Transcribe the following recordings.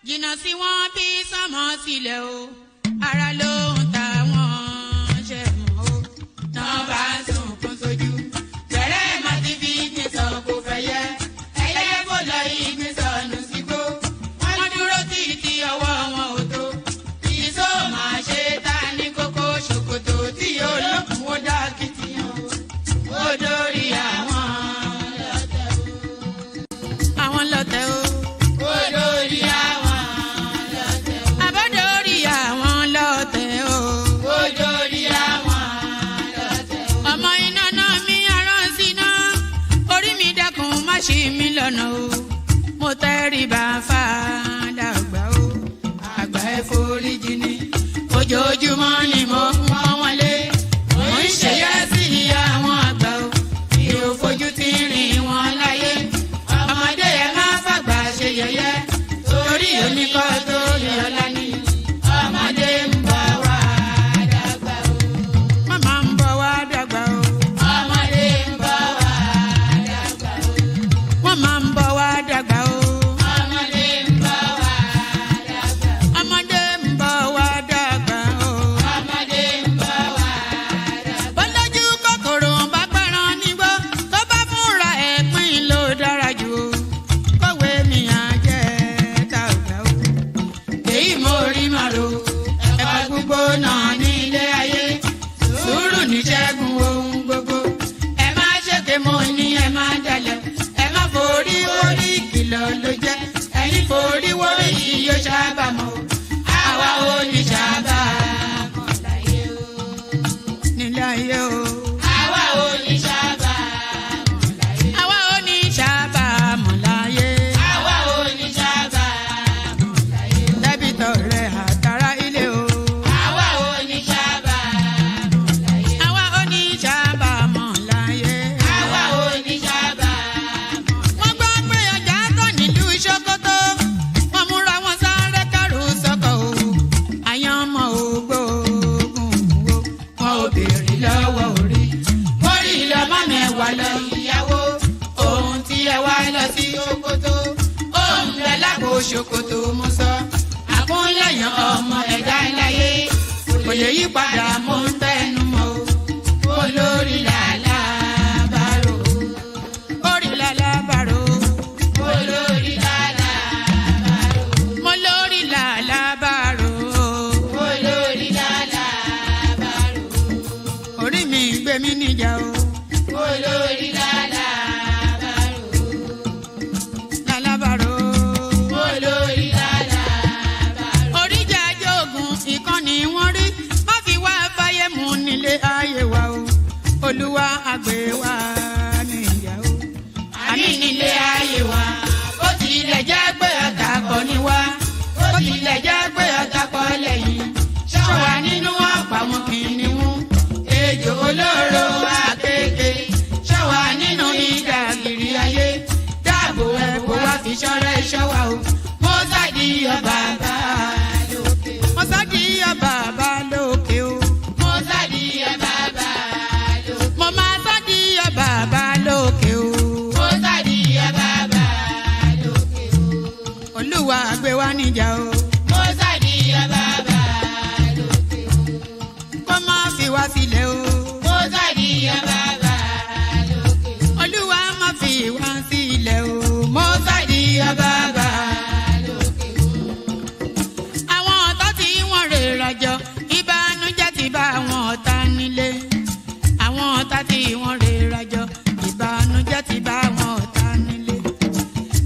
jìnnà sí wọn bí sánmọ̀ sílẹ̀ o ara ló ń ta wọn ṣe mọ́ o náà bá sunkún sójú bẹ̀rẹ̀ má ti fi gbé sọ kó fẹ́ yẹ ẹyẹ kó lọ ìgbé sọnù sígbó wọn dúró títí ọwọ́ wọn ò tó ìṣó máa ṣe ta ní kókó ṣòkòtò tí olókùn ó dá kìtìyàn ó dórí àwọn lọ́tẹ̀ o. Ṣí mi lọ́nà o, mo tẹríba fàdàgbà o, àgbà ẹ foríjì ni, ojoojúmọ́ ni mo pọ́n wọn lé, mo ń ṣèyá sí àwọn àgbà o, mi ò fojú tí rìn wọn láyé, ọmọdé ẹ má fàgbà ṣe yẹ̀yẹ́, torí omi kọ́ tó yẹ ọ̀la ni, ọmọdé ń bọ̀ wá dàgbà o, màmá ń bọ̀ wá dàgbà o. Máa ń bọ̀ wá dàgbà o. Ọmọdé ń bọ̀ wá dàgbà. Ọmọdé ń bọ̀ wá dàgbà o. Ọmọdé ń bọ̀ wá dàgbà. Bọ́lájú kòkòrò bá gbẹ́ran nígbó tó bá fúnra ẹ̀ pín ló dára jù o. Kọ̀wé mi á jẹ́ dàgbà o. Èyí mo rí màrò ẹ̀ka gbogbo náà ní ilé ayé. Sùúrù ní ṣẹ́gun ohun gbogbo. Ẹ má ṣèké mo ní ẹ má dalẹ̀. Forí wórí kìlọ̀ ló jẹ́ ẹ̀yin forí wórí yìí yóò ṣàbàmọ́ àwa ò ní ṣàbàmọ́ láyé o nílé ayé o àwa ò ní ṣàbàmọ́ láyé àwa ò ní ṣàbàmọ́ láyé àwa ò ní ṣàbàmọ́ láyé dẹ́bìtọ̀ rẹ̀ àtàrà ilé o àwa ò ní ṣàbàmọ́ láyé àwa ò ní ṣàbàmọ́ láyé àwa ò ní ṣàbàmọ́. Ṣòkòtò wọn múra wọn sáré kẹrù sọkọ o àyànmọ́ ògbóògùn wo wọn ò béèrè lọ́wọ́ orí orí lọmọ mẹ́wàá lọ ìyàwó ohun tí ẹ wá lọ sí Ṣòkòtò ohun rẹ lápò Ṣòkòtò mo sọ àkúnlẹ̀yàn ọmọ ẹ̀dá láyé kò lè yí padà mo ń tẹnu mọ́ o olórí làlá bàrò orí làlá bàrò olórí. Mi níjà o. Olórí lálàbàrò. Lálàbàrò. Olórí lálàbàrò. Oríjà jogun ìkànnì wọn rí má fi wá fáyé mu nílé ayé wa o. Olúwa àgbẹ̀ wa níyà o. Àmì nílé ayé wa. Ó tilẹ̀ jẹ́ pé ọ̀tá kọ́ ni wá. Ó tilẹ̀ jẹ́ pé ọ̀tá kọ́ lẹ́yìn. Ṣọ́wa nínú àpamọ́ kìnìún. Ejò olóró àkékè ṣọ́wa nínú ìdàgìrì ayé dáàbò ẹ̀bùn wá fi ṣọ́rẹ́ ṣọ́wa o mo sádìyọ bàbá lókè o mo sádìyọ bàbá lókè o mo sádìyọ bàbá lókè mo máa sádìyọ bàbá lókè o mo sádìyọ bàbá lókè o Olúwa gbé wa níjà o mo sádìyọ bàbá lókè o kó má fi wá sílẹ̀ o. Mo sádìyọ bàbá lókè o. Olúwa má fi wá sílẹ̀ o. Mo sádìyọ bàbá lókè o. Àwọn ọ̀tá tí wọ́n rè rajọ ìbànújẹ́ ti bá àwọn ọ̀tá nílé. Àwọn ọ̀tá tí wọ́n rè rajọ ìbànújẹ́ ti bá àwọn ọ̀tá nílé.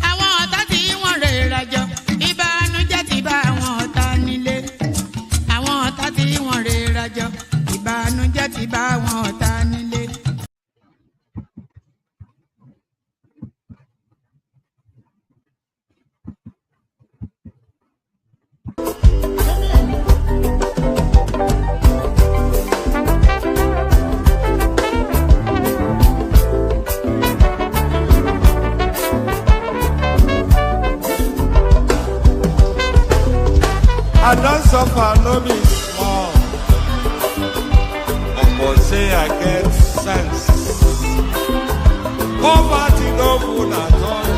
Àwọn ọ̀tá tí wọ́n rè rajọ ìbànújẹ́ ti bá àwọn ọ̀tá nílé. Àwọn ọ̀tá tí wọ́n rè rajọ ìbànújẹ́ ti bá wọn ọ̀tá nílé. I don't suffer, no be small. But say I get sense. Poverty no good at all.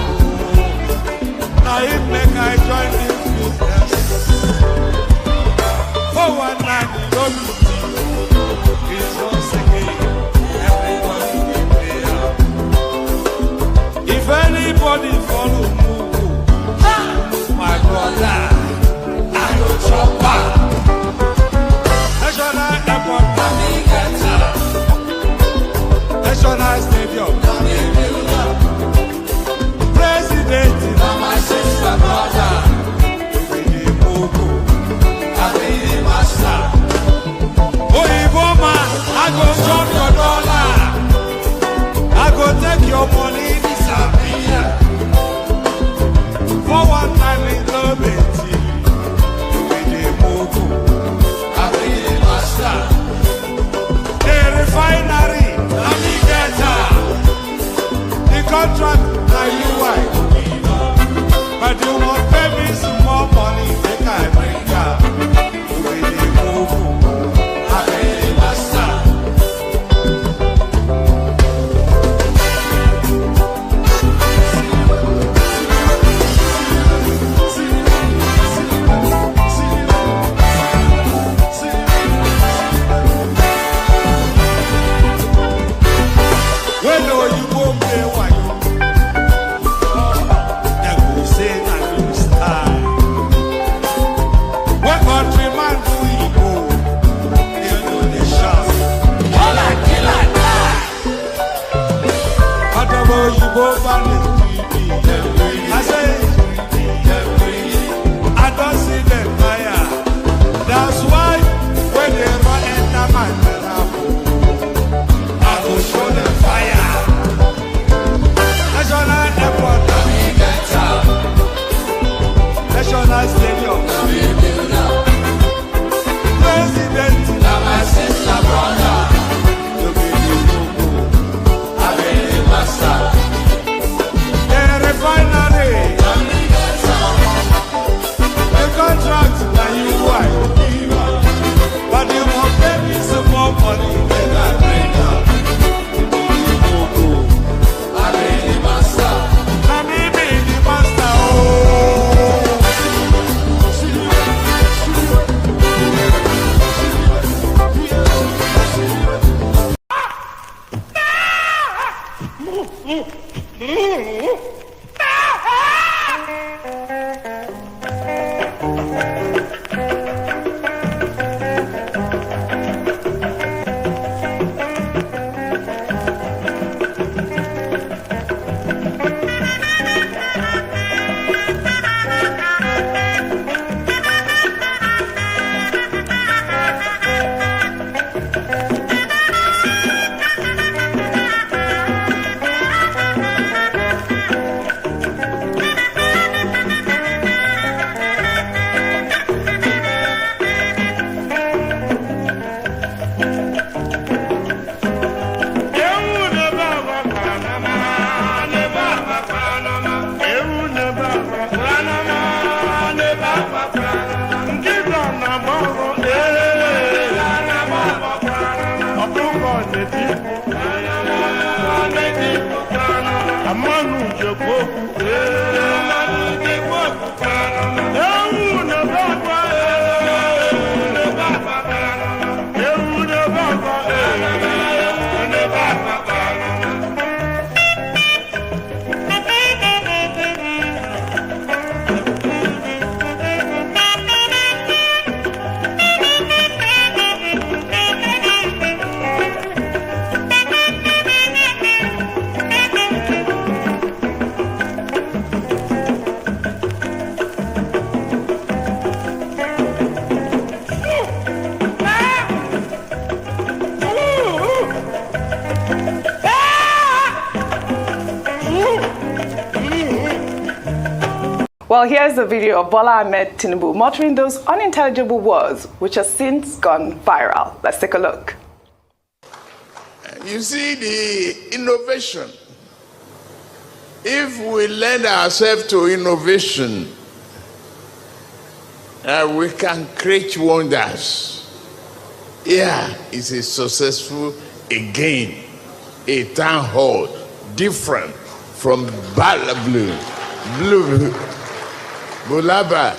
Now if make I join this National Stadium. President, my sister, brother. I go chop your dollar. I go take your money, disappear. For one time in love, with the mogo, I be the master. The refinery, let me get her. The contract, now you wife. But you won't pay me some more money, make I bring her. With the mogo, I be the master. I don't see them fire. That's why when they run enter my temple, I go show them fire. National airport, National Stadium, President, my sister, brother. You be the Mugu, I be the master. Refinery, the contract, now you wife. But you won't pay me some more money than I bring up. I be the master. I be the master. Well, here's a video of Bola Ahmed Tinubu muttering those unintelligible words which have since gone viral. Let's take a look. You see the innovation. If we lend ourselves to innovation, we can create wonders. Yeah, it's a successful, again, a town hall, different from Blue, Bulaba.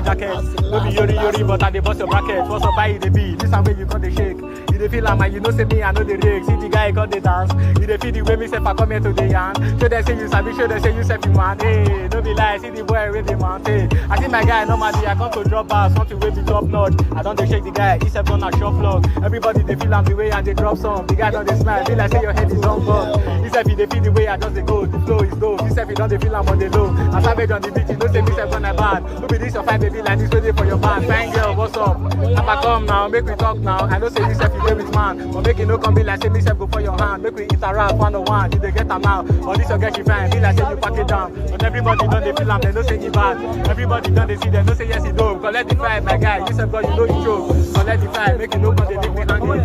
leather jacket. No be yori, but I dey bust your bracket. What's up, buy the beat? This time way you got the shake. You dey feel like you know say me, I know the rig. See the guy got the dance. You dey feel the way me say I come here to the yarn. Show them say you sabi, show them say you say you man. Hey, no be lie, see the boy with the man. Hey, I see my guy normally I come to drop pass, something way be top notch. I don't dey shake the guy, he said gonna shop vlog. Everybody they feel I'm the way and they drop some. The guy don't they smile, feel like say your head is on bug. He said he they feel the way I just they go, the flow is dope. He said he don't they feel I'm on the low. I savage on the beat, you know say me say gonna bad. Who be this your fight baby like this ready for your band? Fine girl, what's up? Papa come now, make we talk now. I know say this if you play with man, but make it no come be like say me say go for your hand. Make we interact one on one, did they get them out? Or this your get you fine, be like say you pack it down. But everybody don't they feel I'm they know say he bad. Everybody don't they see them, no say yes he dope. Collect the fight, my guy, you said God you know you joke. Collect the fight, make it no come they make me hungry.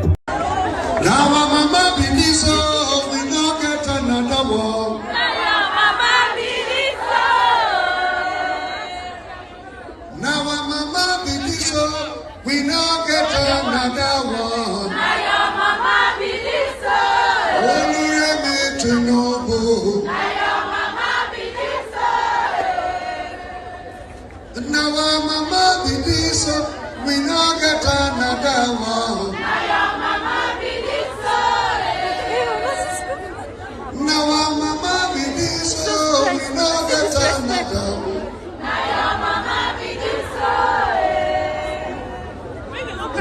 Now my mama be this so we no get another one. Now my mama be this so we no get another one. Now your mama be this so. Only me Tinubu. Now your mama be this so. Now my mama be this so we no get another one. Now your mama be this so. Now my mama be this so we no get another one. Now your mama be this so.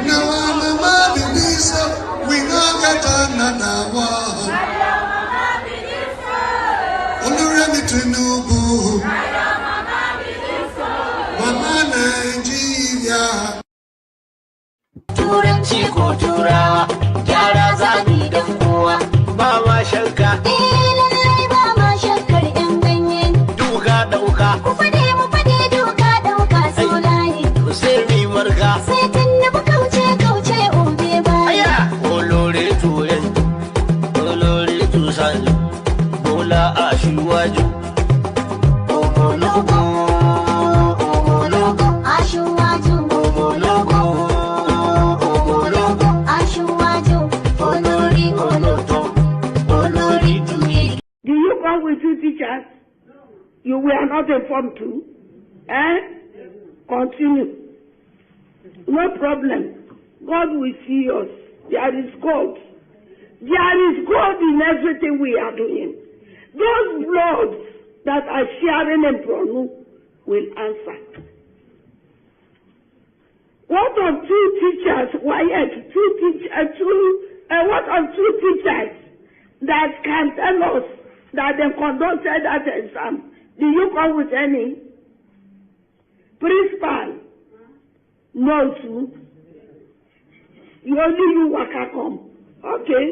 Now my mama be this so we no get another one. Now your mama be this so. Only me Tinubu. Now your mama be this so. Mama Nigeria. Turanci ko turawa, gyara zabi don kowa, ba ma shakka. Lallai ba ma shakkar 'yan ganye. Duka ɗauka, Ku faɗe mu faɗe doka ɗauka solaye. to sai mi marka. Sai Tinubu kauce kauce obe baya. Aya, olore tuyen, olore tusanju, bola a shiwaju. Omologo, omologo, Aṣíwájú, omologo, omologo. aṣíwájú, olórí olótọ́. Olórí dùnì. Do you come with two teachers? You were not informed too? Continue. No problem. God will see us. There is God. There is God in everything we are doing. Those bloods that are sharing in Bronu will answer. What of two teachers, Wyatt, what of two teachers that can tell us that they conducted that exam? Do you come with any? Principal? No, too. Only you waka come. Okay.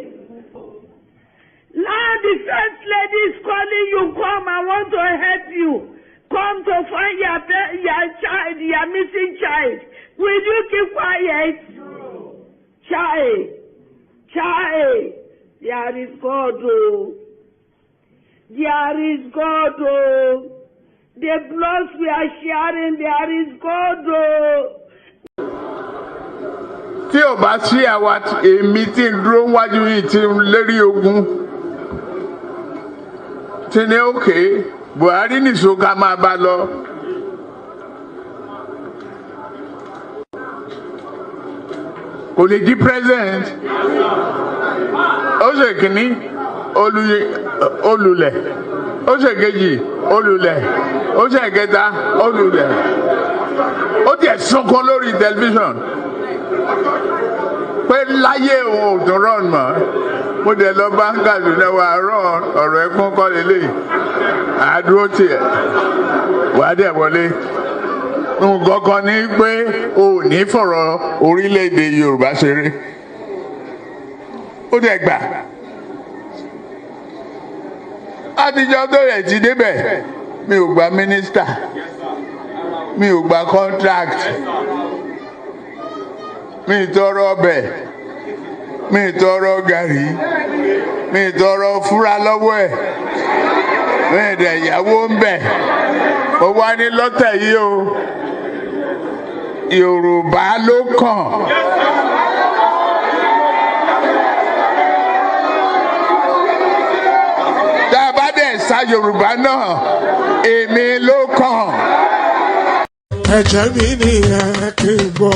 Now the first lady is calling you, come, I want to help you. Come to find your child, your missing child. Will you keep quiet? No. Child. There is God, oh. There is God, oh. The blood we are sharing, there is God, oh. tí ò bá sí àwa èmi tí ń dúró wájú yìí tí ń lérí ogun tí ní òkè Buhari nìṣó ká máa bá lọ. Kò lè di president. Ó ṣe kìíní olùlẹ̀, ó ṣe kejì olùlẹ̀, ó ṣe kẹta olùlẹ̀. Ó tiẹ̀ sunkún lórí tẹlifíṣàn pé láyé òun ò tún rán mọ́. Mo dẹ̀ lọ bá ń Kaduna wa rán ọ̀rọ̀ ẹkún kọ́ lélẹ̀ àdúró tiẹ̀ wàá dẹ̀ wọlé. Nǹkan kan ní pé o ò ní fọ̀rọ̀ orílẹ̀-èdè Yorùbá ṣeré. Ó dẹ̀ gbà. Àtijọ́ tó yẹ ti débẹ̀ mi ò gba mínísítà, mi ò gba contract, mi ì tọrọ ọbẹ̀, mi ì tọrọ gàrí, mi ì tọrọ fúra lọ́wọ́ ẹ̀, mi ì dẹ̀ yàwó ń bẹ̀. Ó wá ní lọ́tẹ̀ yìí o, Yorùbá ló kàn. Tá a bá dẹ̀ sa Yorùbá náà, èmi ló kàn. ẹ̀jẹ̀ mi nìyẹn kí n gbọ́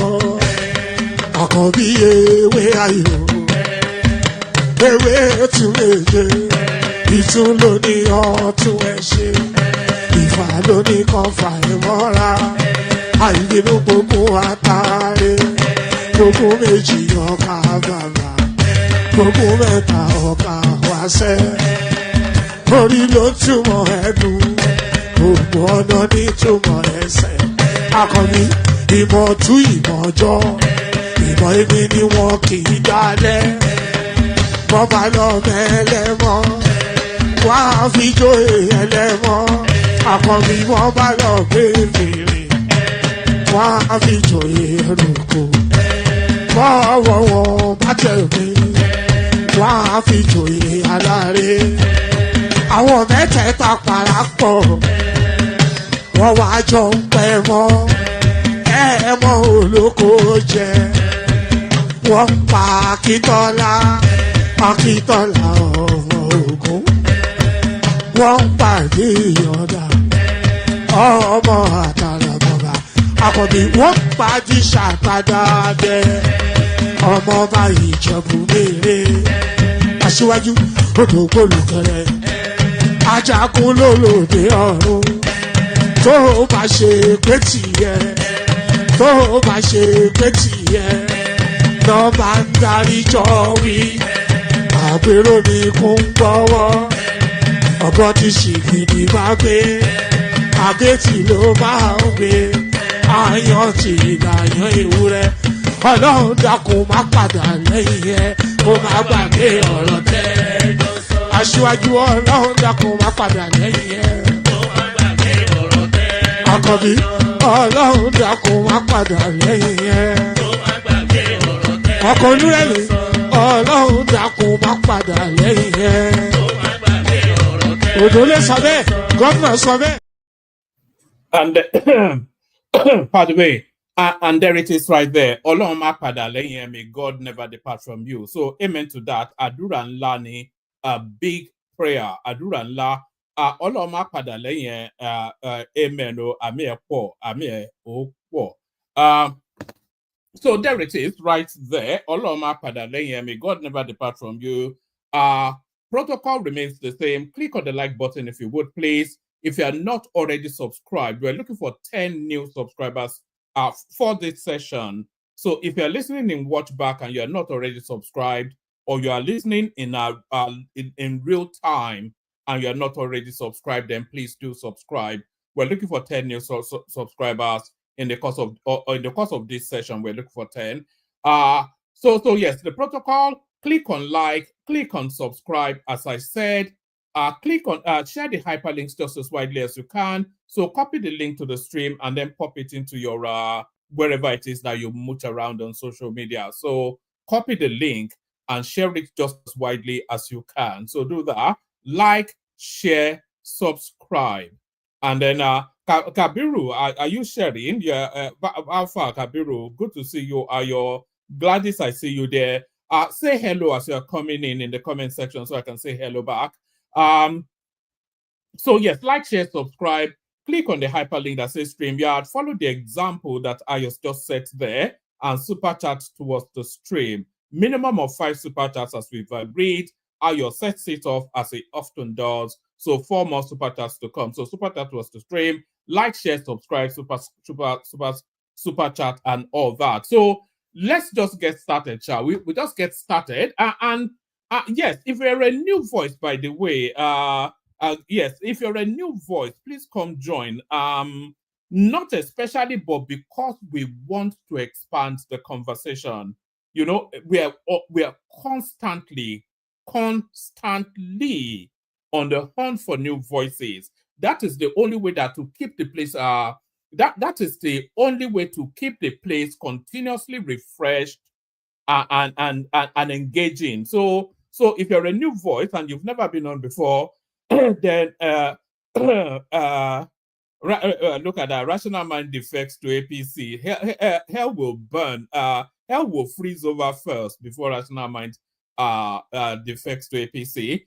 àkànbí ewé ayò ewé tún èyẹ ìtún ló ní ọtún ẹ ṣe ìfà ló ní kan fà ẹ mọ́ra àìbínú gbogbo àtàrẹ gbogbo méjì ọkà bàbà gbogbo mẹ́ta ọkà wáṣẹ́ orí ló túmọ̀ ẹ̀dùn gbogbo ọ̀nà ní túmọ̀ ẹsẹ̀ akọni ìmọ̀ tú ìmọ̀ ọjọ́ ìmọ̀ èmi ni wọn kì í dálẹ̀ bọ́bá lọ mẹ́lẹ́mọ́ wá fi jóye ẹlẹ́mọ́ akọni bọ́bá lọ bèbèrè wá fi jóye ẹrùkù bọ́wọ́ wọn bá tẹ̀lé wá fi jóye aláre àwọn mẹ́tẹ̀ẹ̀ta parapọ̀ wọ́n wá jọ ń pẹ́ mọ́ ẹ̀ẹ́mọ́ olóko jẹ wọ́n ń pa akíntọ́lá ọmọ ogun wọ́n ń pàdé ìyọ̀dà ọmọ àtàràbọ̀bà àkọ́bí wọ́n ń pàdé ṣàtàdàdẹ ọmọ ọba ìjẹ̀bú mèrè aṣíwájú odò gbólùkẹrẹ ajagun lólòdì ọ̀run tó bá ṣe pé tìyẹ tó bá ṣe pé tìyẹ náà bá ń darí jọ wí àpérò ní kún gbọ́wọ́ ọ̀bọ tí ṣìgìdì bá gbé àbẹ́tì ló máa ń gbé àyàn tí ìlàyàn ewúrẹ́ ọlọ́run dákun má padà lẹ́yìn ẹ kó má gbàgbé ọ̀rọ̀ tẹ́ aṣíwájú ọlọ́run dákun má padà lẹ́yìn ẹ àkọ́bí ọlọ́run dákun má padà lẹ́yìn ẹ ọkọ̀ olúrẹ̀lẹ̀ ọlọ́run dákun má padà lẹ́yìn ẹ òdòlé sọ bẹ́ẹ̀ gómìnà sọ bẹ́ẹ̀. And pardon me, and there it is right there. Ọlọ́run má padà lẹ́yìn ẹ, may God never depart from you. So amen to that. Àdúrà ńlá ni a big prayer. Àdúrà ńlá. Ọlọ́run má padà lẹ́yìn ẹ, amen o, àmì ẹ̀ pọ̀, àmì ẹ̀ ó pọ̀. So there it is right there. Ọlọ́run má padà lẹ́yìn ẹ, may God never depart from you. Protocol remains the same. Click on the like button if you would, please. If you are not already subscribed, we're looking for 10 new subscribers for this session. So if you're listening in watch back and you're not already subscribed, or you are listening in real time and you're not already subscribed, then please do subscribe. We're looking for 10 new subscribers in the course of this session. We're looking for 10. So yes, the protocol. Click on like, click on subscribe. As I said, click on share the hyperlinks just as widely as you can. So copy the link to the stream and then pop it into your wherever it is that you mooch around on social media. So copy the link and share it just as widely as you can. So do that. Like, share, subscribe. And then Kabiru, are you sharing? Yeah, Alpha Kabiru, good to see you. Gladys, I see you there. Say hello as you're coming in the comment section so I can say hello back. So yes, like, share, subscribe. Click on the hyperlink that says StreamYard. Follow the example that Ayos just set there and super chat towards the stream. Minimum of 5 super chats as we've agreed. Ayos sets it off as it often does. So 4 more super chats to come. So super chat towards the stream. Like, share, subscribe, super chat, and all that. So let's just get started, shall we? We just get started. Yes, if you're a new voice, by the way, yes, if you're a new voice, please come join. Not especially, but because we want to expand the conversation. You know, we are constantly on the hunt for new voices. That is the only way that to keep the place. That is the only way to keep the place continuously refreshed and engaging. So if you're a new voice and you've never been on before, then look at that. Rational mind defects to APC. Hell will burn. Hell will freeze over first before rational mind defects to APC.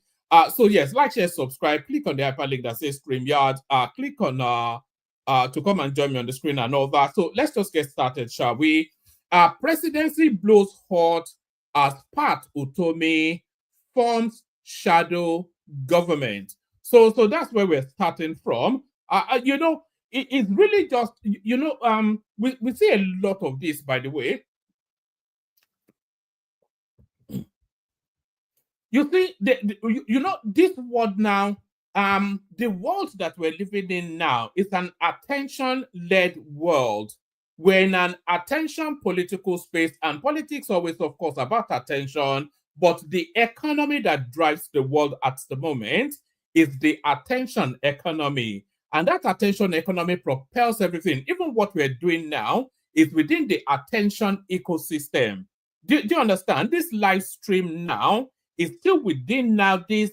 So yes, like, share, subscribe. Click on the hyperlink that says StreamYard. Click on to come and join me on the screen and all that. So let's just get started, shall we? Presidency blows hot as Pat Utomi forms shadow government. So that's where we're starting from. You know, it's really just, you know, we see a lot of this, by the way. You see, you know, this world now, the world that we're living in now is an attention-led world. We're in an attention political space, and politics always, of course, about attention, but the economy that drives the world at the moment is the attention economy. And that attention economy propels everything. Even what we're doing now is within the attention ecosystem. Do you understand? This live stream now is still within now this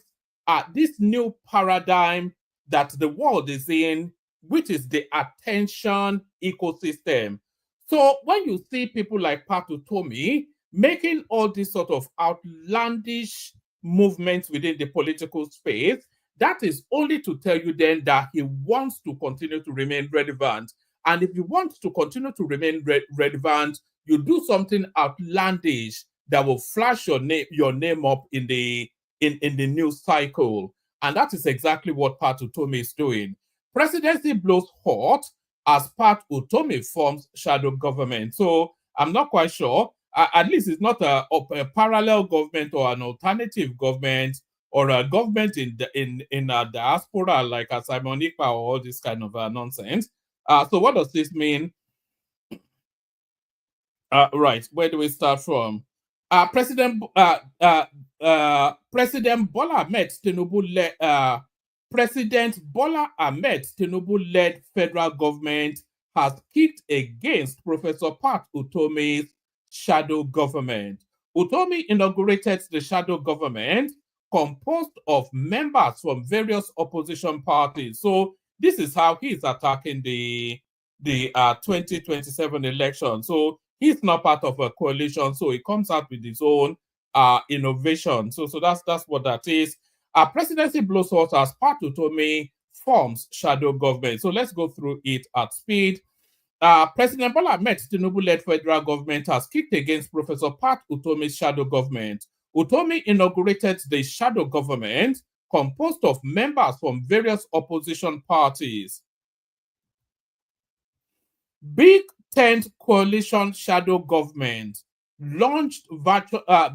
new paradigm that the world is in, which is the attention ecosystem. So when you see people like Pat Utomi making all these sort of outlandish movements within the political space, that is only to tell you then that he wants to continue to remain relevant. And if you want to continue to remain relevant, you do something outlandish that will flash your name up in the news cycle. And that is exactly what Pat Utomi is doing. Presidency blows hot as Pat Utomi forms shadow government. So I'm not quite sure. At least it's not a parallel government or an alternative government or a government in a diaspora like a Simon Ikpa or all this kind of nonsense. So what does this mean? Right, where do we start from? President Bola Ahmed Tinubu President Bola Ahmed Tinubu led federal government has kicked against Professor Pat Utomi's shadow government. Utomi inaugurated the shadow government composed of members from various opposition parties. So this is how he's attacking the 2027 election. So he's not part of a coalition, so he comes out with his own innovation. So that's what that is. Presidency blows hot as Pat Utomi forms shadow government. So let's go through it at speed. President Bola Ahmed Tinubu-led federal government has kicked against Professor Pat Utomi's shadow government. Utomi inaugurated the shadow government composed of members from various opposition parties. Big Tent Coalition Shadow Government launched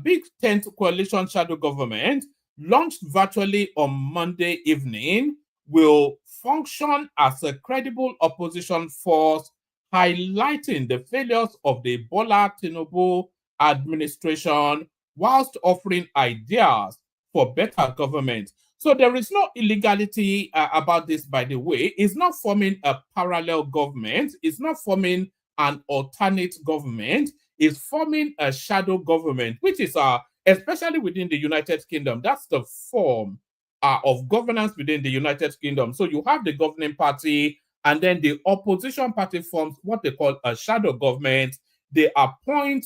Big Tent Coalition Shadow Government launched virtually on Monday evening will function as a credible opposition force, highlighting the failures of the Bola Tinubu administration whilst offering ideas for better government. So there is no illegality about this, by the way. It's not forming a parallel government. It's not forming an alternate government. It's forming a shadow government, which is, especially within the United Kingdom, that's the form of governance within the United Kingdom. So you have the governing party, and then the opposition party forms what they call a shadow government. They appoint,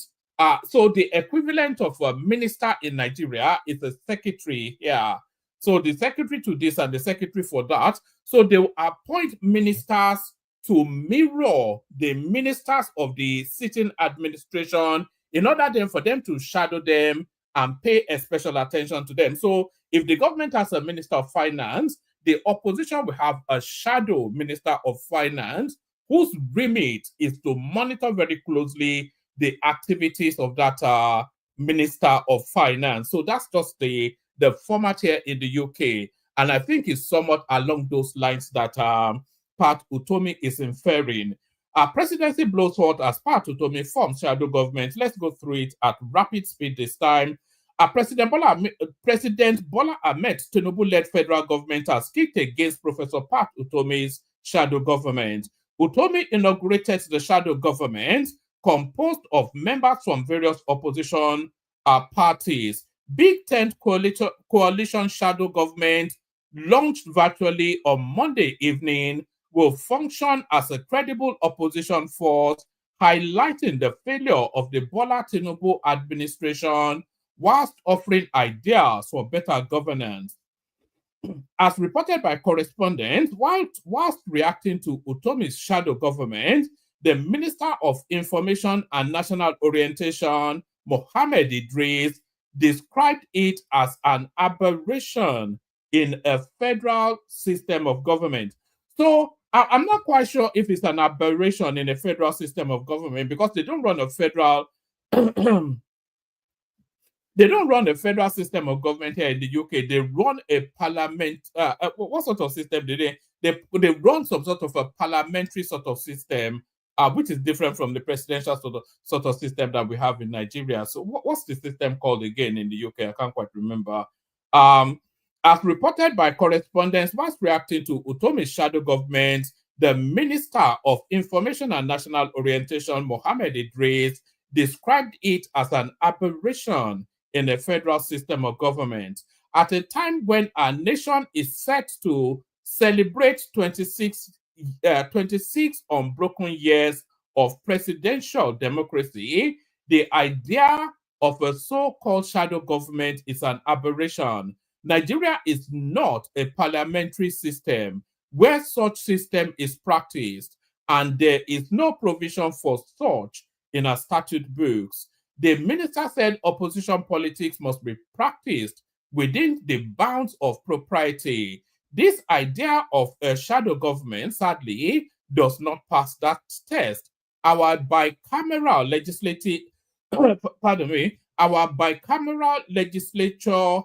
so the equivalent of a minister in Nigeria is a secretary here. So the secretary to this and the secretary for that. So they will appoint ministers to mirror the ministers of the sitting administration in order then for them to shadow them and pay a special attention to them. So if the government has a minister of finance, the opposition will have a shadow minister of finance whose remit is to monitor very closely the activities of that minister of finance. So that's just the format here in the UK. And I think it's somewhat along those lines that Pat Utomi is inferring. Presidency blows hot as Pat Utomi forms shadow government. Let's go through it at rapid speed this time. President Bola Ahmed Tinubu-led federal government has kicked against Professor Pat Utomi's shadow government. Utomi inaugurated the shadow government composed of members from various opposition parties. Big Tent Coalition shadow government launched virtually on Monday evening will function as a credible opposition force, highlighting the failure of the Bola Tinubu administration whilst offering ideas for better governance. as reported by correspondents, whilst reacting to Utomi's shadow government, the Minister of Information and National Orientation, Mohammed Idris, described it as an aberration in a federal system of government. So I'm not quite sure if it's an aberration in a federal system of government because they don't run a federal they don't run a federal system of government here in the UK. They run a parliament. What sort of system do they? They run some sort of a parliamentary sort of system, which is different from the presidential sort of system that we have in Nigeria. So what's the system called again in the UK? I can't quite remember. As reported by correspondents, whilst reacting to Utomi's shadow government, the Minister of Information and National Orientation, Mohammed Idris, described it as an aberration in a federal system of government. At a time when our nation is set to celebrate 26 unbroken years of presidential democracy, the idea of a so-called shadow government is an aberration. Nigeria is not a parliamentary system where such system is practiced, and there is no provision for such in our statute books. The minister said opposition politics must be practiced within the bounds of propriety. This idea of a shadow government, sadly, does not pass that test. Our bicameral legislative, our bicameral legislature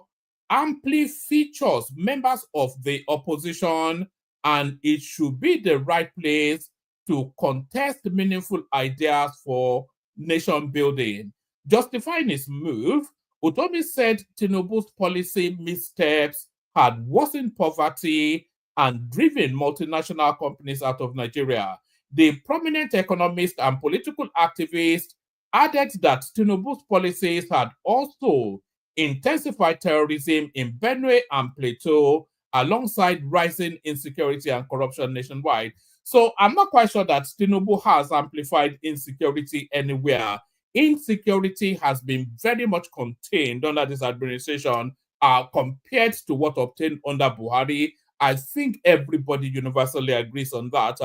amply features members of the opposition, and it should be the right place to contest meaningful ideas for nation building. Justifying his move, Utomi said Tinubu's policy missteps had worsened poverty and driven multinational companies out of Nigeria. The prominent economist and political activist added that Tinubu's policies had also intensified terrorism in Benue and Plateau, alongside rising insecurity and corruption nationwide. So I'm not quite sure that Tinubu has amplified insecurity anywhere. Insecurity has been very much contained under this administration compared to what obtained under Buhari. I think everybody universally agrees on that.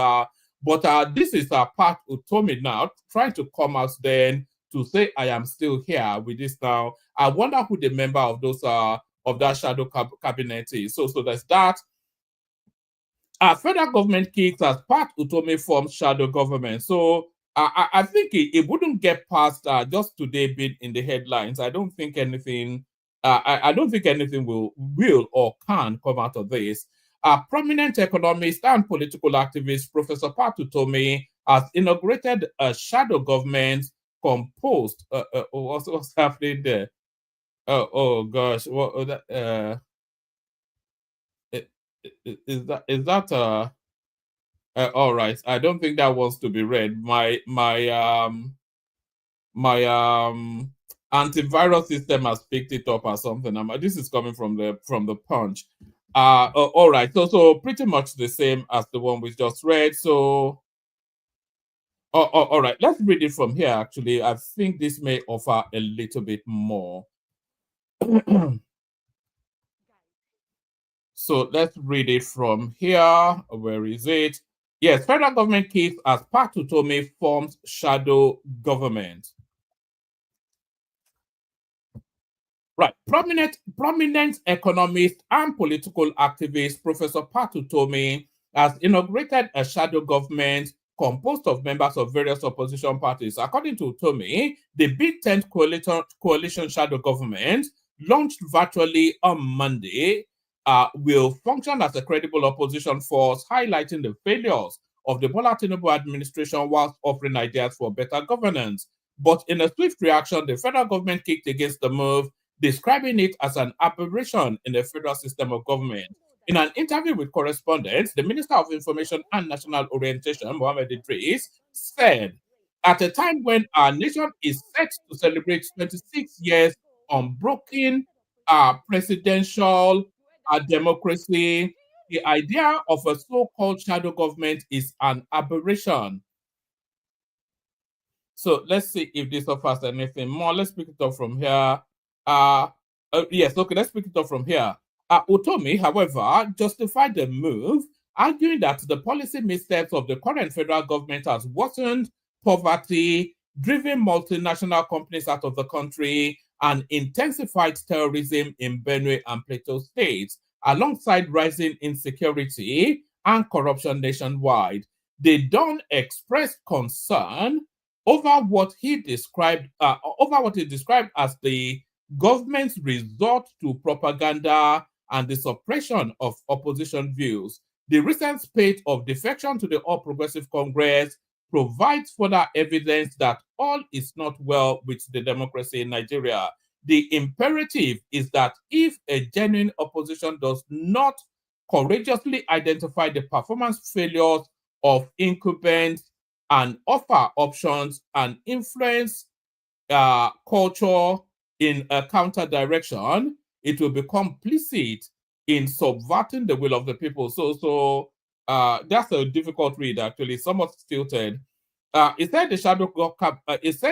But this is part Utomi now, trying to come out then to say, I am still here with this now. I wonder who the member of those of that shadow cabinet is. So there's that. Federal government kicks as part Utomi forms shadow government. So I think it wouldn't get past just today being in the headlines. I don't think anything. I don't think anything will or can come out of this. Prominent economist and political activist Professor Pat Utomi has inaugurated a shadow government composed. What's happening there? Oh gosh, what that? Is that all right? I don't think that wants to be read. My antivirus system has picked it up or something. This is coming from the Punch. All right. So pretty much the same as the one we just read. So all right. Let's read it from here. Actually, I think this may offer a little bit more. So let's read it from here. Where is it? Yes, federal government keeps as part Utomi forms shadow government. Right. Prominent economist and political activist Professor Pat Utomi has inaugurated a shadow government composed of members of various opposition parties. According to Utomi, the Big Tent coalition shadow government, launched virtually on Monday, will function as a credible opposition force, highlighting the failures of the Bola Tinubu administration whilst offering ideas for better governance. But in a swift reaction, the federal government kicked against the move, describing it as an aberration in the federal system of government. In an interview with correspondents, the Minister of Information and National Orientation, Mohammed Idris, said, at a time when our nation is set to celebrate 26 years unbroken presidential democracy, the idea of a so-called shadow government is an aberration. So let's see if this offers anything more. Let's pick it up from here. Yes, okay, let's pick it up from here. Utomi, however, justified the move, arguing that the policy missteps of the current federal government has worsened poverty, driven multinational companies out of the country, and intensified terrorism in Benue and Plateau states, alongside rising insecurity and corruption nationwide. They don't express concern over what he described as the government's resort to propaganda and the suppression of opposition views. The recent spate of defection to the All Progressive Congress provides further evidence that all is not well with the democracy in Nigeria. The imperative is that if a genuine opposition does not courageously identify the performance failures of incumbents and offer options and influence culture in a counter direction, it will become complicit in subverting the will of the people. So that's a difficult read, actually, somewhat stilted. It said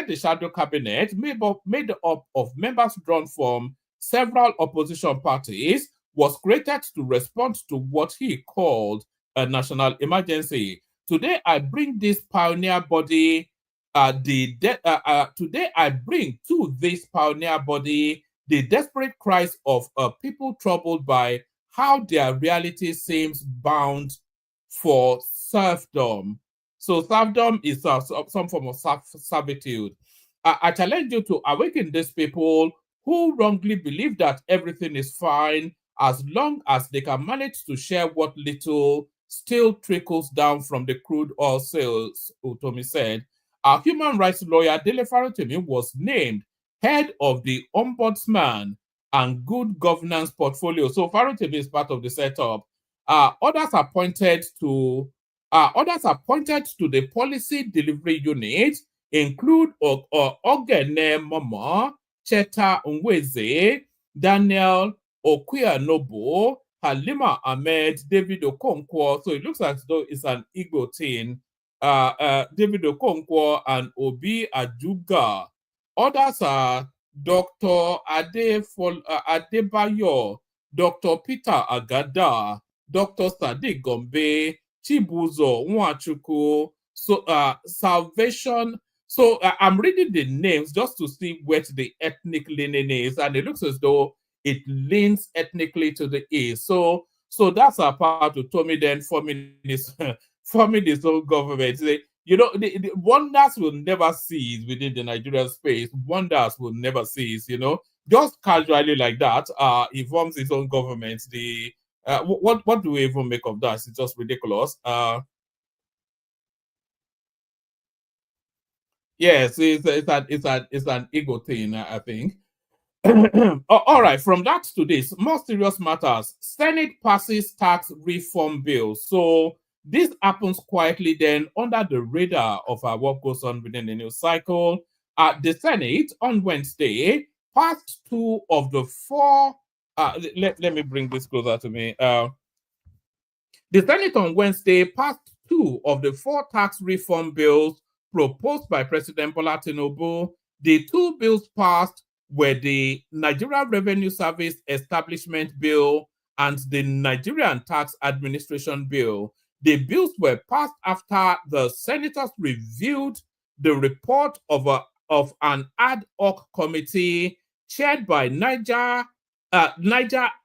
the shadow cabinet made up of members drawn from several opposition parties was created to respond to what he called a national emergency. Today, I bring this pioneer body. Today, I bring to this pioneer body the desperate cries of people troubled by how their reality seems bound for serfdom. So serfdom is some form of servitude. I challenge you to awaken these people who wrongly believe that everything is fine as long as they can manage to share what little still trickles down from the crude oil sales, Utomi said. Our human rights lawyer, Dele Farotimi, was named head of the Ombudsman and Good Governance portfolio. So Farotimi is part of the setup. Others are pointed to the policy delivery unit, include Ogene Momo, Cheta Nweze, Daniel Okuanobo, Halima Ahmed, David Okonkwo. So it looks as though it's an Igbo thing. David Okonkwo and Obi Ajuga. Others are Dr. Adebayo, Dr. Peter Agada, Dr. Sadiq Gombe, Chibuzo Nwachukwu, Salvation. So I'm reading the names just to see what the ethnic leaning is, and it looks as though it leans ethnically to the east. So that's our part to Tommy then forming this own government. The wonders will never cease within the Nigerian space. Wonders will never cease, just casually like that. He forms his own government. What do we even make of that? It's just ridiculous. Yes, it's an ego thing, I think. All right, from that to this, more serious matters. Senate passes tax reform bill. So this happens quietly then under the radar of what goes on within the news cycle. The Senate on Wednesday passed 2 of the 4. Let me bring this closer to me. The Senate on Wednesday passed 2 of the 4 tax reform bills proposed by President Bola Tinubu. The 2 bills passed were the Nigeria Revenue Service Establishment Bill and the Nigerian Tax Administration Bill. The bills were passed after the senators reviewed the report of an ad hoc committee chaired by Niger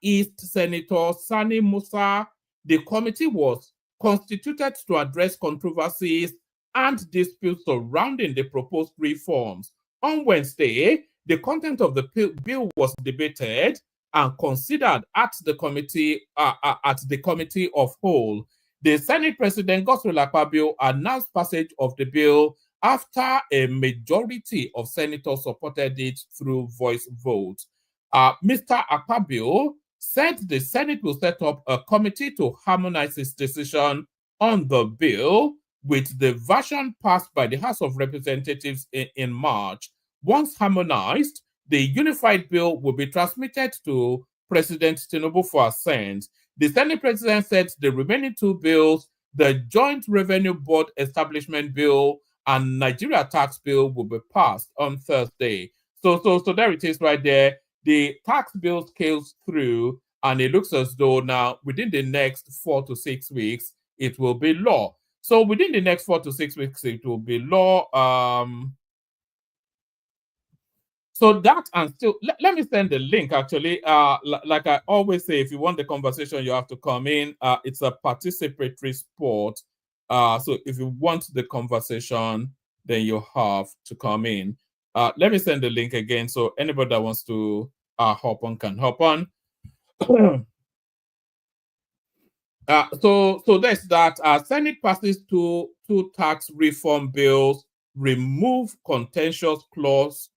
East Senator Sani Musa. The committee was constituted to address controversies and disputes surrounding the proposed reforms. On Wednesday, the content of the bill was debated and considered at the committee of whole. The Senate President Godswill Akpabio announced passage of the bill after a majority of senators supported it through voice vote. Mr. Akpabio said the Senate will set up a committee to harmonize its decision on the bill with the version passed by the House of Representatives in March. Once harmonized, the unified bill will be transmitted to President Tinubu for assent. The Senate President said the remaining 2 bills, the Joint Revenue Board Establishment Bill and Nigeria Tax Bill, will be passed on Thursday. So there it is right there. The tax bill scales through, And it looks as though now within the next 4 to 6 weeks, it will be law. So within the next 4 to 6 weeks, it will be law. So that and still, let me send the link actually. Like I always say, if you want the conversation, you have to come in. It's a participatory sport. So if you want the conversation, then you have to come in. Let me send the link again. So anybody that wants to hop on can hop on. So there's that. Senate passes two tax reform bills, remove contentious clauses,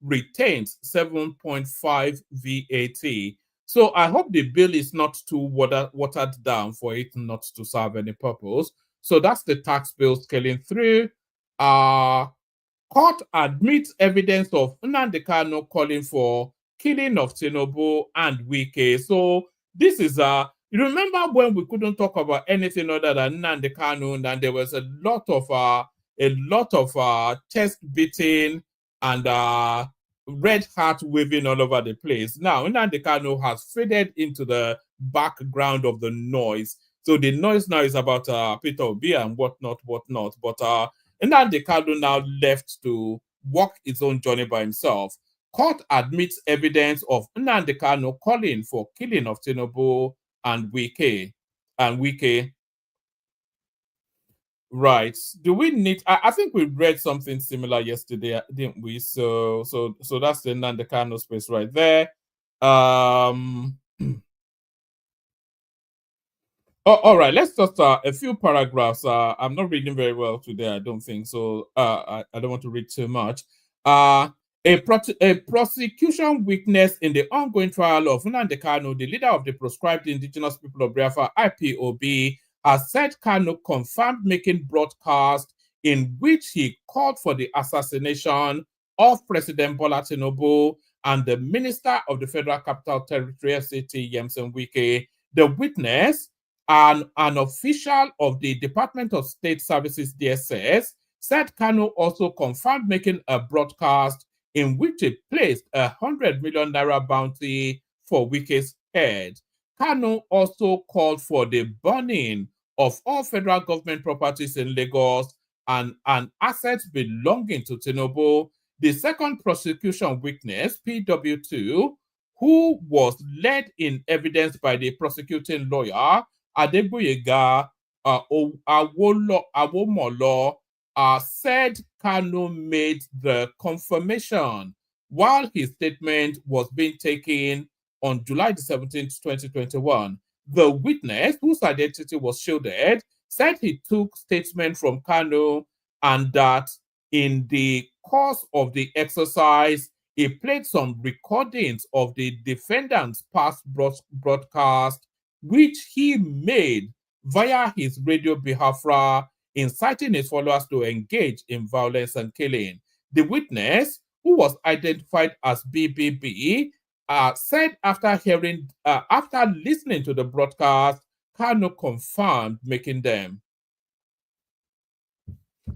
retains 7.5 VAT. So I hope the bill is not too watered down for it not to serve any purpose. So that's the tax bill scaling through. Court admits evidence of Nnamdi Kanu calling for killing of Tinubu and Wike. So this is you remember when we couldn't talk about anything other than Nnamdi Kanu, and there was a lot of chest beating and red hat waving all over the place. Now Nnamdi Kanu has faded into the background of the noise. So the noise now is about Peter Obi and whatnot. But Nnamdi Kanu now left to walk his own journey by himself. Court admits evidence of Nnamdi Kanu calling for killing of Tinubu and Wike. Right. Do we need? I think we read something similar yesterday, didn't we? So that's the Nnamdi Kanu space right there. All right, let's just a few paragraphs. I'm not reading very well today, I don't think so. I don't want to read too much. A prosecution witness in the ongoing trial of Nnamdi Kanu, the leader of the proscribed indigenous people of Biafra, IPOB, has said Kanu confirmed making broadcast in which he called for the assassination of President Bola Tinubu and the Minister of the Federal Capital Territory, FCT, Yemsen Wike. The witness, an official of the Department of State Services, DSS, said Kanu also confirmed making a broadcast in which he placed 100 million naira bounty for Wike's head. Kanu also called for the burning of all federal government properties in Lagos and assets belonging to Tinubu. The second prosecution witness, PW2, who was led in evidence by the prosecuting lawyer, Adegboyega Awomolo, said Kanu made the confirmation while his statement was being taken on July the 17th, 2021. The witness, whose identity was shielded, said he took statement from Kanu and that in the course of the exercise, he played some recordings of the defendant's past broadcast, which he made via his radio Biafra, inciting his followers to engage in violence and killing. The witness, who was identified as BBB, said after listening to the broadcast, Kanu confirmed making them.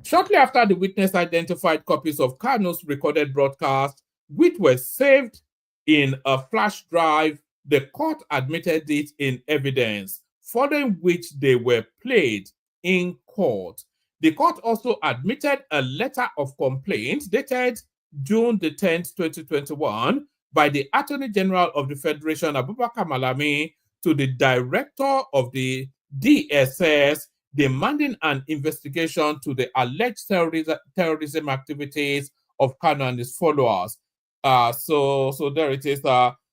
Shortly after, the witness identified copies of Kanu's recorded broadcast, which were saved in a flash drive. The court admitted it in evidence, following which they were played in court. The court also admitted a letter of complaint dated June the 10th, 2021, by the Attorney General of the Federation, Abubakar Malami, to the Director of the DSS, demanding an investigation to the alleged terrorism activities of Kanu and his followers. So there it is.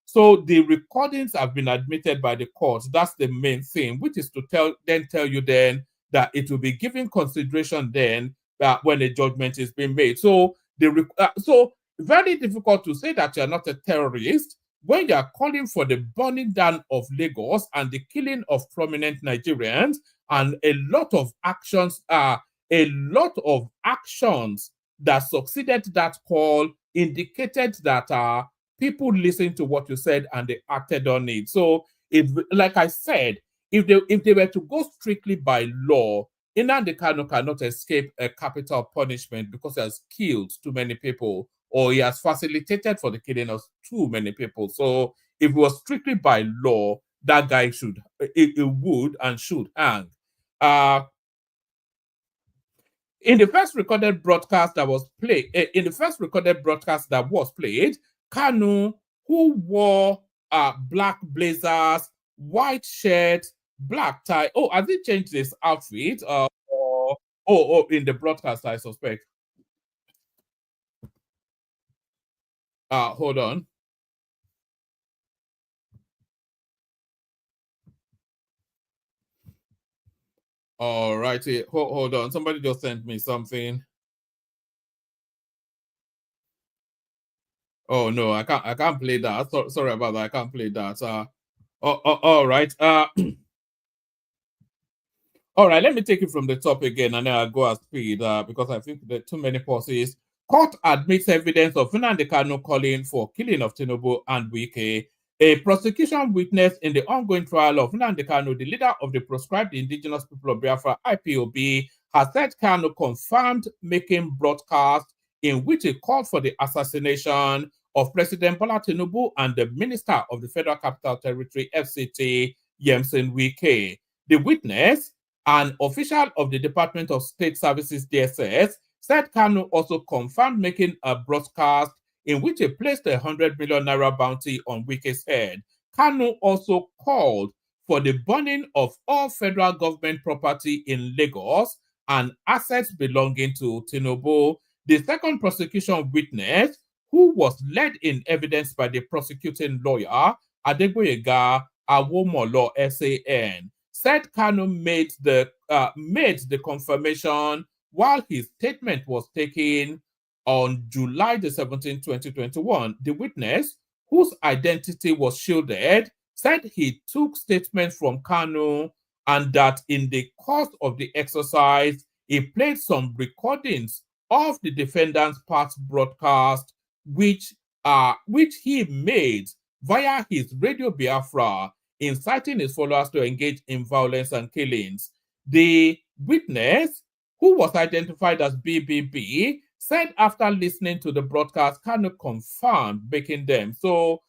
So the recordings have been admitted by the court. That's the main thing, which is to tell you that it will be given consideration then when a judgment is being made. So so very difficult to say that you are not a terrorist when you are calling for the burning down of Lagos and the killing of prominent Nigerians, and a lot of actions that succeeded that call indicated that people listened to what you said and they acted on it. So, like I said, if they were to go strictly by law, Nnamdi Kanu cannot escape a capital punishment because he has killed too many people, or he has facilitated for the killing of too many people. So if it was strictly by law, that guy it would and should hang. In the first recorded broadcast that was played, Kanu, who wore black blazers, white shirt, black tie. Oh, has he changed his outfit? In the broadcast, I suspect. Hold on. All righty. Hold on. Somebody just sent me something. Oh no, I can't play that. Sorry about that. I can't play that. All right. All right, let me take it from the top again and then I'll go at speed because I think there are too many pauses. Court admits evidence of Nnamdi Kanu calling for killing of Tinubu and Wike. A prosecution witness in the ongoing trial of Nnamdi Kanu, the leader of the proscribed indigenous people of Biafra, IPOB, has said Kanu confirmed making broadcasts in which he called for the assassination of President Bola Tinubu and the Minister of the Federal Capital Territory, FCT, Yemson Wike. The witness, an official of the Department of State Services, DSS, said Kanu also confirmed making a broadcast in which he placed a 100 million naira bounty on Wike's head. Kanu also called for the burning of all federal government property in Lagos and assets belonging to Tinubu. The second prosecution witness, who was led in evidence by the prosecuting lawyer, Adegboyega Awomolo SAN, said Kanu made the confirmation while his statement was taken on July the 17th, 2021. The witness, whose identity was shielded, said he took statements from Kanu and that in the course of the exercise, he played some recordings of the defendant's past broadcast, which he made via his Radio Biafra, inciting his followers to engage in violence and killings. The witness, who was identified as BBB, said after listening to the broadcast, Kanu confirmed making them. So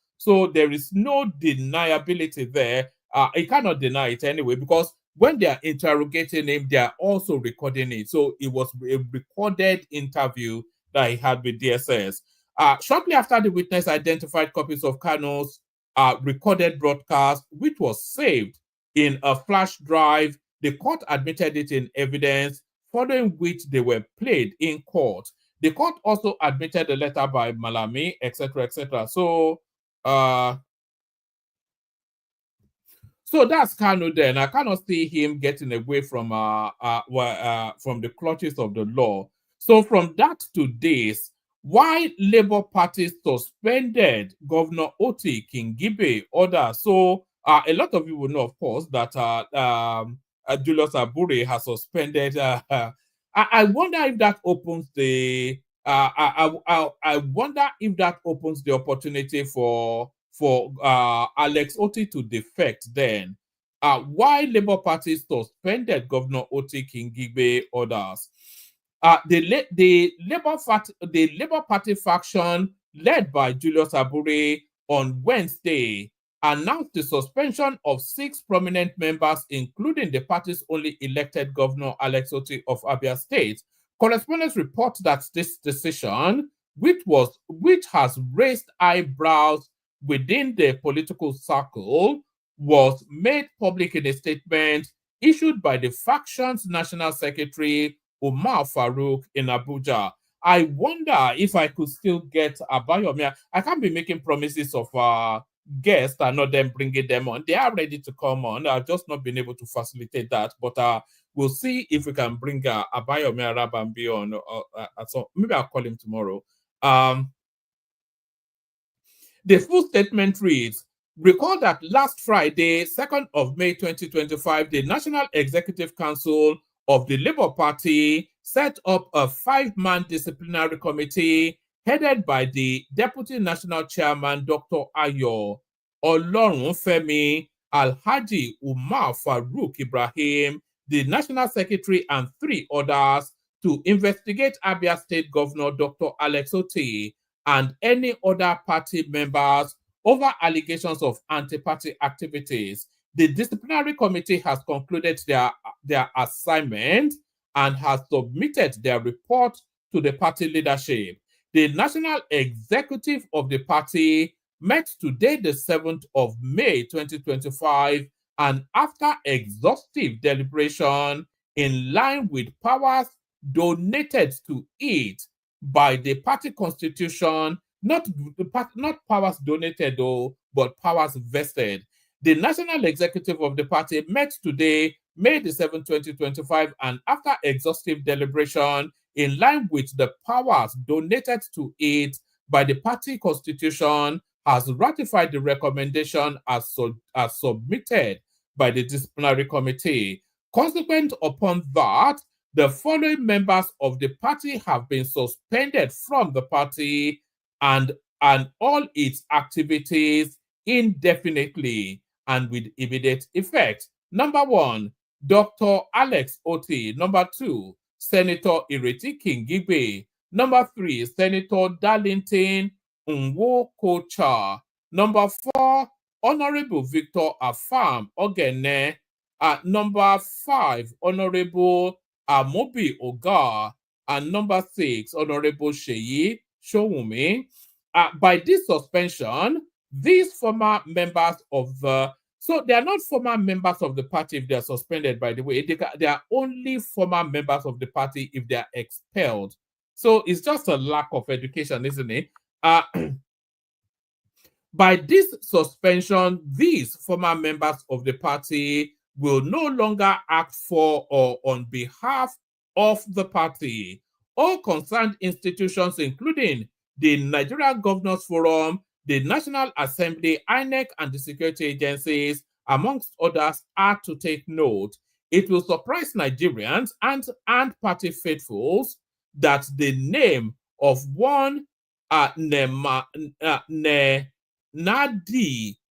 there is no deniability there. He cannot deny it anyway, because when they are interrogating him, they are also recording it. So it was a recorded interview that he had with DSS. Shortly after the witness identified copies of Kanu's recorded broadcast, which was saved in a flash drive, the court admitted it in evidence, following which they were played in court. The court also admitted a letter by Malami, etc., etc. So that's Kanu then. I cannot see him getting away from the clutches of the law. So from that to this, why Labour Party suspended Governor Oti Kingibe order? So a lot of you will know, of course, that Julius Abure has suspended. I wonder if that opens the. I wonder if that opens the opportunity for Alex Oti to defect then. Why Labour Party suspended Governor Oti Kingibe orders? The Labour Party faction led by Julius Abure on Wednesday announced the suspension of 6 prominent members, including the party's only elected governor, Alex Oti of Abia State. Correspondents report that this decision, which has raised eyebrows within the political circle, was made public in a statement issued by the faction's national secretary, Umar Farouk, in Abuja. I wonder if I could still get Abayomi. I can't be making promises of guests and not them bringing them on. They are ready to come on. I've just not been able to facilitate that. But we'll see if we can bring Abayomi Arabambi on. So maybe I'll call him tomorrow. The full statement reads, recall that last Friday, 2nd of May 2025, the National Executive Council of the Labour Party set up a 5-man disciplinary committee headed by the Deputy National Chairman, Dr. Ayo Olorunfemi, Alhaji Umar Farouk Ibrahim, the National Secretary, and 3 others to investigate Abia State Governor Dr. Alex Oti and any other party members over allegations of anti-party activities. The disciplinary committee has concluded their assignment and has submitted their report to the party leadership. The national executive of the party met today, the 7th of May, 2025, and after exhaustive deliberation in line with powers donated to it by the party constitution, not powers donated though, but powers vested. The national executive of the party met today, May the 7th, 2025, and after exhaustive deliberation in line with the powers donated to it by the party constitution, has ratified the recommendation as submitted by the disciplinary committee. Consequent upon that, the following members of the party have been suspended from the party and all its activities indefinitely and with immediate effect. Number 1, Dr. Alex Oti. Number 2, Senator Ireti Kingibe. Number 3, Senator Darlington Nwokocha. Number 4, Honorable Victor Afam Ogene. Number 5, Honorable Amobi Oga. And number 6, Honorable Sheyi Showumi. By this suspension, these former members of the, so they are not former members of the party if they are suspended, by the way. They are only former members of the party if they are expelled. So it's just a lack of education, isn't it? By this suspension, these former members of the party will no longer act for or on behalf of the party. All concerned institutions, including the Nigeria Governors Forum, the National Assembly, INEC, and the security agencies, amongst others, are to take note. It will surprise Nigerians and party faithfuls that the name of one Nadi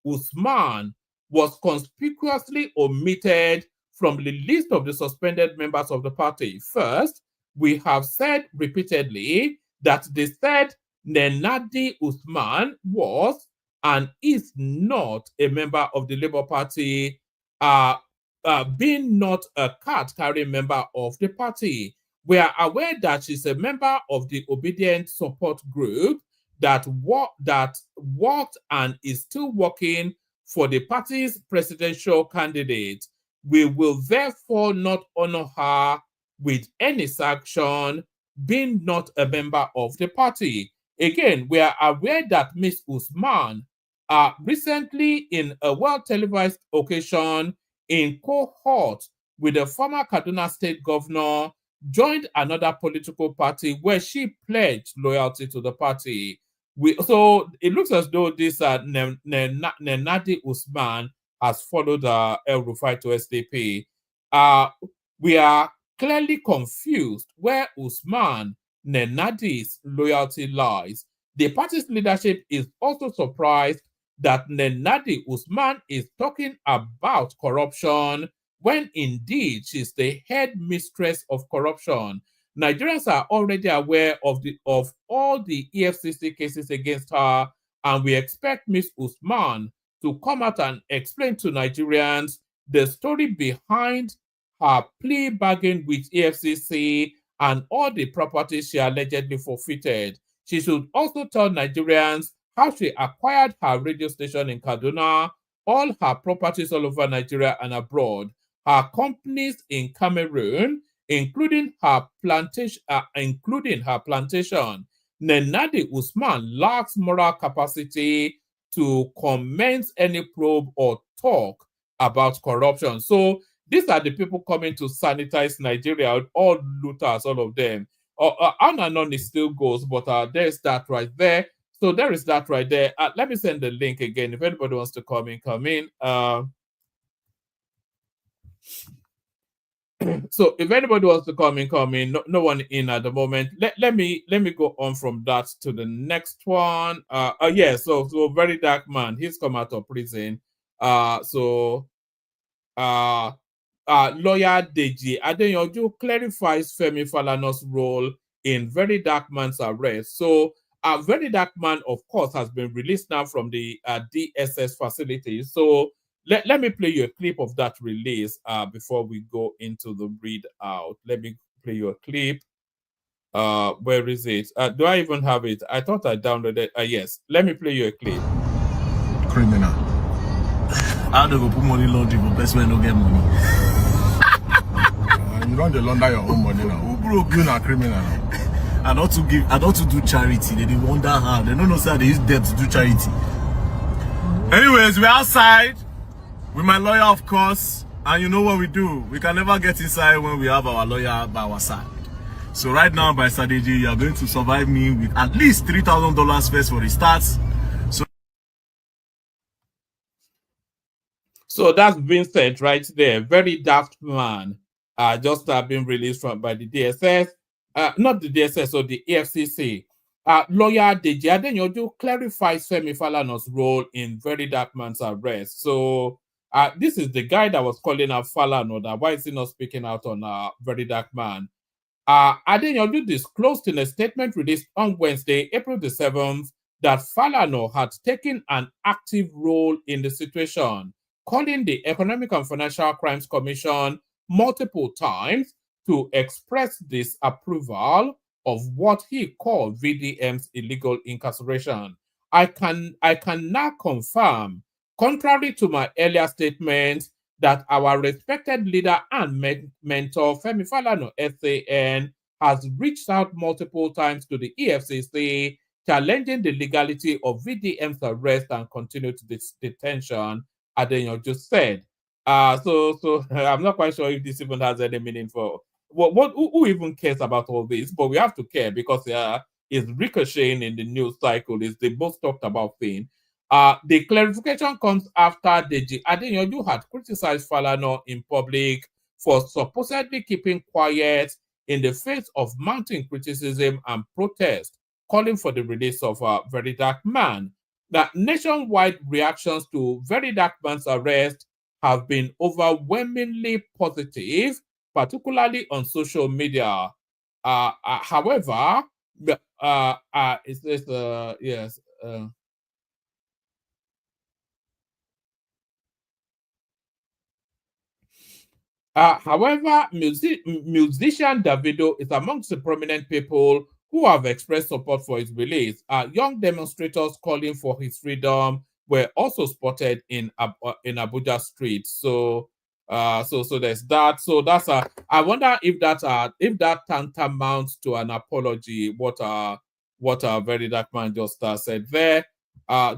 Usman was conspicuously omitted from the list of the suspended members of the party. First, we have said repeatedly that the said Nenadi Usman was and is not a member of the Labour Party, being not a card-carrying member of the party. We are aware that she's a member of the Obedient Support Group that worked and is still working for the party's presidential candidate. We will therefore not honor her with any sanction, being not a member of the party. Again, we are aware that Ms. Usman recently, in a well-televised occasion in cohort with the former Kaduna State Governor, joined another political party where she pledged loyalty to the party. So it looks as though this Nenadi Usman has followed El Rufai to SDP. We are clearly confused where Usman Nenadi's loyalty lies. The party's leadership is also surprised that Nenadi Usman is talking about corruption when indeed she's the head mistress of corruption. Nigerians are already aware of all the EFCC cases against her, and we expect Ms. Usman to come out and explain to Nigerians the story behind her plea bargain with EFCC and all the properties she allegedly forfeited. She should also tell Nigerians how she acquired her radio station in Kaduna, all her properties all over Nigeria and abroad, her companies in Cameroon, including her plantation. Nenadi Usman lacks moral capacity to commence any probe or talk about corruption. So these are the people coming to sanitize Nigeria, all looters, all of them. It still goes, but there's that right there. So there is that right there. Let me send the link again. If anybody wants to come in. So if anybody wants to come in. No one in at the moment. Let me go on from that to the next one. So Very Dark Man, he's come out of prison. Lawyer Deji Adeyanju clarifies Femi Falana's role in Very Dark Man's arrest. So A Very Dark Man, of course, has been released now from the DSS facility. So let me play you a clip of that release before we go into the readout. Let me play you a clip. Where is it? Do I even have it? I thought I downloaded it. Yes, let me play you a clip. Criminal. How do you put money laundry for best when don't get money? You don't launder your own money now. Who broke? You not criminal now. I don't to do charity. They didn't wonder how. They don't know how they use debt to do charity. Anyways, we're outside with my lawyer, of course, and you know what we do. We can never get inside when we have our lawyer by our side. So right now, by strategy, you are going to survive me with at least $3,000 first for the starts. So that's Vincent right there. Very Daft Man. Just been released by the DSS. Not the DSS, so the EFCC. Lawyer Deji Adeyanju clarifies Femi Falana's role in Very Dark Man's arrest. So this is the guy that was calling out Falana. That why is he not speaking out on Very Dark Man? Adeyanju disclosed in a statement released on Wednesday, April the 7th, that Falana had taken an active role in the situation, calling the Economic and Financial Crimes Commission multiple times to express disapproval of what he called VDM's illegal incarceration. I can now confirm, contrary to my earlier statement, that our respected leader and mentor Femi Falana SAN has reached out multiple times to the EFCC, challenging the legality of VDM's arrest and continued detention, Adeyanju said. So I'm not quite sure if this even has any meaning for who even cares about all this, but we have to care because it's ricocheting in the news cycle. It's the most talked about thing. The clarification comes after Deji Adeyanju had criticized Falana in public for supposedly keeping quiet in the face of mounting criticism and protest, calling for the release of Very Dark Man. The nationwide reactions to Very Dark Man's arrest have been overwhelmingly positive, particularly on social media. However, it says, yes. However, musician Davido is amongst the prominent people who have expressed support for his release. Young demonstrators calling for his freedom were also spotted in Abuja streets. So there's that. So that's I wonder if that tantamounts to an apology. What Very Dark Man just said there. I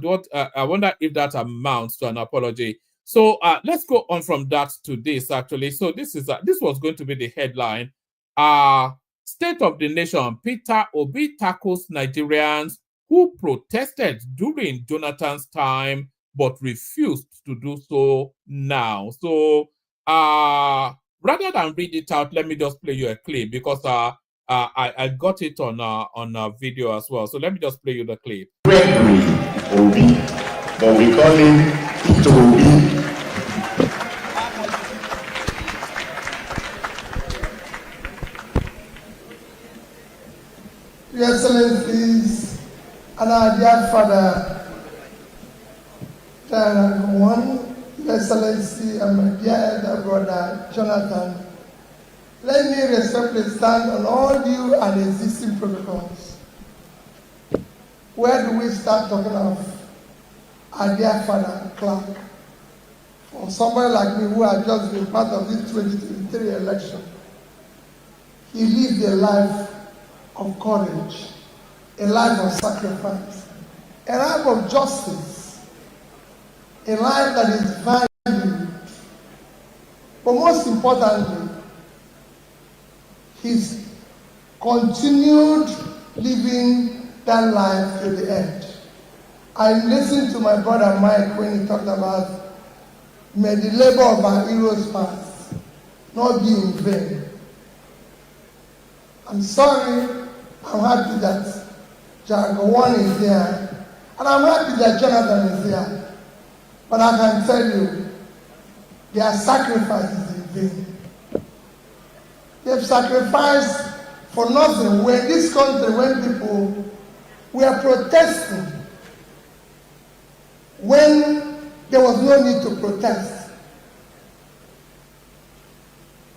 wonder if that amounts to an apology. So let's go on from that to this actually. So this was going to be the headline. State of the Nation, Peter Obi tackles Nigerians who protested during Jonathan's time but refused to do so now. So rather than read it out, let me just play you a clip because I got it on video as well. So let me just play you the clip. Obi, but we call him Utomi. Your Excellencies, and our dear Father, Your Excellency, and my dear elder brother, Jonathan, let me respectfully stand on all due and existing protocols. Where do we start talking of our dear Father, Clark? For somebody like me who has just been part of this 2023 election, he lived a life of courage, a life of sacrifice, a life of justice, a life that is valued, but most importantly, his continued living that life to the end. I listened to my brother Mike when he talked about, may the labor of our heroes past not be in vain. I'm sorry, I'm happy that Jagawan is here, and I'm happy that Jonathan is here. But I can tell you, their sacrifice is in vain. They've sacrificed for nothing. We're in this country when people were protesting when there was no need to protest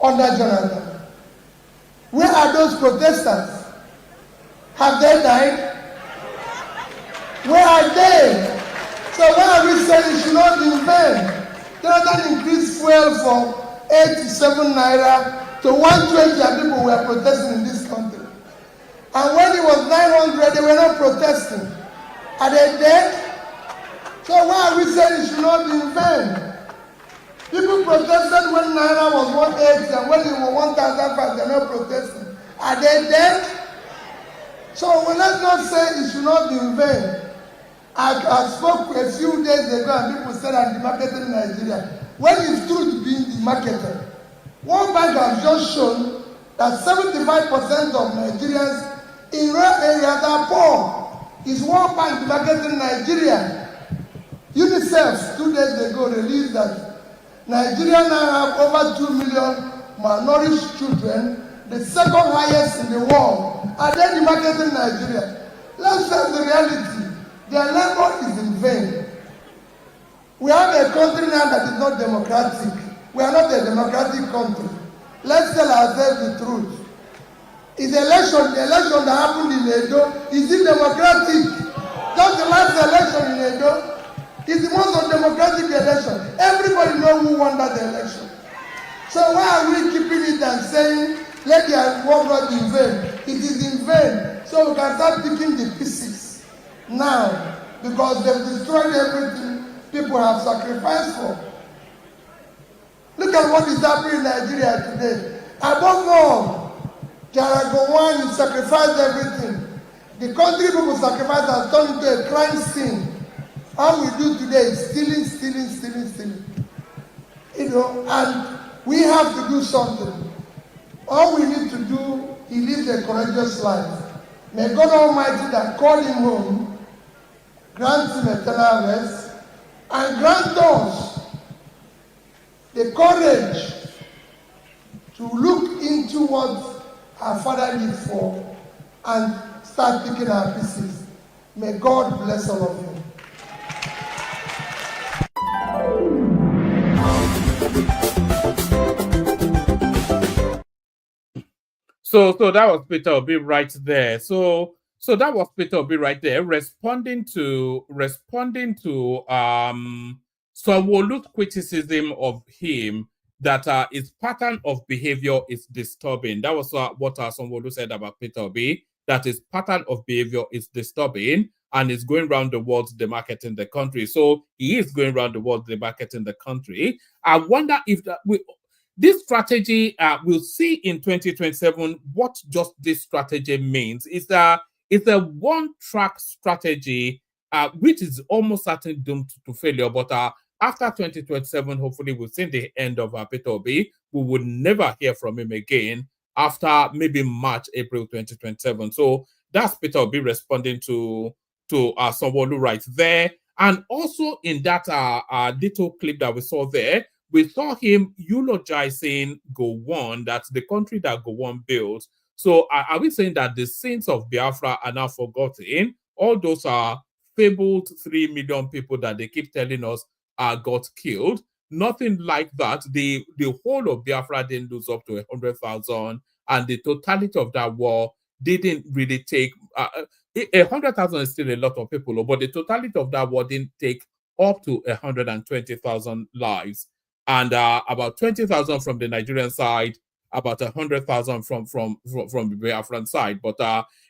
under Jonathan. Where are those protesters? Have they died? Where are they? So why are we saying it should not be in vain? Jonathan increased fuel from 87 naira to 120, and people were protesting in this country. And when it was 900, they were not protesting. Are they dead? So why are we saying it should not be in vain? People protested when naira was 180, and when it was 1,005, they're not protesting. Are they dead? So let's not say it should not be in vain. I spoke a few days ago, and people said I'm demarketing Nigeria. When is truth being demarketed? One bank has just shown that 75% of Nigerians in rural areas are poor. Is one bank demarketing Nigeria? UNICEF 2 days ago released that Nigeria now have over 2 million malnourished children, the second highest in the world. Are they demarketing Nigeria? Let's face the reality. Their labor is in vain. We have a country now that is not democratic. We are not a democratic country. Let's tell ourselves the truth. Is the election that happened in Edo, is it democratic? Just the last election in Edo is the most undemocratic election. Everybody knows who won that election. So why are we keeping it and saying, let their work not be in vain? It is in vain. So we can start picking the pieces now, because they've destroyed everything people have sacrificed for. Look at what is happening in Nigeria today. Above all, Jaragowan sacrificed everything. The country people sacrificed has turned into a crime scene. All we do today is stealing. You know, and we have to do something. All we need to do is live a courageous life. May God Almighty that called him home grant him eternal rest, and grant us the courage to look into what our Father did for and start picking our pieces. May God bless all of you. So that was Peter Obi right there. So that was Peter Obi right there, responding to Sanwo-Olu's criticism of him that his pattern of behavior is disturbing. That was what Sanwo-Olu said about Peter Obi, that his pattern of behavior is disturbing and is going around the world demarketing the country. So he is going around the world demarketing the country. I wonder if this strategy, we'll see in 2027 what just this strategy means. It's a one-track strategy, which is almost certainly doomed to failure. But after 2027, hopefully we'll see the end of Peter Obi. We will never hear from him again after maybe March, April 2027. So that's Peter Obi responding to Sanwo-Olu right there. And also in that little clip that we saw there, we saw him eulogizing Gowon, that's the country that Gowon built. So are we saying that the sins of Biafra are now forgotten? All those are fabled 3 million people that they keep telling us got killed. Nothing like that. The whole of Biafra didn't lose up to 100,000, and the totality of that war didn't really take 100,000 is still a lot of people, but the totality of that war didn't take up to 120,000 lives, and about 20,000 from the Nigerian side, about 100,000 from the Biafran side. But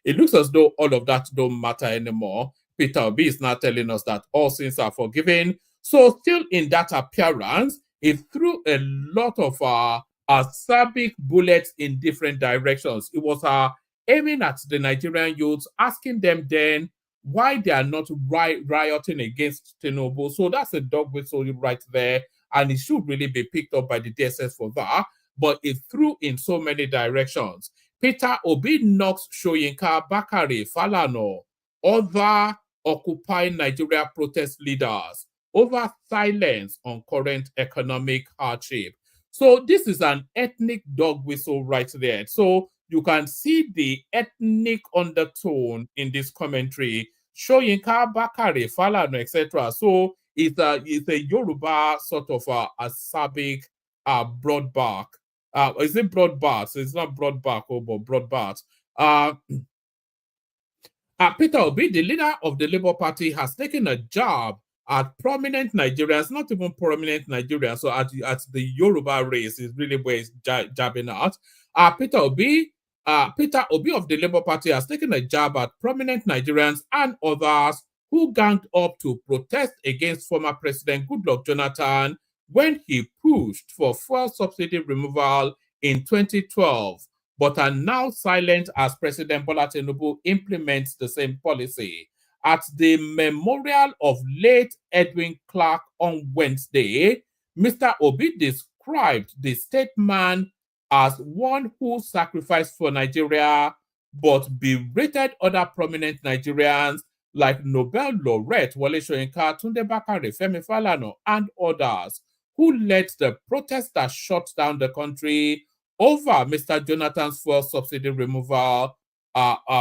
it looks as though all of that don't matter anymore. Peter Obi is now telling us that all sins are forgiven. So still in that appearance, he threw a lot of acerbic bullets in different directions. It was aiming at the Nigerian youths, asking them then why they are not rioting against Tinubu. So that's a dog whistle right there, and it should really be picked up by the DSS for that. But it threw in so many directions. Peter Obi knocks Soyinka, Bakare, Falana, other Occupy Nigeria protest leaders over silence on current economic hardship. So this is an ethnic dog whistle right there. So you can see the ethnic undertone in this commentary. Soyinka, Bakare, Falana, etc. So it's a Yoruba sort of Asabic broadback. Is it broadback? So it's not broadback, but broadback. Peter Obi, the leader of the Labour Party, has taken a jab at prominent Nigerians, not even prominent Nigerians, so at the Yoruba race is really where he's jabbing at. Peter Obi of the Labour Party has taken a jab at prominent Nigerians and others who ganged up to protest against former President Goodluck Jonathan when he pushed for fuel subsidy removal in 2012, but are now silent as President Bola Tinubu implements the same policy. At the memorial of late Edwin Clark on Wednesday, Mr. Obi described the statesman as one who sacrificed for Nigeria, but berated other prominent Nigerians like Nobel laureate Wole Soyinka, Tunde Bakare, Femi Falana, and others who led the protest that shut down the country over Mr. Jonathan's fuel subsidy removal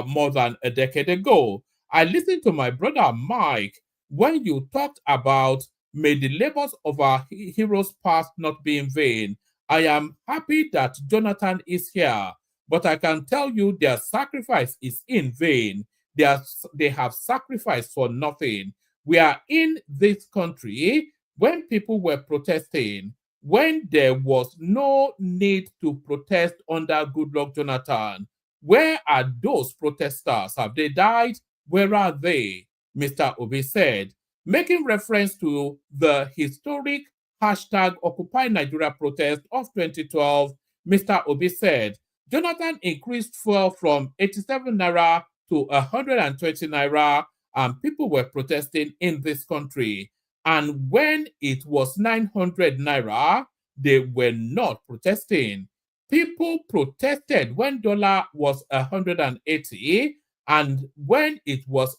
more than a decade ago. I listened to my brother Mike when you talked about may the labors of our heroes past not be in vain. I am happy that Jonathan is here, but I can tell you their sacrifice is in vain. They have sacrificed for nothing. We are in this country when people were protesting, when there was no need to protest under Goodluck Jonathan. Where are those protesters? Have they died? Where are they? Mr. Obi said, making reference to the historic hashtag Occupy Nigeria protest of 2012. Mr. Obi said, Jonathan increased fuel from 87 naira to 120 naira, and people were protesting in this country. And when it was 900 naira, they were not protesting. People protested when dollar was 180, and when it was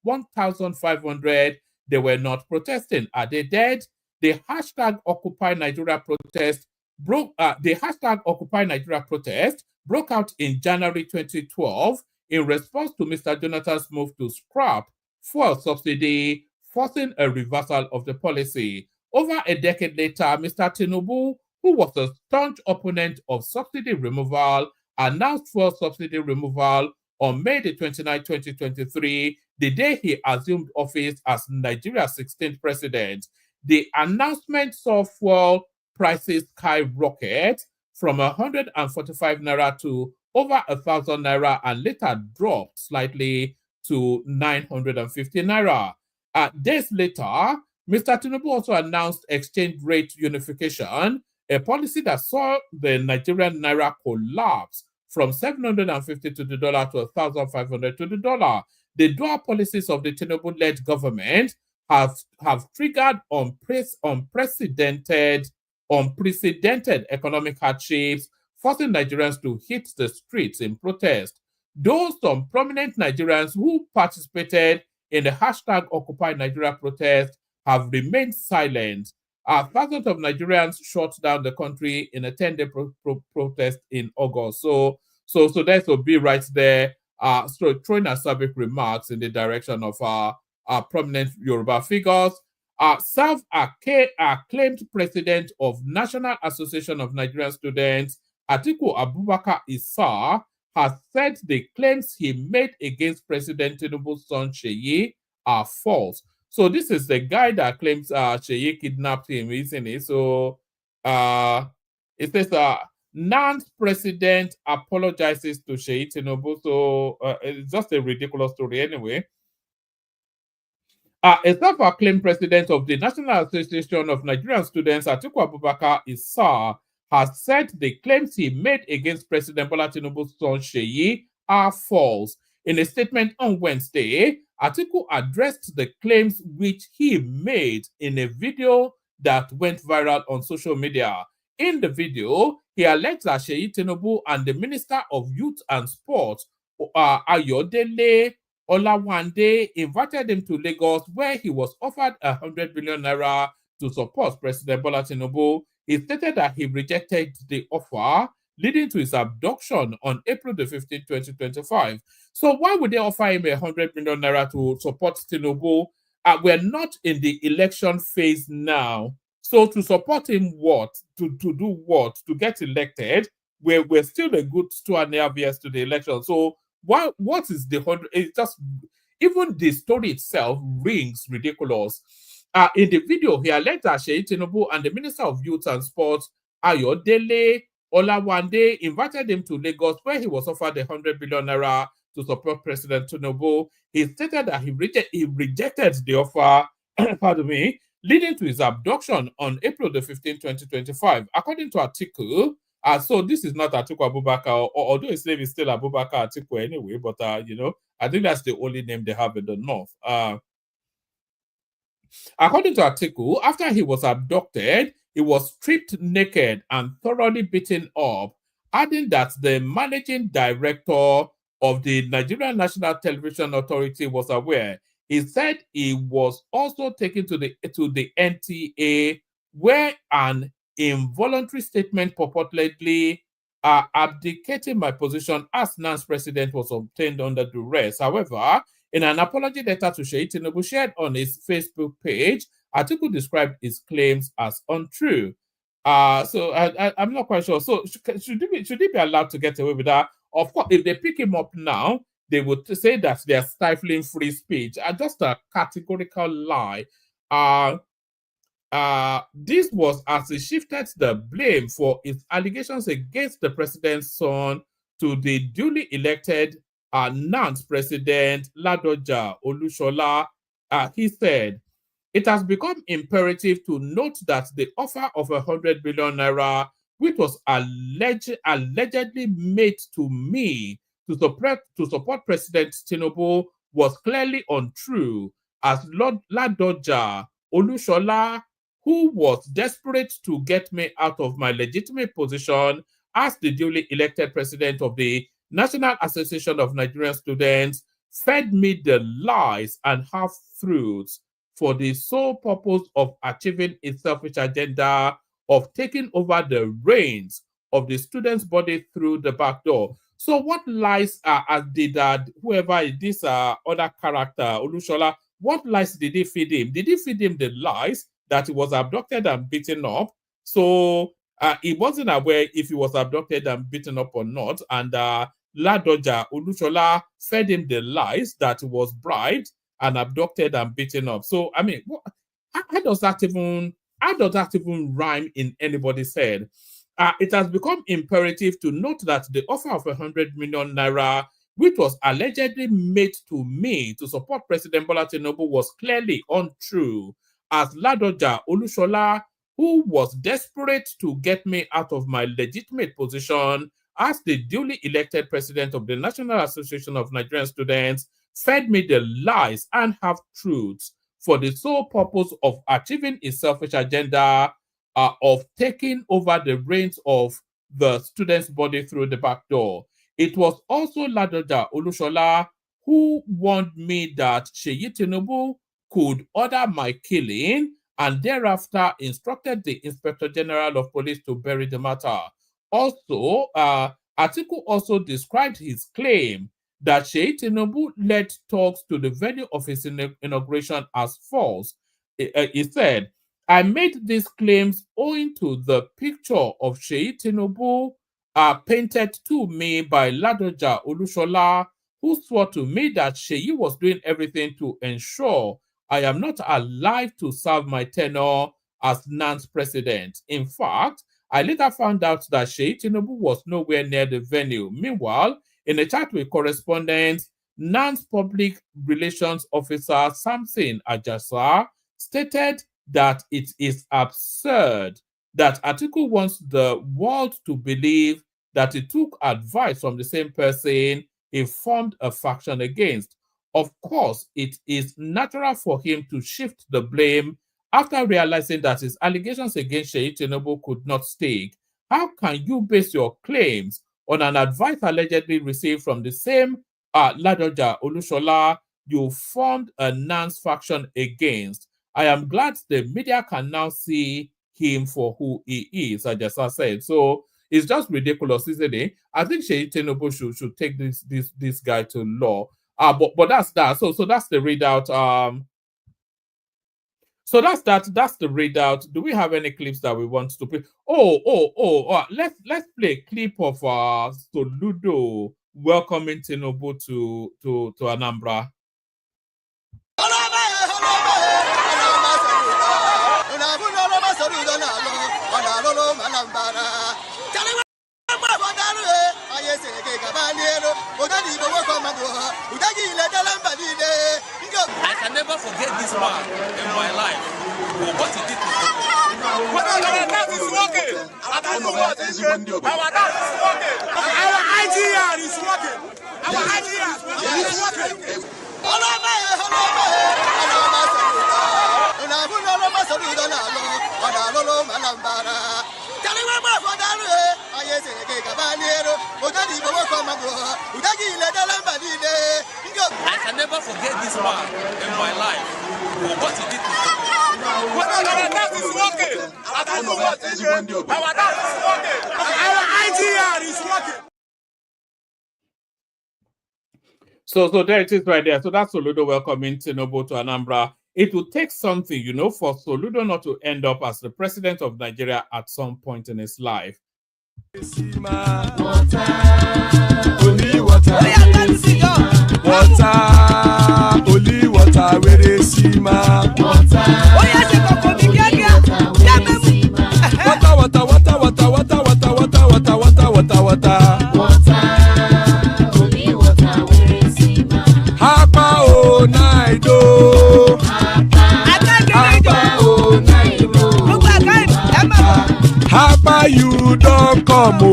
1,500, they were not protesting. Are they dead? The hashtag Occupy Nigeria protest broke out in January 2012 in response to Mr. Jonathan's move to scrap fuel subsidy, forcing a reversal of the policy. Over a decade later, Mr. Tinubu, who was a staunch opponent of subsidy removal, announced fuel subsidy removal on May 29, 2023, the day he assumed office as Nigeria's 16th president. The announcement saw fuel prices skyrocket from 145 naira to over 1,000 naira and later dropped slightly to 950 naira. Days later, Mr. Tinubu also announced exchange rate unification, a policy that saw the Nigerian naira collapse from 750 to the dollar to 1,500 to the dollar. The dual policies of the Tinubu-led government have triggered unprecedented economic hardships, forcing Nigerians to hit the streets in protest. Those some prominent Nigerians who participated in the hashtag Occupy Nigeria protest have remained silent. Thousands of Nigerians shut down the country in a 10-day protest in August. So that's Obi right there, so throwing acerbic remarks in the direction of prominent Yoruba figures. Self-acclaimed president of National Association of Nigerian Students, Atiku Abubakar Issa, has said the claims he made against President Tinubu's son Sheyi are false. So this is the guy that claims Sheyi kidnapped him, isn't it? So it says Nan's president apologizes to Sheyi Tinubu. So it's just a ridiculous story anyway. A self-acclaimed president of the National Association of Nigerian Students, Atiku Abubakar Issa, has said the claims he made against President Bola Tinubu's son Sheyi are false. In a statement on Wednesday, Atiku addressed the claims which he made in a video that went viral on social media. In the video, he alleged that Sheyi Tinubu and the Minister of Youth and Sport, Ayodele Olawande, invited him to Lagos, where he was offered 100 billion naira to support President Bola Tinubu. He stated that he rejected the offer. leading to his abduction on April the 15th, 2025. So why would they offer him 100 million naira to support Tinubu? We're not in the election phase now. So to support him what? To do what? To get elected? We're still a good 2.5 years to the election. So what is the 100? It's just, even the story itself rings ridiculous. In the video, he alleged that Seyi Tinubu and the Minister of Youth and Sports, Ayodele Olawande, invited him to Lagos, where he was offered 100 billion naira to support President Tinubu. He stated that he rejected the offer, pardon me, leading to his abduction on April the 15th, 2025. According to Atiku, so this is not Atiku Abubakar, although his name is still Abubakar Atiku anyway, but I think that's the only name they have in the north. According to Atiku, after he was abducted, he was stripped naked and thoroughly beaten up, adding that the managing director of the Nigerian National Television Authority was aware. He said he was also taken to the NTA, where an involuntary statement purportedly abdicating my position as NAN's president was obtained under duress. However, in an apology letter to Seyi Tinubu shared on his Facebook page, Atiku described his claims as untrue. So I'm not quite sure. So should he be allowed to get away with that? Of course, if they pick him up now, they would say that they are stifling free speech. Just a categorical lie. This was as he shifted the blame for his allegations against the president's son to the duly elected NAN's president, Ladoja Olushola. He said, it has become imperative to note that the offer of 100 billion naira, which was allegedly made to me to support President Tinubu, was clearly untrue, as Ladoja Olushola, who was desperate to get me out of my legitimate position as the duly elected president of the National Association of Nigerian Students, fed me the lies and half-truths for the sole purpose of achieving a selfish agenda of taking over the reins of the students' body through the back door. So what lies did whoever this other character, Olushola, what lies did he feed him? Did he feed him the lies that he was abducted and beaten up? So he wasn't aware if he was abducted and beaten up or not. And Ladoja Olushola fed him the lies that he was bribed and abducted and beaten up. So I mean, how does that even rhyme in anybody's head? It has become imperative to note that the offer of 100 million naira, which was allegedly made to me to support President Bola Tinubu, was clearly untrue, as Ladoja Olushola, who was desperate to get me out of my legitimate position as the duly elected president of the National Association of Nigerian Students, fed me the lies and half-truths for the sole purpose of achieving a selfish agenda of taking over the reins of the students' body through the back door. It was also Ladoja Olushola who warned me that Seyi Tinubu could order my killing and thereafter instructed the Inspector General of Police to bury the matter. Also, Atiku also described his claim that Seyi Tinubu led talks to the venue of his inauguration as false. He said, I made these claims owing to the picture of Seyi Tinubu painted to me by Ladoja Olushola, who swore to me that Seyi was doing everything to ensure I am not alive to serve my tenure as NAN's president. In fact, I later found out that Seyi Tinubu was nowhere near the venue. Meanwhile, in a chat with correspondents, NAN's public relations officer Samson Ajasa stated that it is absurd that Atiku wants the world to believe that he took advice from the same person he formed a faction against. Of course, it is natural for him to shift the blame after realizing that his allegations against Seyi Tinubu could not stick. How can you base your claims on an advice allegedly received from the same Ladoja Olushola you formed a NAN's faction against? I am glad the media can now see him for who he is, Ajasa said. So, It's just ridiculous, isn't it? I think Tinubu should take this guy to law. But that's that. So that's the readout. So that's the readout. Do we have any clips that we want to play? Let's play a clip of Soludo welcoming Tinubu to Anambra. I can never forget this man in my life for what he did to people. Our dance is working. Our dance is working. Our IGR is working. Our IGR is working. I can never forget this man in my life for what he did to people. Our dance is working. Our dance is working. Our dance is working. Our IGR is working. So there it is right there. So that's Soludo welcoming Tinubu to Anambra. It will take something, for Soludo not to end up as the president of Nigeria at some point in his life. Only water, where they see ma. Water, only water, where they see ma. Hapa o naido. Hapa you don't come o.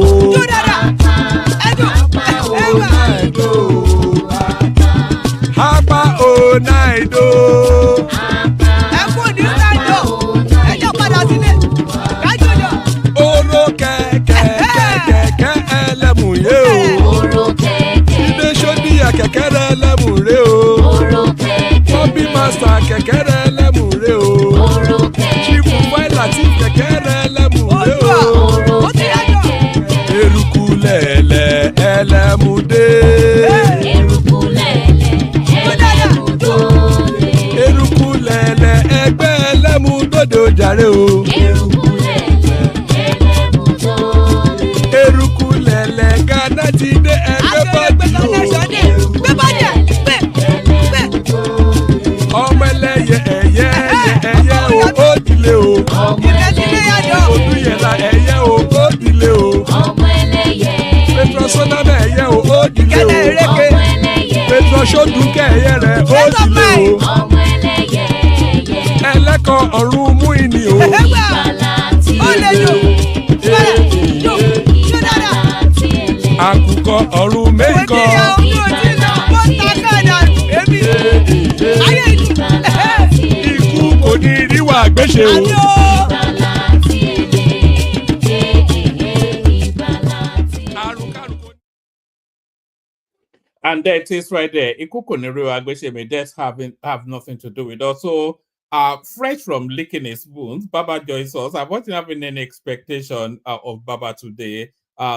Hapa o naido. Oro kẹ̀kẹ́ ẹlẹ́mù yé o. Ilé sọ́dí àkẹ́kẹ́ ẹlẹ́mù rẹ o. Bobby master kẹ̀kẹ́ ẹlẹ́mù rẹ o. Chief Faila ti kẹ̀kẹ́ ẹlẹ́mù rẹ o. Eruku lẹ̀lẹ̀ ẹlẹ́mù dé. Eruku lẹ̀lẹ̀ ẹgbẹ́ ẹlẹ́mù dòdò jàre o. Eruku lẹ̀lẹ̀ Ghana ti dé ẹgbẹ́ bọ́dì o. Ọmọ ẹlẹ́yẹ ẹ̀yẹ o ó dìlé o. Odúyẹ̀lá ẹ̀yẹ o ó dìlé o. Petrosoname ẹ̀yẹ o ó dìlé o. Petrosodúnkẹ́ ẹ̀yẹ rẹ̀ ó dìlé o. Ẹlẹ́kọ̀ ọ̀run mú ìní o. Àkùkọ ọ̀run méjìkọ. Ikú kò ní ríwà gbéṣe o. And there it is right there. Ikukuniri Agbesheme, death have nothing to do with us. So, fresh from licking his wounds, Baba joins us. I wasn't having any expectation of Baba today.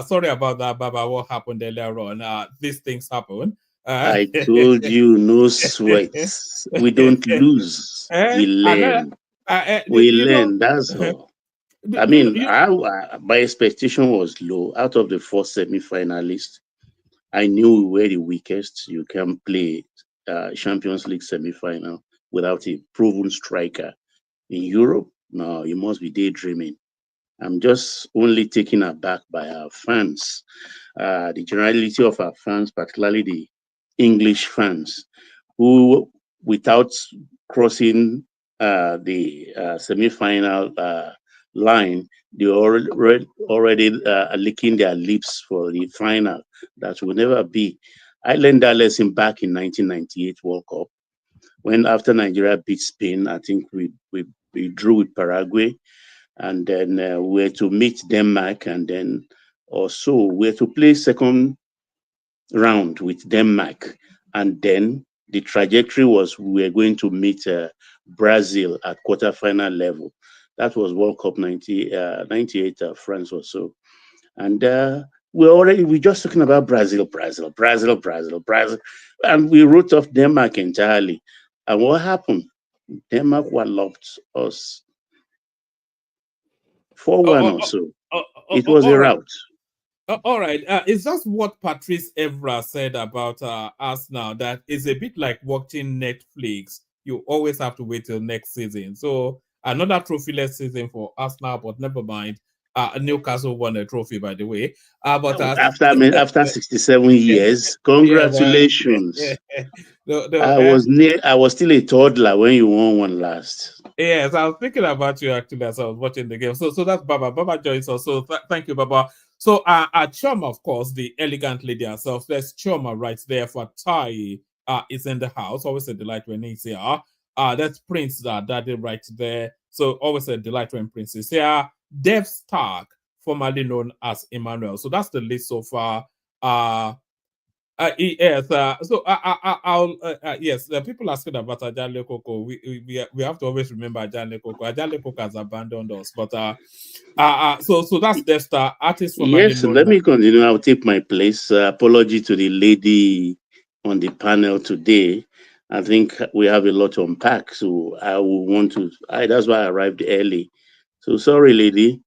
Sorry about that, Baba. What happened earlier on? These things happen. I told you, no sweats. We don't lose. We learn. We learn. That's all. I mean, my expectation was low. Out of the 4 semi-finalists, I knew we were the weakest. You can play Champions League semi-final without a proven striker. In Europe, no, you must be daydreaming. I'm just only taken aback by our fans. The generality of our fans, particularly the English fans, who, without crossing the semi-final line, they already licking their lips for the final that will never be. I learned that lesson back in 1998 World Cup, when after Nigeria beat Spain, I think we drew with Paraguay, and then we were to meet Denmark, and then also we were to play second round with Denmark, and then the trajectory was we were going to meet Brazil at quarterfinal level. That was World Cup 98 France or so. And we're just talking about Brazil, and we wrote off Denmark entirely. And what happened? Denmark walloped us 4-1 or so. It was a all right. rout. All right. It's just what Patrice Evra said about us now, that it's a bit like watching Netflix. You always have to wait till next season. So another trophyless season for us now, but never mind. Newcastle won a trophy, by the way. But After 67 years, congratulations. I was still a toddler when you won one last. Yes, I was thinking about you actually as I was watching the game. So that's Baba. Baba joins us. So thank you, Baba. So our Choma, of course, the elegant lady herself. There's Choma right there for Tai. Is in the house. Always a delight when he's here. That's Prince Daddy right there. So always a delight when Prince is here. Dev Stark, formerly known as Emmanuel. So that's the list so far. Yes. So I'll yes. The people asking about Ajale Koko. We have to always remember Ajale Koko. Ajale Koko has abandoned us. But so that's Dev Star, artist formerly Yes. known. Let me continue. I'll take my place. Apology to the lady on the panel today. I think we have a lot to unpack, so I will want to. That's why I arrived early. So sorry, lady.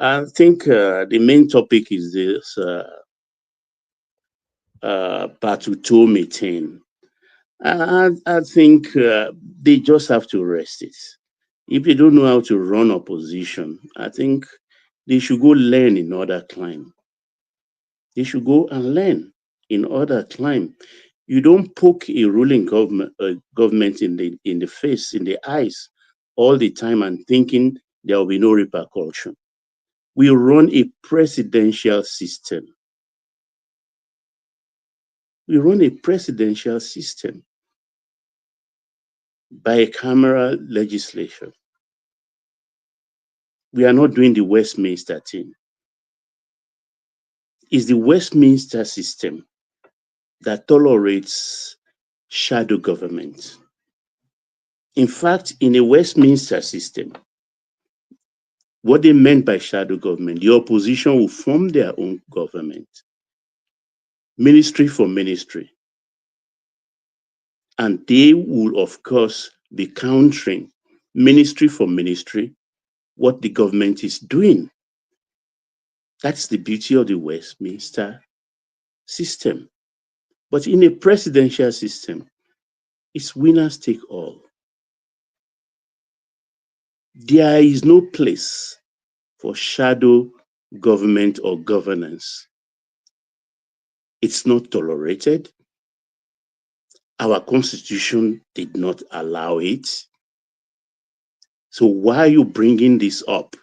I think the main topic is this Utomi thing. I think they just have to rest it. If they don't know how to run opposition, I think they should go learn in other climb. They should go and learn in other climb. You don't poke a ruling government in the face, in the eyes, all the time and thinking there will be no repercussion. We run a presidential system. We run a presidential system bicameral legislation. We are not doing the Westminster thing. It's the Westminster system that tolerates shadow government. In fact, in a Westminster system, what they meant by shadow government, the opposition will form their own government, ministry for ministry. And they will, of course, be countering ministry for ministry what the government is doing. That's the beauty of the Westminster system. But in a presidential system, it's winners take all. There is no place for shadow government or governance. It's not tolerated. Our constitution did not allow it. So why are you bringing this up?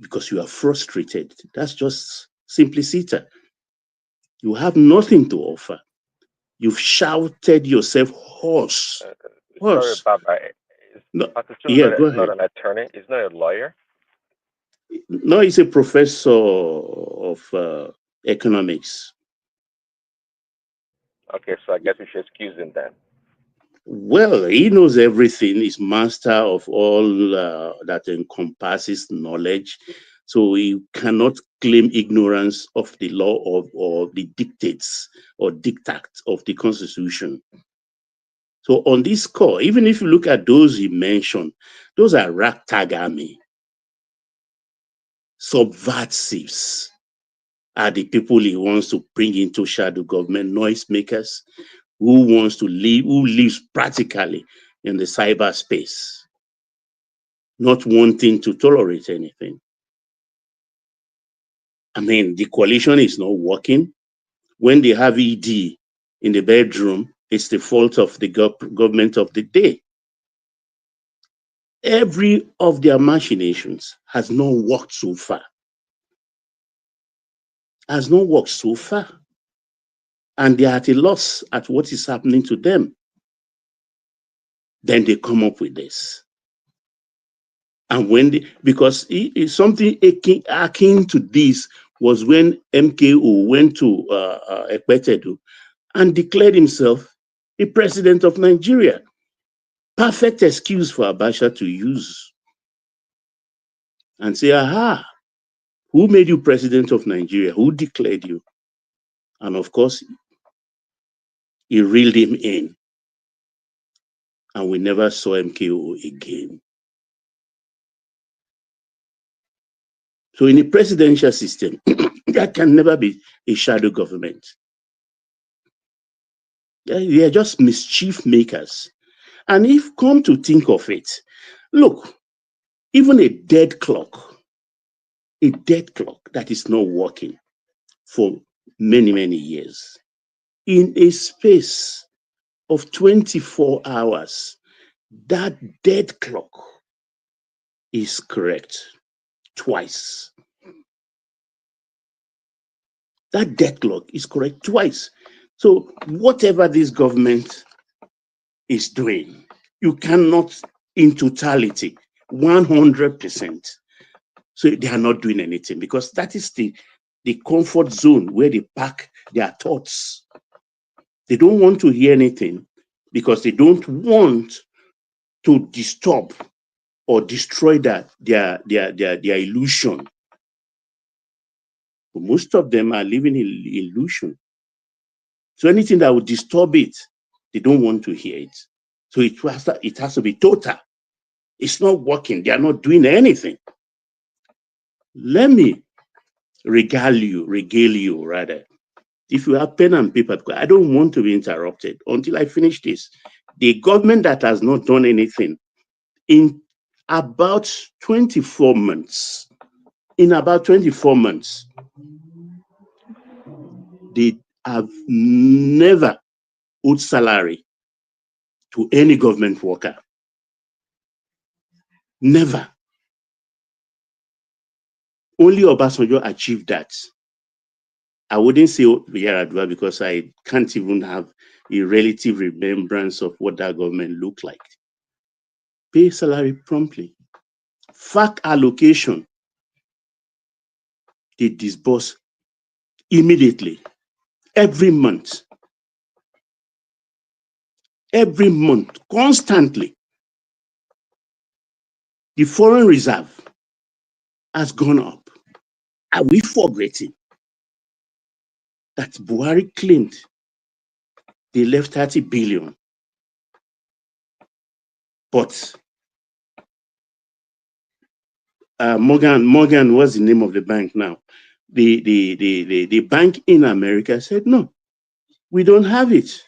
Because you are frustrated. That's just simplicity. You have nothing to offer. You've shouted yourself hoarse. Sorry, Baba. No, Pastor yeah, go is not ahead. an attorney. He's not a lawyer. No, he's a professor of economics. Okay, so I guess we should excuse him then. Well, he knows everything. He's master of all that encompasses knowledge. So he cannot claim ignorance of the law or the dictates or diktats of the Constitution. So on this score, even if you look at those he mentioned, those are ragtag army. Subversives are the people he wants to bring into shadow government, noisemakers, who lives practically in the cyberspace, not wanting to tolerate anything. I mean, the coalition is not working. When they have ED in the bedroom, it's the fault of the government of the day. Every of their machinations has not worked so far. Has not worked so far. And they are at a loss at what is happening to them. Then they come up with this. And because something akin to this was when MKO went to Ekpetedu and declared himself the president of Nigeria. Perfect excuse for Abacha to use. and say, aha, who made you president of Nigeria? Who declared you? And of course, he reeled him in. And we never saw MKO again. So in a presidential system, there can never be a shadow government. They are just mischief makers. And if come to think of it, look, even a dead clock that is not working for many, many years, in a space of 24 hours, that dead clock is correct twice. That dead clock is correct twice. So whatever this government is doing, you cannot, in totality, 100%. So they are not doing anything because that is the comfort zone where they pack their thoughts. They don't want to hear anything because they don't want to disturb or destroy their illusion. But most of them are living in illusion. So anything that would disturb it, they don't want to hear it. So it has to be total. It's not working. They are not doing anything. Let me regale you rather. If you have pen and paper, because I don't want to be interrupted until I finish this. The government that has not done anything in about 24 months, they have never owed salary to any government worker. Never. Only Obasanjo achieved that. I wouldn't say Yaradua because I can't even have a relative remembrance of what that government looked like. Pay salary promptly. Fact allocation, they disburse immediately, every month, constantly. The foreign reserve has gone up. Are we forgetting that Buhari claimed they left 30 billion? But Morgan, what's the name of the bank now? The bank in America said, no, we don't have it.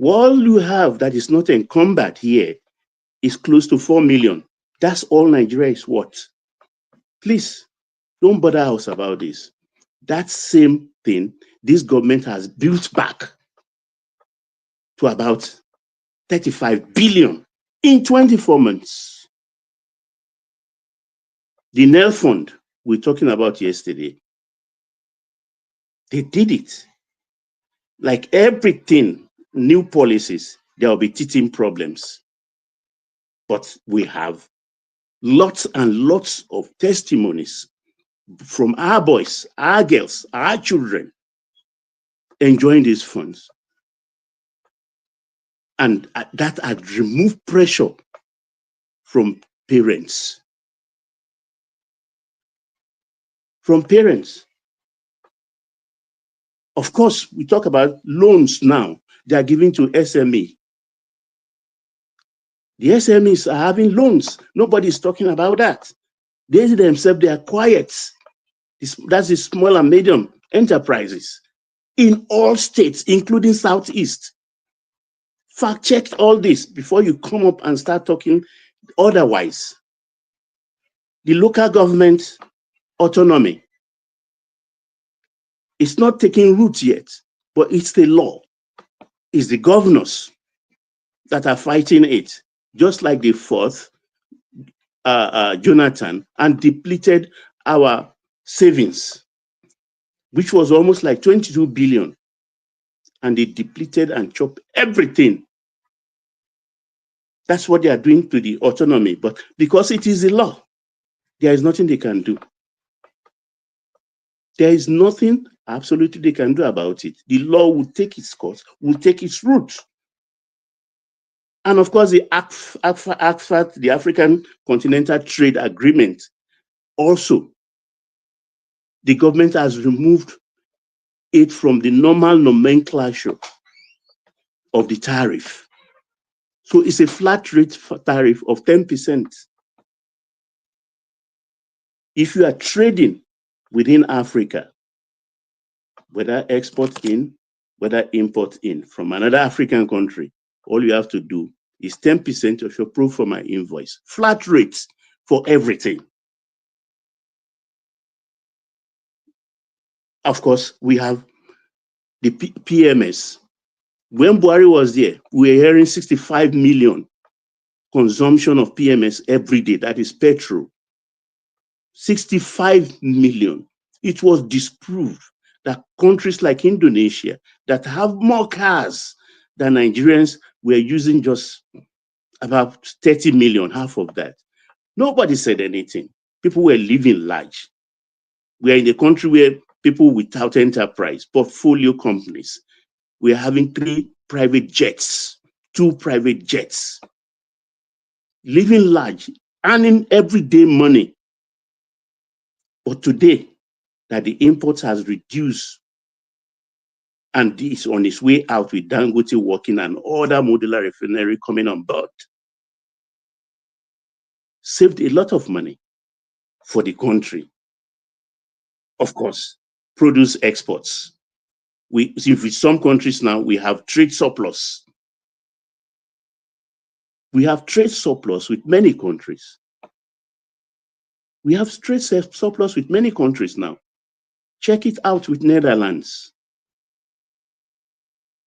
All you have that is not encumbered here is close to 4 million. That's all Nigeria is worth. Please, don't bother us about this. That same thing, this government has built back to about 35 billion in 24 months. The NEL fund we're talking about yesterday, they did it. Like everything, new policies, there will be teething problems. But we have lots and lots of testimonies from our boys, our girls, our children enjoying these funds. And that had removed pressure from parents. From parents. Of course, we talk about loans now. They are giving to SME. The SMEs are having loans. Nobody's talking about that. They themselves, they are quiet. That's the small and medium enterprises in all states, including Southeast. Fact check all this before you come up and start talking otherwise. The local government autonomy, it's not taking root yet, but it's the law. It's the governors that are fighting it, just like the fourth Jonathan, and depleted our savings, which was almost like 22 billion. And they depleted and chopped everything. That's what they are doing to the autonomy. But because it is the law, there is nothing they can do. There is nothing absolutely they can do about it. The law will take its course, will take its route. And of course, the AFCFTA, the African Continental Trade Agreement, also, the government has removed it from the normal nomenclature of the tariff. So it's a flat rate tariff of 10%. If you are trading within Africa, whether export in, whether import in from another African country, all you have to do is 10% of your pro forma invoice. Flat rates for everything. Of course, we have the PMS. When Buhari was there, we were hearing 65 million consumption of PMS every day. That is petrol. 65 million. It was disproved that countries like Indonesia that have more cars than Nigerians were using just about 30 million, half of that. Nobody said anything. People were living large. We are in a country where people without enterprise, portfolio companies, we are having 3 private jets, 2 private jets, living large, earning everyday money. But today, that the imports has reduced and is on its way out with Dangote working and other modular refinery coming on board, saved a lot of money for the country. Of course, produce exports. With some countries now, we have trade surplus. We have trade surplus with many countries. We have trade surplus with many countries now. Check it out with Netherlands.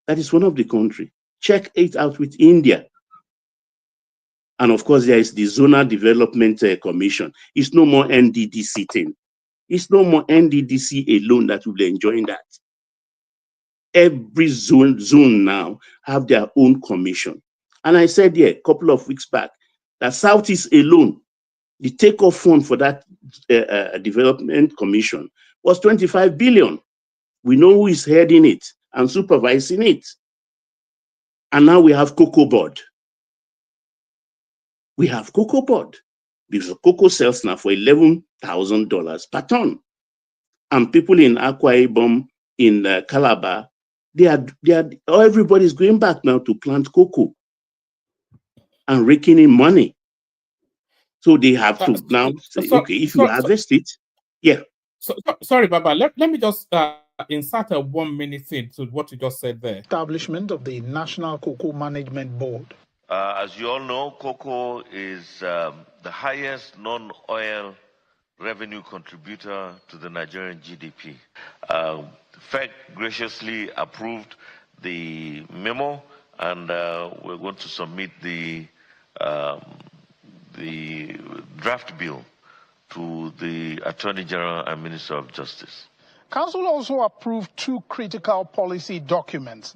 That is one of the countries. Check it out with India. And of course, there is the Zonal Development Commission. It's no more NDDC thing. It's no more NDDC alone that will be enjoying that. Every zone now have their own commission. And I said here a couple of weeks back that Southeast alone, the takeoff fund for that development commission was 25 billion. We know who is heading it and supervising it. And now we have Cocoa Board. We have Cocoa Board. Because cocoa sells now for $11,000 per ton. And people in Akwa Ibom, in Calabar, everybody's going back now to plant cocoa and raking in money. So they have to now say, okay, if you harvest it, yeah. Sorry, Baba, let me just insert a 1 minute thing to what you just said there. Establishment of the National Cocoa Management Board. As you all know, cocoa is the highest non-oil revenue contributor to the Nigerian GDP. FEC graciously approved the memo, and we're going to submit the draft bill to the Attorney General and Minister of Justice. Council also approved 2 critical policy documents.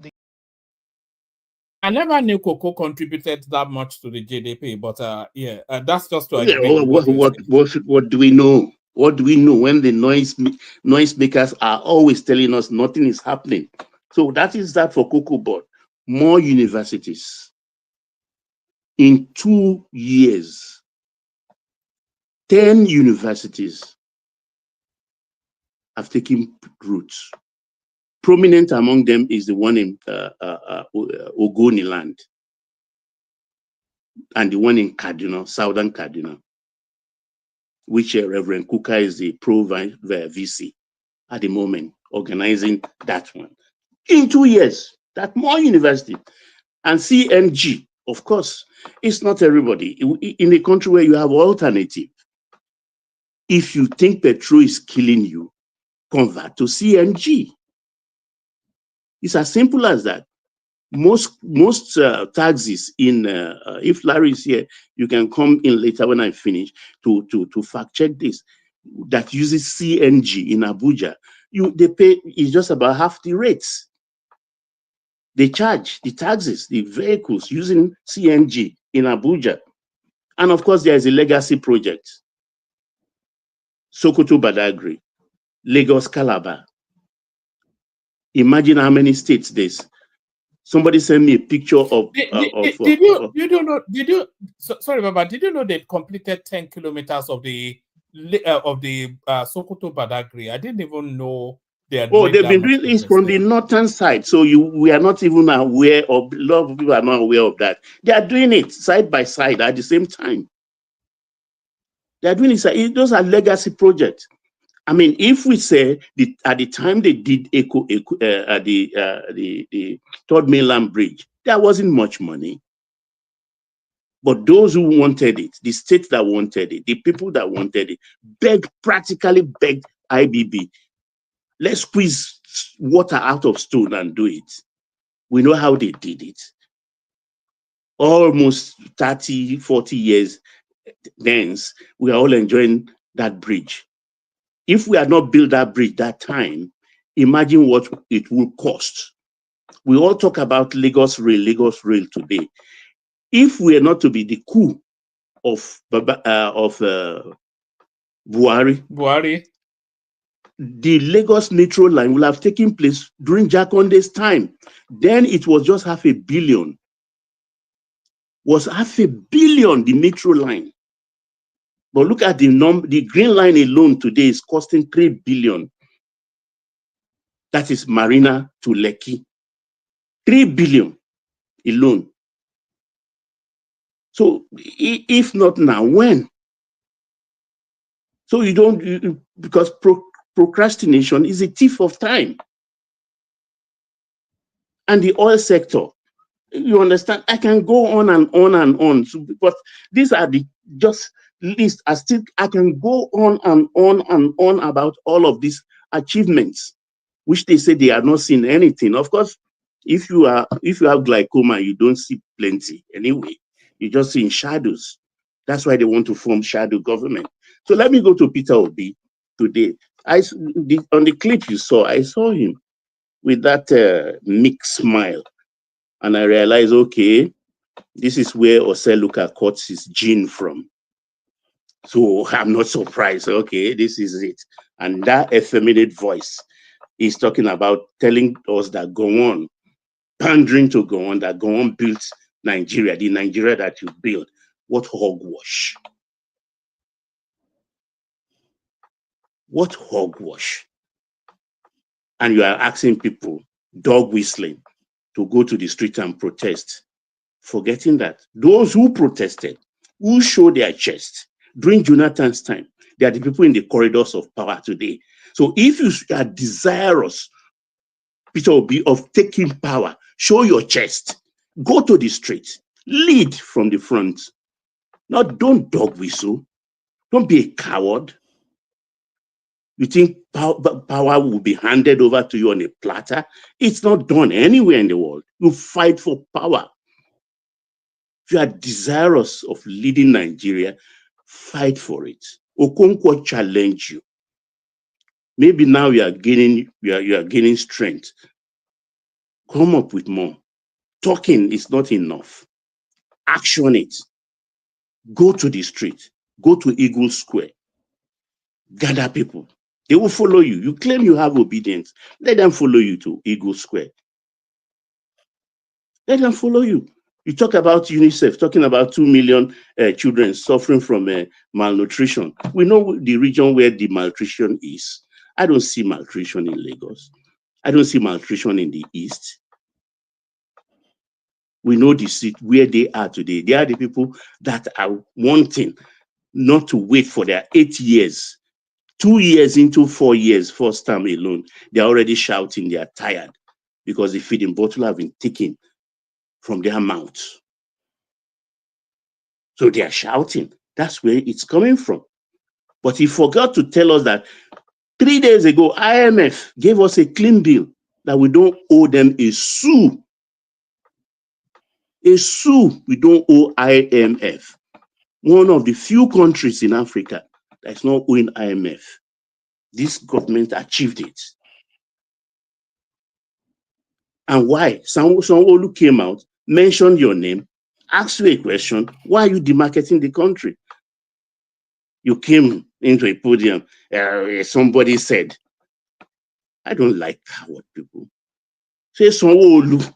I never knew cocoa contributed that much to the GDP, but that's just to agree. What do we know? What do we know when the noise makers are always telling us nothing is happening? So that is that for Cocoa Board. More universities. In 2 years, 10 universities have taken roots. Prominent among them is the one in Ogoniland and the one in Kaduna, Southern Kaduna, which Reverend Kuka is the VC at the moment, organizing that one. In 2 years, that more university. And CNG, of course, it's not everybody. In a country where you have alternative, if you think petrol is killing you, convert to CNG. It's as simple as that. Most taxis in, if Larry is here, you can come in later when I finish to fact check this, that uses CNG in Abuja, they pay is just about half the rates. They charge the taxis, the vehicles using CNG in Abuja. And of course, there is a legacy project. Sokoto Badagry, Lagos Calabar. Imagine how many states this. Somebody sent me a picture of sorry, Baba, did you know they completed 10 kilometers of the Sokoto Badagry? I didn't even know they had made they've that been much doing this progress from the there. northern side. So we are not even aware of, a lot of people are not aware of that. They are doing it side by side at the same time. They are doing it. Those are legacy projects. I mean, if we say at the time they did the Third Mainland Bridge, there wasn't much money. But those who wanted it, the states that wanted it, the people that wanted it, practically begged IBB, let's squeeze water out of stone and do it. We know how they did it. Almost 30, 40 years thence, we are all enjoying that bridge. If we had not built that bridge that time, imagine what it would cost. We all talk about Lagos Rail today. If we are not to be the coup of Buhari, the Lagos Metro line will have taken place during Jakonde's time. Then it was just $500 million. Was $500 million the Metro line? But look at the Green Line alone today is costing $3 billion. That is Marina to Lekki. $3 billion alone. So if not now, when? So because procrastination is a thief of time. And the oil sector, you understand, I can go on and on and on. So, but these are the just list. I can go on and on and on about all of these achievements, which they say they are not seeing anything. Of course, if you have glaucoma, you don't see plenty anyway. You just see in shadows. That's why they want to form shadow government. So let me go to Peter Obi today. On the clip you saw, I saw him with that mixed smile. And I realized, okay, this is where Oseluka caught his gene from. So I'm not surprised. Okay, this is it. And that effeminate voice is talking about telling us that go on, pandering to go on, that go on built Nigeria, the Nigeria that you built. What hogwash. What hogwash. And you are asking people, dog whistling, to go to the street and protest, forgetting that those who protested, who showed their chest during Jonathan's time, they are the people in the corridors of power today. So if you are desirous, Peter Obi, of taking power, show your chest, go to the street, lead from the front. Don't dog whistle. Don't be a coward. You think power will be handed over to you on a platter? It's not done anywhere in the world. You fight for power. If you are desirous of leading Nigeria, fight for it. Okonkwo challenge you. Maybe now you are gaining strength. Come up with more. Talking is not enough. Action it. Go to the street. Go to Eagle Square. Gather people. They will follow you. You claim you have obedience. Let them follow you to Eagle Square. Let them follow you. You talk about UNICEF, talking about 2 million children suffering from malnutrition. We know the region where the malnutrition is. I don't see malnutrition in Lagos. I don't see malnutrition in the East. We know the seat where they are today. They are the people that are wanting not to wait for their 8 years. 2 years into 4 years, first time alone, they're already shouting, they are tired because the feeding bottle have been taken from their mouths. So they are shouting. That's where it's coming from. But he forgot to tell us that 3 days ago, IMF gave us a clean bill that we don't owe them a sou. A sou we don't owe IMF. One of the few countries in Africa that is not owing IMF. This government achieved it. And why? Sanwo-Olu came out, mentioned your name, asked you a question, why are you demarketing the country? You came into a podium, somebody said, I don't like coward people. Say Sanwo-Olu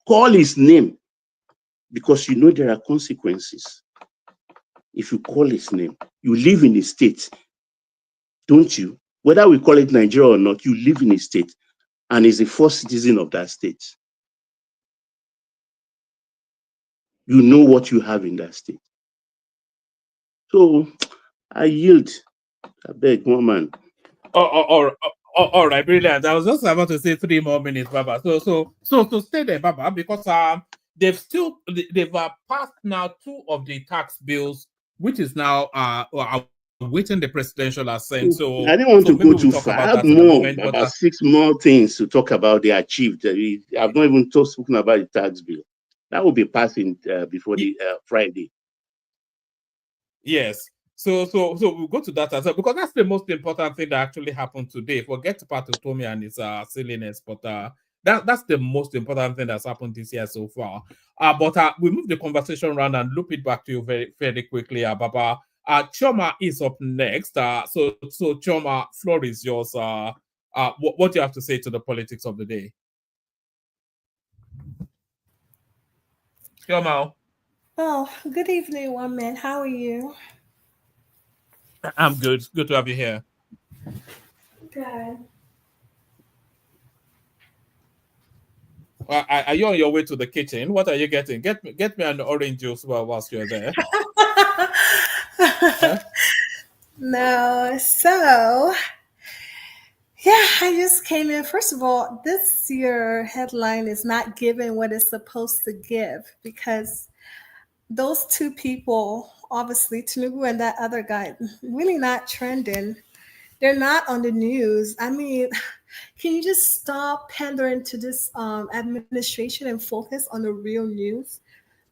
Call his name, because you know there are consequences if you call his name. You live in a state, don't you? Whether we call it Nigeria or not, you live in a state, and is a first citizen of that state. You know what you have in that state. So I yield. I beg, one man. All right, brilliant. I was just about to say 3 more minutes, Baba. So stay there, Baba, because they've passed now 2 of the tax bills, which is now awaiting the presidential assent. So I didn't want to maybe go we'll too talk far. I about have that in a more, moment. But about 6 more things to talk about they achieved. I've not even spoken about the tax bill. That will be passing before the Friday. yes. So we'll go to that as well, because that's the most important thing that actually happened today. Forget about Utomi and his silliness, but that's the most important thing that's happened this year so far. But we move the conversation around and loop it back to you very, very quickly, Baba. Choma is up next. So Choma, floor is yours. What do you have to say to the politics of the day? Choma. Oh, good evening, one man. How are you? I'm good. Good to have you here. Good. Are you on your way to the kitchen? What are you getting? Get me an orange juice whilst you're there. Huh? No, so yeah, I just came in. First of all, this your headline is not giving what it's supposed to give, because those 2 people, obviously Tinubu and that other guy, really not trending. They're not on the news. I mean, can you just stop pandering to this administration and focus on the real news?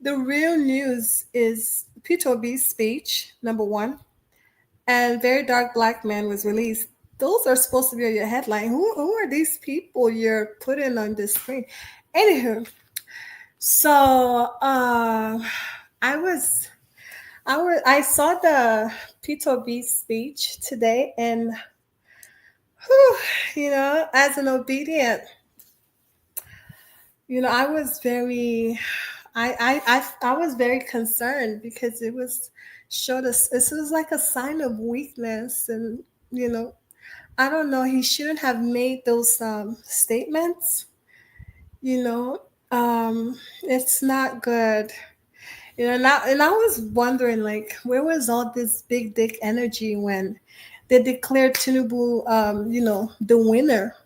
The real news is Peter Obi's speech, number 1, and Very Dark Black Man was released. Those are supposed to be on your headline. Who are these people you're putting on this screen? Anywho, so I saw the Peter B speech today, and whew, as an obedient, I was very, I was very concerned, because it was showed us this was like a sign of weakness, and I don't know. He shouldn't have made those statements. You know, it's not good. And I was wondering, like, where was all this big dick energy when they declared Tinubu, the winner?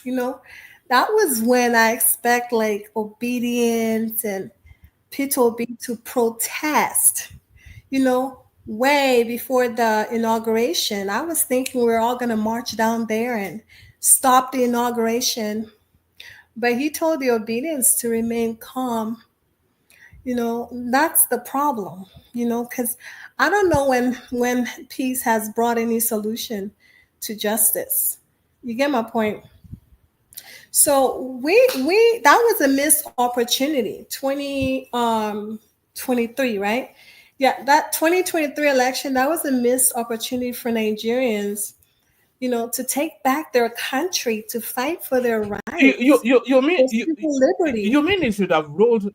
You know, that was when I expect like obedience and P2B to protest, way before the inauguration. I was thinking we were all going to march down there and stop the inauguration. But he told the obedience to remain calm. That's the problem, because I don't know when peace has brought any solution to justice. You get my point? So we that was a missed opportunity. 2023, right? Yeah, that 2023 election, that was a missed opportunity for Nigerians, to take back their country, to fight for their rights, You mean for civil liberty. you mean he should have rolled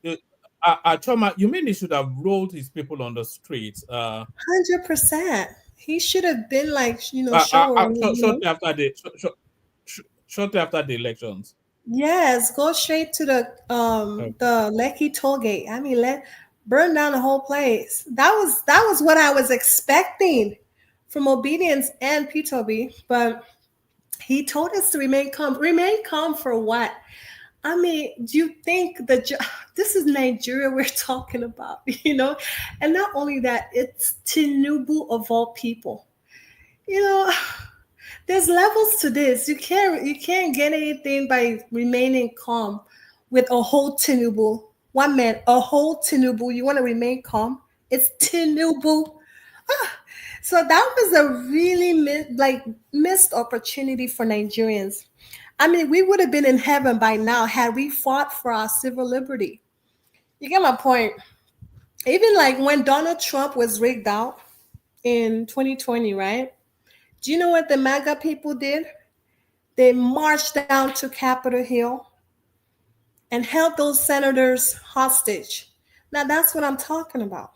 Choma, you mean he should have rolled his people on the streets 100%. He should have been like, showing. shortly after shortly after the elections. Yes, go straight to the Lekki toll gate. I mean, let burn down the whole place. That was what I was expecting from obedience and P2B, but he told us to remain calm. Remain calm for what? I mean, do you think this is Nigeria we're talking about, And not only that, it's Tinubu of all people. You know, there's levels to this. You can't get anything by remaining calm with a whole Tinubu. One man, a whole Tinubu. You want to remain calm? It's Tinubu. So that was a really missed opportunity for Nigerians. I mean, we would have been in heaven by now had we fought for our civil liberty. You get my point? Even like when Donald Trump was rigged out in 2020, right? Do you know what the MAGA people did? They marched down to Capitol Hill and held those senators hostage. Now that's what I'm talking about.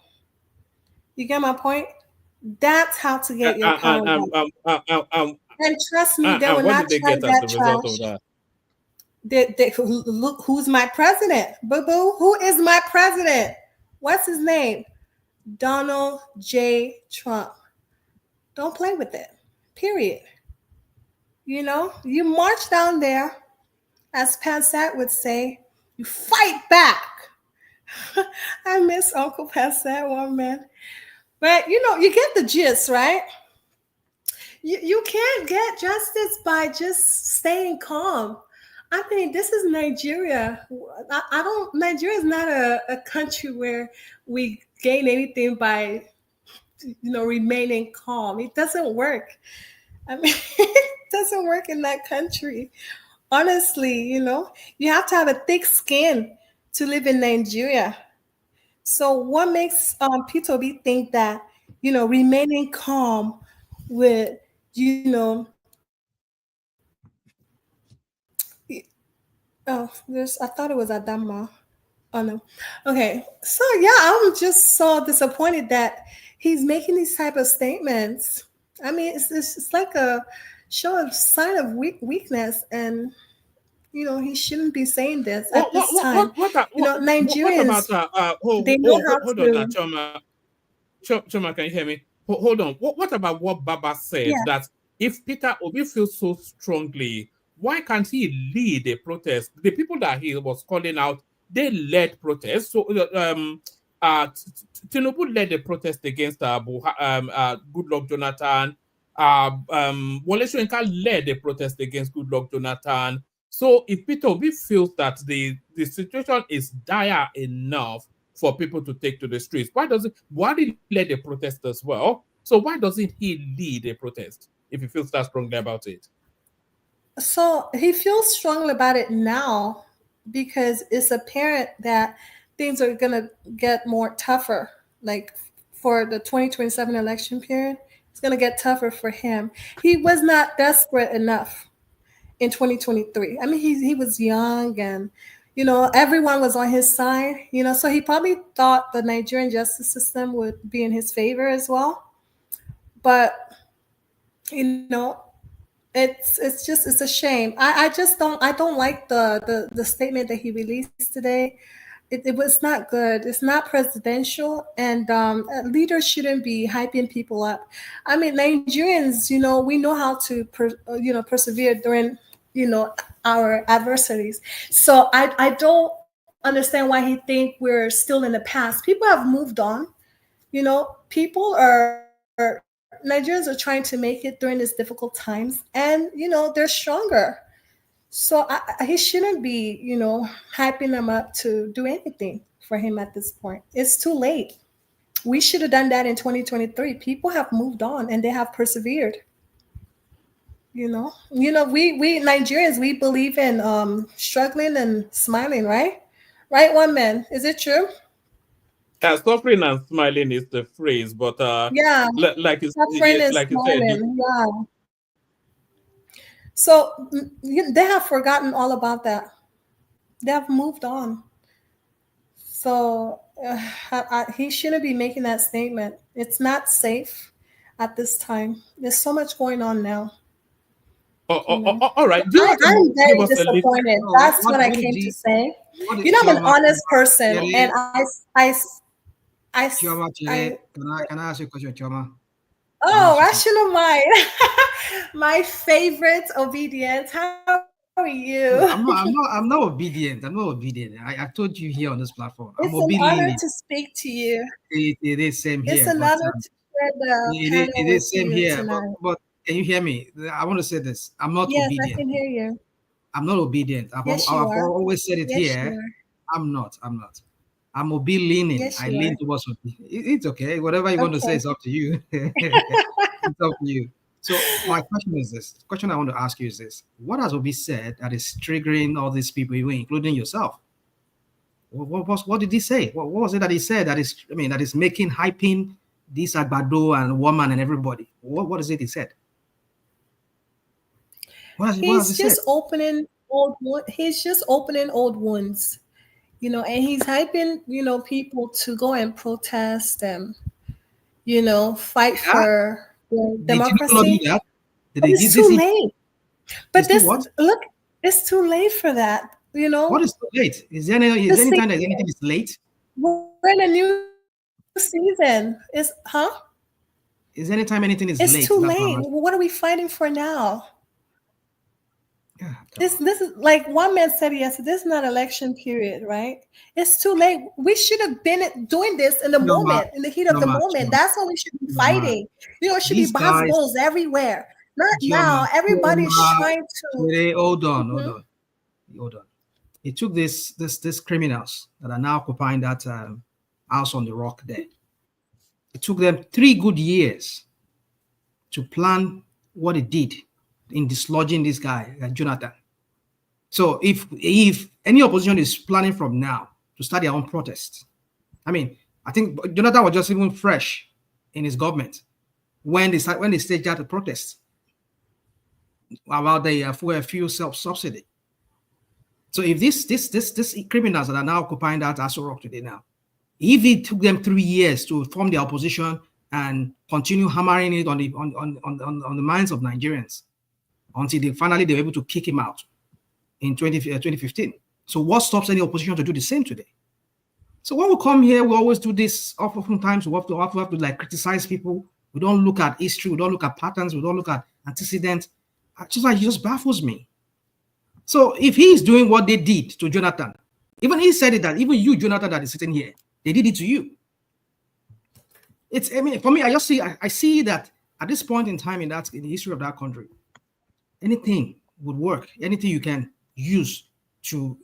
You get my point? That's how to get your power back. And trust me, they will what not did they try get as that a result of trash. that? Look, who's my president? Boo boo. Who is my president? What's his name? Donald J. Trump. Don't play with it. Period. You know, you march down there, as Pansat would say, you fight back. I miss Uncle Pansat, one man. But you know, you get the gist, right? You can't get justice by just staying calm. I mean, this is Nigeria. I don't. Nigeria is not a country where we gain anything by, remaining calm. It doesn't work. I mean, it doesn't work in that country. Honestly, you have to have a thick skin to live in Nigeria. So, what makes P2B think that remaining calm with oh, I thought it was Adama. Oh no. Okay. So yeah, I'm just so disappointed that he's making these type of statements. I mean, it's like a show of sign of weakness, and he shouldn't be saying this at this time. What about Nigerians, they know how hold on, to. Choma, can you hear me? Hold on. What about what Baba said, Yeah. that if Peter Obi feels so strongly, why can't he lead a protest? The people that he was calling out, they led protests. So Tinubu led a protest against Goodluck Jonathan. Wole Soyinka led a protest against Goodluck Jonathan. So if Peter Obi feels that the situation is dire enough for people to take to the streets, why doesn't Buhari led a protest as well? So why doesn't he lead a protest if he feels that strongly about it? So he feels strongly about it now because it's apparent that things are going to get more tougher. Like for the 2027 election period, it's going to get tougher for him. He was not desperate enough in 2023. I mean, he was young, and everyone was on his side. So he probably thought the Nigerian justice system would be in his favor as well. But you know, it's a shame. I don't like the statement that he released today. It was not good. It's not presidential, and leaders shouldn't be hyping people up. I mean, Nigerians, we know how to persevere during our adversities. So I don't understand why he think we're still in the past. People have moved on. Nigerians are trying to make it during these difficult times, and they're stronger. So he shouldn't be, hyping them up to do anything for him at this point. It's too late. We should have done that in 2023. People have moved on and they have persevered. We Nigerians, we believe in struggling and smiling, right? Right, one man. Is it true? Suffering and smiling is the phrase, but Yeah, like suffering and like you said, smiling. Yeah. So they have forgotten all about that. They have moved on. So he shouldn't be making that statement. It's not safe at this time. There's so much going on now. All right. Do you want I'm to give very us a little? disappointed. That's what I came to say. I'm an honest person, and Chioma, I can I ask you a question, Chioma? oh, rational mind. My favorite obedience. How are you? I'm not obedient. I'm not obedient. I told you here on this platform. It's I'm an honor obedient. to speak to you. It is same It's here. an But honor to share the it panel is with same you here. tonight. But can you hear me? I want to say this. I'm not Yes, I obedient. can hear you. I'm not obedient. I've Yes, you are. always said it Yes, you here. are. I'm not. I'm obe leaning. Yes, I you lean are. towards obe. It's okay. Whatever you want to say Okay. is up to you. It's up to you. So my question is this. The question I want to ask you is this. What has Obi said that is triggering all these people, including yourself? What did he say? What was it that he said that is making hyping this Agbado and woman and everybody? What is it he said? What has he He's said? just opening. He's just opening old wounds, and he's hyping, people to go and protest and, fight Yeah? for Did Tinubu not do democracy. that? Did But they it's give too this? late. It's But too this, what? look, it's too late for that. What is too late? Is there any time that anything is late? We're in a new season. Is there any time anything is It's late? too That's what late. I'm asking. What are we fighting for now? This is like one man said yesterday. This is not election period, right? It's too late. We should have been doing this in the Chioma, moment, in the heat of the Chioma, moment. Chioma, That's when we should be Chioma. fighting. It should be These guys, basketballs everywhere. Not Chioma, now. Everybody's Chioma, trying to. hold on, hold Mhm. on, hold on. It took these criminals that are now occupying that house on the rock there. It took them 3 good years to plan what it did in dislodging this guy, Jonathan. So if any opposition is planning from now to start their own protest, I mean, I think Jonathan was just even fresh in his government when they staged out the protest about the fuel subsidy. So if this criminals that are now occupying that Aso Rock today now, if it took them 3 years to form the opposition and continue hammering it on the minds of Nigerians until they were able to kick him out in 2015. So what stops any opposition to do the same today? So when we come here, we always do this. Oftentimes we have to like criticize people. We don't look at history. We don't look at patterns. We don't look at antecedents. It just baffles me. So if he is doing what they did to Jonathan, even he said it that even you, Jonathan, that is sitting here, they did it to you. For me, I see that at this point in time in the history of that country, anything would work. Anything you can use to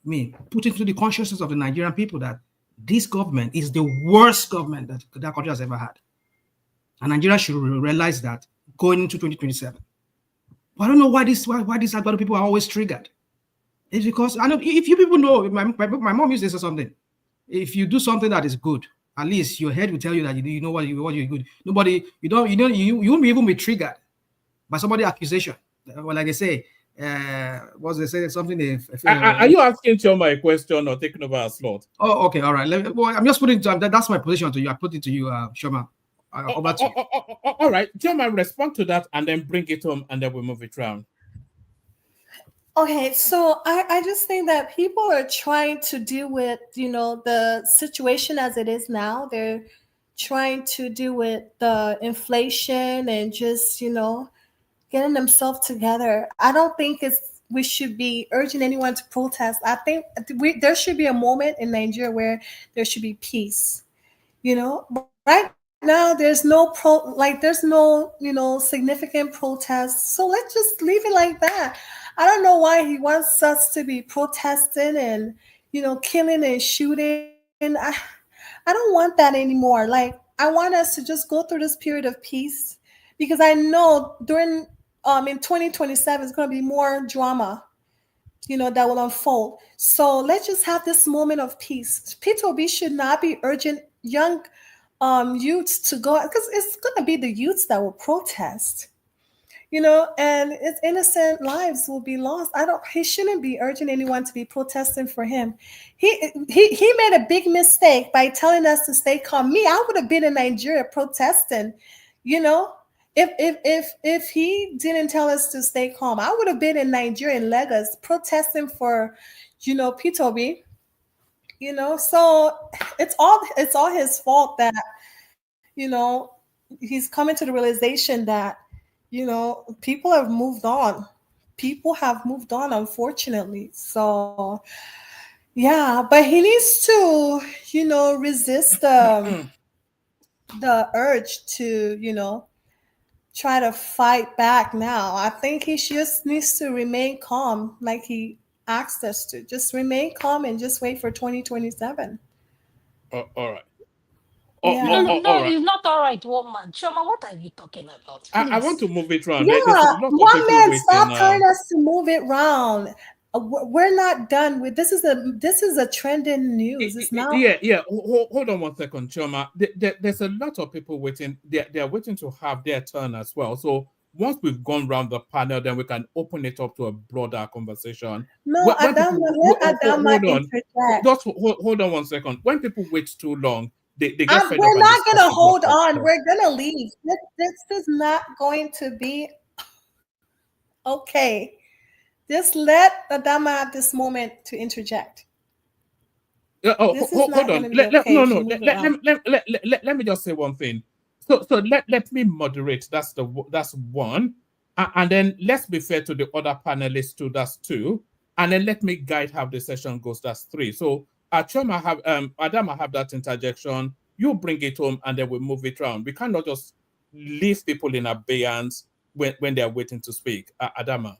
put into the consciousness of the Nigerian people that this government is the worst government that country has ever had. And Nigeria should realize that going into 2027. But I don't know why these Agbado people are always triggered. It's because I know if you people know, my mom used to say something. If you do something that is good, at least your head will tell you that you know what you're good. You won't even be triggered by somebody's accusation. Well, like they say, what they say, something. Are you asking Chioma a question or taking over a slot? Oh, okay, all right. I'm just putting that's my position to you. I put it to you, Chioma. Over to you. All right, Chioma, respond to that and then bring it home, and then we'll move it around. Okay, so I just think that people are trying to deal with, the situation as it is now. They're trying to deal with the inflation and just, getting themselves together. I don't think we should be urging anyone to protest. I think there should be a moment in Nigeria where there should be peace. Right now there's no significant protests. So let's just leave it like that. I don't know why he wants us to be protesting and killing and shooting. I don't want that anymore. Like, I want us to just go through this period of peace, because I know during in 2027 it's going to be more drama that will unfold. So let's just have this moment of peace. P2B should not be urging young youths to go, because it's going to be the youths that will protest, and its innocent lives will be lost. He shouldn't be urging anyone to be protesting for him. He made a big mistake by telling us to stay calm. I would have been in Nigeria protesting, if he didn't tell us to stay calm. I would have been in Nigeria, in Lagos, protesting for, P2B. So it's all his fault that, he's coming to the realization that, people have moved on. People have moved on, unfortunately. So yeah, but he needs to, resist the urge to, try to fight back now. I think he just needs to remain calm, like he asked us to. Just remain calm and just wait for 2027. All right. No, it's not all right, woman. Chioma, what are you talking about? I want to move it around. Yeah, There's a lot of one people man, waiting. stop telling us to move it around. We're not done with this. Is a trending news. It's not. Yeah. Hold on 1 second, Chioma. There's a lot of people waiting. They're waiting to have their turn as well. So once we've gone round the panel, then we can open it up to a broader conversation. No, Adama, let Adama Hold on. interject. Just hold on 1 second. When people wait too long, they get fed up We're and they not start gonna to hold block on. us. We're gonna leave. This is not going to be okay. Just let Adama have this moment to interject. This is not Hold going on. to be okay if you move it on. Let me just say one thing. So let me moderate. That's one. And then let's be fair to the other panelists too. That's two. And then let me guide how the session goes. That's three. So Choma have Adama have that interjection. You bring it home and then we move it around. We cannot just leave people in abeyance when they're waiting to speak. Adama.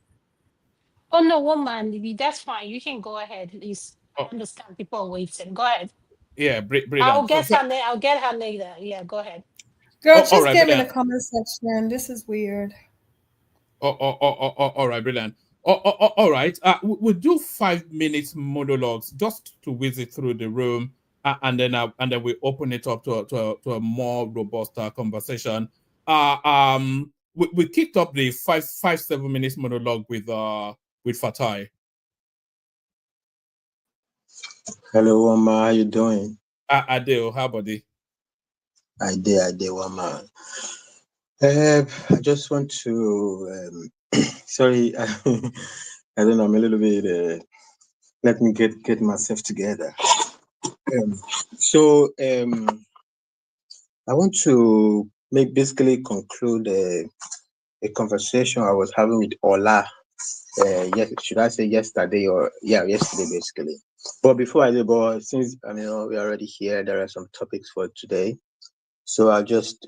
Oh no, woman, that's fine. You can go ahead. Please, I understand people are waiting. Go ahead. Yeah, brilliant. I'll get her later. Yeah, go ahead. Girl, just right, get in the brilliant. comment section. This is weird. All right, brilliant. All right. We'll do 5 minutes monologues just to visit through the room, and then we open it up to a more robust conversation. We kicked up the 7 minutes monologue with Fatai. Hello, Wama. How you doing? Adeo, how about it? I did, Wama. I just want to. Sorry, I don't know. I'm a little bit. Let me get myself together. I want to basically conclude a conversation I was having with Ola. Yes, should I say yesterday or yesterday basically. But before I do, since we're already here, there are some topics for today. So I just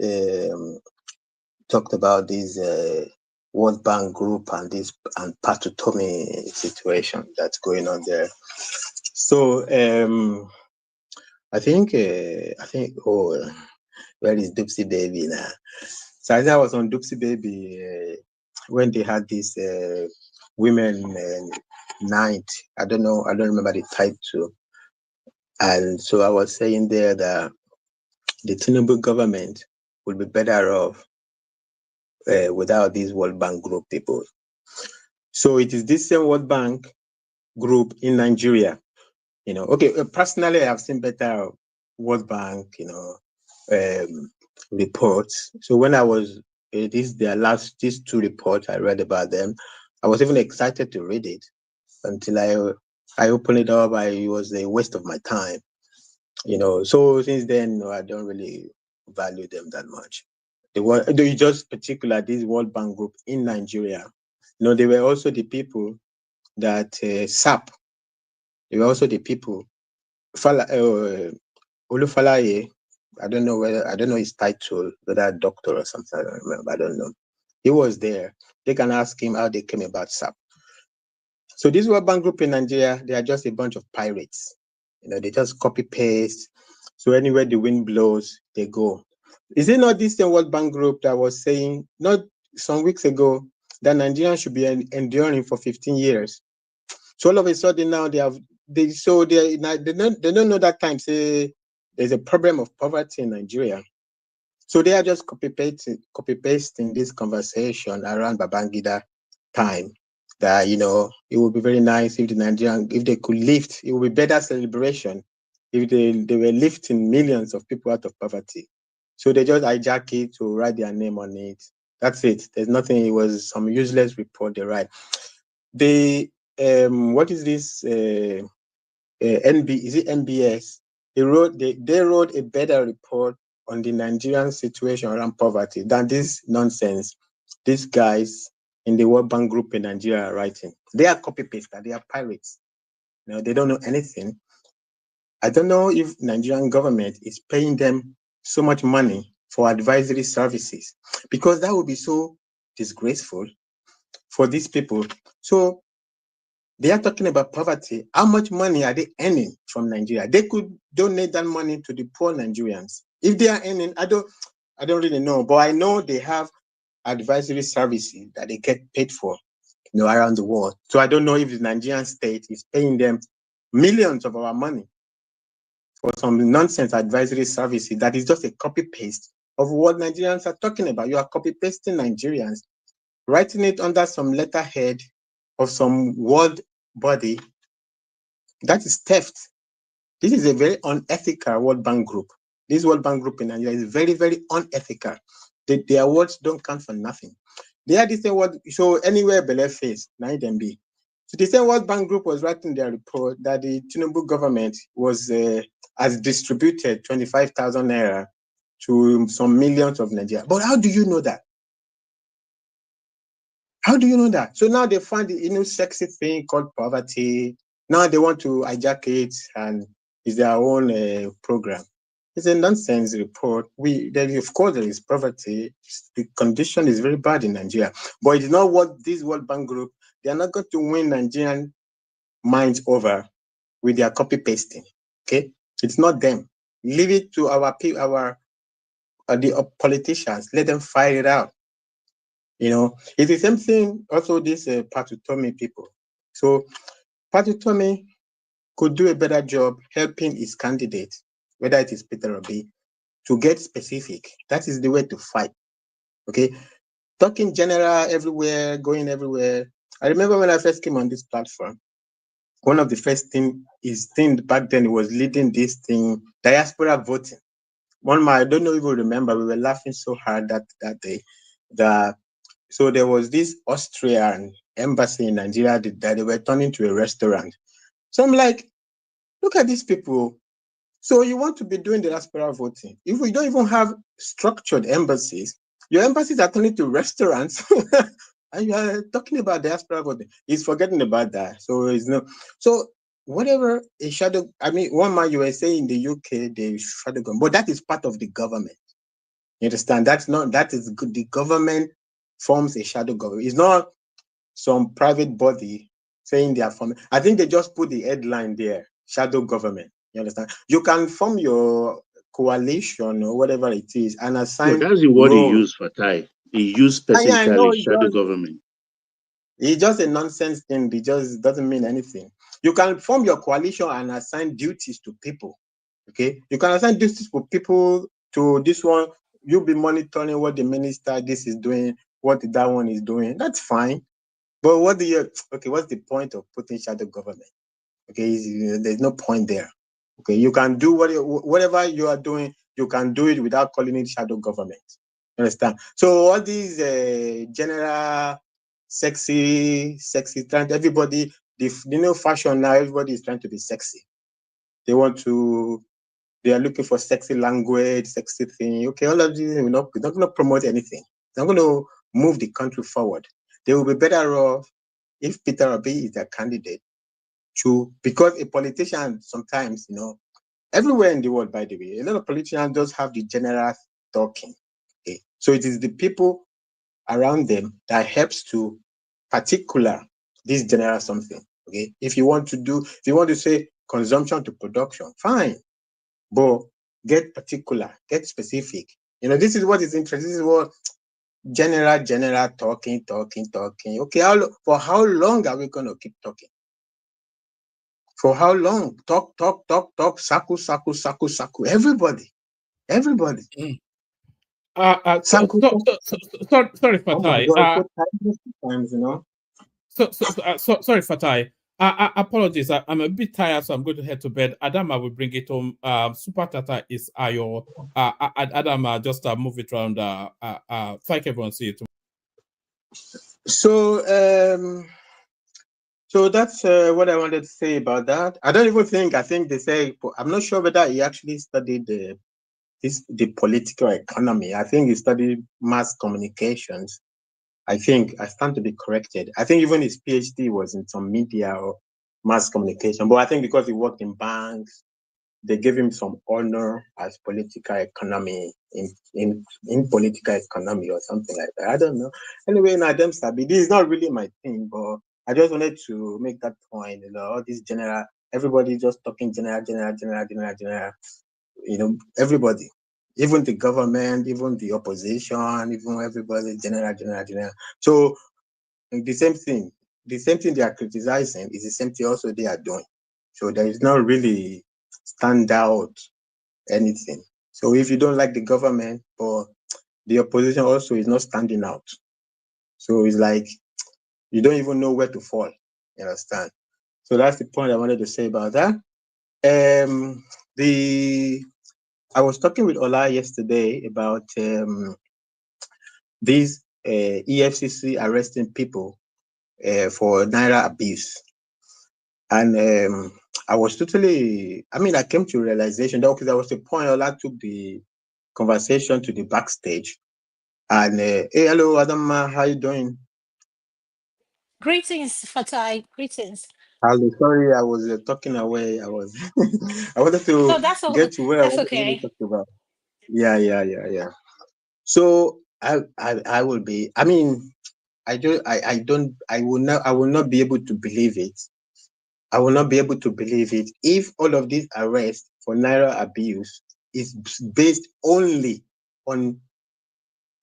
talked about this World Bank group and Pat Utomi situation that's going on there. So I think where is Doopsie Baby now? So I was on Doopsie Baby when they had this women night. I don't remember the title. And so I was saying there that the Tinubu government would be better off without these World Bank group people. So it is this same World Bank group in Nigeria. Personally, I've seen better World Bank, reports. So when I was these two reports I read about them, I was even excited to read it until I opened it up. It was a waste of my time, So since then, I don't really value them that much. They just particular this World Bank group in Nigeria. They were also the people that SAP. They were also the people. Olufalaye, I don't know his title, whether doctor or something. I don't remember. I don't know. He was there. They can ask him how they came about SAP. So this World Bank group in Nigeria, they are just a bunch of pirates. They just copy paste. So anywhere the wind blows, they go. Is it not this same World Bank group that was saying not some weeks ago that Nigerians should be enduring for 15 years? So all of a sudden now they don't know that time say there's a problem of poverty in Nigeria. So they are just copy pasting this conversation around Babangida time. That it would be very nice if if they could lift, it would be better celebration if they were lifting millions of people out of poverty. So they just hijack it to write their name on it. That's it. There's nothing. It was some useless report they write. What is this? Is it NBS? They wrote a better report on the Nigerian situation around poverty than this nonsense these guys in the World Bank group in Nigeria are writing. They are copy paster. They are pirates. They don't know anything. I don't know if Nigerian government is paying them so much money for advisory services, because that would be so disgraceful for these people. So they are talking about poverty. How much money are they earning from Nigeria? They could donate that money to the poor Nigerians. If they are earning, I don't really know, but I know they have advisory services that they get paid for, around the world. So I don't know if the Nigerian state is paying them millions of our money for some nonsense advisory services that is just a copy paste of what Nigerians are talking about. You are copy pasting Nigerians writing it under some letterhead of some world body, that is theft. This is a very unethical World Bank group. This World Bank group in Nigeria is very, very unethical. Their words don't count for nothing. They had the same word, so anywhere below face, now them be. So the same World Bank group was writing their report that the Tinubu government has distributed 25,000 naira to some millions of Nigerians. But how do you know that? How do you know that? So now they find the sexy thing called poverty. Now they want to hijack it and it's their own program. It's a nonsense report. Of course, there is poverty. The condition is very bad in Nigeria. But it's not what this World Bank group, they are not going to win Nigerian minds over with their copy pasting. Okay? It's not them. Leave it to the politicians. Let them fight it out. It's the same thing also this Utomi people. So Utomi could do a better job helping his candidate, whether it is Peter Obi, to get specific. That is the way to fight. Okay? Talking general everywhere, going everywhere. I remember when I first came on this platform, one of the first thing back then was leading this thing, diaspora voting. I don't know if you remember, we were laughing so hard that day. So there was this Austrian embassy in Nigeria that they were turning to a restaurant. So I'm like, look at these people. So you want to be doing the diaspora voting. If we don't even have structured embassies, your embassies are turning to restaurants and you are talking about diaspora voting. He's forgetting about that. So whatever a shadow, one man you were saying in the UK, they shadow government, but that is part of the government. You understand? That is good. The government forms a shadow government. It's not some private body saying they are forming. I think they just put the headline there, shadow government. You understand? You can form your coalition or whatever it is and assign No, that's the word he roles. used, Fatai. He used Yeah, I know specifically shadow government. it's just a nonsense thing. It just doesn't mean anything. You can form your coalition and assign duties to people. Okay? You can assign duties for people to this one. You'll be monitoring what the minister this is doing, what that one is doing. That's fine. But what's the point of putting shadow government? Okay, there's no point there. Okay, you can do whatever you are doing, you can do it without calling it shadow government. Understand? So all these general sexy trend, everybody, the fashion now, everybody is trying to be sexy. They are looking for sexy language, sexy thing. Okay, all of these, they're not going to promote anything. They're not going to move the country forward. They will be better off if Peter Obi is their candidate because a politician sometimes, everywhere in the world, by the way, a lot of politicians just have the general talking. Okay? So it is the people around them that helps to particular this general something. Okay, if you want to say consumption to production, fine, but get particular, get specific. This is what is interesting. This is what general talking. Okay, for how long are we going to keep talking? For how long? Talk, saku. Everybody. Saku. Sorry, Oh my Fatai. God, sometimes, Sorry, Fatai. Apologies. I'm a bit tired, so I'm going to head to bed. Adama will bring it home. Super Tata is Ayo. Adama, just move it around. Thank everyone. See you tomorrow. So that's what I wanted to say about that. I think they say, I'm not sure whether he actually studied the political economy. I think he studied mass communications. I stand to be corrected. I think even his PhD was in some media or mass communication. But I think because he worked in banks, they gave him some honor as political economy in political economy or something like that. I don't know. Anyway, Nadem Sabi, this is not really my thing, but I just wanted to make that point. All this general, everybody just talking general. Everybody, even the government, even the opposition, even everybody, general. So the same thing they are criticizing is the same thing also they are doing. So there is not really stand out anything. So if you don't like the government or the opposition also is not standing out. So it's like you don't even know where to fall. You understand? So that's the point I wanted to say about that. I was talking with Ola yesterday about these EFCC arresting people for naira abuse, and I was totally. I mean, I came to a realization that there was a point Ola took the conversation to the backstage, and hey, hello, Adama, how you doing? Greetings, Fatai. Greetings. Sorry, I was talking away. I was, I wanted to No, that's get to where I that's wanted to okay. talk about. Yeah. So I will be. I mean, I will not be able to believe it. I will not be able to believe it if all of these arrests for naira abuse is based only on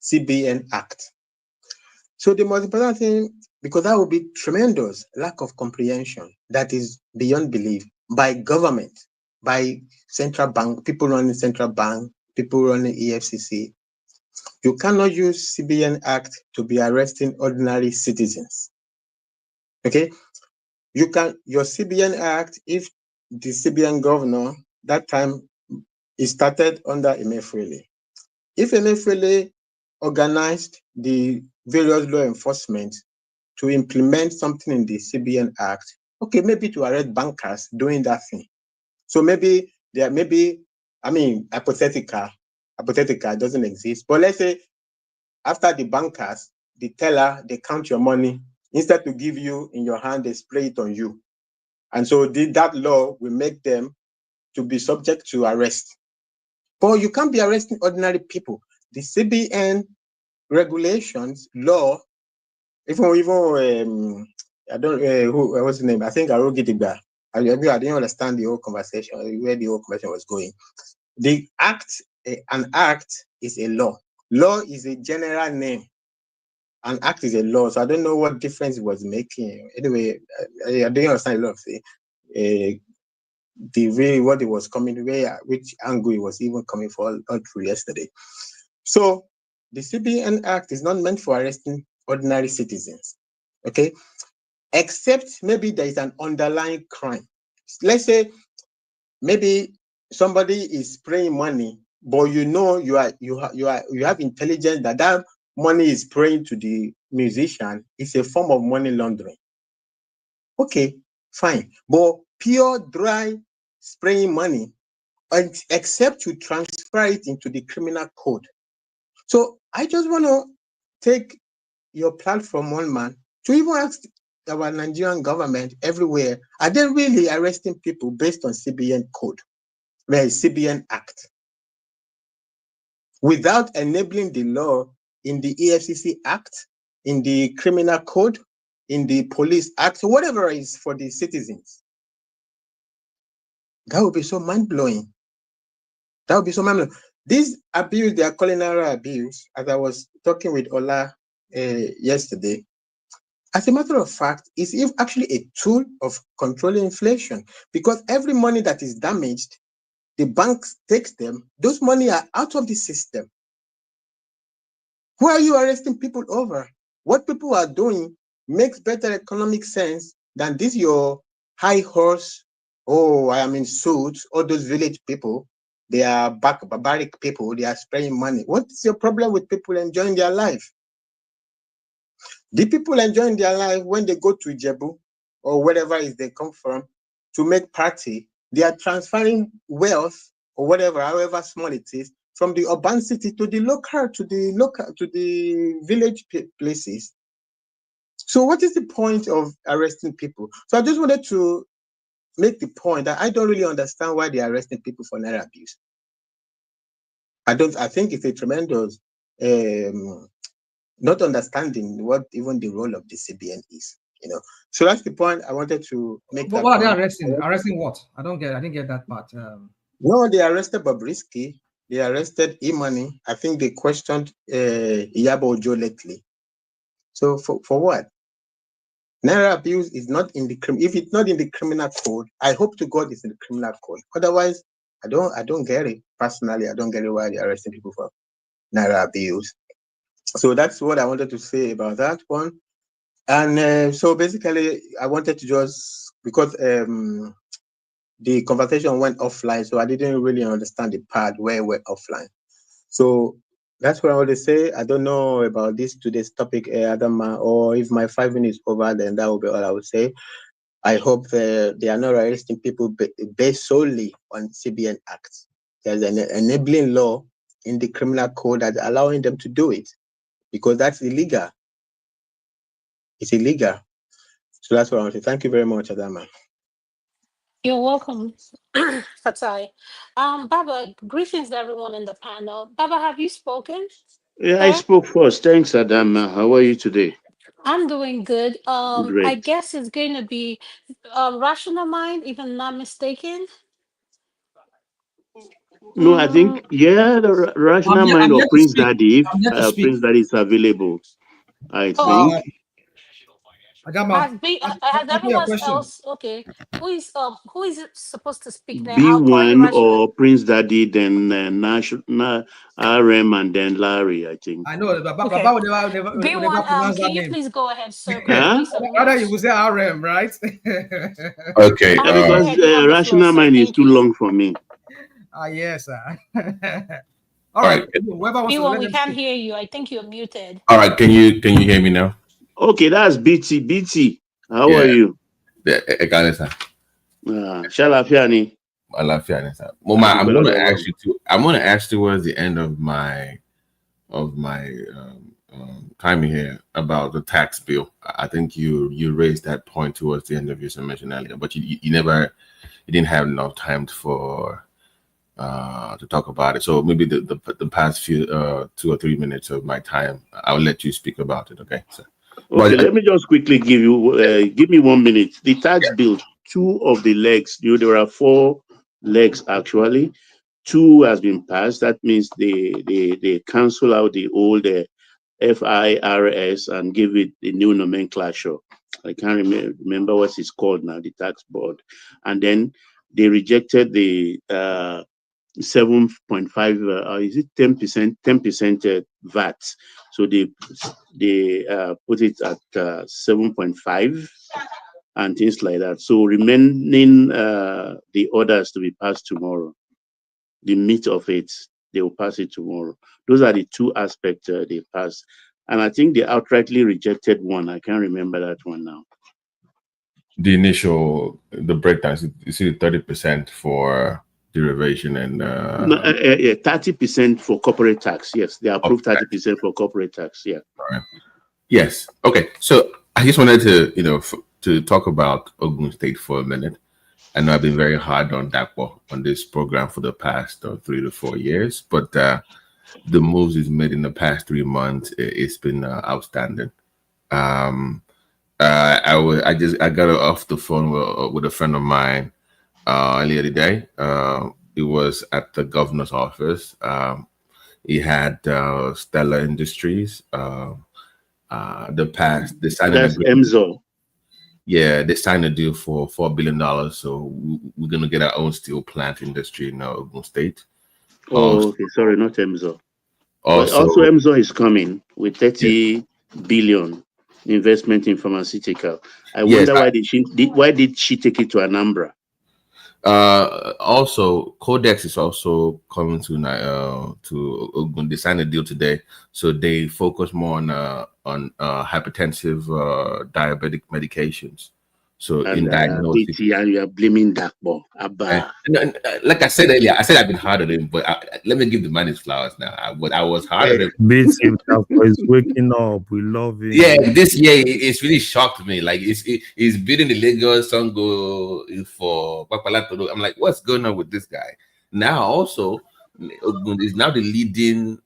CBN Act. So the most important thing, because that would be tremendous lack of comprehension that is beyond belief by government, by central bank, people running central bank, people running EFCC. You cannot use CBN Act to be arresting ordinary citizens. Okay? You can, your CBN Act, if the CBN governor, that time it started under Emefiele. If Emefiele organized the various law enforcement to implement something in the CBN Act, okay, maybe to arrest bankers doing that thing. So maybe I mean, hypothetical doesn't exist. But let's say after the bankers, the teller, they count your money. Instead to give you in your hand, they spray it on you. And so that law will make them to be subject to arrest. But you can't be arresting ordinary people. The CBN regulations, law, even I don't what's the name? I think Arogidigba. I didn't understand the whole conversation, where the whole conversation was going. The act, an act is a law. Law is a general name. An act is a law, so I don't know what difference it was making. Anyway, I didn't understand a lot of things. The way what it was coming, which angle it was even coming for all through yesterday. So the CBN Act is not meant for arresting ordinary citizens, okay? Except maybe there is an underlying crime. Let's say maybe somebody is spraying money, but you know you have intelligence that money is spraying to the musician. It's a form of money laundering. Okay, fine. But pure dry spraying money, except you transfer it into the criminal code. So I just want to take your platform, one man, to even ask our Nigerian government everywhere, are they really arresting people based on CBN code, where CBN Act, without enabling the law in the EFCC Act, in the criminal code, in the police act, whatever is for the citizens? That would be so mind-blowing. That would be so mind-blowing. This abuse, they are culinary abuse, as I was talking with Ola yesterday, as a matter of fact, is actually a tool of controlling inflation, because every money that is damaged, the banks takes them, those money are out of the system. Who are you arresting people over? What people are doing makes better economic sense than this your high horse, oh, I am in suits, all those village people, they are barbaric people, they are spraying money. What is your problem with people enjoying their life? The people enjoying their life when they go to Ijebu or wherever is they come from to make party, they are transferring wealth or whatever, however small it is, from the urban city to the village places. So what is the point of arresting people? So I just wanted to make the point that I don't really understand why they are arresting people for naira abuse. I think it's a tremendous not understanding what even the role of the CBN is, So that's the point I wanted to make. But what are they arresting? Arresting what? I didn't get that part. No, they arrested Bobrisky. They arrested Imani. I think they questioned Iyabo Ojo lately. So for what? Naira abuse is not in the if it's not in the criminal code, I hope to God it's in the criminal code. Otherwise, I don't get it. Personally, I don't get it why they're arresting people for naira abuse. So that's what I wanted to say about that one. And so basically, I wanted to just, because the conversation went offline, so I didn't really understand the part where it went offline. So that's what I want to say. I don't know about today's topic, Adama, or if my 5 minutes over, then that will be all I would say. I hope they are not arresting people based solely on CBN Act. There's an enabling law in the criminal code that's allowing them to do it, because that's illegal. It's illegal. So that's what I want to say. Thank you very much, Adama. You're welcome, Fatai. Baba, greetings to everyone in the panel. Baba, have you spoken? Yeah, I Sir? spoke first. Thanks, Adama. How are you today? I'm doing good. I Great. guess it's going to be Rational Mind, if I'm not mistaken. No, I think, yeah, the Rational Mind I'm or yet to Prince speak. Daddy, if I'm yet to speak. Prince Daddy is available, I Oh, think. Agama, has answer your everyone question. else okay? Who is it supposed to speak now? I'll call you B1 Rational. or Prince Daddy, then RM, and then Larry, I think. I know, but Okay. Baba would never B1, pronounce that can you name. please go ahead, sir? Could you Huh? please Rather, you unmute? would say RM, right? Okay. Yeah, Go because ahead, you have the floor, Rational sir. Mind is Thank too you. long for me. Yes, sir. All All right, right. whoever wants to B1, let we them can't speak. hear you. I think you're muted. All right. Can you hear me now? Okay, that's BT. BT, how are Yeah. you? I got it, sir. Shalafiani. Mama, I'm going to Adubadolo. ask you to. I'm going to ask towards the end of my time here about the tax bill. I think you raised that point towards the end of your submission earlier, but you didn't have enough time for to talk about it. So maybe the past few 2 or 3 minutes of my time, I'll let you speak about it. Okay. So, Okay, but let me just quickly give me 1 minute. The tax bill, two of the legs, there are 4 legs actually. 2 has been passed. That means they cancel out the old FIRS and give it the new nomenclature. I can't remember what it's called now, the tax board. And then they rejected the 7.5, is it 10%? 10% VAT. So they put it at 7.5 and things like that. So remaining the orders to be passed tomorrow, the meat of it, they will pass it tomorrow. Those are the 2 aspects they passed. And I think they outrightly rejected one. I can't remember that one now. the breakdown, you see 30% for derivation and 30% for corporate tax. Yes, they approved 30% for corporate tax. Yeah. Right. Yes. Okay. So I just wanted to to talk about Ogun State for a minute. I know I've been very hard on Dakpo on this program for the past 3 to 4 years, but the moves he's made in the past 3 months, it's been outstanding. I got off the phone with a friend of mine earlier today. It was at the governor's office. He had Stella Industries. They signed an agreement. Emzo. Yeah, they signed a deal for $4 billion. So we're gonna get our own steel plant industry in Ogun State. Okay, sorry, not Emzo. But Also, also Emzo is coming with 30 billion investment in pharmaceutical. I yes. wonder why did she take it to Anambra? Also, Codex is also coming to Ogun. They signed a deal today, so they focus more on hypertensive, diabetic medications. So And in diagnosing, BT, and you are blaming Dakbo. Abba. and like I said earlier, I said I've been hard on him, but let me give the man his flowers now. I was hard on him. BT is waking up. We love him. Yeah, this year it's really shocked me. Like he's beating the Lagos Songo for Papalato. I'm like, what's going on with this guy? Now also Ogun is now the leading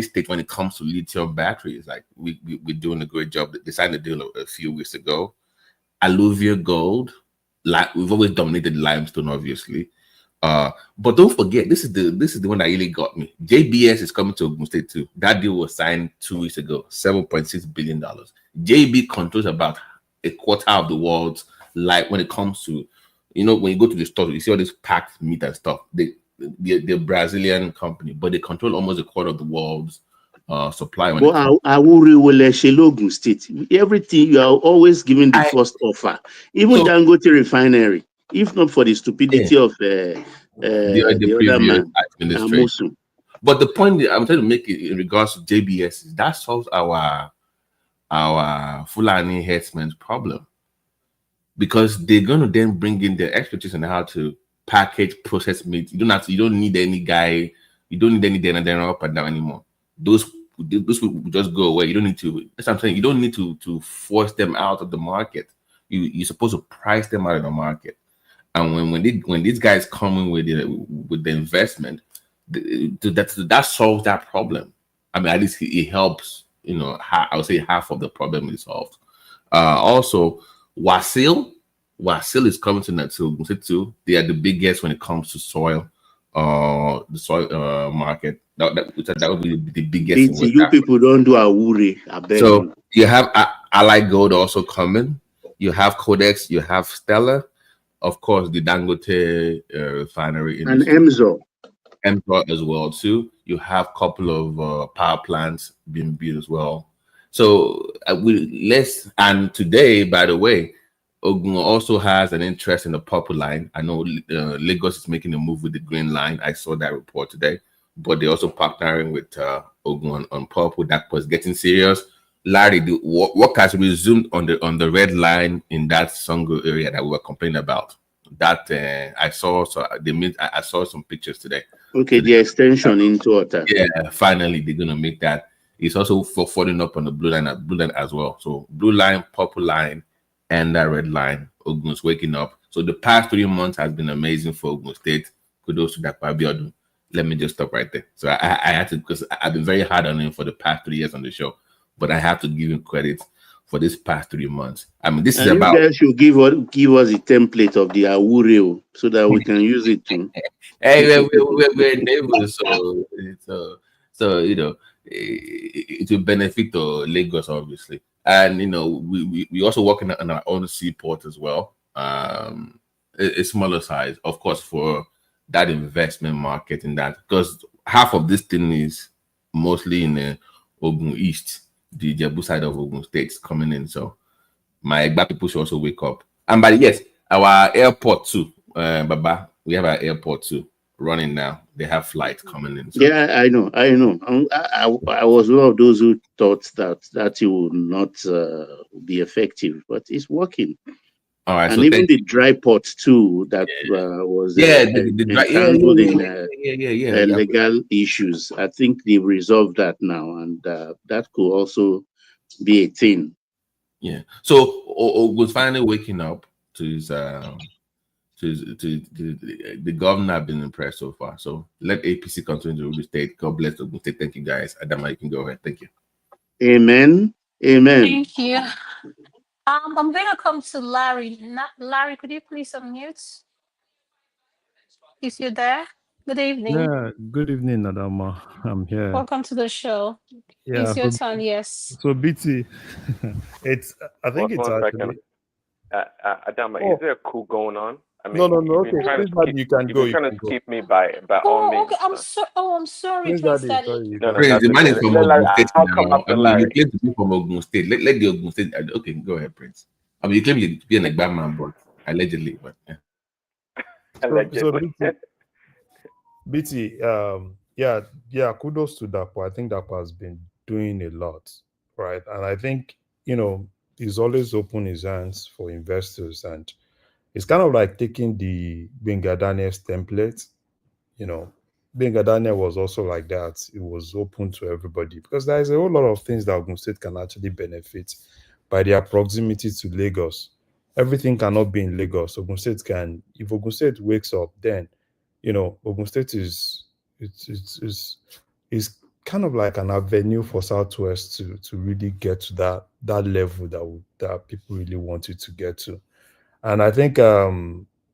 state when it comes to lithium batteries. Like we're doing a great job. They signed a deal a few weeks ago. Alluvial gold, like we've always dominated limestone, obviously. But don't forget, this is the one that really got me. JBS is coming to Ogun State too. That deal was signed 2 weeks ago, $7.6 billion. JB controls about a quarter of the world's, like when it comes to, when you go to the store, you see all this packed meat and stuff. They're a Brazilian company, but they control almost a quarter of the world's supply. But I will Ogun State. Everything you are always giving the first offer. Even Dangote refinery, if not for the stupidity of the the other previous man, administration. Amosu. But the point that I'm trying to make it in regards to JBS is that solves our Fulani herdsmen's problem, because they're going to then bring in their expertise on how to package, process meat. You don't need any guy. You don't need any dinner up and down anymore. Those people will just go away. You don't need to. That's what I'm saying. You don't need to force them out of the market. You're supposed to price them out of the market. And when these guys come in with the investment, that solves that problem. I mean, at least it helps. I would say half of the problem is solved. Also, Wasil is coming to Netsu too. They are the biggest when it comes to soil, the soil market. That would be the biggest. It's you people don't do Awuri. I beg So you. you have Allied Gold also coming. You have Codex. You have Stella. Of course, the Dangote refinery And Emzor as well too. You have a couple of power plants being built as well. So and today, by the way, Ogun also has an interest in the purple line. I know Lagos is making a move with the green line. I saw that report today, but they're also partnering with Ogun on purple. That was getting serious. Larry, the work has resumed on the red line in that Songo area that we were complaining about. That I saw. So I saw some pictures today. Okay, the extension into water. Yeah, finally they're gonna make that. It's also for following up on the blue line as well. So blue line, purple line, and that red line. Ogun's waking up. So the past 3 months has been amazing for Ogun State. Kudos to Dakwa Abiodun. Let me just stop right there. So I had to, because I've been very hard on him for the past 3 years on the show, but I have to give him credit for this past 3 months. I mean, this is about. You guys should give us a template of the Awureo so that we can use it too. Hey, we're neighbors, so it will benefit Lagos obviously, and we also working on our own seaport as well. A smaller size, of course, for that investment market in that, because half of this thing is mostly in Ogun East, the Jebu side of Ogun State coming in. So my Egba people should also wake up. And yes, our airport too, Baba, we have our airport too running now. They have flights coming in. So. Yeah, I know. I was one of those who thought that it would not be effective, but it's working. All right, and so even the dry pot too that was entangled in legal issues. I think they've resolved that now, and that could also be a thing. Yeah. So was finally waking up to his the governor. Have been impressed so far. So let APC continue to rule the state. God bless the state. Thank you, guys. Adama, you can go ahead. Thank you. Amen. Amen. Thank you. I'm gonna come to Larry. Larry, could you please unmute? Is you there? Good evening. Yeah, good evening, Adama. I'm here. Welcome to the show. Yeah, It's your turn, yes. So BT, I think it's one actually. Adama, is there a coup going on? I mean, No. Okay, you can go. You're trying to keep me by all means. Okay. I'm sorry, Prince Daddy. Prince, the man is from Ogun State now. I mean, you claim to be from Ogun State. Let the Ogun State. Okay, go ahead, Prince. I mean, you claim to be an Egba man, but allegedly, but yeah. Allegedly. So BT, yeah, kudos to Dapo. I think Dapo has been doing a lot, right? And I think, he's always opened his hands for investors, and it's kind of like taking the Benga Daniels template. Benga Daniel was also like that. It was open to everybody because there's a whole lot of things that Ogun State can actually benefit by their proximity to Lagos. Everything cannot be in Lagos. Ogun State can. If Ogun State wakes up, then Ogun State is kind of like an avenue for Southwest to really get to that level that people really want it to get to. And I think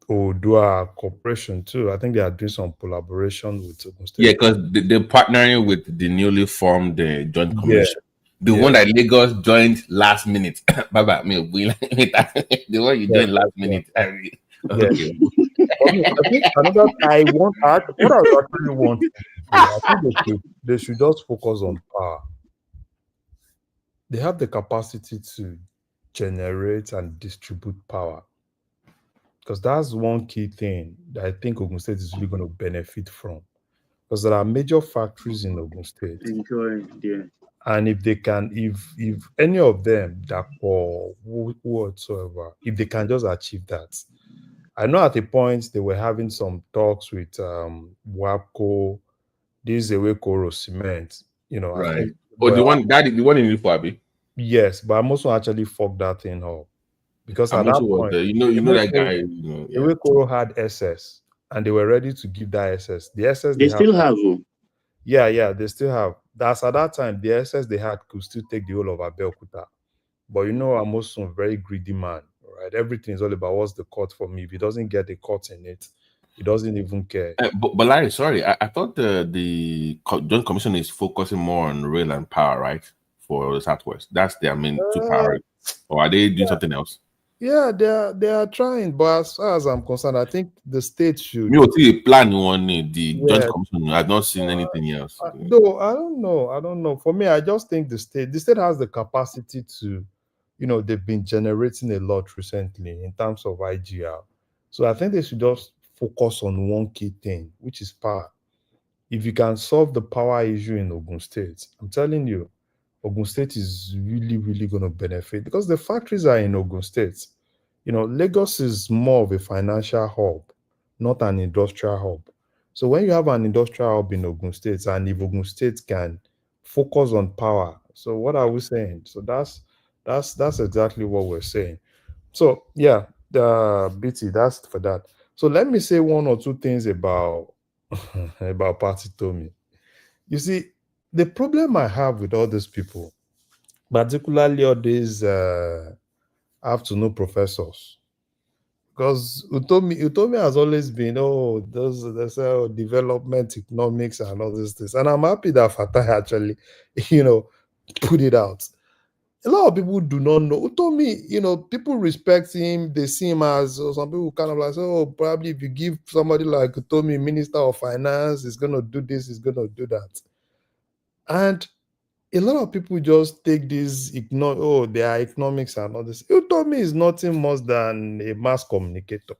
Odua Corporation too. I think they are doing some collaboration with Ogun State. Yeah, because they're partnering with the newly formed joint commission. The one that Lagos joined last minute. Baba, the one you joined last minute. Okay. I think what I actually want I think they should just focus on power. They have the capacity to generate and distribute power, because that's one key thing that I think Ogun State is really going to benefit from. Because there are major factories in Ogun State, Enjoy, yeah. and if they can, if any of them that or whatsoever, if they can just achieve that, I know at a point they were having some talks with WAPCO, this Ewekoro Cement. I Right. think, Oh, but the one in Ifuabi. yes, but I'm also actually fucked that thing up, because at that Amosu was point, there. You know that Ewekoro, guy. Yeah. Ewekoro had SS, and they were ready to give that SS. The SS They they have. still have them. Yeah, they still have. That's at that time, the SS they had could still take the whole of Abeokuta. But I'm also a very greedy man, right? Everything is all about what's the cut for me. If he doesn't get the cut in it, he doesn't even care. But Larry, sorry, I thought the Joint Commission is focusing more on rail and power, right? For the Southwest. That's their main two priorities. Or are they doing something else? Yeah, they are trying, but as far as I'm concerned, I think the state should. Me, what the plan one the Joint Yeah, Commission? I've not seen anything else. though I don't know. I don't know. For me, I just think the state has the capacity to, they've been generating a lot recently in terms of IGR. So I think they should just focus on one key thing, which is power. If you can solve the power issue in Ogun State, I'm telling you, Ogun State is really, really going to benefit, because the factories are in Ogun State. Lagos is more of a financial hub, not an industrial hub. So when you have an industrial hub in Ogun State, and if Ogun State can focus on power, so what are we saying? So that's exactly what we're saying. So yeah, the BT, that's for that. So let me say one or two things about about Party Tommy. You see, the problem I have with all these people, particularly all these afternoon professors, because Utomi has always been, those they say, development economics and all these things, and I'm happy that Fatah actually, put it out. A lot of people do not know Utomi. People respect him. They see him as, some people kind of like say, oh, probably if you give somebody like Utomi Minister of Finance, he's gonna do this, he's gonna do that, and a lot of people just take this, ignore, they are economics and all this. Utomi is nothing more than a mass communicator.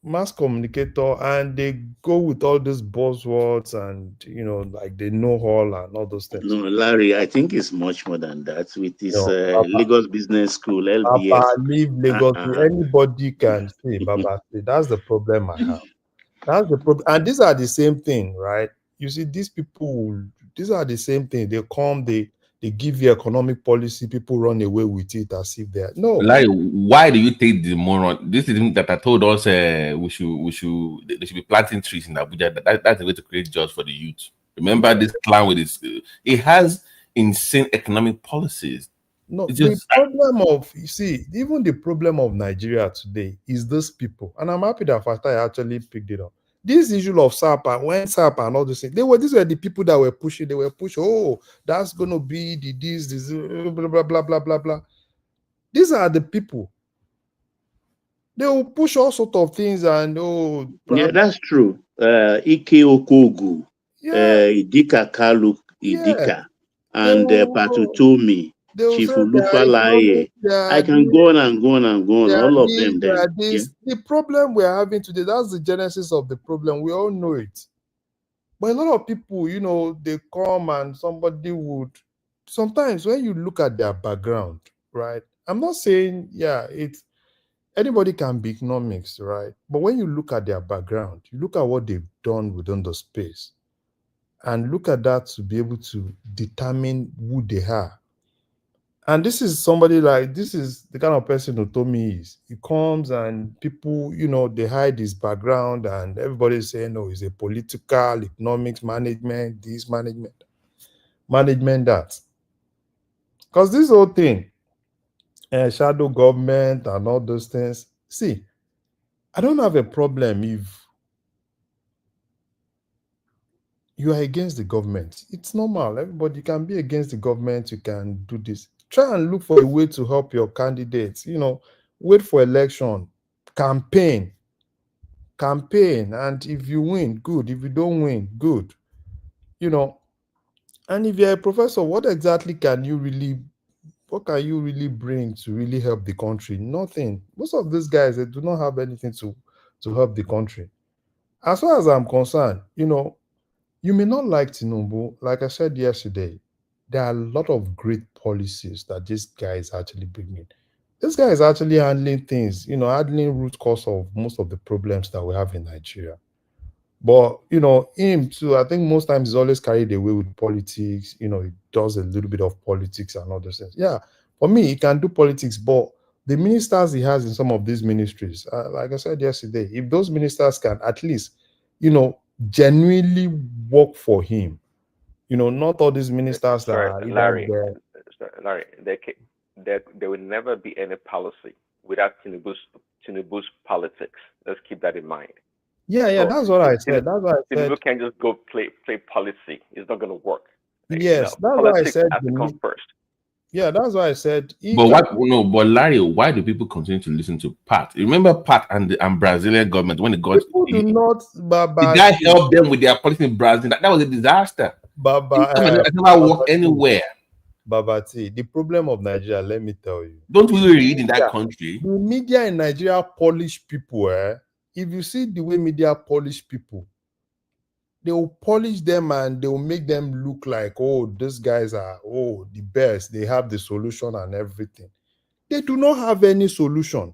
Mass communicator, and they go with all these buzzwords, and like they know all those things. No, Larry, I think it's much more than that. With this Baba, Lagos Business School, Baba LBS. leave Lagos. Anybody can say Baba. That's the problem I have. That's the problem. And these are the same thing, right? You see, these are the same thing. They come, they give you economic policy, people run away with it as if they're no. Like, why do you take the moron? This is that I told us they should be planting trees in Abuja. That's the way to create jobs for the youth. Remember this clown with this? It has insane economic policies. No, It's the just problem of, you see, even the problem of Nigeria today is those people. And I'm happy that Fatai actually picked it up. This issue of SAPA, when SAPA and all these things, these were the people that were pushing, that's going to be this, blah, blah, blah, blah, blah, blah. These are the people. They will push all sorts of things and, Yeah, that's true. Ike Okogu, Idika Kalu, Idika, and Patutomi, Chief Ulufalaye. I can go on and go on and go on, all of them then. Yeah. The problem we're having today, that's the genesis of the problem. We all know it. But a lot of people, they come and somebody would, sometimes when you look at their background, right? I'm not saying, anybody can be economics, right? But when you look at their background, you look at what they've done within the space, and look at that to be able to determine who they are. And this is the kind of person Utomi is. He comes and people, they hide his background, and everybody's saying, no, he's a political, economics, management, this, management, that. Because this whole thing, shadow government and all those things, see, I don't have a problem if you are against the government. It's normal. Everybody can be against the government. You can do this. Try and look for a way to help your candidates. Wait for election, campaign campaign, and if you win, good. If you don't win, good. And if you're a professor, what can you really bring to really help the country? Nothing. Most of these guys, they do not have anything to help the country. As far as I'm concerned, you may not like Tinubu. Like I said yesterday, there are a lot of great policies that this guy is actually bringing. This guy is actually handling things, handling root cause of most of the problems that we have in Nigeria. But him too, I think most times he's always carried away with politics. He does a little bit of politics and other things. Yeah, for me, he can do politics, but the ministers he has in some of these ministries, like I said yesterday, if those ministers can at least, genuinely work for him, not all these ministers that Sorry, are either Larry. there. Sorry, Larry. There will never be any policy without Tinubu's politics. Let's keep that in mind. Yeah, So that's what I said. That's what I said. Tinubu can't just go play policy. It's not going to work. Yes, that's what I Politics said. has to come first. Yeah, that's why I said. But Larry, why do people continue to listen to Pat? Remember Pat and Brazilian government when it got people do not. the guy helped them with their policy in Brazil. That was a disaster. I never worked anywhere. Babati, the problem of Nigeria, let me tell you. Don't we read in that country? The media in Nigeria polish people. If you see the way media polish people, they will polish them and they will make them look like, oh, these guys are, the best. They have the solution and everything. They do not have any solution.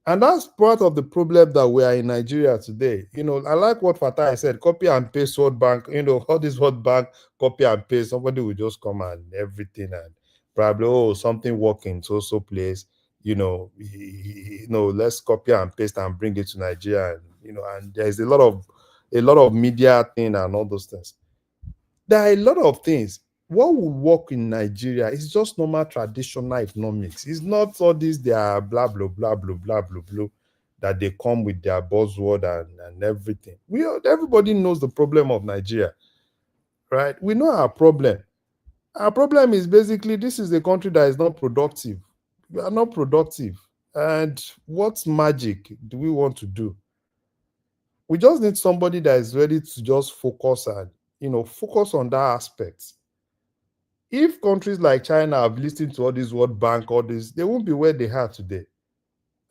And that's part of the problem that we are in Nigeria today. I like what Fatai said, copy and paste World Bank, all this World Bank, copy and paste, somebody will just come and everything and probably, something working so place, let's copy and paste and bring it to Nigeria. And there's a lot of media thing and all those things. There are a lot of things. What would work in Nigeria is just normal traditional economics. It's not all this their blah blah blah blah blah blah blah that they come with their buzzword and everything. Everybody knows the problem of Nigeria, right? We know our problem. Our problem is basically this is a country that is not productive. We are not productive. And what magic do we want to do? We just need somebody that is ready to just focus on that aspect. If countries like China have listened to all this World Bank, they won't be where they are today.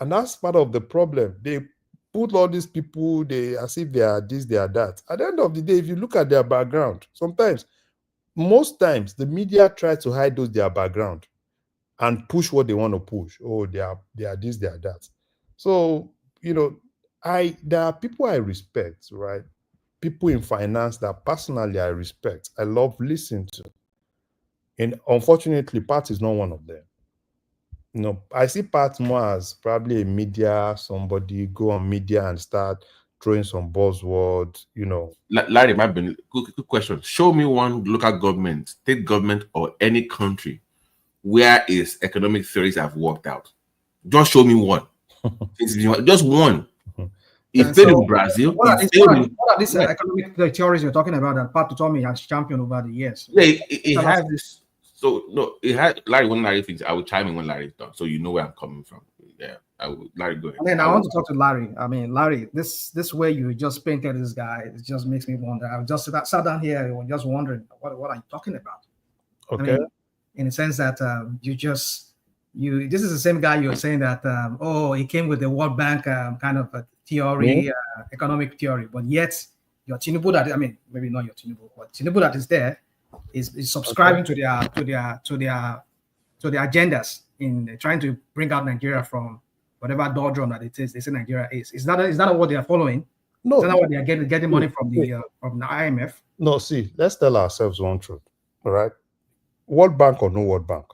And that's part of the problem. They put all these people, as if they are this, they are that. At the end of the day, if you look at their background, most times, the media try to hide their background and push what they want to push. Oh, they are this, they are that. So, there are people I respect, right? People in finance that personally I respect. I love listening to. And unfortunately, Pat is not one of them. I see Pat more as probably a media, somebody go on media and start throwing some buzzwords, Larry, my good question. Show me one local government, state government, or any country where its economic theories have worked out. Just show me one. Just one. It failed in Brazil. What are these economic theories you're talking about that Pat Utomi has championed over the years? Yeah, it has this. So no, it had Larry. When Larry thinks, I will chime in when Larry's done, so you know where I'm coming from. Yeah, Larry, go ahead. And then I want to talk to Larry. I mean, Larry, this way you just painted this guy, it just makes me wonder. I just sat down here and just wondering what are you talking about? Okay. I mean, in the sense that this is the same guy you're saying that he came with the World Bank kind of a theory, economic theory, but yet your Tinubu maybe not your Tinubu, but Tinubu that is there is subscribing to their agendas in trying to bring out Nigeria from whatever doldrum that it is they say Nigeria is. Is that what they are following? No, is that what they are getting money from the IMF? No, see, let's tell ourselves one truth, all right? World Bank or no World Bank,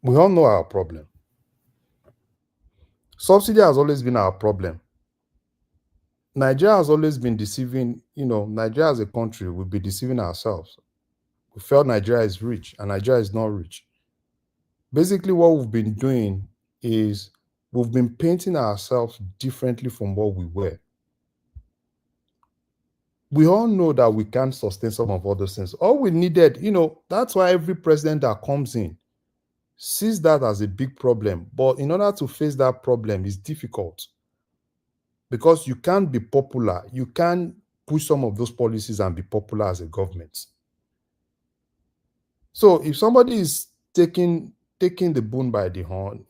we all know our problem. Subsidy has always been our problem. Nigeria has always been deceiving, Nigeria as a country, we'll be deceiving ourselves. We felt Nigeria is rich and Nigeria is not rich. Basically, what we've been doing is we've been painting ourselves differently from what we were. We all know that we can't sustain some of all those things. All we needed, that's why every president that comes in sees that as a big problem. But in order to face that problem, it's difficult. because you can't be popular. You can't push some of those policies and be popular as a government. So if somebody is taking the bull by the horn,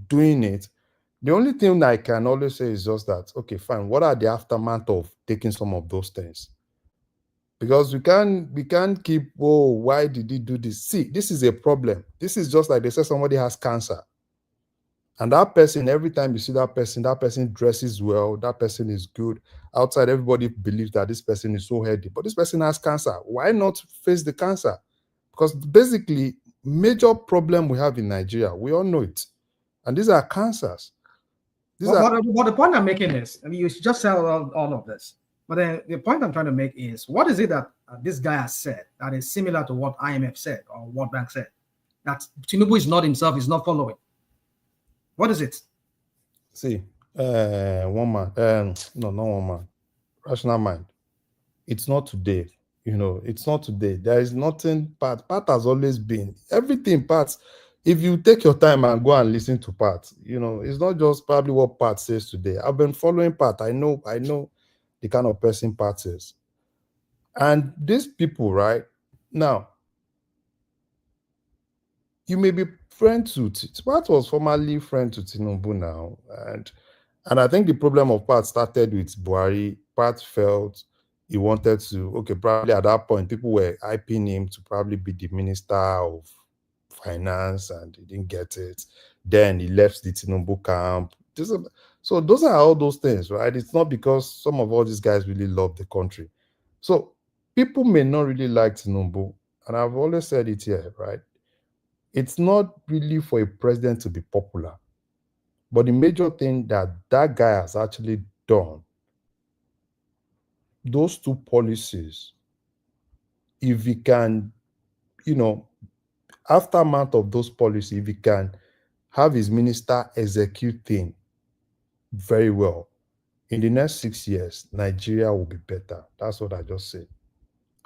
doing it, the only thing I can always say is just that, okay, fine, what are the aftermath of taking some of those things? Because we can't keep, oh, why did he do this? See, this is a problem. This is just like they say somebody has cancer. And that person, every time you see that person dresses well, that person is good. Outside, everybody believes that this person is so healthy, but this person has cancer. Why not face the cancer? Because basically, major problem we have in Nigeria, we all know it. And these are cancers. But the point I'm making is, I mean, you just said all of this. But then the point I'm trying to make is, what is it that this guy has said that is similar to what IMF said or World Bank said? That Tinubu is not himself, is not following. What is it? See, one man, no, not one man, rational mind. It's not today. It's not today. There is nothing. Part has always been everything. Parts. If you take your time and go and listen to Pat, it's not just probably what Pat says today. I've been following Pat. I know the kind of person Pat is. And these people, right now, you may be friend to Pat was formerly friend to Tinubu now, and I think the problem of Pat started with Buhari. Pat felt he wanted to, okay, probably at that point people were hyping him to probably be the minister of finance, and he didn't get it. Then he left the Tinubu camp. So those are all those things, right? It's not because some of all these guys really love the country. So people may not really like Tinubu, and I've always said it here, right? It's not really for a president to be popular, but the major thing that guy has actually done, those two policies, if he can, aftermath of those policies, if he can have his minister execute things very well, in the next 6 years, Nigeria will be better. That's what I just said.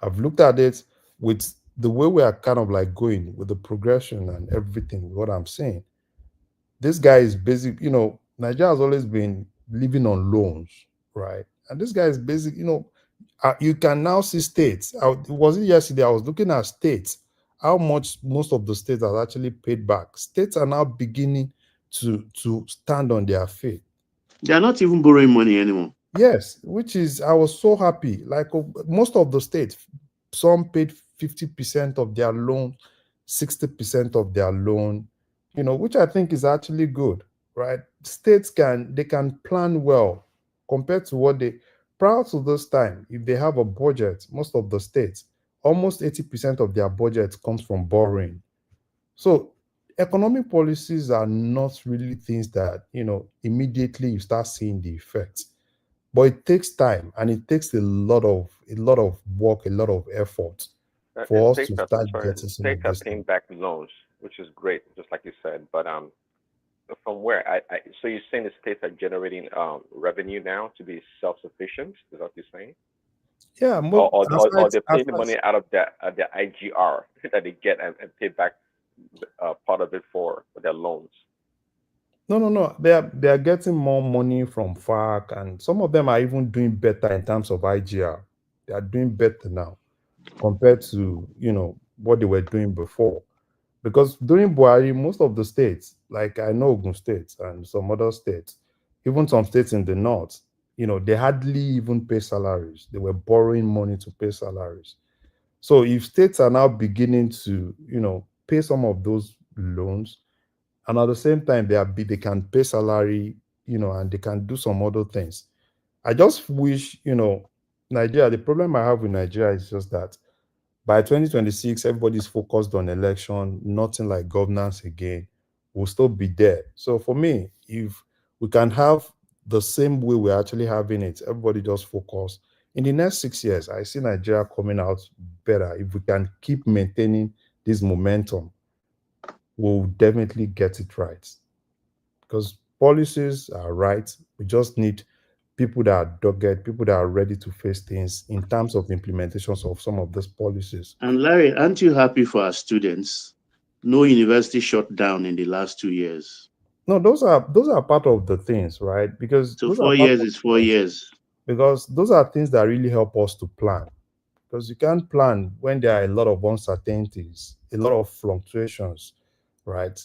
I've looked at it with the way we are kind of like going with the progression and everything, what I'm saying. This guy is basic, Nigeria has always been living on loans, right? And this guy is basic, you can now see states. Was it yesterday? I was looking at states, how much most of the states have actually paid back. States are now beginning to stand on their feet. They are not even borrowing money anymore. Yes, which is, I was so happy. Like most of the states, some paid 50% of their loan, 60% of their loan, which I think is actually good, right? States can plan well compared to what prior to this time, if they have a budget, most of the states, almost 80% of their budget comes from borrowing. So economic policies are not really things that, immediately you start seeing the effects. But it takes time, and it takes a lot of work, a lot of effort for us to start getting some of States are this. paying back loans, which is great, just like you said. But from where so you're saying the states are generating revenue now to be self-sufficient? Is that what you're saying? Yeah, or they're paying the money out of their IGR that they get and pay back part of it for their loans. No. They are getting more money from FARC, and some of them are even doing better in terms of IGR. They are doing better now compared to what they were doing before. Because during Buhari, most of the states, like I know Ogun State and some other states, even some states in the north, they hardly even pay salaries. They were borrowing money to pay salaries. So if states are now beginning to, pay some of those loans, and at the same time they can pay salary, and they can do some other things. I just wish, Nigeria, the problem I have with Nigeria is just that by 2026, everybody's focused on election, nothing like governance again. We'll still be there. So for me, if we can have the same way we're actually having it, everybody just focus. In the next 6 years, I see Nigeria coming out better. If we can keep maintaining this momentum, we'll definitely get it right. Because policies are right. We just need people that are dogged, people that are ready to face things in terms of implementations of some of these policies. And Larry, aren't you happy for our students? No university shut down in the last 2 years. No, those are part of the things, right? Because So those are 4 years part of is 4 years. because those are things that really help us to plan. Because you can't plan when there are a lot of uncertainties, a lot of fluctuations, right?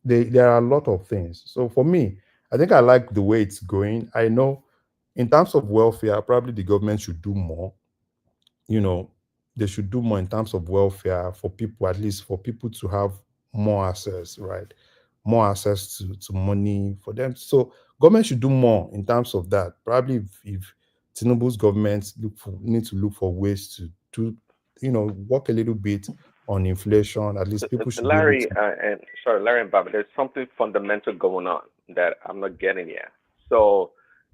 There are a lot of things. So for me, I think I like the way it's going. I know in terms of welfare, probably the government should do more. You know, they should do more in terms of welfare for people, at least for people to have more access, right? More access to money for them. So government should do more in terms of that. Probably if Tinubu's government need to look for ways to work a little bit on inflation. At least people should be able Larry, to. and sorry, Larry and Baba, there's something fundamental going on that I'm not getting yet. So,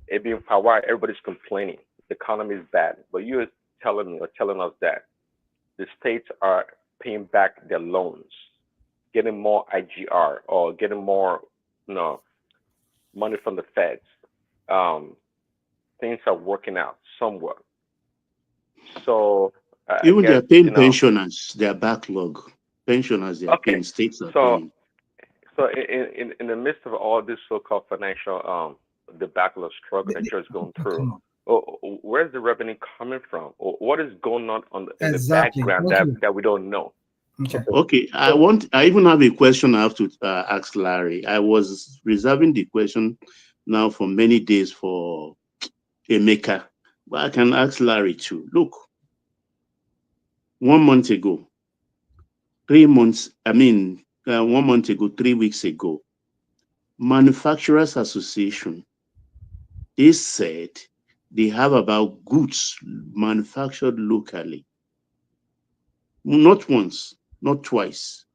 it being power, everybody's complaining. The economy is bad, but you're telling me or telling us that the states are paying back their loans, getting more IGR or getting more, you know, money from the feds. Um, Things are working out somewhat. So, I Even they guess are paying pensioners, their backlog. Pensioners they are okay. paying, states are So paying. So in the midst of all this so-called financial debacle or struggle that you're going through, where's the revenue coming from? Or what is going on in the Exactly. background Thank you. that we don't know? Okay. Okay, I even have a question I have to ask Larry. I was reserving the question now for many days for Emeka, but I can ask Larry too. Look, 1 month ago, 3 months, 1 month ago, 3 weeks ago, Manufacturers Association, they said they have about goods manufactured locally. Not once, not twice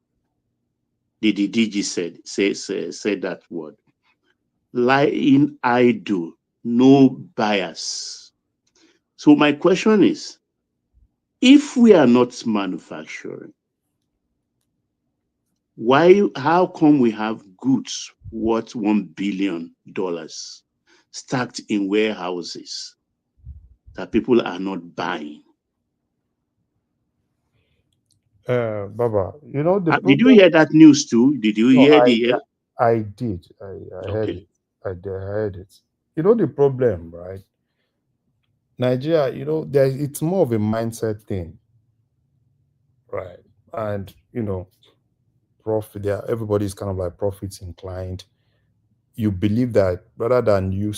did the DG said that word. Lying idle, no bias. So my question is, if we are not manufacturing, how come we have goods worth $1 billion stacked in warehouses that people are not buying? Baba, the Did you problem. hear that news too? Did you No, hear I the? I did. I heard Okay. it. I heard it. The problem, right? Nigeria, it's more of a mindset thing, right? And profit. There, everybody's kind of like profits inclined. You believe that rather than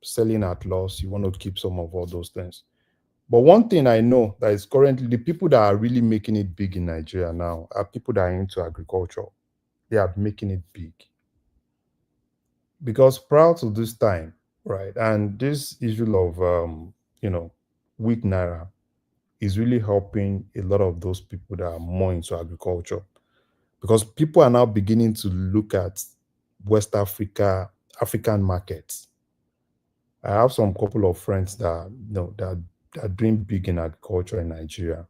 selling at loss, you want to keep some of all those things. But one thing I know that is currently the people that are really making it big in Nigeria now are people that are into agriculture. They are making it big. Because prior to this time, right, and this issue of weak naira is really helping a lot of those people that are more into agriculture, because people are now beginning to look at West African markets. I have some couple of friends that that are doing big in agriculture in Nigeria,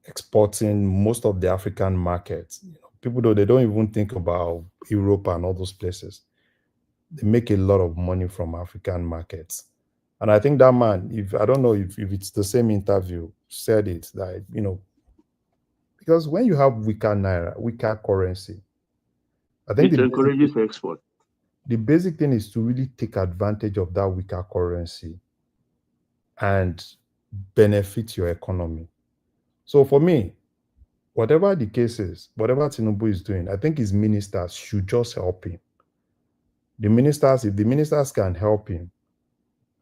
exporting most of the African markets. People, though, they don't even think about Europe and all those places. They make a lot of money from African markets. And I think that man, if I don't know if it's the same interview, said it that, because when you have weaker naira, weaker currency, I think It encourages export. the basic thing is to really take advantage of that weaker currency and benefit your economy. So for me, whatever the case is, whatever Tinubu is doing, I think his ministers should just help him. If the ministers can help him,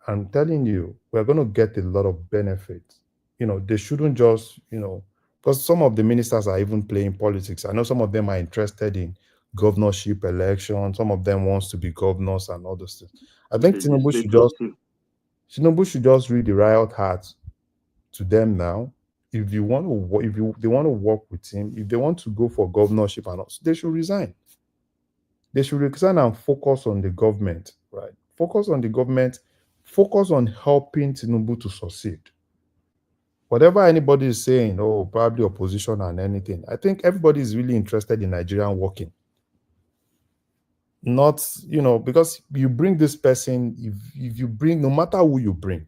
I'm telling you, we're going to get a lot of benefits. They shouldn't just, because some of the ministers are even playing politics. I know some of them are interested in governorship election. Some of them wants to be governors and all those things. I think Tinubu should just read the riot heart to them now. If you want to, they want to work with him, if they want to go for governorship and all, they should resign. They should resign and focus on the government, right? Focus on the government, focus on helping Tinubu to succeed. Whatever anybody is saying, oh, probably opposition and anything, I think everybody is really interested in Nigerian working. Not, because you bring this person, if you bring, no matter who you bring,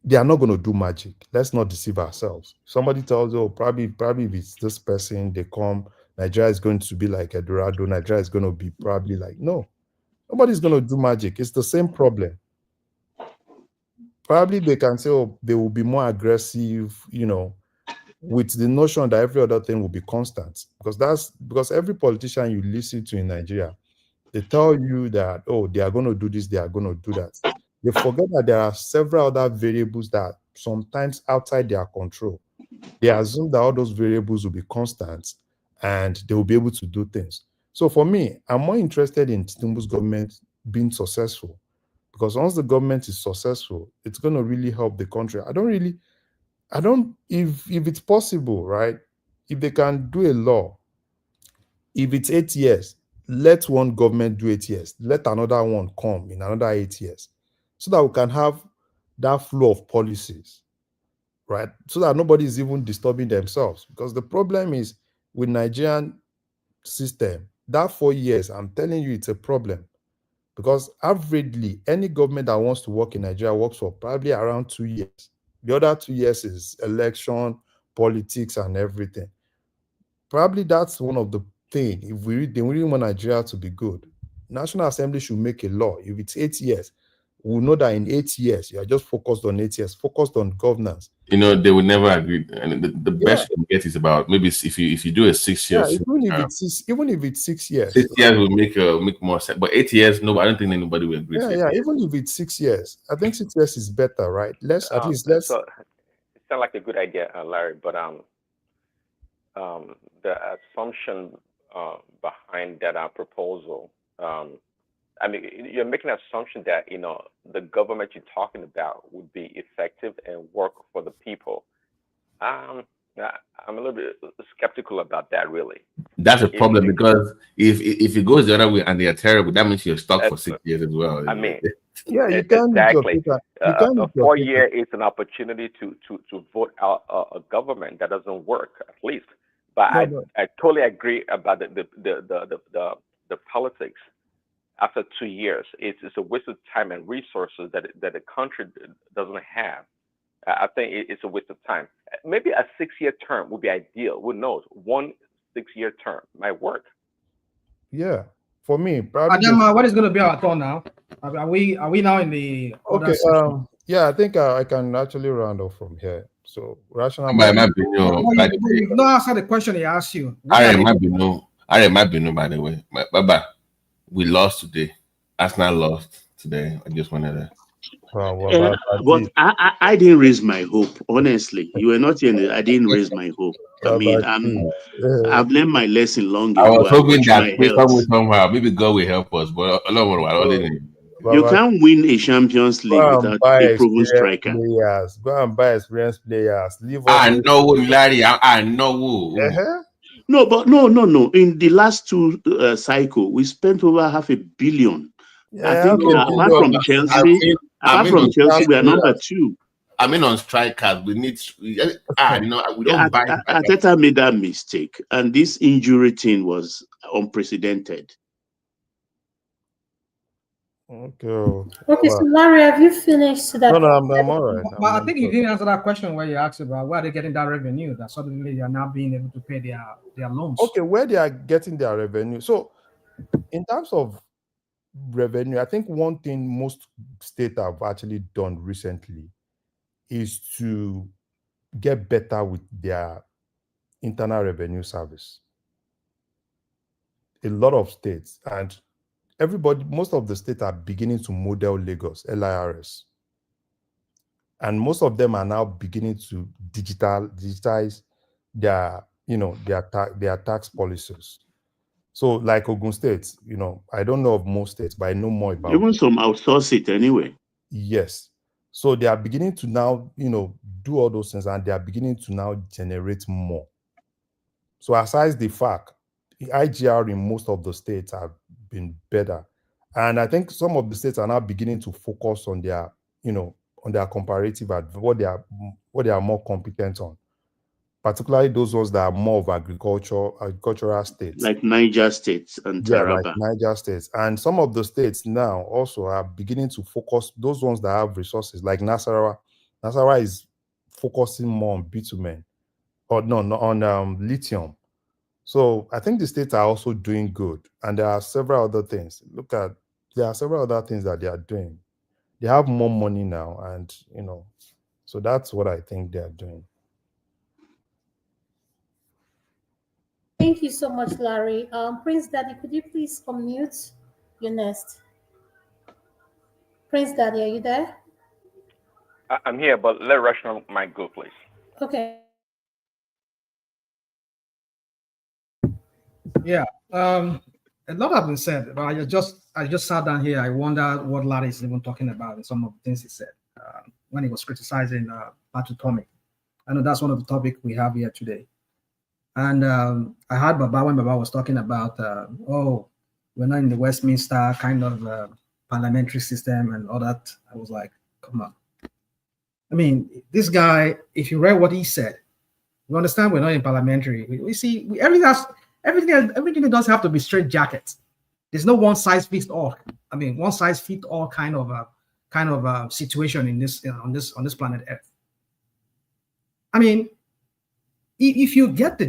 they are not going to do magic. Let's not deceive ourselves. Somebody tells you, oh, probably if it's this person, they come, Nigeria is going to be like Eldorado. Nigeria is going to be probably like, no, nobody's going to do magic. It's the same problem. Probably they can say, oh, they will be more aggressive, with the notion that every other thing will be constant. Because every politician you listen to in Nigeria, they tell you that, oh, they are going to do this, they are going to do that. They forget that there are several other variables that sometimes outside their control. They assume that all those variables will be constant and they will be able to do things. So for me, I'm more interested in Tinubu's government being successful, because once the government is successful, it's going to really help the country. If it's possible, right? If they can do a law, if it's 8 years, let one government do 8 years, let another one come in another 8 years, so that we can have that flow of policies, right? So that nobody is even disturbing themselves. Because the problem is with Nigerian system, that 4 years, I'm telling you, it's a problem. Because averagely, any government that wants to work in Nigeria works for probably around 2 years. The other 2 years is election, politics, and everything. Probably that's one of the things. If they really want Nigeria to be good, National Assembly should make a law. If it's 8 years, we'll know that in 8 years, you are just focused on 8 years, focused on governance. They would never agree. And the best you can get is about maybe if you do a 6 years. Even if it's 6 years. 6 years will make more sense. But 8 years, no, I don't think anybody will agree. Even if it's 6 years, I think 6 years is better, right? Let's. So it sounds like a good idea, Larry. But the assumption behind that proposal, I mean, you're making an assumption that the government you're talking about would be effective and work for the people. I'm a little bit skeptical about that, really. That's a problem, because if it goes the other way and they are terrible, that means you're stuck for 6 years as well. I mean, you can exactly. A 4 year is an opportunity to vote out a government that doesn't work, at least. But I totally agree about the politics. After 2 years, it's a waste of time and resources that the country doesn't have. I think it's a waste of time. Maybe a 6-year term would be ideal. Who knows? 1 6-year term might work. Yeah, for me, probably. Adama, what is going to be our turn now? Are we now in the okay? Yeah, I think I can actually round off from here. So rational. No, answer the question he asked you. I might be no. By the way, bye. We lost today. Arsenal lost today. I just wanted to. But I didn't raise my hope. Honestly, you were not here. I didn't raise my hope. I mean, I've learned my lesson long ago. I was hoping that somehow maybe God will help us, but you can't win a Champions League without a proven striker. Go and buy experienced players. I know, Larry. I know. No, but no. In the last 2 cycle, we spent over $500 million. I think apart from Chelsea, we are number 2. I mean, on strikers, we need. We don't buy. Arteta made that mistake, and this injury thing was unprecedented. Okay, so Larry, have you finished that? No, I'm all right. But I think you didn't answer that question where you asked about where they're getting that revenue, that suddenly they are now being able to pay their loans. Okay, where they are getting their revenue. So, in terms of revenue, I think one thing most states have actually done recently is to get better with their internal revenue service. A lot of states, and most of the states are beginning to model Lagos, LIRS. And most of them are now beginning to digitize their tax policies. So like Ogun State, I don't know of most states, but I know more about even some outsource it anyway. Yes. So they are beginning to now, do all those things, and they are beginning to now generate more. So aside the fact, the IGR in most of the states have been better. And I think some of the states are now beginning to focus on their, on their comparative, what they are more competent on. Particularly those ones that are more of agricultural states. Like Niger States and Taraba. Like Niger States. And some of the states now also are beginning to focus, those ones that have resources, like Nasarawa. Nasarawa is focusing more on bitumen, on lithium. So I think the states are also doing good, and there are several other things. There are several other things that they are doing. They have more money now, and so that's what I think they are doing. Thank you so much, Larry. Prince Daddy, could you please unmute? You're next. Prince Daddy, are you there? I'm here, but let Rational mic go, please. Okay. Yeah. A lot has been said, but I just sat down here. I wonder what Larry is even talking about and some of the things he said when he was criticizing Utomi. I know that's one of the topics we have here today. And I heard Baba when Baba was talking about, we're not in the Westminster kind of parliamentary system and all that. I was like, come on. I mean, this guy, if you read what he said, you understand we're not in parliamentary. We see everything does have to be straight jackets. There's no one size fits all. I mean, one size fits all kind of situation in this on this planet Earth. I mean, if you get the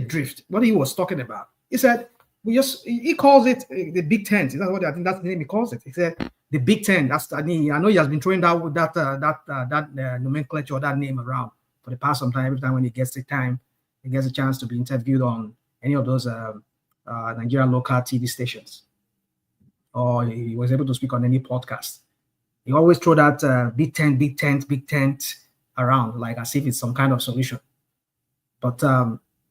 drift, what he was talking about, he said he calls it the Big Tent. That's what I think that's the name he calls it. He said the Big Tent. I know he has been throwing that nomenclature, that name around for the past some time. Every time when he gets a chance to be interviewed on any of those Nigerian local TV stations, or he was able to speak on any podcast. He always throw that Big Tent around, like as if it's some kind of solution. But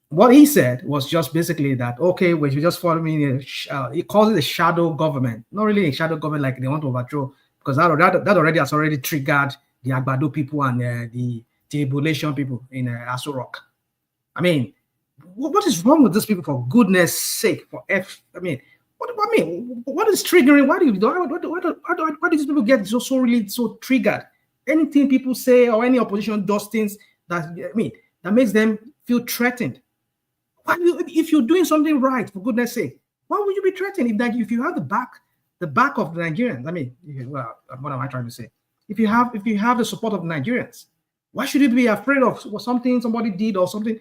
what he said was just basically that, okay, we should just follow me. He calls it a shadow government. Not really a shadow government like they want to overthrow, because that already has triggered the Agbado people and the Tribulation people in Aso Rock. I mean, what is wrong with these people, for goodness sake? What is triggering? Why do these people get so triggered? Anything people say or any opposition does things that makes them feel threatened. If you're doing something right, for goodness sake, why would you be threatened? If you have the back of the Nigerians, what am I trying to say? If you have the support of the Nigerians, why should you be afraid of something somebody did or something?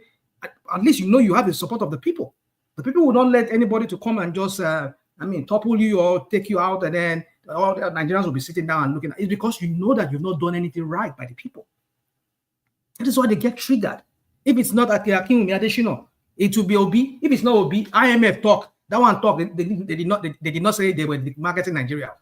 At least you have the support of the people. The people will not let anybody to come and just topple you or take you out, and then all the Nigerians will be sitting down and looking at it. It's because you know that you've not done anything right by the people. That is why they get triggered. If it's not at Akinwumi Adesina, it will be Obi. If it's not Obi, IMF talk. That one talk. They did not say they were marketing Nigeria.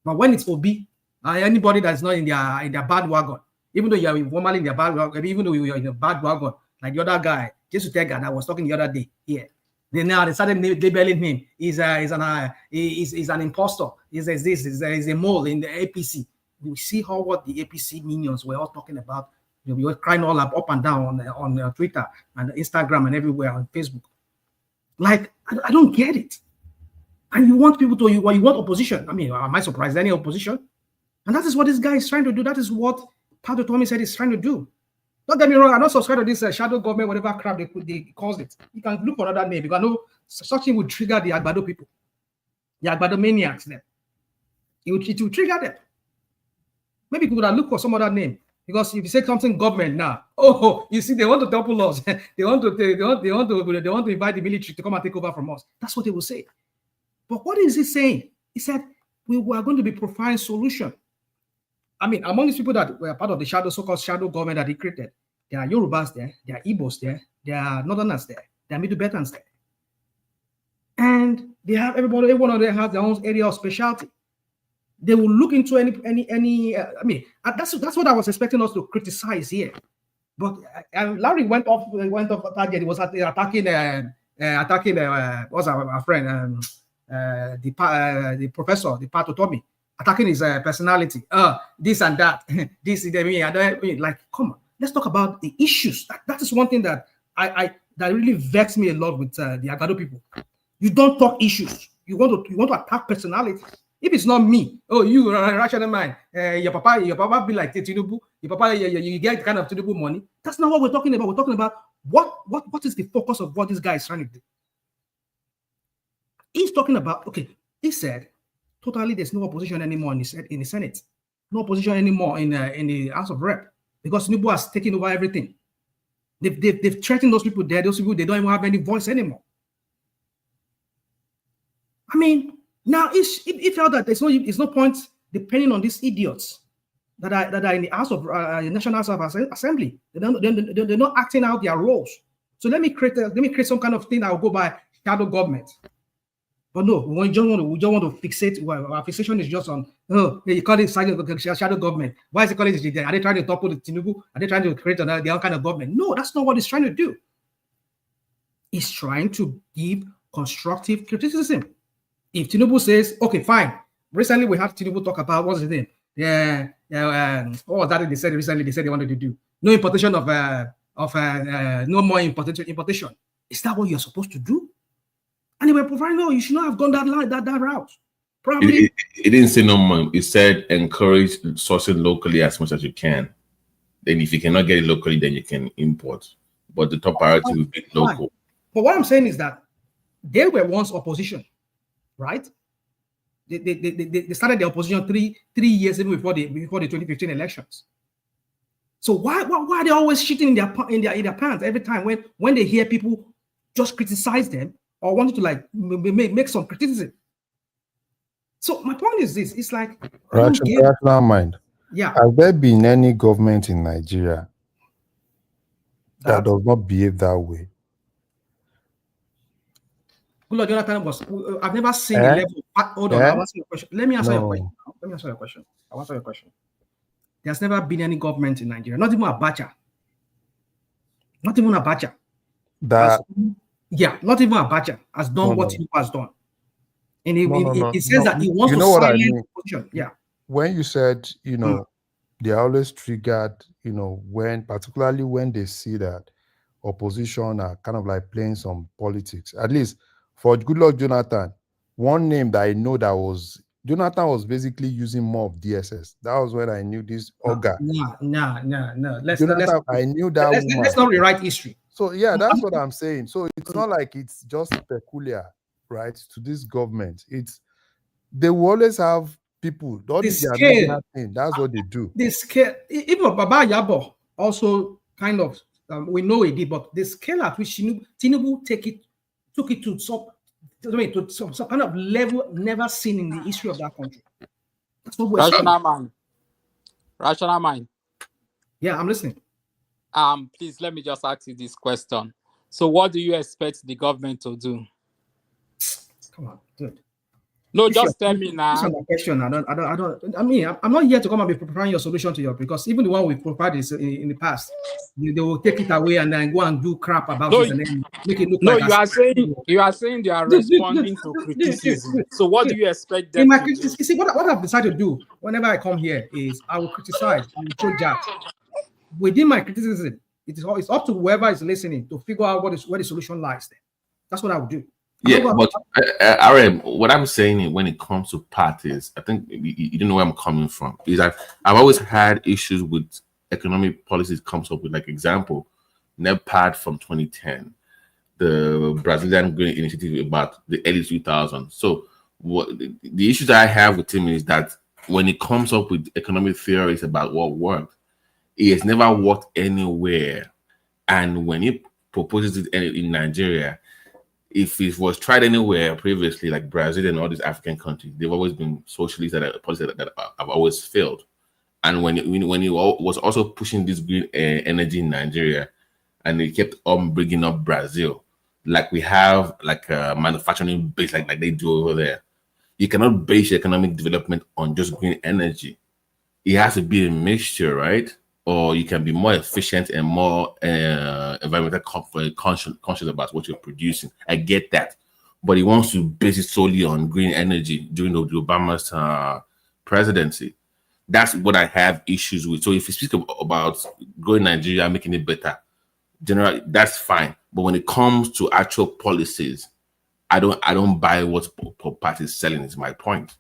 But when it's Obi, anybody that's not in their bad wagon, even though you are formally in their bad wagon, even though you are in a bad wagon, like the other guy, Jesus Tega, that was talking the other day here. They started labeling him. He's an impostor. He's a mole in the APC. You see what the APC minions were all talking about. We were crying all up and down on Twitter and Instagram and everywhere on Facebook. Like, I don't get it. And you want people you want opposition. I mean, am I surprised any opposition? And that is what this guy is trying to do. That is what Utomi said he's trying to do. Don't get me wrong, I'm not subscribed to this shadow government, whatever crap they call it. You can look for another name, because I know such thing would trigger the Agbado people, the Agbado maniacs there. It will trigger them. Maybe people would look for some other name. Because if you say something government now, you see, they want to topple us. they want to invite the military to come and take over from us. That's what they will say. But what is he saying? He said we were going to be providing solution. I mean, among these people that were part of the so-called shadow government that he created, there are Yorubas there, there are Igbos there, there are Northerners there, there are Middle Beltans there, and they have every one of them has their own area of specialty. They will look into any. That's what I was expecting us to criticize here. But Larry went off target. He was attacking what's our friend, the professor, the Utomi, attacking his personality. This and that. This is like, come on. Let's talk about the issues. That is one thing that that really vexed me a lot with the Agbado people. You don't talk issues. You want to attack personalities. If it's not me, you rational mind, your papa be like Tinubu, your papa you get kind of Tinubu money. That's not what we're talking about. We're talking about what is the focus of what this guy is trying to do. He's talking about, he said totally there's no opposition anymore in the Senate, no opposition anymore in the House of Rep, because Tinubu has taken over everything. They've threatened those people there. Those people, they don't even have any voice anymore. I mean, now it felt that it's no point depending on these idiots that are in the House of National House of Assembly. They're not acting out their roles. So let me create some kind of thing that will go by shadow government. But no, we just want to fixate. Well, our fixation is just on you call it shadow government. Why is it called it? Are they trying to topple the Tinubu? Are they trying to create their own kind of government? No, that's not what it's trying to do. It's trying to give constructive criticism. If Tinubu says, okay, fine. Recently, we had Tinubu talk about what's his name? What was that they said recently? They said they wanted to do no importation of no more importation. Is that what you're supposed to do? And they were providing, no, you should not have gone that route. Probably it didn't say no more. It said encourage sourcing locally as much as you can. Then if you cannot get it locally, then you can import. But the top priority will be local. But what I'm saying is that they were once opposition, right? They started the opposition three years even before the 2015 elections. So why are they always shitting in their pants every time when they hear people just criticize them or wanted to like make some criticism? So my point is this: it's like rational mind. Yeah. Has there been any government in Nigeria that does not behave that way? Good Jonathan I've never seen a level. Hold on, I'll answer your question. Let me answer your question. I'll answer your question. There's never been any government in Nigeria, not even Abacha. Not even Abacha. Not even Abacha has done what Tinubu has done. And he says that he wants to silence opposition. Yeah. When you said, they are always triggered, particularly when they see that opposition are kind of like playing some politics. At least for Goodluck Jonathan, one name that I know Jonathan was basically using more of DSS. That was when I knew this Oga. No. I knew that woman. Let's not rewrite history. So yeah, that's what I'm saying. So it's not like it's just peculiar, right, to this government. They will always have people. That's what they do. The scale, even Baba Yabo also kind of we know it did, but the scale at which Tinubu took it to some kind of level never seen in the history of that country. That's what we're saying. Rational mind. Yeah, I'm listening. Please let me just ask you this question. So what do you expect the government to do? Come on, dude. No, just tell me now. That's not my question. I mean, I'm not here to come and be preparing your solution to because even the one we provided in the past, they will take it away and then go and do crap about it and then make it look like. No, you are saying they are responding to criticism. So what do you expect them to do? You see, what I've decided to do whenever I come here is I will criticize, I will throw jabs. Within my criticism, it's up to whoever is listening to figure out where the solution lies there. That's what I would do. Yeah, but RM, what I'm saying when it comes to parties, I think you don't know where I'm coming from. Is that I've always had issues with economic policies comes up with, like example, NEPAD from 2010, the Brazilian Green Initiative about the early 2000s. So the issues I have with him is that when it comes up with economic theories about what worked, it has never worked anywhere. And when he proposes it in Nigeria, if it was tried anywhere previously, like Brazil and all these African countries, they've always been socialists policies that have always failed. And when he was also pushing this green energy in Nigeria, and he kept on bringing up Brazil, like we have like a manufacturing base like they do over there. You cannot base your economic development on just green energy. It has to be a mixture, right? Or you can be more efficient and more environmental conscious about what you're producing. I get that. But he wants to base it solely on green energy during the Obama's presidency. That's what I have issues with. So if you speak about growing Nigeria, making it better, generally, that's fine. But when it comes to actual policies, I don't buy what party is selling is my point.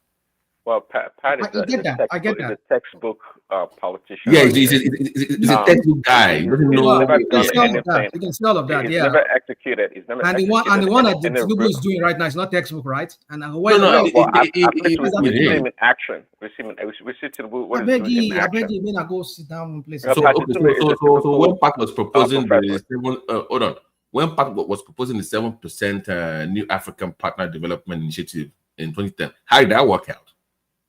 Well, Pat is I get that. I get is a that. textbook politician Yeah, right there. he's a textbook guy. He doesn't He's know. never You can done see all of that. anything. You can see all of that. He's Yeah. never executed. He's never And executed the one that any Tinubu real. is doing right now is not textbook, right? And No, No, but at least what is that we see mean? him in action. We see Tinubu what I he's beg doing in you, I beg action. you, when I go sit down one place. You know, So Pat okay, Tinubu is a so typical when Park was proposing professor. the seven, hold on, when Park was proposing the 7% New African Partner Development Initiative in 2010, how did that work out?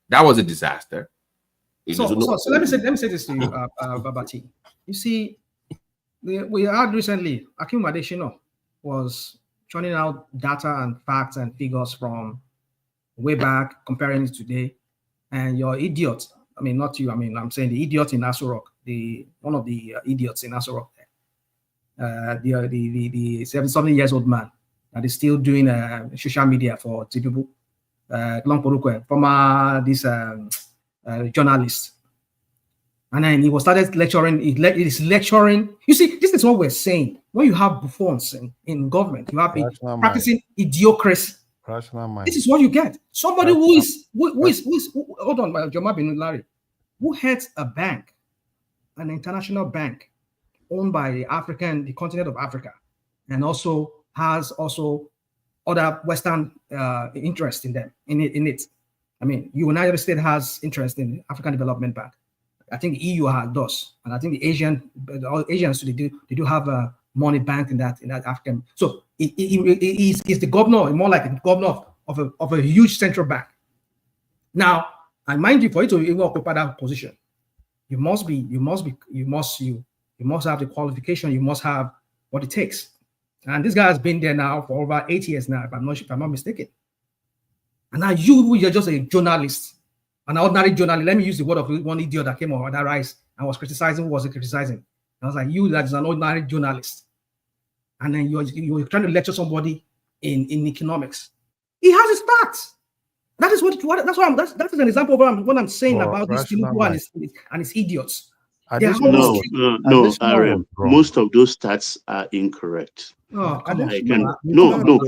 That was a disaster. So let me say this to you, Babati. You see, we had recently Akim Adeshino was churning out data and facts and figures from way back, comparing it today, and your idiot. I mean, not you. I mean, I'm saying the idiot in Asurok, one of the idiots in Asurok, the 7-something years old man that is still doing social media for Tinubu, former this journalist. And then he started lecturing. He's lecturing. You see, this is what we're saying. When you have buffoons in government, you have practicing idiocracy. This is what you get. Somebody who is hold on, Joma Binulari, who heads a bank, an international bank, owned by the continent of Africa, and also has other Western interest in it. I mean, United States has interest in African Development Bank. I think the EU does, and I think the Asians they do have a money bank in that African. So he's the governor, more like the governor of a huge central bank. Now, and mind you, for you to even occupy that position, you must have the qualification. You must have what it takes. And this guy has been there now for over 8 years now, if I'm not mistaken. And now you're just a journalist. An ordinary journalist, let me use the word of one idiot that came on that rise and was criticizing. Who was he criticizing? I was like, you that is an ordinary journalist. And then you're trying to lecture somebody in economics. He has his facts. That is that is an example of what I'm saying about this Tinubu and his idiots. No, RM. Most of those stats are incorrect. No.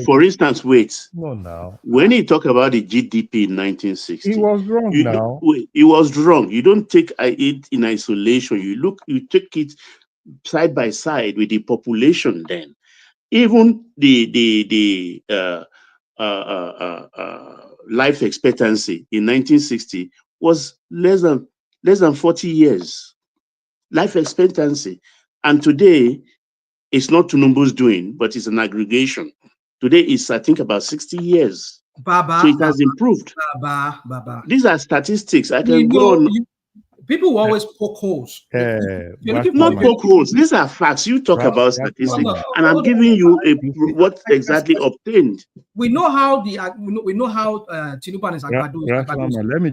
For instance, wait. No. When he talk about the GDP in 1960, he was wrong now. He was wrong. You don't take it in isolation. You take it side by side with the population. Then, even the life expectancy in 1960 was less than 40 years. Life expectancy, and today it's not Tinubu's doing, but it's an aggregation. Today is, I think, about 60 years. So it has improved. These are statistics. I can go on. People will always poke holes. Not poke holes. These are facts. You talk about statistics, and I'm giving you what exactly obtained. We know how Tinubu and his Agbado,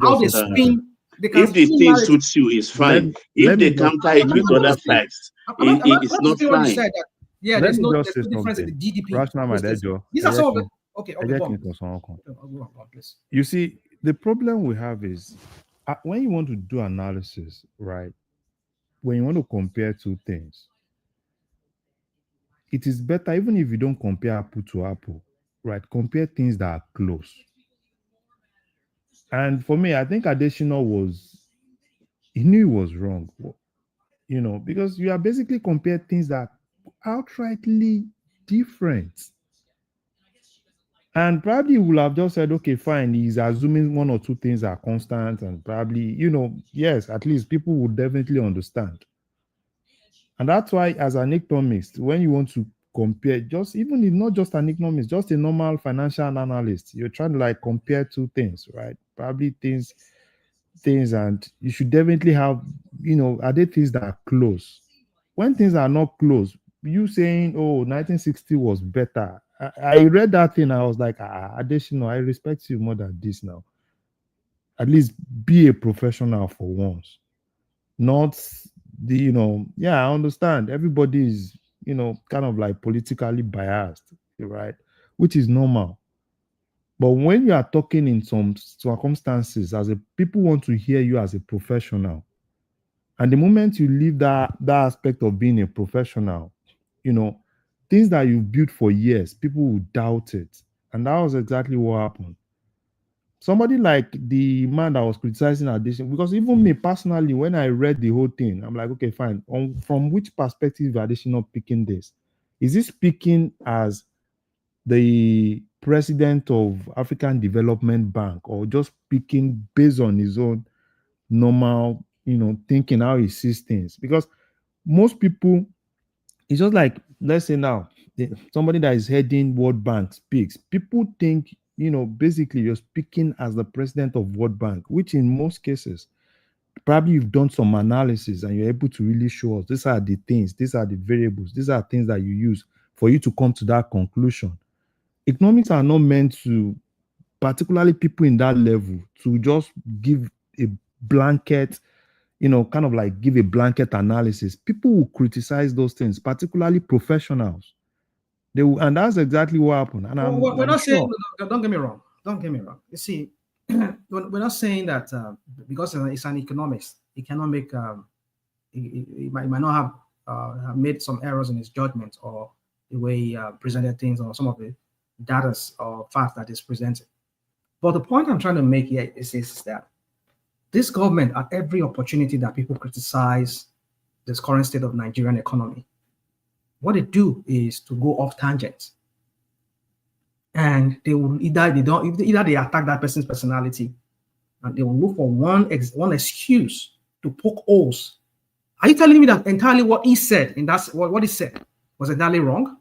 how they spin. If the thing suits you, it's fine. If they counter it with other facts, it's not fine. Yeah, there's no difference in the GDP. These are some of the okay. You see, the problem we have is when you want to do analysis, right? When you want to compare two things, it is better even if you don't compare apple to apple, right? Compare things that are close. And for me, I think Adesina he knew he was wrong, because you are basically comparing things that are outrightly different. And probably will have just said, okay, fine, he's assuming one or two things are constant, and probably, yes, at least people would definitely understand. And that's why, as an economist, when you want to compare, just even if not just an economist, just a normal financial analyst, you're trying to compare two things, right? Probably things, and you should definitely have, are there things that are close? When things are not close, you saying, oh, 1960 was better. I read that thing, I was like, Adesina, I respect you more than this now. At least be a professional for once. Not I understand. Everybody is, kind of politically biased, right? Which is normal. But when you are talking in some circumstances, people want to hear you as a professional. And the moment you leave that aspect of being a professional, things that you've built for years, people will doubt it. And that was exactly what happened. somebody like the man that was criticizing addition, because even me personally, when I read the whole thing, I'm like, okay, fine. From which perspective are addition not picking this? Is he speaking as the president of African Development Bank, or just speaking based on his own normal, thinking, how he sees things? Because most people, it's just like, let's say now, somebody that is heading World Bank speaks. People think, basically you're speaking as the president of World Bank, which in most cases, probably you've done some analysis and you're able to really show us these are the things, these are the variables, these are things that you use for you to come to that conclusion. Economics are not meant to, particularly people in that level, to just give a blanket, kind of like give a blanket analysis. People will criticize those things, particularly professionals. They will, and that's exactly what happened. And We're I'm not saying, sure. don't get me wrong. Don't get me wrong. You see, we're not saying that because it's an economist, he cannot make, he might not have made some errors in his judgment or the way he presented things or some of the data or facts that is presented. But the point I'm trying to make here is that this government, at every opportunity that people criticize this current state of Nigerian economy, what they do is to go off tangents. And they will either they attack that person's personality, and they will look for one excuse to poke holes. Are you telling me that entirely what he said in what he said was entirely wrong?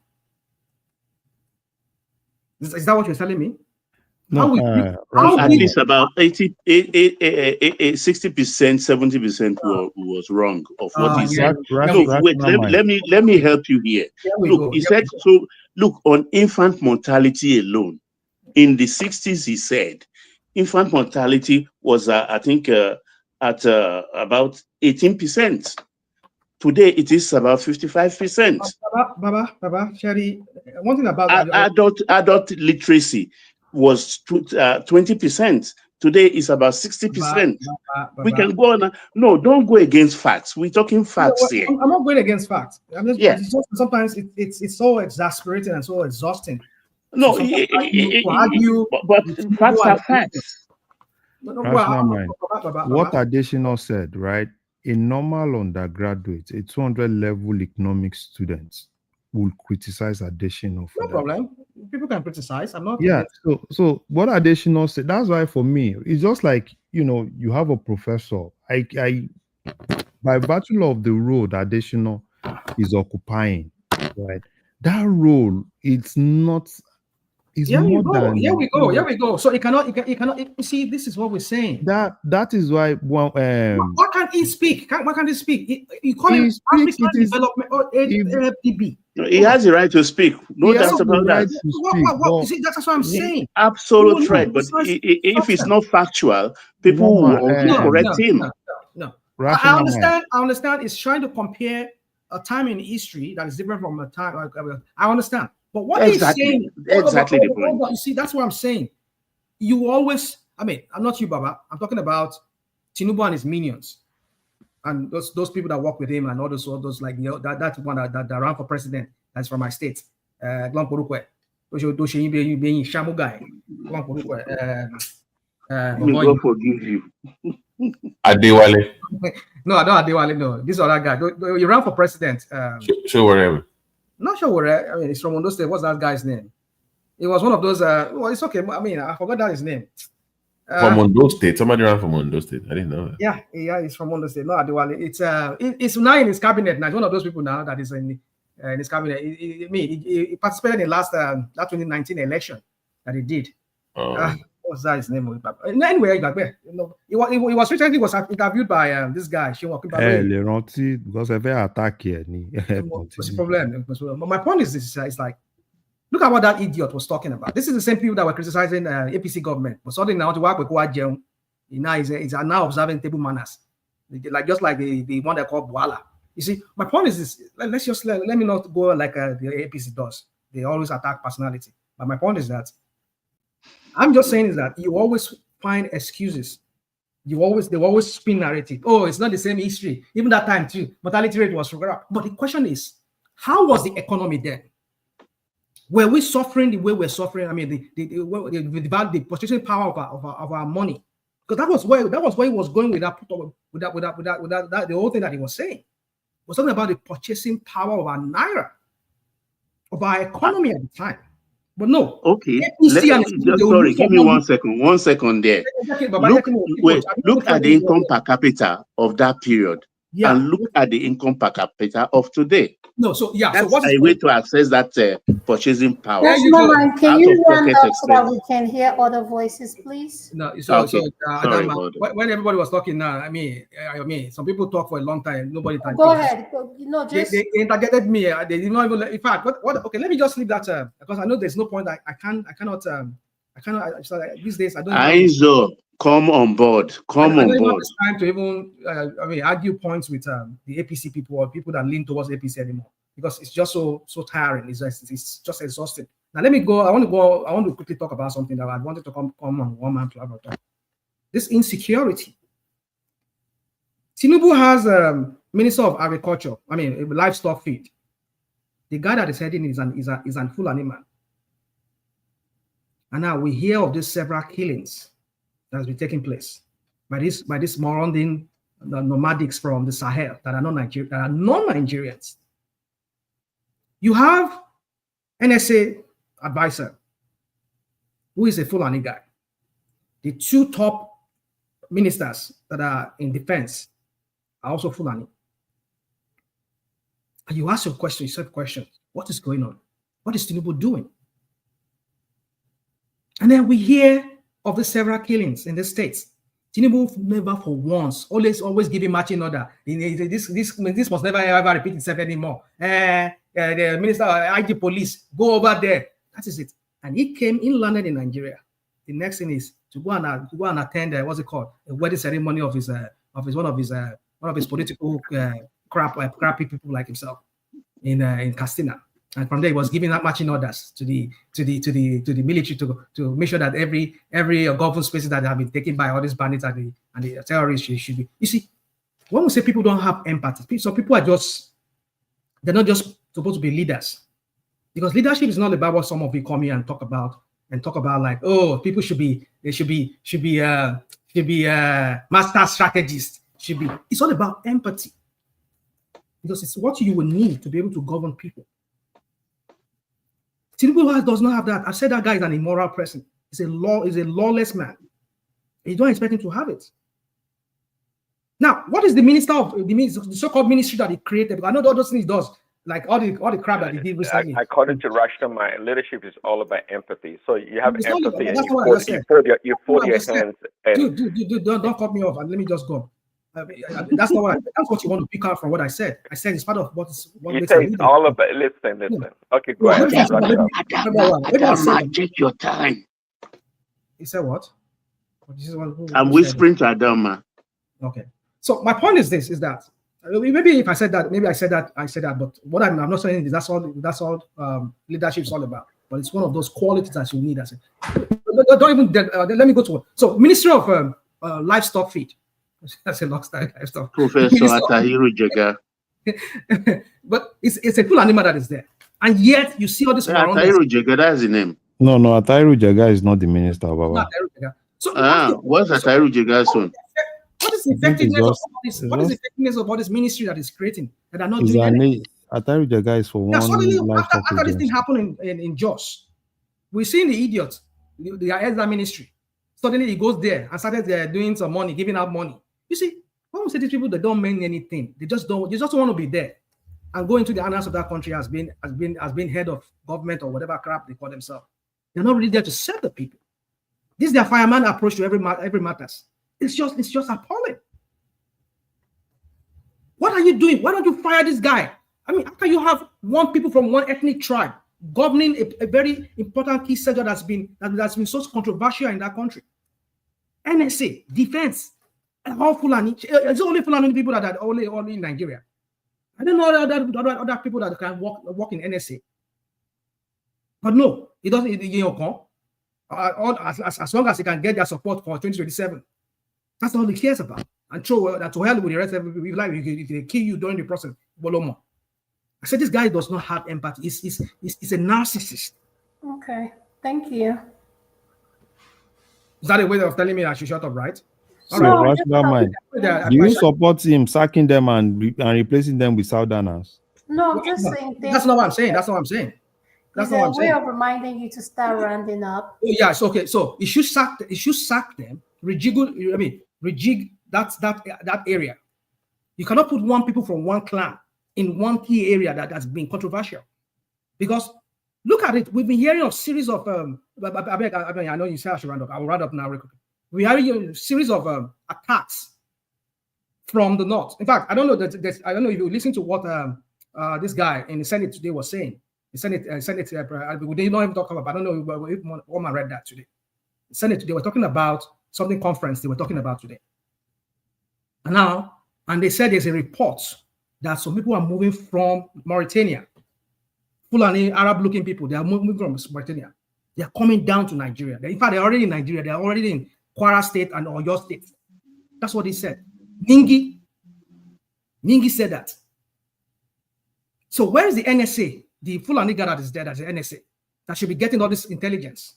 Is that what you're telling me? No, at least about 60%, 70% was wrong of what he said. Look, wait, let me help you here. Look, he said so. Look, on infant mortality alone, in the 60s, he said infant mortality was, I think, at about 18%. Today, it is about 55%. Baba, Sherry, one thing about adult literacy was 20%. Today is about 60%. We can go on. No, don't go against facts. We're talking facts here. I'm not going against facts. It's just sometimes it's so exasperating and so exhausting. No, to argue, but facts are facts. Rational mind. What Additional said, right? A normal undergraduate, a 200 level economics student will criticize Additional for no that. problem. People can criticize. I'm not. Yeah. So what Additional said, that's why for me, it's just like, you have a professor. I by virtue of the role that Additional is occupying, right? That role, it's not. Here we go. So it cannot. You see, this is what we're saying. That is why. Why can't he speak? Why can't he speak? You call him African Development or AFDB. He has the right to speak. No doubt about that. You see, that's what I'm saying. Absolute right. But if it's not factual, people will correct him. No. I understand. It's trying to compare a time in history that is different from a time. I understand. But what he's saying, exactly the point. You see, that's what I'm saying. You always, I'm not you, Baba. I'm talking about Tinubu and his minions, and those people that work with him, and all those like that one that ran for president. That's from my state. We will go forgive you. Adewale. No, I don't Adewale. No, this other guy. You ran for president. Sure, whatever. Not sure where. It's from Ondo State. What's that guy's name? It was one of those. Well, it's okay. I forgot that his name. From Ondo State. Somebody ran from Ondo State. I didn't know that. Yeah, it's from Ondo State. No, Adewale. It's now in his cabinet now. It's one of those people now that is in his cabinet. He participated in that 2019 election that he did. What's that his name? Anyway, he was recently interviewed by this guy. Because I've attack here. What's the problem? But my point is this: it's like, look at what that idiot was talking about. This is the same people that were criticizing APC government, but suddenly now to work with Kouadjeun, he's now observing table manners, just like the one they call Bwala. You see, my point is this: let me not go like the APC does. They always attack personality. But my point is that I'm just saying is that you always find excuses. They always spin narrative. Oh, it's not the same history. Even that time too, mortality rate was figured out. But the question is, how was the economy then? Were we suffering the way we're suffering? I mean, the purchasing power of our money, because that was where he was going with that the whole thing that he was saying. It was talking about the purchasing power of our naira, of our economy at the time. But no. Okay. Sorry, give me 1 second. 1 second there. Look at the income per capita of that period. Yeah. And look at the income per capita of today. No, so yeah. That's so what's a way to access that purchasing power. Yes, Mama, can you run up so that we can hear other voices, please? No, Sorry Adama, when everybody was talking now, I mean, some people talk for a long time. Nobody. Go ahead. They interjected me. They did not even. In fact, okay, let me just leave that because I know there's no point. I cannot. These days I don't. Aizo, come on board. Come on board. It's time to even argue points with the APC people or people that lean towards APC anymore, because it's just so tiring. It's just exhausting. Now let me go. I want to quickly talk about something that I wanted to come on one man to have a talk. This insecurity. Tinubu has Minister of Agriculture. I mean, livestock feed. The guy that is heading is an Fulani man. And now we hear of these several killings that has been taking place by this Morondin nomadics from the Sahel that are non-Nigerians. You have NSA advisor, who is a Fulani guy. The two top ministers that are in defense are also Fulani. And you ask yourself questions. What is going on? What is Tinubu doing? And then we hear of the several killings in the states. Tinubu never for once, always giving matching order. This must never ever repeat itself anymore. The minister of IG police, go over there. That is it. And he came landed in Nigeria. The next thing is to go and attend what's it called, a wedding ceremony of one of his political crappy people like himself in Castina. And from there, he was giving that matching orders to the military to make sure that every government spaces that have been taken by all these bandits and the terrorists should be. You see, when we say people don't have empathy, so people are they're not just supposed to be leaders, because leadership is not about what some of you come here and talk about like, oh, people should be master strategists. It's all about empathy, because it's what you will need to be able to govern people. Tinubu does not have that. I said that guy is an immoral person. He's a lawless man. You don't expect him to have it. Now, what is the so-called ministry that he created? Because I know all those things he does, like all the crap that he did recently. According to Rashta, my leadership is all about empathy. So you have empathy, and you fold your hands. And dude, don't cut me off and let me just go. That's not that's what you want to pick out from what I said. I said it's part of what you say it's all about. Listen. Yeah. Okay, go ahead. Adama, take your time. He said what? I'm whispering to Adama. Okay. So my point is this: is that maybe if I said that, maybe I said that. But what I'm not saying is that's all leadership is all about. But it's one of those qualities that you need. As don't even let me go to it. So Ministry of Livestock Feed. That's a long style livestock. Professor Atahiru Jega. But it's a full animal that is there, and yet you see all this. Atahiru Jega, that's the name. No, Atahiru Jega is not the minister, Baba. So what's Atahiru Jega's son? What is the effectiveness of all this ministry that is creating that are not doing anything? Atahiru Jega is for one. Suddenly, after this thing happened in Jos, we've seen the idiot, the Ezra ministry. Suddenly he goes there and started doing some money, giving out money. You see, when we say these people, they don't mean anything. They just want to be there and go into the annals of that country as being head of government or whatever crap they call themselves. They're not really there to serve the people. This is their fireman approach to every matters. It's just appalling. What are you doing? Why don't you fire this guy? I mean, after you have people from one ethnic tribe governing a very important key sector that's been so controversial in that country. NSA, defense, all Fulani. It's only Fulani people that are only in Nigeria. I don't know other people that can work in NSA. But no, it doesn't. As long as he can get their support for 2027, that's all he cares about. And so that to hell with the rest of people, like if they kill you during the process, Bolomo. I said this guy does not have empathy. He's a narcissist. Okay, thank you. Is that a way of telling me I should shut up, right? All So, right. rational mind. Do you support him sacking them and replacing them with Southerners? No, I'm just saying. That's not what I'm saying. That's not what I'm saying. That's It's not what a I'm way saying. of reminding you to start rounding up. Oh, yes, okay. So it should sack them, rejig that area. You cannot put one people from one clan in one key area that has been controversial. Because look at it, we've been hearing of series of I know you say I should round up. I will round up now real quick. We are hearing a series of attacks from the north. In fact, I don't know if you listen to what this guy in the Senate today was saying. The Senate, we did not even talk about. I don't know if Oma read that today. The Senate, they were talking about something conference. They were talking about today. And they said there's a report that some people are moving from Mauritania. Fulani Arab-looking people, they are moving from Mauritania. They are coming down to Nigeria. In fact, they're already in Nigeria. They're already in Kwara State and Oyo State. That's what he said. Ningi said that. So where is the NSA? The Fulani guy that is there, that's the NSA, that should be getting all this intelligence.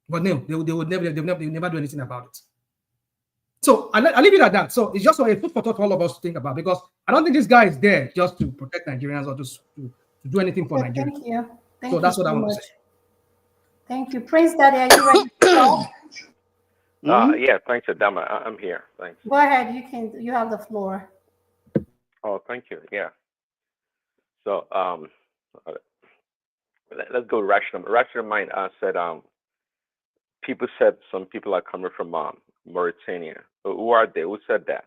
But no, they would never do anything about it. So I leave it at that. So it's just a food for thought for all of us to think about, because I don't think this guy is there just to protect Nigerians or just to do anything for Nigeria. Thank you. So that's what I want to say. Thank you. Prince Daddy, are you ready to talk? Yeah, thanks, Adama. I'm here. Thanks. Go ahead. You have the floor. Oh, thank you. Yeah. So let's go rational. Rational mind said people said some people are coming from Mauritania. Who are they? Who said that?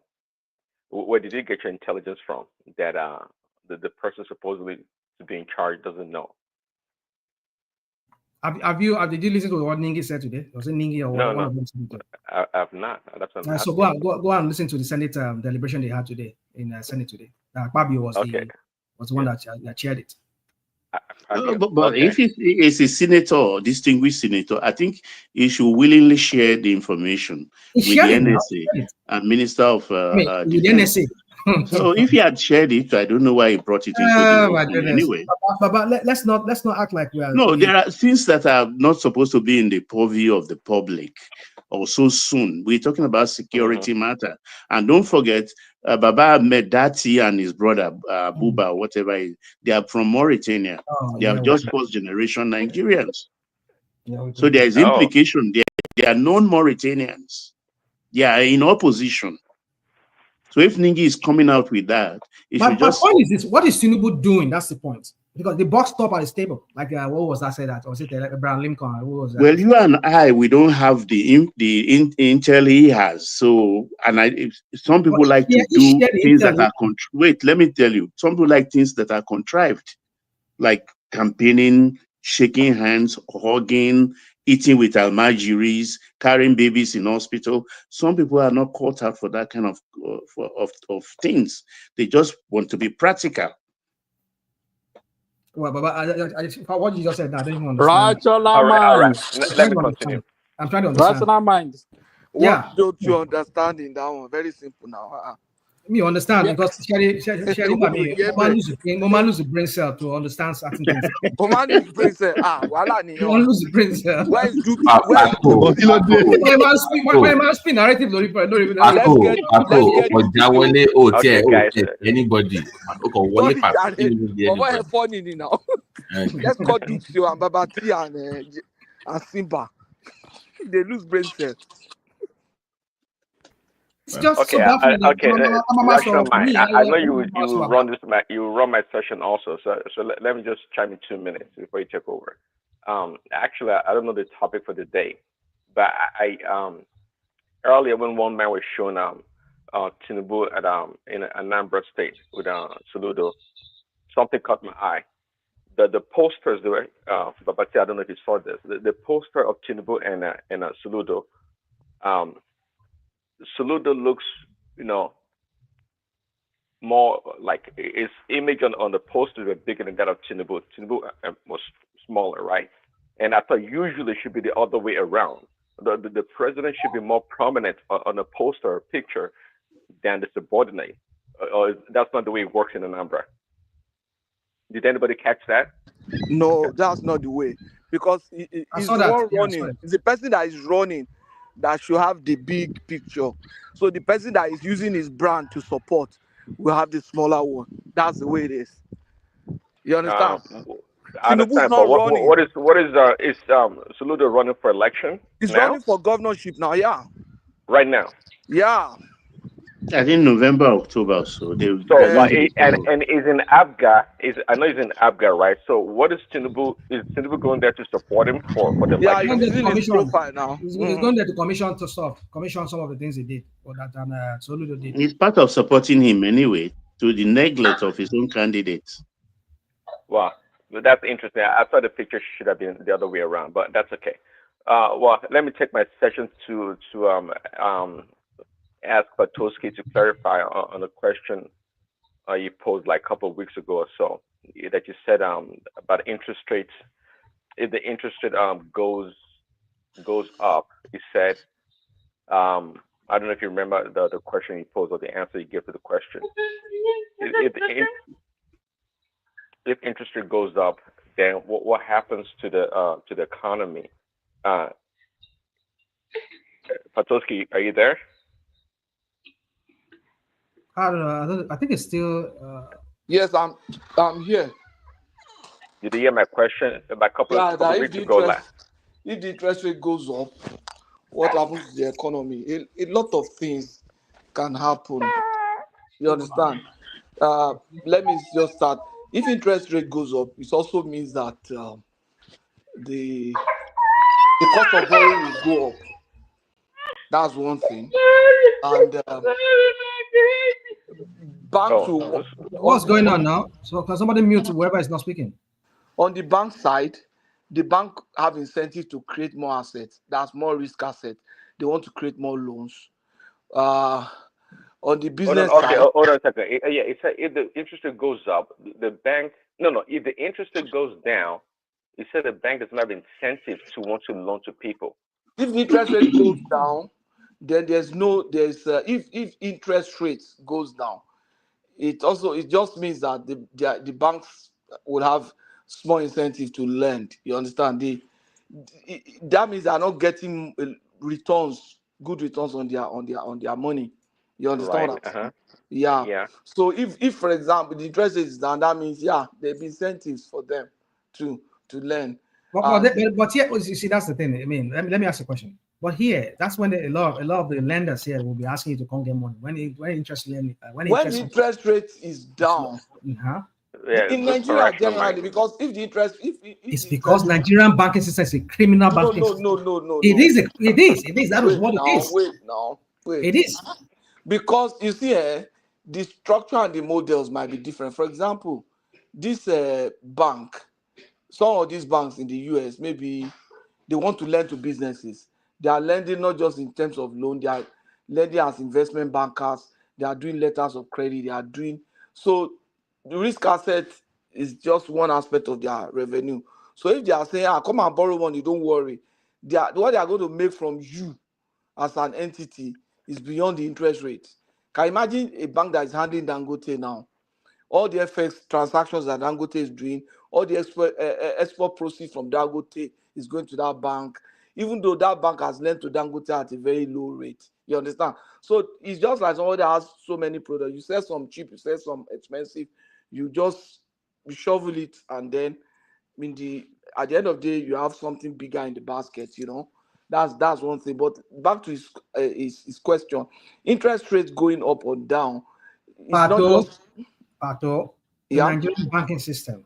Where did you get your intelligence from that the person supposedly to be in charge doesn't know? Did you listen to what Ningi said today? Was it Ningi or one of them? I've not. That's what I'm so go and listen to the Senate deliberation they had today in Senate today. Fabio was the one that chaired it. But if it's a senator, distinguished senator, I think he should willingly share the information with the NSA and Minister of Defense. So if he had shared it, I don't know why he brought it into the open anyway. But let's not act like we are. No, there are things that are not supposed to be in the purview of the public or so soon. We're talking about security matter. And don't forget, Baba Medati and his brother, Buba, whatever, they are from Mauritania. They are just first-generation Nigerians. So there is implication. They are non-Mauritanians. They are in opposition. So if Ningi is coming out with that, my point is this: what is Tinubu doing? That's the point. Because the box top at his table, like what was that said that? Was it Abraham Lincoln? Who was that? Well, you and I, we don't have the intel he has. So, and some people like to do things that are wait. Let me tell you, some people like things that are contrived, like campaigning, shaking hands, hugging, eating with almajiris, carrying babies in hospital. Some people are not caught out for that kind of things. They just want to be practical. Well, but what you just said, I don't even understand. All right. Let me continue. I'm trying to understand. Rational minds. Yeah. What don't you understand in that one? Very simple now. Me understand because Moma lose the brain cell to understand certain things. Moma lose the brain cell. Moma lose the brain cell. Where is Duke? Why am I speaking narrative? Anybody. Funny now. Let's call Duke and Babati and Simba. They lose brain cell. Just okay. Rational mind. I know you run this. You run my session also. So let me just chime in 2 minutes before you take over. Actually, I don't know the topic for the day, but I earlier when one man was shown Tinubu at in Anambra State with Soludo, something caught my eye. The posters there, but I don't know if you saw this. The poster of Tinubu and Soludo. Soludo looks, more like his image on the posters were bigger than that of Tinubu. Tinubu was smaller, right? And I thought usually it should be the other way around. The president should be more prominent on a poster or picture than the subordinate. Or that's not the way it works in Anambra. Did anybody catch that? No, that's not the way. Because I he's saw the that. one Yeah, I saw running. it. It's the person that is running that should have the big picture. So the person that is using his brand to support will have the smaller one. That's the way it is. You understand? I Tinubu is understand, but not running. is Soludo running for election He's now? running for governorship now. Yeah. Right now. Yeah. I think November, October, so So, they're going to be followed. and is in Abga I know he's in Abga, right? So, what is Tinubu going there to support him for the Yeah, Going he's election? there to using his commission. profile now. He's going there to commission to stuff, commission some of the things he did, or that Soludo did. It's part of supporting him anyway, to the neglect of his own candidates. Wow, that's interesting. I thought the picture should have been the other way around, but that's okay. Well, let me take my session to ask Patoski to clarify on a question you posed like a couple of weeks ago or so, that you said about interest rates. If the interest rate goes up, you said, I don't know if you remember the question you posed or the answer you gave to the question. If interest rate goes up, then what happens to the economy? Patoski, are you there? I don't know. I think it's still. Yes, I'm here. Did you hear my question about a couple Yeah, that of weeks ago last? if the interest rate goes up, what happens to the economy? A lot of things can happen. You understand? Let me just start. If interest rate goes up, it also means that the cost of borrowing will go up. That's one thing. And back to What's going on now? So can somebody mute whoever is not speaking? on the bank side, the bank have incentive to create more assets. That's more risk assets. They want to create more loans. On the business Okay, side, hold on a second. Yeah, it said if the interest rate goes up, the bank. No. If the interest rate goes down, you said the bank doesn't have incentive to want to loan to people. if the interest rate goes down, then if interest rates goes down, it just means that the banks will have small incentive to lend. You understand? That means they are not getting good returns on their money. You understand Right. what I'm saying? Yeah. Yeah. So if for example the interest rate is down, that means there'll be incentives for them to lend. But here, you see, that's the thing. I mean, let me ask you a question. But here, that's when a lot of the lenders here will be asking you to come get money when interest rate is down. Yeah, In good Nigeria correction, generally, right? because if the interest it's because Nigerian banking system is a criminal banking system. No. It is. That is what it is. Wait. It is. Because you see, the structure and the models might be different. For example, this bank, some of these banks in the US, maybe they want to lend to businesses. They are lending not just in terms of loan, they are lending as investment bankers, they are doing letters of credit, so the risk asset is just one aspect of their revenue. So if they are saying, come and borrow money, don't worry, what they are going to make from you as an entity is beyond the interest rate. Can you imagine a bank that is handling Dangote now? All the FX transactions that Dangote is doing, all the export proceeds from Dangote is going to that bank, even though that bank has lent to Dangote at a very low rate. You understand? So it's just like somebody that has so many products. You sell some cheap, you sell some expensive, you just shovel it, and then at the end of the day, you have something bigger in the basket. That's one thing. But back to his question, interest rates going up or down, it's not just the Nigerian banking system.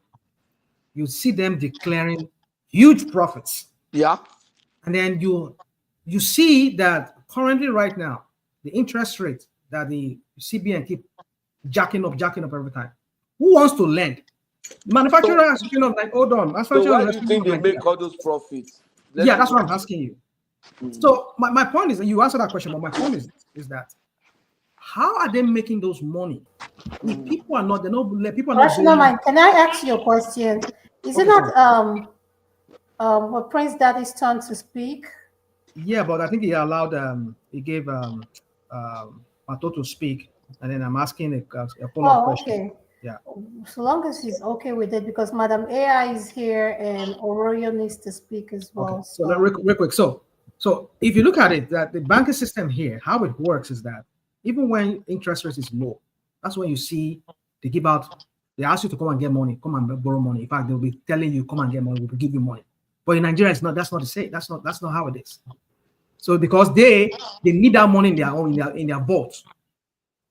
You see them declaring huge profits. Yeah. And then you see that currently right now, the interest rate that the CBN keep jacking up every time. Who wants to lend? Manufacturer association of like, hold on. So why do you think they make all those profits? That's what I'm asking you. So my point is, you answer that question, but my point is that how are they making those money? If people are not, people are not Rational going. mind, can I ask you a question? Is it not what Prince Daddy's turn to speak? Yeah, but I think he allowed he gave Mato to speak, and then I'm asking a follow-up question. Okay. Yeah. So long as he's okay with it, because Madam AI is here and Oroyo needs to speak as Okay. well. So So real quick. So if you look at it, that the banking system here, how it works is that even when interest rate is low, that's when you see they give out, they ask you to come and get money, come and borrow money. In fact, they'll be telling you, come and get money, we'll give you money. But in Nigeria, it's not. That's not the same. That's not how it is. So because they need that money in their own in their vaults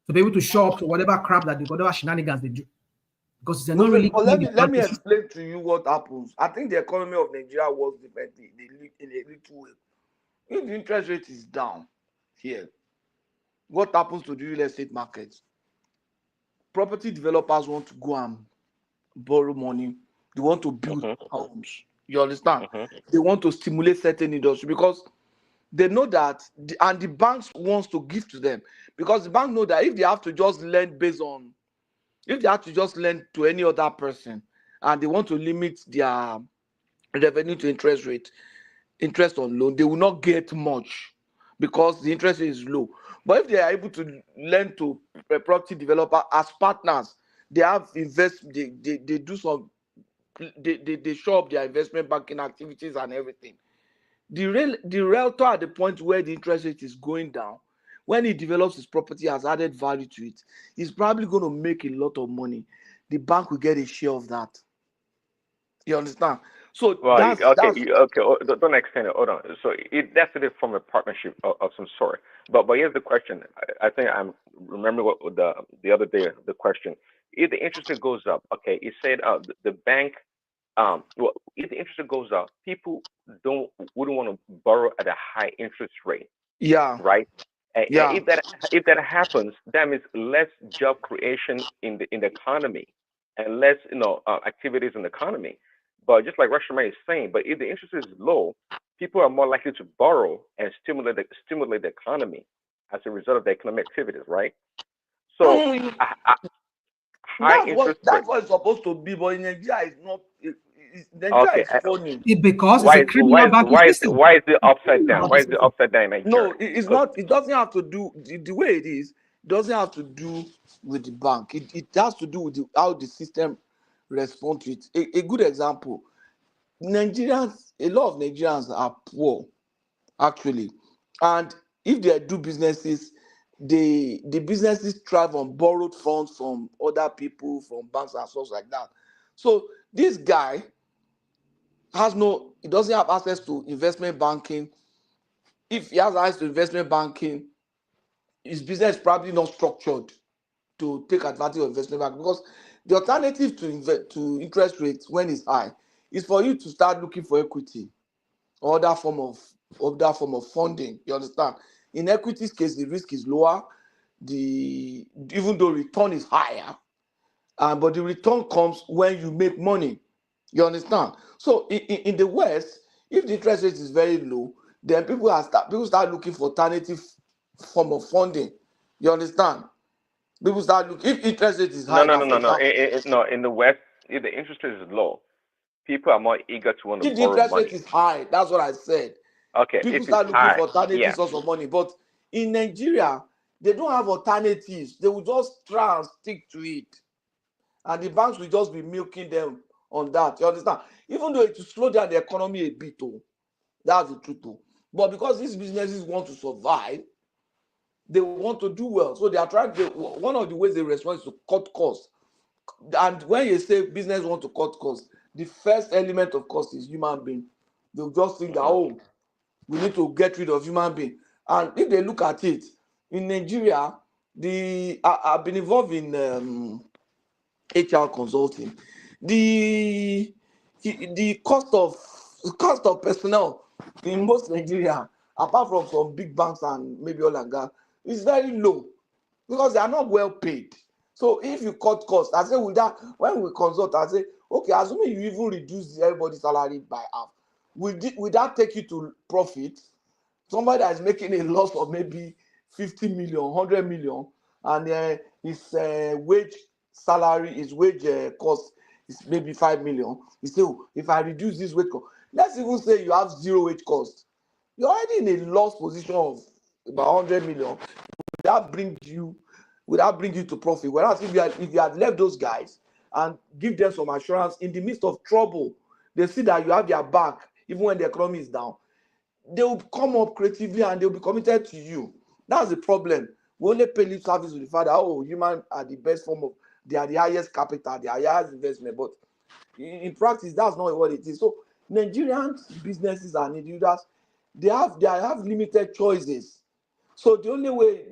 to be able to show up to whatever crap that they whatever shenanigans they do, because they're not really But in the let me banking system. explain to you what happens. I think the economy of Nigeria works differently in a little way. If the interest rate is down here, what happens to the real estate market? Property developers want to go and borrow money. They want to build homes. You understand? They want to stimulate certain industry because they know that, and the banks wants to give to them because the bank know that if they have to just lend based on, if they have to just lend to any other person, and they want to limit their revenue to interest rate, interest on loan, they will not get much because the interest rate is low. But if they are able to lend to a property developer as partners, they have they do some, they show up their investment banking activities and everything. The realtor at the point where the interest rate is going down, when he develops his property, has added value to it, he's probably going to make a lot of money. The bank will get a share of that. You understand? So Well, okay, that's okay. Don't extend it. Hold on. So that's it from a partnership of some sort. But here's the question. I think I'm remember what the other day the question. If the interest rate goes up, okay, it said the bank well, if the interest rate goes up, people don't wouldn't want to borrow at a high interest rate, yeah, right? And yeah. if that happens, that means less job creation in the economy and less activities in the economy. But just like Rashomon is saying, but if the interest is low, people are more likely to borrow and stimulate the economy as a result of the economic activities, right? So Mm, a high interest rate. that's what it's supposed to be, but in Nigeria it's not. Nigeria Okay, is funny. Because it's a criminal banking system. why is it upside Criminal down? banking Why is it system. upside down in No, Nigeria? it's Because not. It doesn't have to do the way it is. It doesn't have to do with the bank. It has to do with how the system responds to it. A good example: Nigerians, a lot of Nigerians are poor actually, and if they do businesses, the businesses thrive on borrowed funds from other people, from banks and stuff like that. So this guy he doesn't have access to investment banking. If he has access to investment banking, his business is probably not structured to take advantage of investment bank, because the alternative to interest rates when it's high is for you to start looking for equity or other form of funding. You understand? In equities case, the risk is lower, even though return is higher, but the return comes when you make money. You understand? So in the West, if the interest rate is very low, then people start looking for alternative form of funding. You understand? People start looking, if interest rate is no, high no, now, no, for no, no. example, No, in the West, if the interest rate is low, people are more eager to want to if the borrow interest rate money. is high, that's what I said. Okay, People if it's start looking high, for alternative yeah. source of money. But in Nigeria, they don't have alternatives. They will just try and stick to it. And the banks will just be milking them on that. You understand? Even though it will slow down the economy a bit, oh, that's the truth. Oh. But because these businesses want to survive, they want to do well. So they are trying to, one of the ways they respond is to cut costs. And when you say business want to cut costs, the first element of cost is human being. They'll just think that, oh, we need to get rid of human being. And if they look at it, in Nigeria, I've been involved in HR consulting. The the cost of personnel in most Nigeria, apart from some big banks and maybe oil and gas, is very low because they are not well paid. So if you cut costs, I say with that, when we consult, I say, okay, assuming you even reduce everybody's salary by half, will that take you to profit? Somebody that is making a loss of maybe 50 million, 100 million, and his wage cost is maybe 5 million. You say, oh, if I reduce this wage cost, let's even say you have zero wage cost, you're already in a loss position of about 100 million. That brings you without bringing you to profit. Whereas if you had left those guys and give them some assurance in the midst of trouble, they see that you have their back, even when the economy is down, they will come up creatively and they will be committed to you. That's the problem. We only pay lip service to the fact that, oh, humans are the best form of, they are the highest capital, the highest investment. But in practice, that's not what it is. So Nigerian businesses and individuals, they have limited choices. So the only way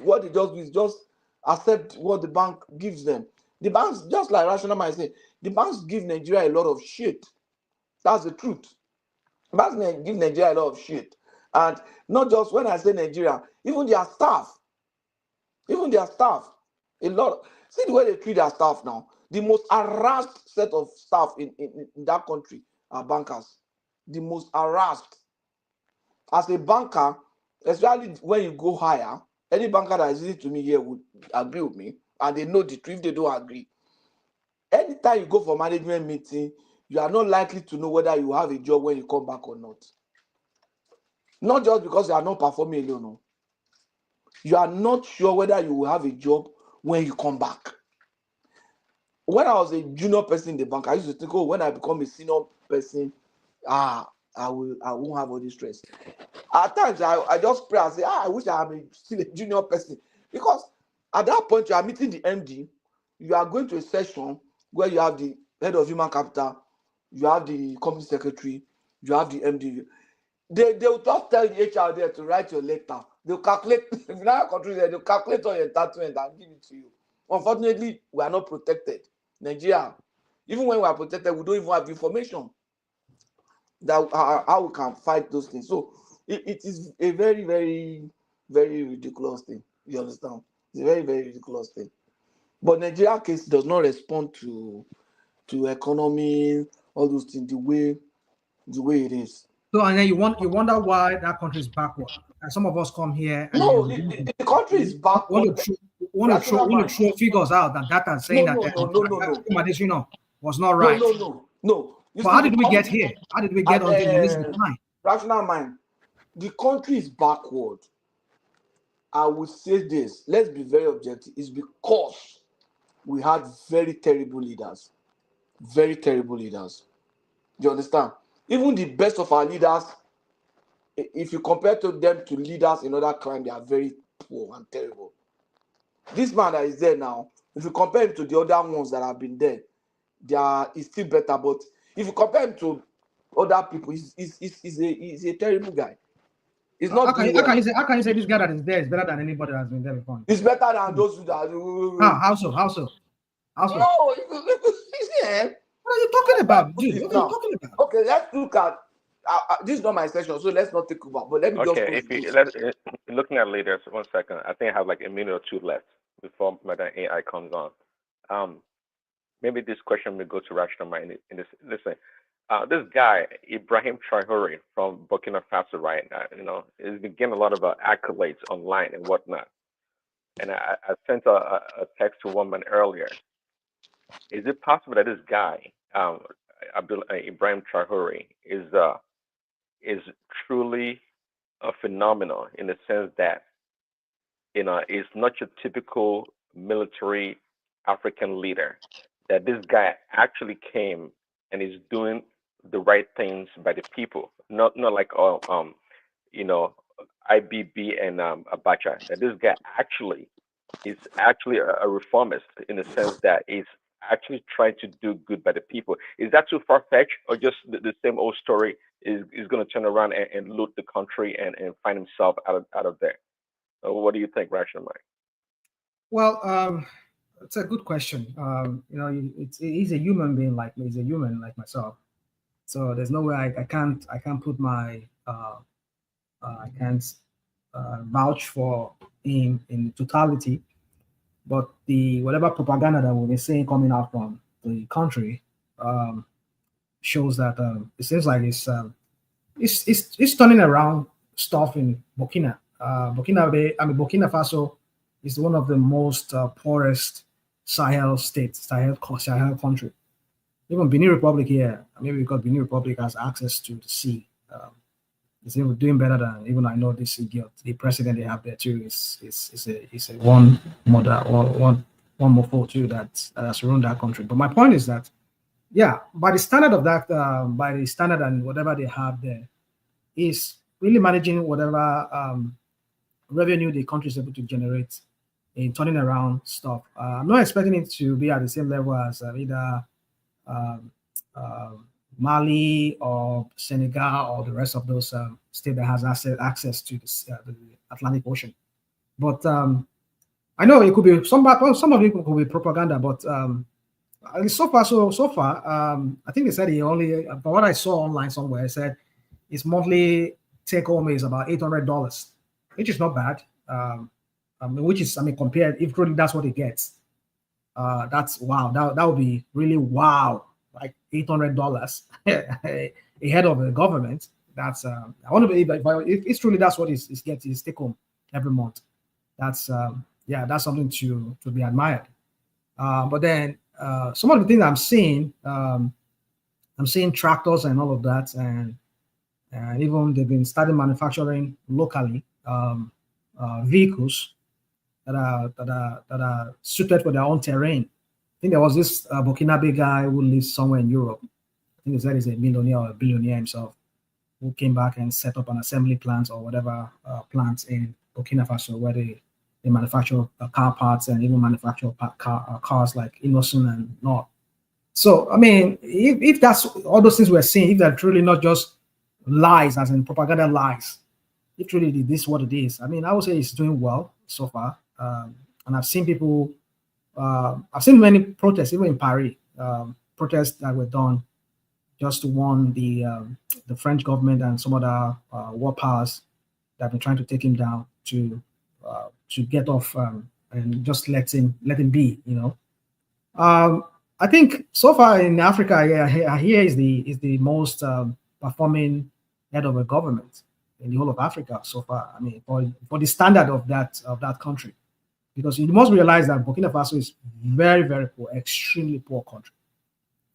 what they just do is just accept what the bank gives them. The banks, just like Rational Mind said, the banks give Nigeria a lot of shit. That's the truth. Banks give Nigeria a lot of shit. And not just when I say Nigeria, even their staff, a lot. See the way they treat their staff now. The most harassed set of staff in that country are bankers. The most harassed. As a banker, especially when you go higher, any banker that is listening to me here would agree with me, and they know the truth. If they don't agree, anytime you go for management meeting, you are not likely to know whether you have a job when you come back or not. Not just because you are not performing alone. No. You are not sure whether you will have a job when you come back. When I was a junior person in the bank, I used to think, oh, when I become a senior person, I won't have all this stress. At times, I just pray and say, I wish I am still a junior person. Because at that point, you are meeting the MD, you are going to a session where you have the head of human capital, you have the company secretary, you have the MD. They will just tell the HR there to write your letter. They'll calculate, if you have countries there, they'll calculate all your entitlement and give it to you. Unfortunately, we are not protected. Nigeria, even when we are protected, we don't even have information that how we can fight those things. So it is a very, very, very ridiculous thing. You understand? It's a very, very ridiculous thing. But Nigeria case does not respond to economy, all those things the way it is. So and then you wonder why that country is backward. And some of us come here and No, then the country is backward. want to throw figures out and data saying that was not right. No. But how did we get here? How did we get on this decline? Rational Mind. The country is backward. I would say this. Let's be very objective. It's because we had very terrible leaders. Very terrible leaders. Do you understand? Even the best of our leaders, if you compare them to leaders in other crimes, they are very poor and terrible. This man that is there now, if you compare him to the other ones that have been there, he's still better. But if you compare him to other people, he's a terrible guy. He's not. How can you say this guy that is there is better than anybody that has been there before? He's better than those who that. How so? No, he's here. What are you talking about, dude? What are you talking about? Okay, let's look at. This is not my section, so let's not take over. But let me looking at leaders. 1 second. I think I have like a minute or two left before Madam AI comes on. Maybe this question will go to Rational Mind. Listen, this guy Ibrahim Traore from Burkina Faso, right? He's been getting a lot of accolades online and whatnot. And I sent a text to one man earlier. Is it possible that this guy, Ibrahim Traore, is truly a phenomenon in the sense that is not your typical military African leader? That this guy actually came and is doing the right things by the people, not like IBB and Abacha. That this guy is actually a reformist in the sense that he's actually trying to do good by the people. Is that too far-fetched, or just the same old story is going to turn around and loot the country and find himself out of there? What do you think, Rational Mind? Well, it's a good question. He's a human being like me. He's a human like myself. So there's no way I can't put my I can't vouch for him in totality. But whatever propaganda that we've been seeing coming out from the country shows that it seems like it's turning around stuff in Burkina. Burkina Faso is one of the most poorest Sahel states, Sahel country. Even Benin Republic here, maybe because Benin Republic has access to the sea. is even doing better than even I know this idiot. The president they have there too is a one mother or one mofo too that has ruined that country. But my point is that yeah, by the standard of that, by the standard and whatever they have there, is really managing whatever revenue the country is able to generate in turning around stuff. I'm not expecting it to be at the same level as either um, Mali or Senegal or the rest of those states that has access to the Atlantic Ocean. But I know it could be some of it could be propaganda, but so far, I think they said he only. But what I saw online somewhere, it said his monthly take home is about $800, which is not bad. Compared if really that's what he gets, that's wow. That would be really wow, like $800 ahead of the government. That's I want to believe that if it's truly that's what he's getting his take home every month. That's yeah, that's something to be admired. But then some of the things I'm seeing tractors and all of that, and even they've been starting manufacturing locally vehicles that are suited for their own terrain. I think there was this Burkinabe guy who lives somewhere in Europe. I think he said he's a millionaire or a billionaire himself, who came back and set up an assembly plant or whatever plants in Burkina Faso where they manufacture car parts and even manufacture cars like Innocent and not. So, I mean, if that's all those things we're seeing, if they're truly not just lies, as in propaganda lies, if really this is what it is, I mean, I would say it's doing well so far. And I've seen people, I've seen many protests, even in Paris, protests that were done just to warn the French government and some other war powers that have been trying to take him down to get off and just let him be, you know. I think so far in Africa, yeah, here is the most performing head of a government in the whole of Africa so far. I mean, for the standard of that country, because you must realize that Burkina Faso is very, very poor, extremely poor country,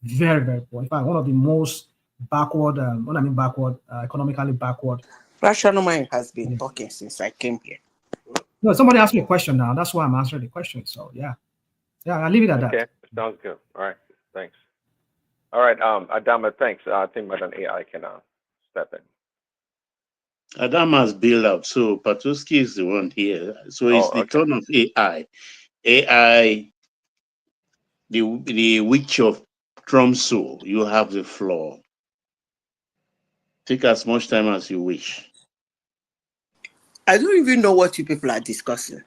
very, very poor. In fact, one of the most backward, when I mean backward, economically backward. Rashanumai has been talking since I came here. No, somebody asked me a question now. That's why I'm answering the question. So yeah, I'll leave it at that. Okay, sounds good. All right, thanks. All right, Adama, thanks. I think Madam AI can step in. Adama's build up, so Patuski is the one here. So it's the turn of AI. AI, the witch of Tromso, you have the floor. Take as much time as you wish. I don't even know what you people are discussing.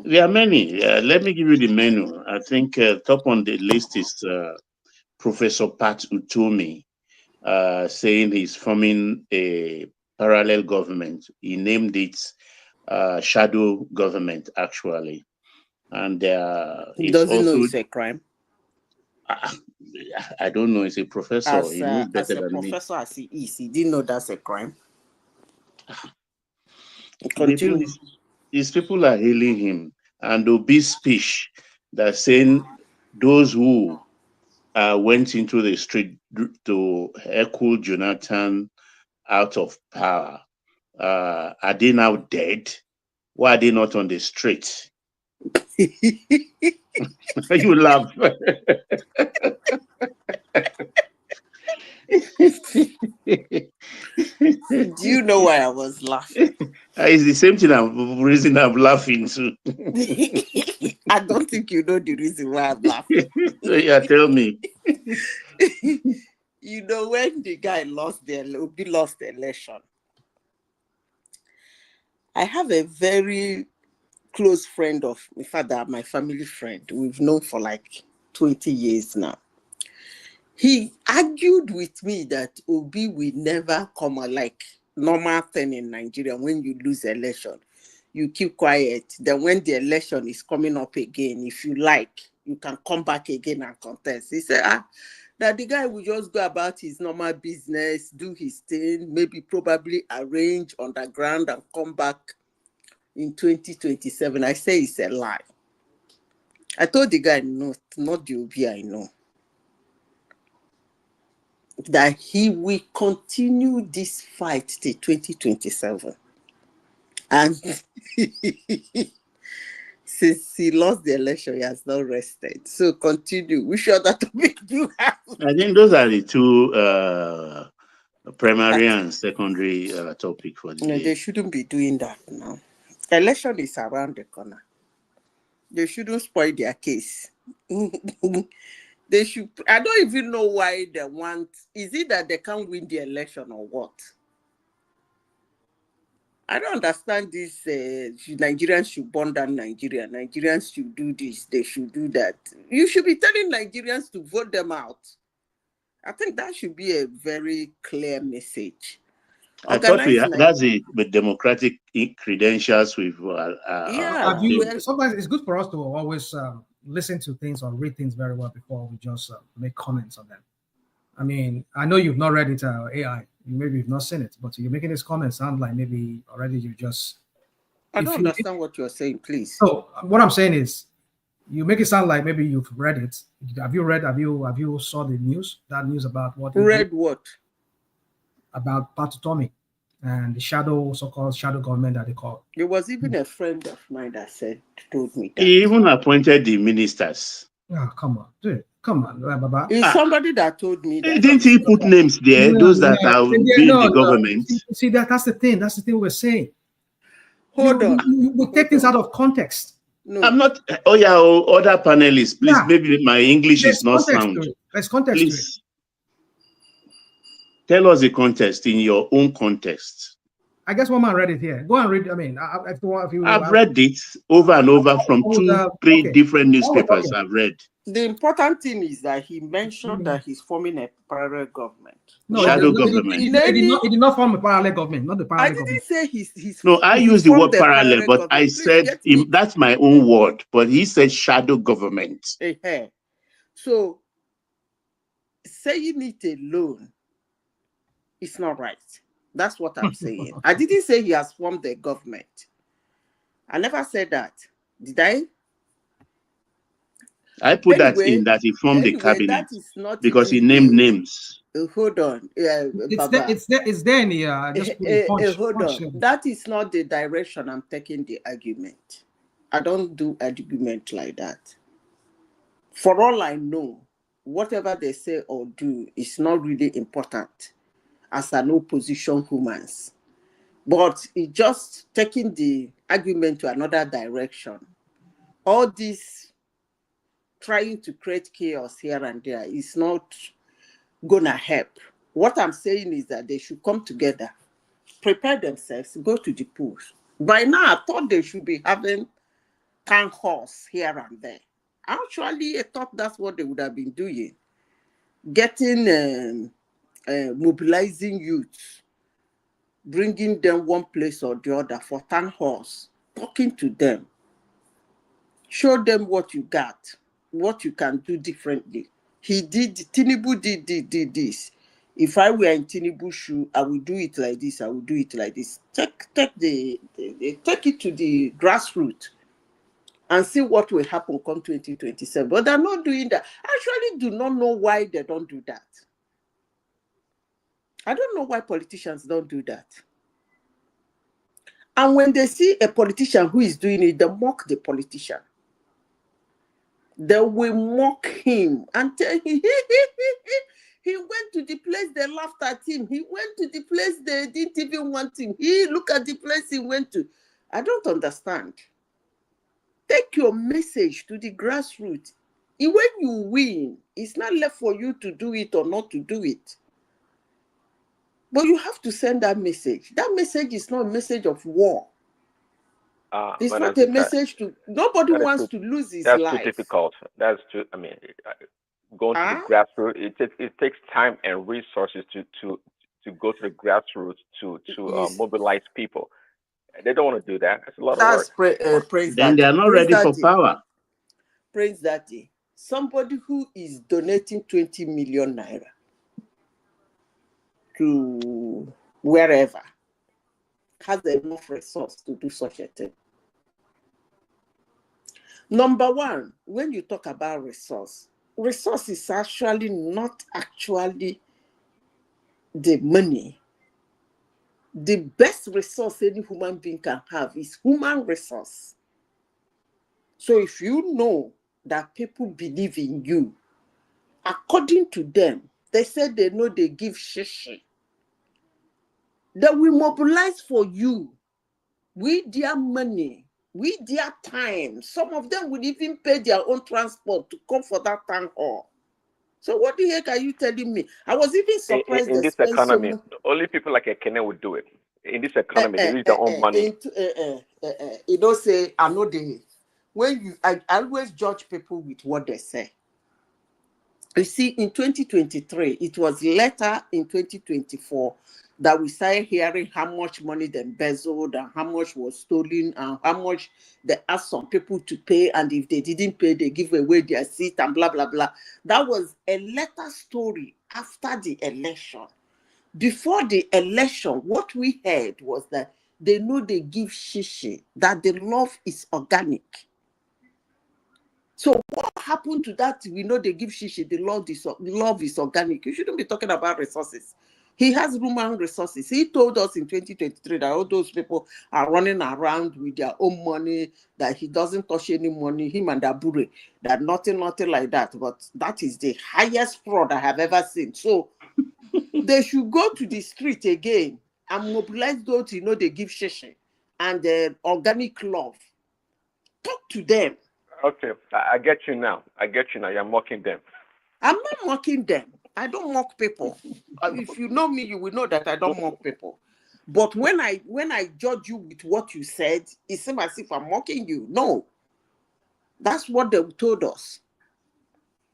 There are many. Let me give you the menu. I think top on the list is Professor Pat Utomi saying he's forming a parallel government. He named it shadow government, actually. And he doesn't know it's a crime. I don't know. He's a professor. He knows better than me. As a professor as he is, he didn't know that's a crime. These people are hailing him. And Obi's speech that's saying those who went into the street to heckle Jonathan out of power, are they now dead? Why are they not on the street? You laugh. Do you know why I was laughing? It's the same reason I'm laughing too. I don't think you know the reason why I'm laughing. Yeah, tell me. You know, when the guy lost the election, I have a very close friend of my father, my family friend. We've known for like 20 years now. He argued with me that Obi will never come like normal thing in Nigeria. When you lose election, you keep quiet. Then when the election is coming up again, if you like, you can come back again and contest. He said, that the guy will just go about his normal business, do his thing, maybe probably arrange underground and come back in 2027. I say it's a lie. I told the guy, no, not the Obi I know. that he will continue this fight till 2027. And since he lost the election, he has not rested. So continue. We sure that you have. I think those are the two primary and secondary topic for the No, day. they shouldn't be doing that now. Election is around the corner. They shouldn't spoil their case. They should. I don't even know why they want. Is it that they can't win the election or what? I don't understand this. Nigerians should burn down Nigeria. Nigerians should do this. They should do that. You should be telling Nigerians to vote them out. I think that should be a very clear message. I thought that's the democratic credentials with. Sometimes it's good for us to always listen to things or read things very well before we just make comments on them. I mean, I know you've not read it, AI. Maybe you've not seen it, but you're making this comment sound like maybe already you just. I don't understand what you're saying, please. So what I'm saying is, you make it sound like maybe you've read it. Have you saw the news? That news about what? Read what? About Utomi and the so-called shadow government that they call. There was even a friend of mine that told me that. He even appointed the ministers. Oh, come on, dude. Come on, Baba. It's somebody that told me that. Didn't he put names there? Those that are in the government. See, that's the thing. That's the thing we're saying. Hold on. We take things out of context. No. I'm not. Oh yeah, other panelists, please. Yeah. Maybe my English is not sound. There's context please. To it. Tell us the context in your own context. I guess one man read it here. Go and read. I mean, I've read it over and over from 2-3 different newspapers. I've read. The important thing is that he mentioned that he's forming a parallel government. No, shadow government. He did not form a parallel government, not the parallel government. I didn't say he's. No, I used the word parallel, but I said that's my own word. But he said shadow government. So saying it alone, it's not right. That's what I'm saying. I didn't say he has formed a government. I never said that. Did I? I put that in that he formed the cabinet because he named names. Hold on. It's there in the just put the punch. Hold on. That is not the direction I'm taking the argument. I don't do argument like that. For all I know, whatever they say or do is not really important as an opposition humans. But it's just taking the argument to another direction. All this trying to create chaos here and there is not gonna help. What I'm saying is that they should come together, prepare themselves, go to the polls. By now, I thought they should be having town halls here and there. Actually, I thought that's what they would have been doing. Getting, mobilizing youth, bringing them one place or the other for town halls, talking to them, show them what you got, what you can do differently. Tinubu did this. If I were in Tinubu's shoe, I would do it like this, I would do it like this. Take it to the grassroots and see what will happen come 2027. But they're not doing that. I actually do not know why they don't do that. I don't know why politicians don't do that. And when they see a politician who is doing it, they mock the politician. They will mock him and tell him, he went to the place they laughed at him. He went to the place they didn't even want him. Look at the place he went to. I don't understand. Take your message to the grassroots. When you win, it's not left for you to do it or not to do it. But you have to send that message. That message is not a message of war. It's not a message to... Nobody wants to lose his life. That's too difficult. That's too... I mean, going to the grassroots, it takes time and resources to go to the grassroots to mobilize people. They don't want to do that. It's a lot of work. Praise then they are not ready for power. Praise Daddy. Somebody who is donating 20 million naira to wherever has enough resource to do such a thing. Number one, when you talk about resource is actually not actually the money, the best resource any human being can have is human resource. So if you know that people believe in you, according to them, they said they know they give shishi. They will mobilize for you with their money, with their time. Some of them will even pay their own transport to come for that town hall. So what the heck are you telling me? I was even surprised In they this spent so economy, much. only people like Ekene would do it. In this economy, they use their own money. You don't say, I know they. I always judge people with what they say. You see, in 2023, it was later in 2024 that we started hearing how much money they embezzled and how much was stolen and how much they asked some people to pay, and if they didn't pay, they give away their seat and blah, blah, blah. That was a later story after the election. Before the election, what we heard was that they know they give shishi, that the love is organic. So what happened to that? We know they give shishi, the love is organic. You shouldn't be talking about resources. He has human resources. He told us in 2023 that all those people are running around with their own money, that he doesn't touch any money, him and Abure, that nothing like that. But that is the highest fraud I have ever seen. So they should go to the street again and mobilize those, you know, they give shishi and organic love. Talk to them. Okay, I get you now. You're mocking them. I'm not mocking them. I don't mock people. If you know me, you will know that I don't mock people. But when I judge you with what you said, it seems as if I'm mocking you. No. That's what they told us.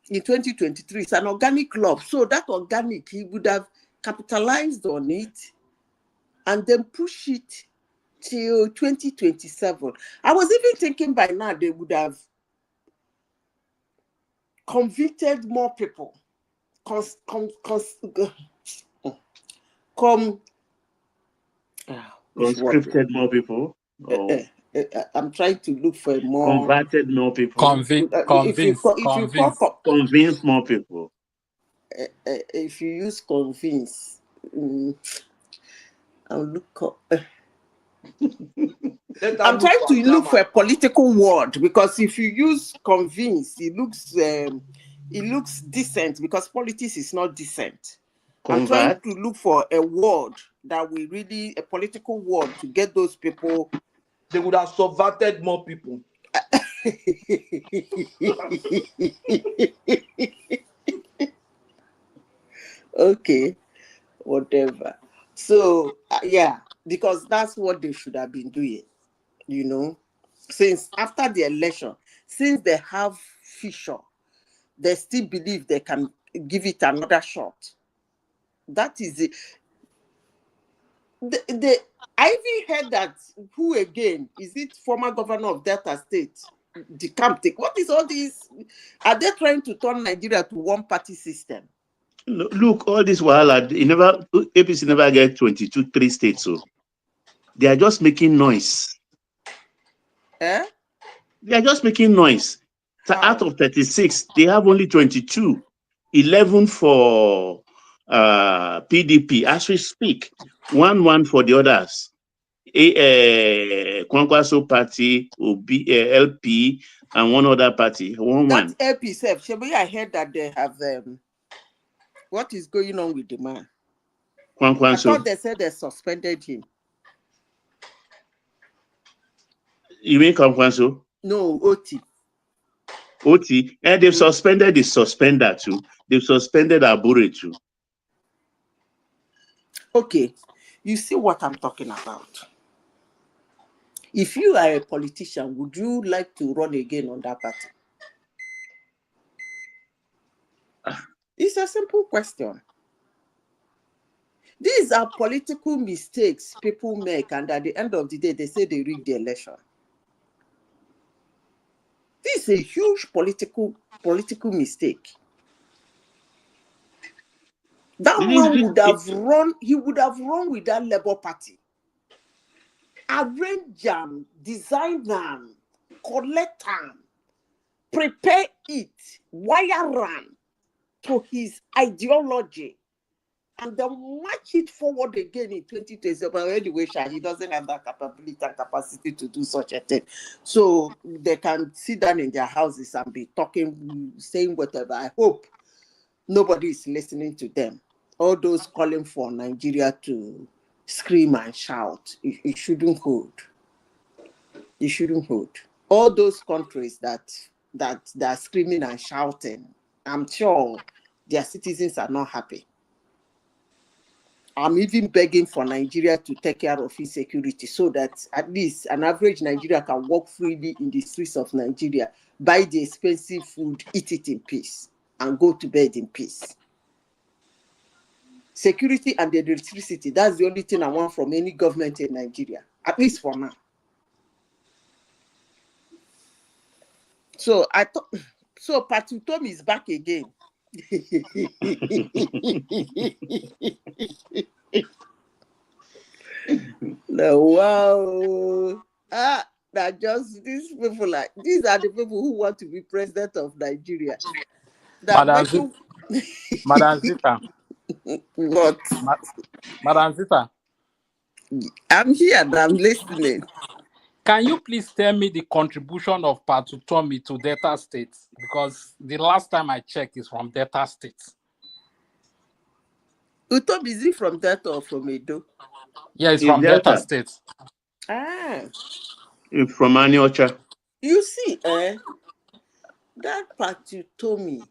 In 2023, it's an organic love. So that organic, he would have capitalized on it and then push it till 2027. I was even thinking by now they would have convicted more people. Conscripted more people. I'm trying to look for a more converted more people. If you convince more people. If you use convince, I'll look up. I'm trying to look for a political word, because if you use convince, it looks decent, because politics is not decent. I'm trying to look for a word that will really, a political word to get those people. They would have subverted more people. Okay, whatever. So yeah, because that's what they should have been doing, you know, since after the election, since they have fissure, they still believe they can give it another shot. That is it. I even heard that, who again? Is it former governor of Delta State? The Camptic. What is all this? Are they trying to turn Nigeria to one party system? Look, all this while APC never get 3 states, so they are just making noise. Eh? They are just making noise. So out of 36, they have only 22, 11 for PDP as we speak, 1 for the others. Kwankwaso party, LP, and one other party. That's LP self. Shebi, I heard that they have what is going on with the man? Kwankwaso. I thought they said they suspended him. You mean Kwankwaso? No, Oti. Oti, and they've suspended the suspender too. They've suspended Abure too. Okay, you see what I'm talking about. If you are a politician, would you like to run again on that party? It's a simple question. These are political mistakes people make, and at the end of the day, they say they rigged the election. This is a huge political mistake. That man would have run, he would have run with that Labour Party. Arrange them, design them, collect them, prepare it, wire them to his ideology. and then march it forward again in 2020. But anyway, he doesn't have that capability and capacity to do such a thing. So they can sit down in their houses and be talking, saying whatever. I hope nobody is listening to them. All those calling for Nigeria to scream and shout, it shouldn't hold. It shouldn't hold. All those countries that are screaming and shouting, I'm sure their citizens are not happy. I'm even begging for Nigeria to take care of its security so that at least an average Nigerian can walk freely in the streets of Nigeria, buy the expensive food, eat it in peace, and go to bed in peace. Security and the electricity, that's the only thing I want from any government in Nigeria, at least for now. So I thought, so Utomi is back again. No, wow. That just these people these are the people who want to be president of Nigeria. Madam Zita. What? Madam Zita. I'm here and I'm listening. Can you please tell me the contribution of Utomi to Delta State? Because the last time I checked is from Delta State. Utomi, is he from Delta or from Edo? Yeah, it's from Delta State. It's from Aniocha. You see, that Utomi,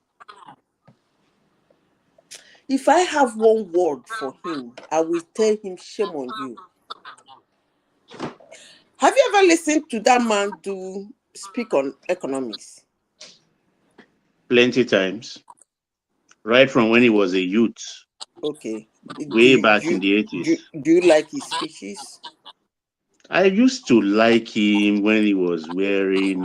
if I have one word for him, I will tell him, shame on you. Have you ever listened to that man speak on economics? Plenty times. Right from when he was a youth. Okay. Way back in the 80s. Do you like his speeches? I used to like him when he was wearing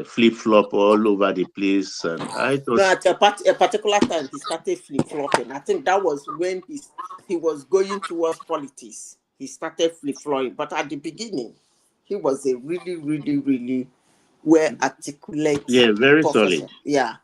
flip-flop all over the place. And I thought... No, at a particular time, he started flip-flopping. I think that was when he was going towards politics. He started flip-flopping. But at the beginning, he was a really, really, really well-articulate very professor. solid. Yeah.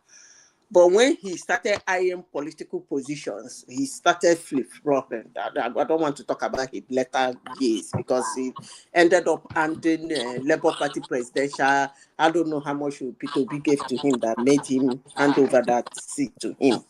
But when he started eyeing political positions, he started flip-flopping. I don't want to talk about his later years because he ended up handing Labour Party presidential. I don't know how much Peter Obi gave to him that made him hand over that seat to him.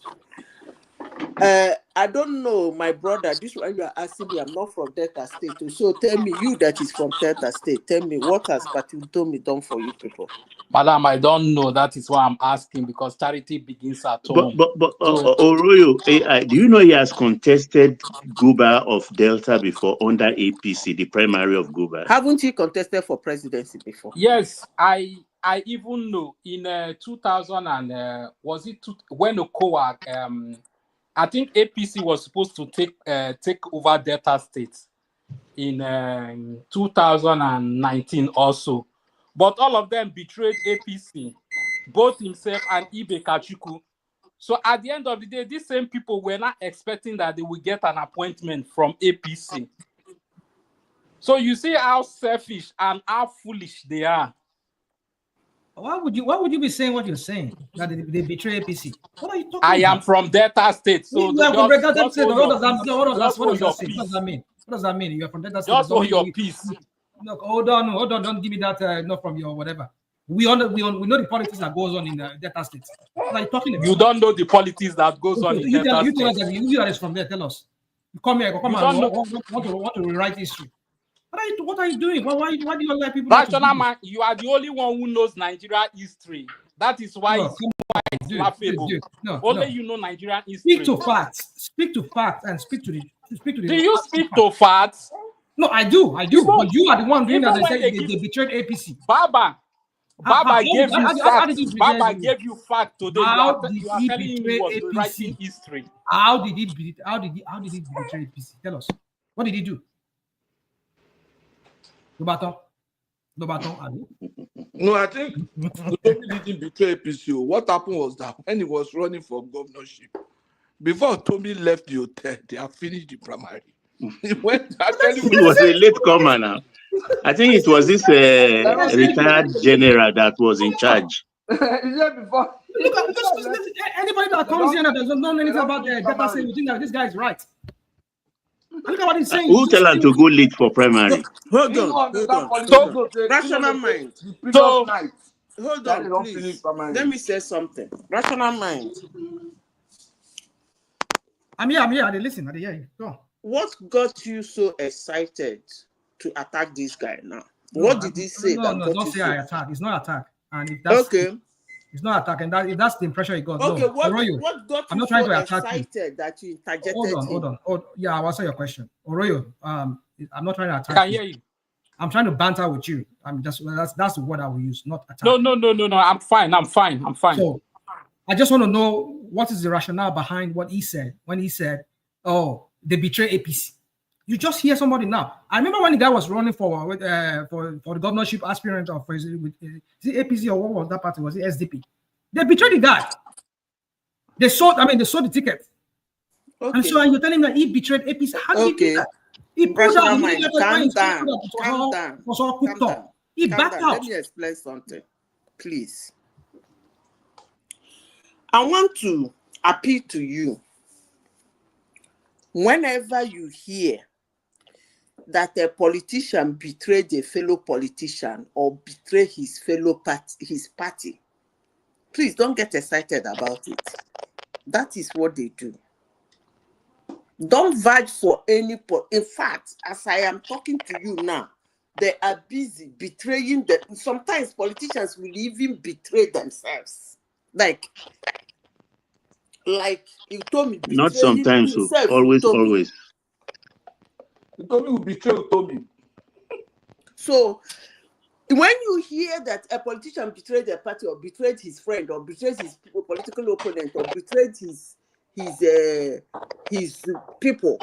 I don't know, my brother, this one you are asking me, I'm not from Delta State. So tell me, you that is from Delta State, tell me, what has Utomi done for you people? Madam, I don't know. That is why I'm asking, because charity begins at home. But Oroyo AI, do you know he has contested Guba of Delta before under APC, the primary of Guba? Haven't you contested for presidency before? Yes, I even know in 2000 and when Okowa, I think APC was supposed to take over Delta State in 2019 also. But all of them betrayed APC, both himself and Ibe Kachuku. So at the end of the day, these same people were not expecting that they would get an appointment from APC. So you see how selfish and how foolish they are. Why would you be saying what you're saying? That they betray APC? What are you talking about? I am from Delta State, so you are from Delta State. What does that mean? What does that mean? You are from Delta State. Just hold your peace. Look, hold on. Don't give me that. Not from your whatever. We know the politics that goes on in the Delta State. What are you talking about? You don't know the politics that goes on in Delta State. You tell us that you are from there. Tell us. You come here. Come and want to rewrite history. What are you doing? Why do you like people? Rational man, you are the only one who knows Nigeria history. That is why it's laughable. Only you know Nigerian history. Speak to facts. Speak to facts and speak to the. Do you speak to facts? No, I do. But you are the one doing that. They say they betrayed APC. Baba gave you facts. Baba gave you facts today. You are telling him he was writing history. How did he betray APC? Tell us. What did he do? No, I think Utomi didn't betray APC. What happened was that when he was running for governorship, before Utomi left the hotel, they have finished the primary. He was a late comer now. I think it was this retired general that was in charge. Before Look at anybody that comes here that doesn't know anything about the data set, you think that this guy is right. Look at what he's saying. Who tell her to go late for primary? Hold on. Rational mind. The previous night. Hold That on, don't please. finish primary. Let me say something. Rational mind. I'm here. I didn't listen. I didn't hear you. Go on. What got you so excited to attack this guy now? What did he say that got don't you say so? I attack. It's not attack. And if that's Okay. It's not attack, and if that's the impression you got. Okay, No, what got I'm you not trying so to attack you. excited that you interjected Hold on. Yeah, I'll answer your question. Oroyo, I'm not trying to attack Can you. hear you. I'm trying to banter with you. I'm just that's the word I will use, not attack. No. I'm fine. So I just want to know what is the rationale behind what he said when he said, "Oh, they betray APC." You just hear somebody now. I remember when the guy was running for the governorship aspirant of is it APC or what was that party? Was it SDP? They betrayed the guy. They sold the ticket. Okay. And so you're telling me that he betrayed APC. How did he do that? He pulled out. Calm down. He backed out. Let me explain something, please. I want to appeal to you. Whenever you hear that a politician betrayed a fellow politician or betray his party, please don't get excited about it. That is what they do. Don't vouch for any. In fact, as I am talking to you now, they are busy betraying them. Sometimes politicians will even betray themselves. Like Utomi betraying Not sometimes, himself. always. Utomi will betray Utomi. So when you hear that a politician betrayed a party or betrayed his friend or betrayed his political opponent or betrayed his people,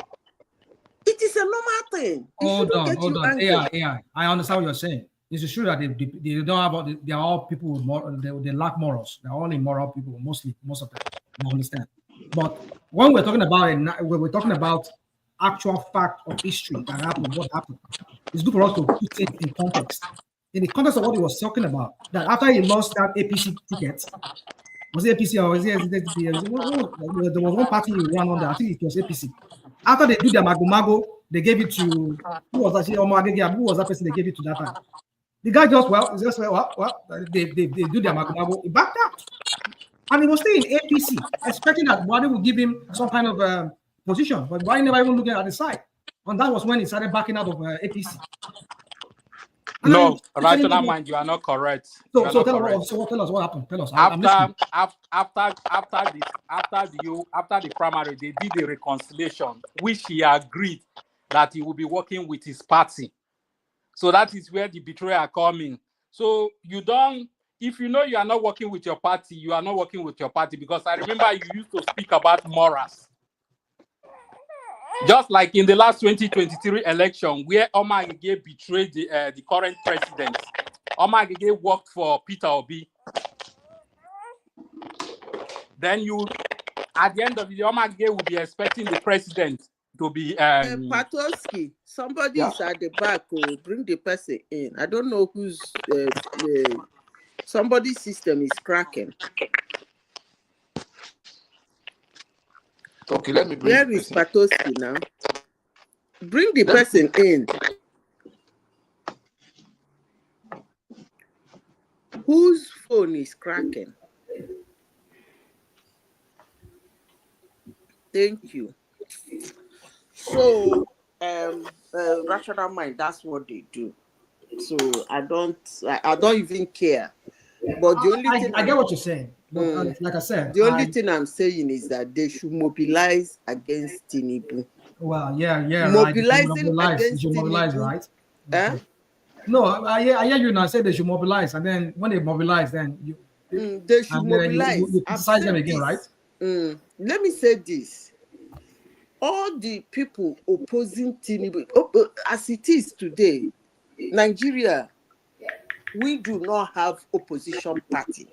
it is a normal thing. Hold on. AI. I understand what you're saying. It's true that they don't have they are all people with they lack morals. They're all immoral people, most of them. I understand. But when we're talking about actual fact of history that happened, what happened, it's good for us to put things in context. In the context of what he was talking about, that after he lost that APC ticket, was it APC or was it SDP? There was one party he ran under. I think it was APC. After they do their mago, they gave it to who was that? Who was that person they gave it to that time? The guy they do their mago. He backed out, and he was still in APC, expecting that Buhari would give him some kind of position, but Buhari never even looking at the side, and that was when he started backing out of APC. No, rational mind, you are not correct. So tell us what happened. Tell us. After the primary, they did a reconciliation, which he agreed that he will be working with his party. So that is where the betrayal coming. So if you know you are not working with your party, you are not working with your party, because I remember you used to speak about morals. Just like in the last 2023 election, where Omar Agege betrayed the current president. Omar Agege worked for Peter Obi. Then at the end of the day, Omar Agege will be expecting the president to be... Patoski, somebody is at the back. Bring the person in. I don't know who's... somebody's system is cracking. Okay, let me bring Where is Patoski now? Bring the person in. Whose phone is cracking? Thank you. So, rational mind, that's what they do. So I don't even care. But the only thing I get what you're saying. But like I said, the only thing I'm saying is that they should mobilize against Tinubu. Well, yeah, mobilizing against mobilize, Tinubu, right? Okay. No, I hear you now. Say they should mobilize, and then when they mobilize, then they should mobilize. You criticize them again, right? Let me say this: all the people opposing Tinubu, as it is today, Nigeria, we do not have opposition party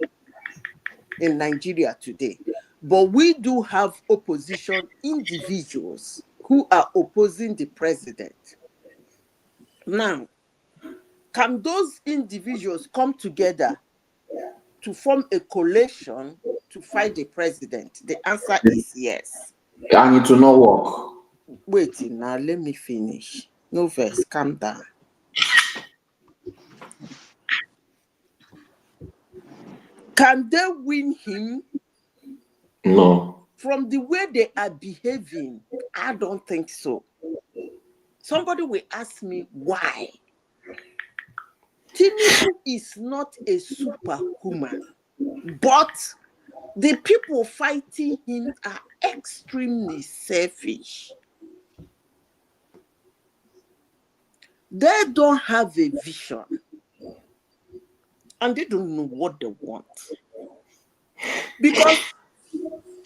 in Nigeria today, but we do have opposition individuals who are opposing the president. Now, can those individuals come together to form a coalition to fight the president? The answer is yes. And it will not work. Wait now, let me finish. No verse, calm down. Can they win him? No. From the way they are behaving, I don't think so. Somebody will ask me why. Tinubu is not a superhuman, but the people fighting him are extremely selfish. They don't have a vision, and they don't know what they want. Because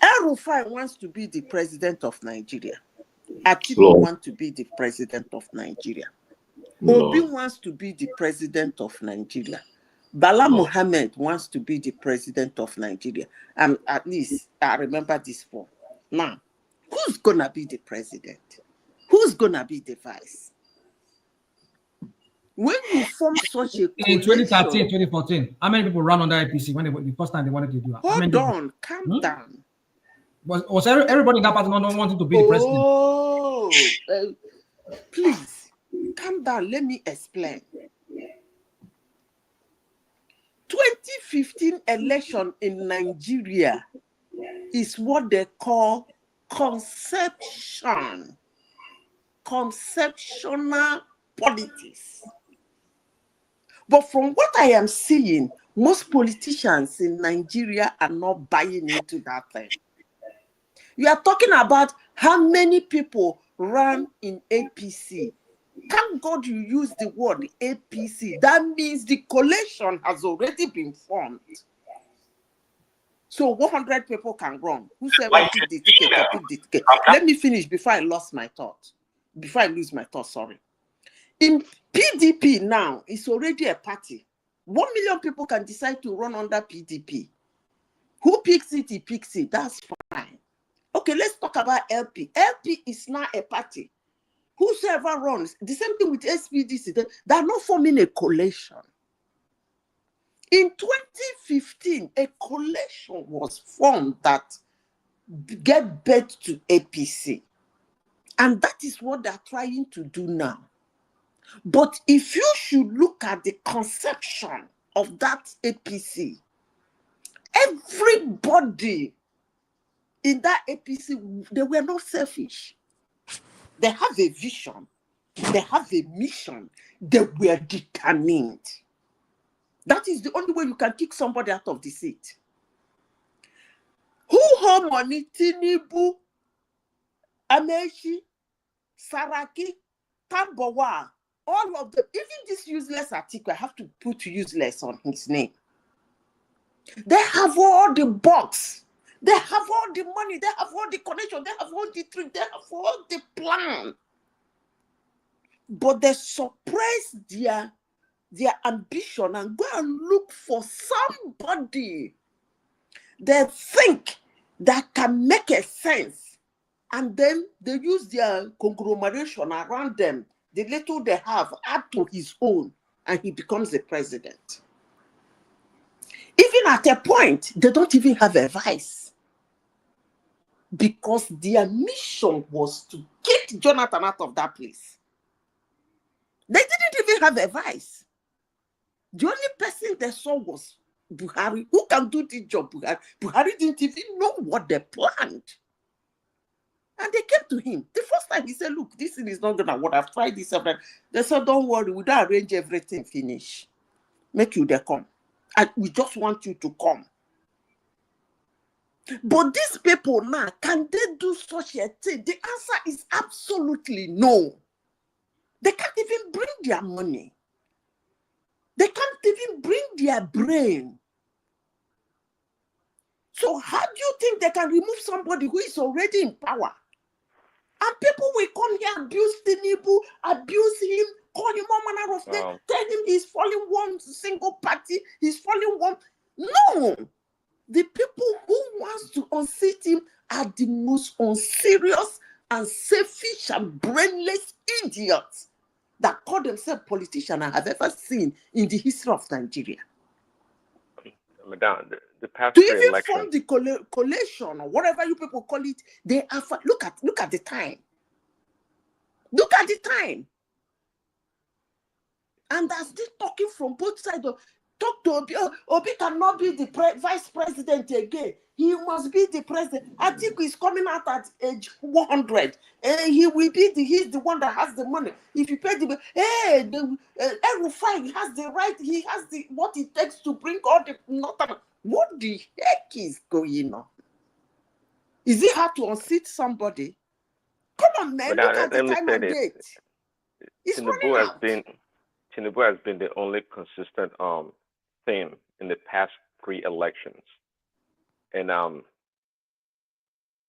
El-Rufai wants to be the president of Nigeria. Atiku wants to be the president of Nigeria. Obi wants to be the president of Nigeria. Bala Mohammed wants to be the president of Nigeria. And at least I remember this one. Now, who's going to be the president? Who's going to be the vice? When you form such a coalition... In 2013, 2014, how many people ran on the IPC when the first time they wanted to do that? Hold on, calm down. Was everybody in that party not wanting to be the president? Oh, please, calm down. Let me explain. 2015 election in Nigeria is what they call conceptional politics. But from what I am seeing, most politicians in Nigeria are not buying into that thing. You are talking about how many people ran in APC. Thank God you use the word APC. That means the coalition has already been formed. So 100 people can run. Whosoever pick the ticket, can pick the ticket. Let me finish before I lose my thought. Sorry. In PDP now, it's already a party. 1 million people can decide to run under PDP. Who picks it, he picks it. That's fine. Okay, let's talk about LP. LP is not a party. Whosoever runs, the same thing with SPDC, they are not forming a coalition. In 2015, a coalition was formed that gave birth to APC. And that is what they're trying to do now. But if you should look at the conception of that APC, everybody in that APC, they were not selfish. They have a vision. They have a mission. They were determined. That is the only way you can kick somebody out of the seat. Who hold money? Tinubu, Amechi, Saraki, Tambowa, all of them. Even this useless article, I have to put useless on his name. They have all the box. They have all the money. They have all the connection. They have all the trick. They have all the plan. But they suppress their ambition and go and look for somebody they think that can make a sense. And then they use their conglomeration around them. The little they have, add to his own, and he becomes the president. Even at a point, they don't even have a vice. Because their mission was to get Jonathan out of that place. They didn't even have a vice. The only person they saw was Buhari. Who can do the job? Buhari didn't even know what they planned. And they came to him. The first time he said, look, this thing is not going to work. I've tried this. They said, don't worry, we don't arrange everything, finish. Make you there come. And we just want you to come. But these people now, can they do such a thing? The answer is absolutely no. They can't even bring their money. They can't even bring their brain. So how do you think they can remove somebody who is already in power? And people will come here and abuse Tinubu, abuse him, call him all manner of things, tell him he's following one single party, he's following one. No! The people who wants to unseat him are the most unserious and selfish and brainless idiots that call themselves politicians I have ever seen in the history of Nigeria. Madam, the past To three even elections. form the coalition or whatever you people call it, they are. Look at the time. Look at the time. And that's this talking from both sides. Talk to Obi. Obi cannot be the vice president again. He must be the president. Atiku is coming out at age 100. And he will be he's the one that has the money. If you pay the El-Rufai has the right, he has what it takes to bring all the northern. What the heck is going on? Is it hard to unseat somebody? Come on, man. Madam, Look at the time and date. It's running out. Tinubu has been the only consistent theme in the past 3 elections. And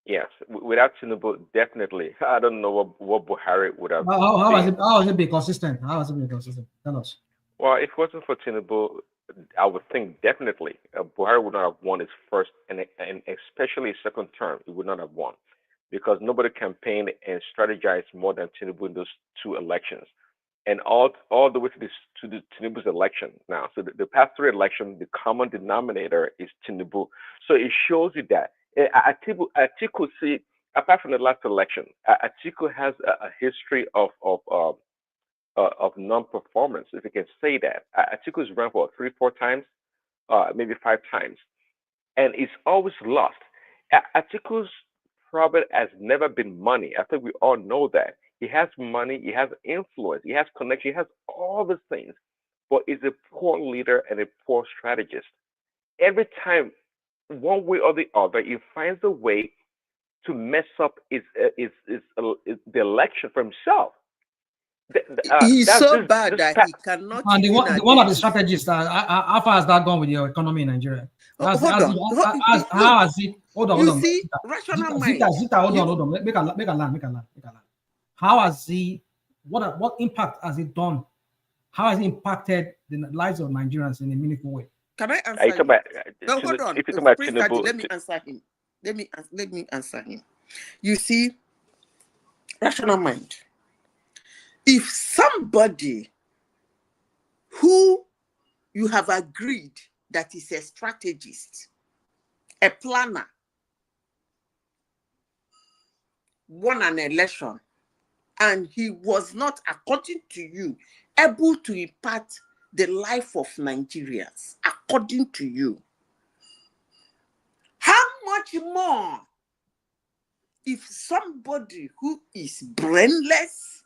yes, without Tinubu, definitely, I don't know what Buhari would have. How has it been consistent? How has it been consistent? Tell us. Well, if it wasn't for Tinubu, I would think definitely Buhari would not have won his first and especially his second term. He would not have won because nobody campaigned and strategized more than Tinubu in those 2 elections. And all the way to the Tinubu's election now. So the past 3 elections, the common denominator is Tinubu. So it shows you that Atiku, see, apart from the last election, Atiku has a history of non-performance, if you can say that. Atiku's run for 3-4 times, maybe 5 times, and it's always lost. Atiku's problem has never been money. I think we all know that. He has money, he has influence, he has connection, he has all these things, but he's a poor leader and a poor strategist. Every time, one way or the other, he finds a way to mess up the election for himself. He's so bad that he cannot. And the one of the strategists, how far has that gone with your economy in Nigeria? How has it? Hold on. You see, rational mind. Zita, hold on. Make a land. How has he? What impact has it done? How has it impacted the lives of Nigerians in a meaningful way? Can I answer you? No, hold on. Let me answer him. Let me answer him. You see, rational mind. If somebody who you have agreed that is a strategist, a planner, won an election, and he was not, according to you, able to impact the life of Nigerians, according to you, how much more if somebody who is brainless,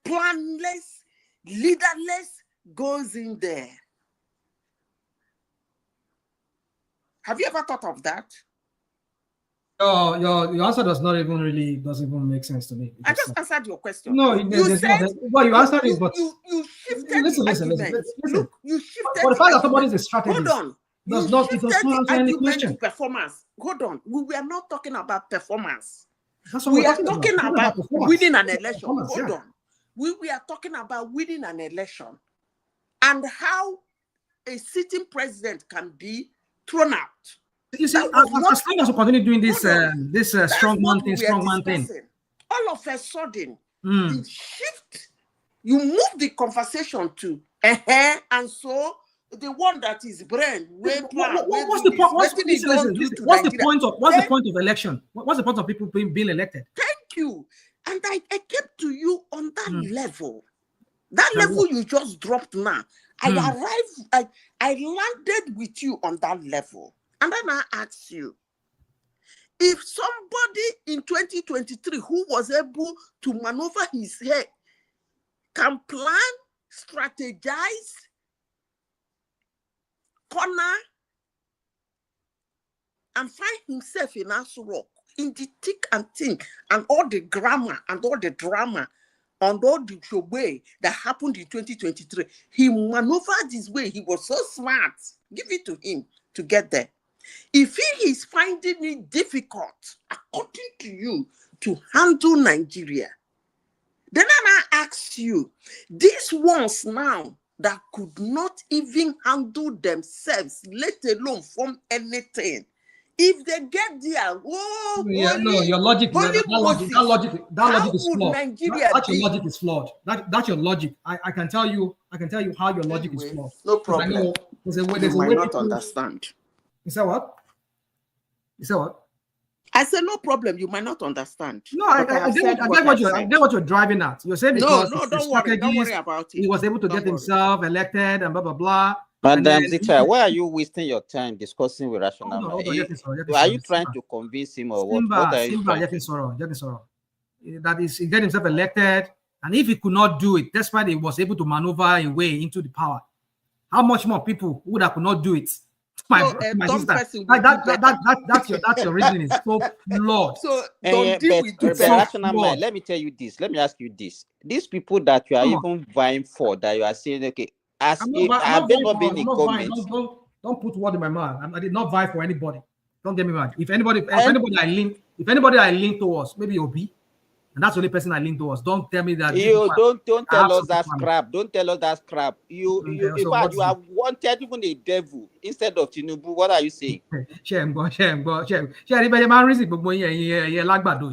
planless, leaderless goes in there? Have you ever thought of that? Your answer doesn't even make sense to me. I just answered your question. No, you said you answered it, but you shifted. Listen. Look, you shifted. For the fact that somebody is a strategist, hold on. Does not answer any question. To performance. Hold on. We are not talking about performance. We are talking about winning an election. Hold on. We are talking about winning an election and how a sitting president can be thrown out. You see, as long as we continue doing this strong man thing, all of a sudden, the shift, you move the conversation to and so the one that is brain. What's the point of election? What's the point of people being elected? Thank you. And I kept to you on that level. That level you just dropped now. I landed with you on that level. And then I ask you, if somebody in 2023 who was able to maneuver his head can plan, strategize, corner, and find himself in Aso Rock, in the thick and thin, and all the grammar and all the drama and all the way that happened in 2023, he maneuvered his way. He was so smart. Give it to him to get there. If he is finding it difficult, according to you, to handle Nigeria, then I ask you, these ones now that could not even handle themselves, let alone form anything, if they get there, your logic, that logic is flawed. Your logic is flawed. That's your logic. I can tell you how your logic is flawed. No problem. There's a way you might not understand. You said what? You said what? I said no problem. You might not understand. No, I get what you're driving at. You're saying because don't worry about it. He was able to get himself elected and blah blah blah. Madam Zita, why are you wasting your time discussing with rational man? Are you trying to convince him or what? What are you trying to that is, he get himself elected, and if he could not do it, that's why he was able to maneuver a way into the power. How much more people would have could not do it? My sister, that's your reasoning is so flawed. So don't deal with it. Rational man, let me tell you this. Let me ask you this. These people that you are even vying for, that you are saying, okay, have they not been in government? Don't put word in my mouth. I did not vie for anybody. Don't get me wrong. If anybody I lean towards, maybe Obi, and that's the only person I lean towards. Don't tell me that. You don't tell us that crap. Don't tell us that crap. You have wanted even a devil instead of Tinubu. What are you saying?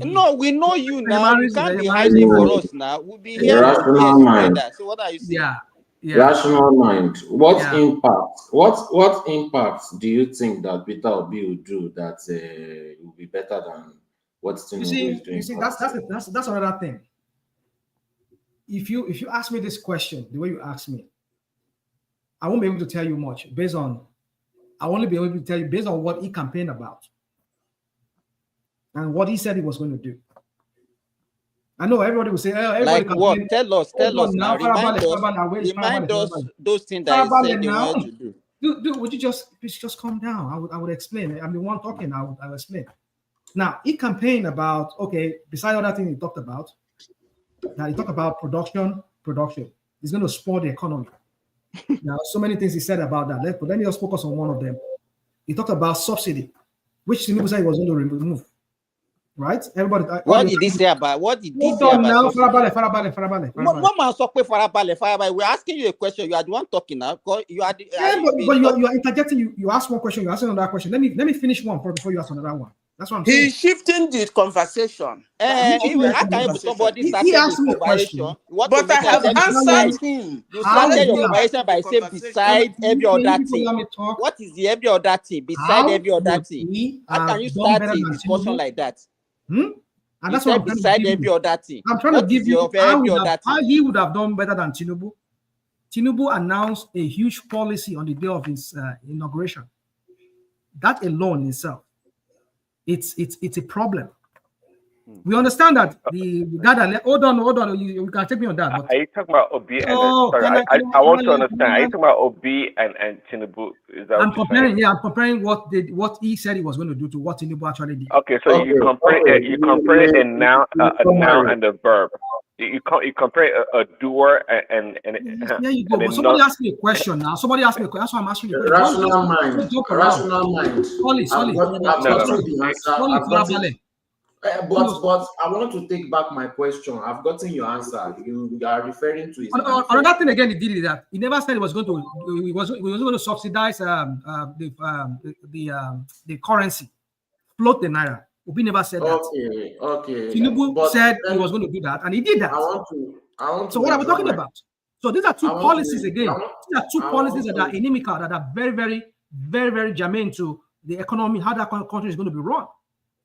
No, we know you now. You can't be hiding for us now. We'll be here together. So what are you saying? Yeah. Rational mind. What impact do you think that Peter Obi will do that will be better than what Tinubu is doing? You see, that's another thing. If you ask me this question the way you ask me, I won't be able to tell you much I won't be able to tell you based on what he campaigned about and what he said he was going to do. I know everybody will say, like what? Tell us now. Remind us those things that he said he wanted to do. Dude, would you just calm down? I would explain. I'm the one talking. I will explain. Now, he campaigned about, okay, besides other things he talked about, that he talked about production. He's going to spoil the economy. Now, so many things he said about that. Let me just focus on one of them. He talked about subsidy, which Tinubu said he was going to remove. Right? Everybody. What did he say about? What did he say about? Farabale. We're asking you a question. You are the one talking now. You are the. But you are interjecting. You ask one question. You ask another question. Let me finish one before you ask another one. That's what I'm saying. He's shifting the conversation. Somebody started the conversation. But I have answered him. You started your conversation by saying beside every other thing. What is the every other thing beside every other thing? How can you start a discussion like that? And that's what I'm beside every other thing. I'm trying to give you how he would have done better than Tinubu. Tinubu announced a huge policy on the day of his inauguration. That alone itself, it's a problem. We understand that the guy that hold on, you can take me on that. Are you talking about Obi and I want to understand. Are you talking about Obi and Tinubu? Is that I'm comparing what he said he was going to do to what Tinubu actually did. Okay, so you compare a noun and a verb. You compare a doer and there you go. But somebody asked me a question now. Somebody asked me a question. That's why I'm asking you a question. Rational mind. Solid. But I want to take back my question. I've gotten your answer. You are referring to it. Another thing again, he did that. He never said he was going to subsidize the currency, float the naira. Obi never said that. Okay. Tinubu said he was going to do that, and he did that. I want to so what are we talking about? So these are two policies again. These are two policies that are inimical, that are very, very, very, very germane to the economy, how that country is going to be run.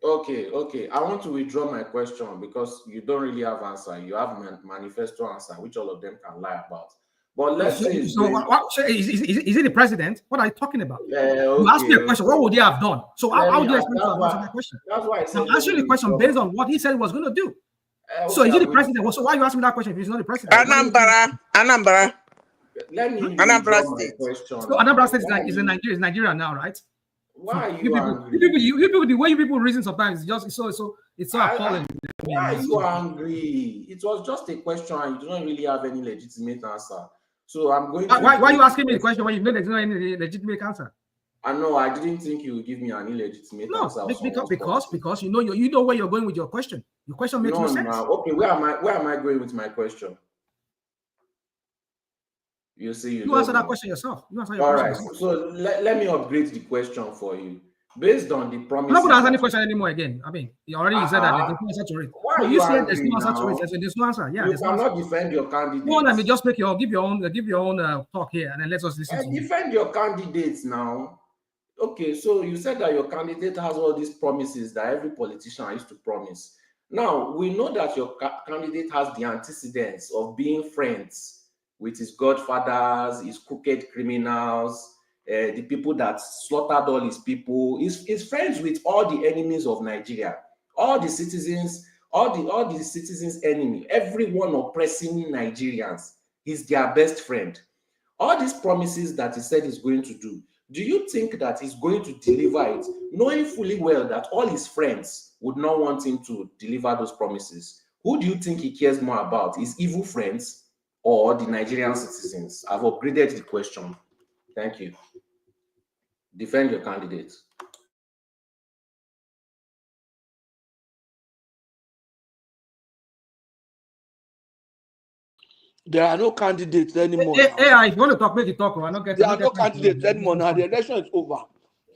Okay. I want to withdraw my question because you don't really have answer. You have manifesto answer, which all of them can lie about. But let's say is it the president? What are you talking about? You asked me a question. What would he have done? So how do you expect to answer my question? That's why I said I'm answering the question based on what he said he was going to do. So is he the president? So why are you asking me that question if he's not the president? Anambra. Let me Anambra State. So Anambra State is in Nigeria now, right? Why are you people, the way you people reason sometimes it's so appalling. Why are you angry? It was just a question and you don't really have any legitimate answer. So I'm going to... Why are you asking me the question when you know there's not any legitimate answer? I know, I didn't think you would give me an illegitimate answer. Because you know where you're going with your question. Your question makes no sense. Okay, where am I going with my question? You see, you answer that question yourself. All right. So let me upgrade the question for you. Based on the promise. I'm not going to ask any question anymore again. I mean, you already said that there's no answer to it. Why are you said there's no answer to it? There's no answer. Yeah, you cannot defend your candidate. No, let me just give your own talk here, and then let us listen to defend your candidates now. Okay, so you said that your candidate has all these promises that every politician used to promise. Now, we know that your candidate has the antecedents of being friends with his godfathers, his crooked criminals, the people that slaughtered all his people. He's friends with all the enemies of Nigeria, all the citizens, all the citizens' enemy, everyone oppressing Nigerians. He's their best friend. All these promises that he said he's going to do you think that he's going to deliver it, knowing fully well that all his friends would not want him to deliver those promises? Who do you think he cares more about, his evil friends or the Nigerian citizens? I've upgraded the question. Thank you. Defend your candidate. There are no candidates anymore. AI, if you want to talk, make it talk. I don't get. There are no candidates anymore now. The election is over.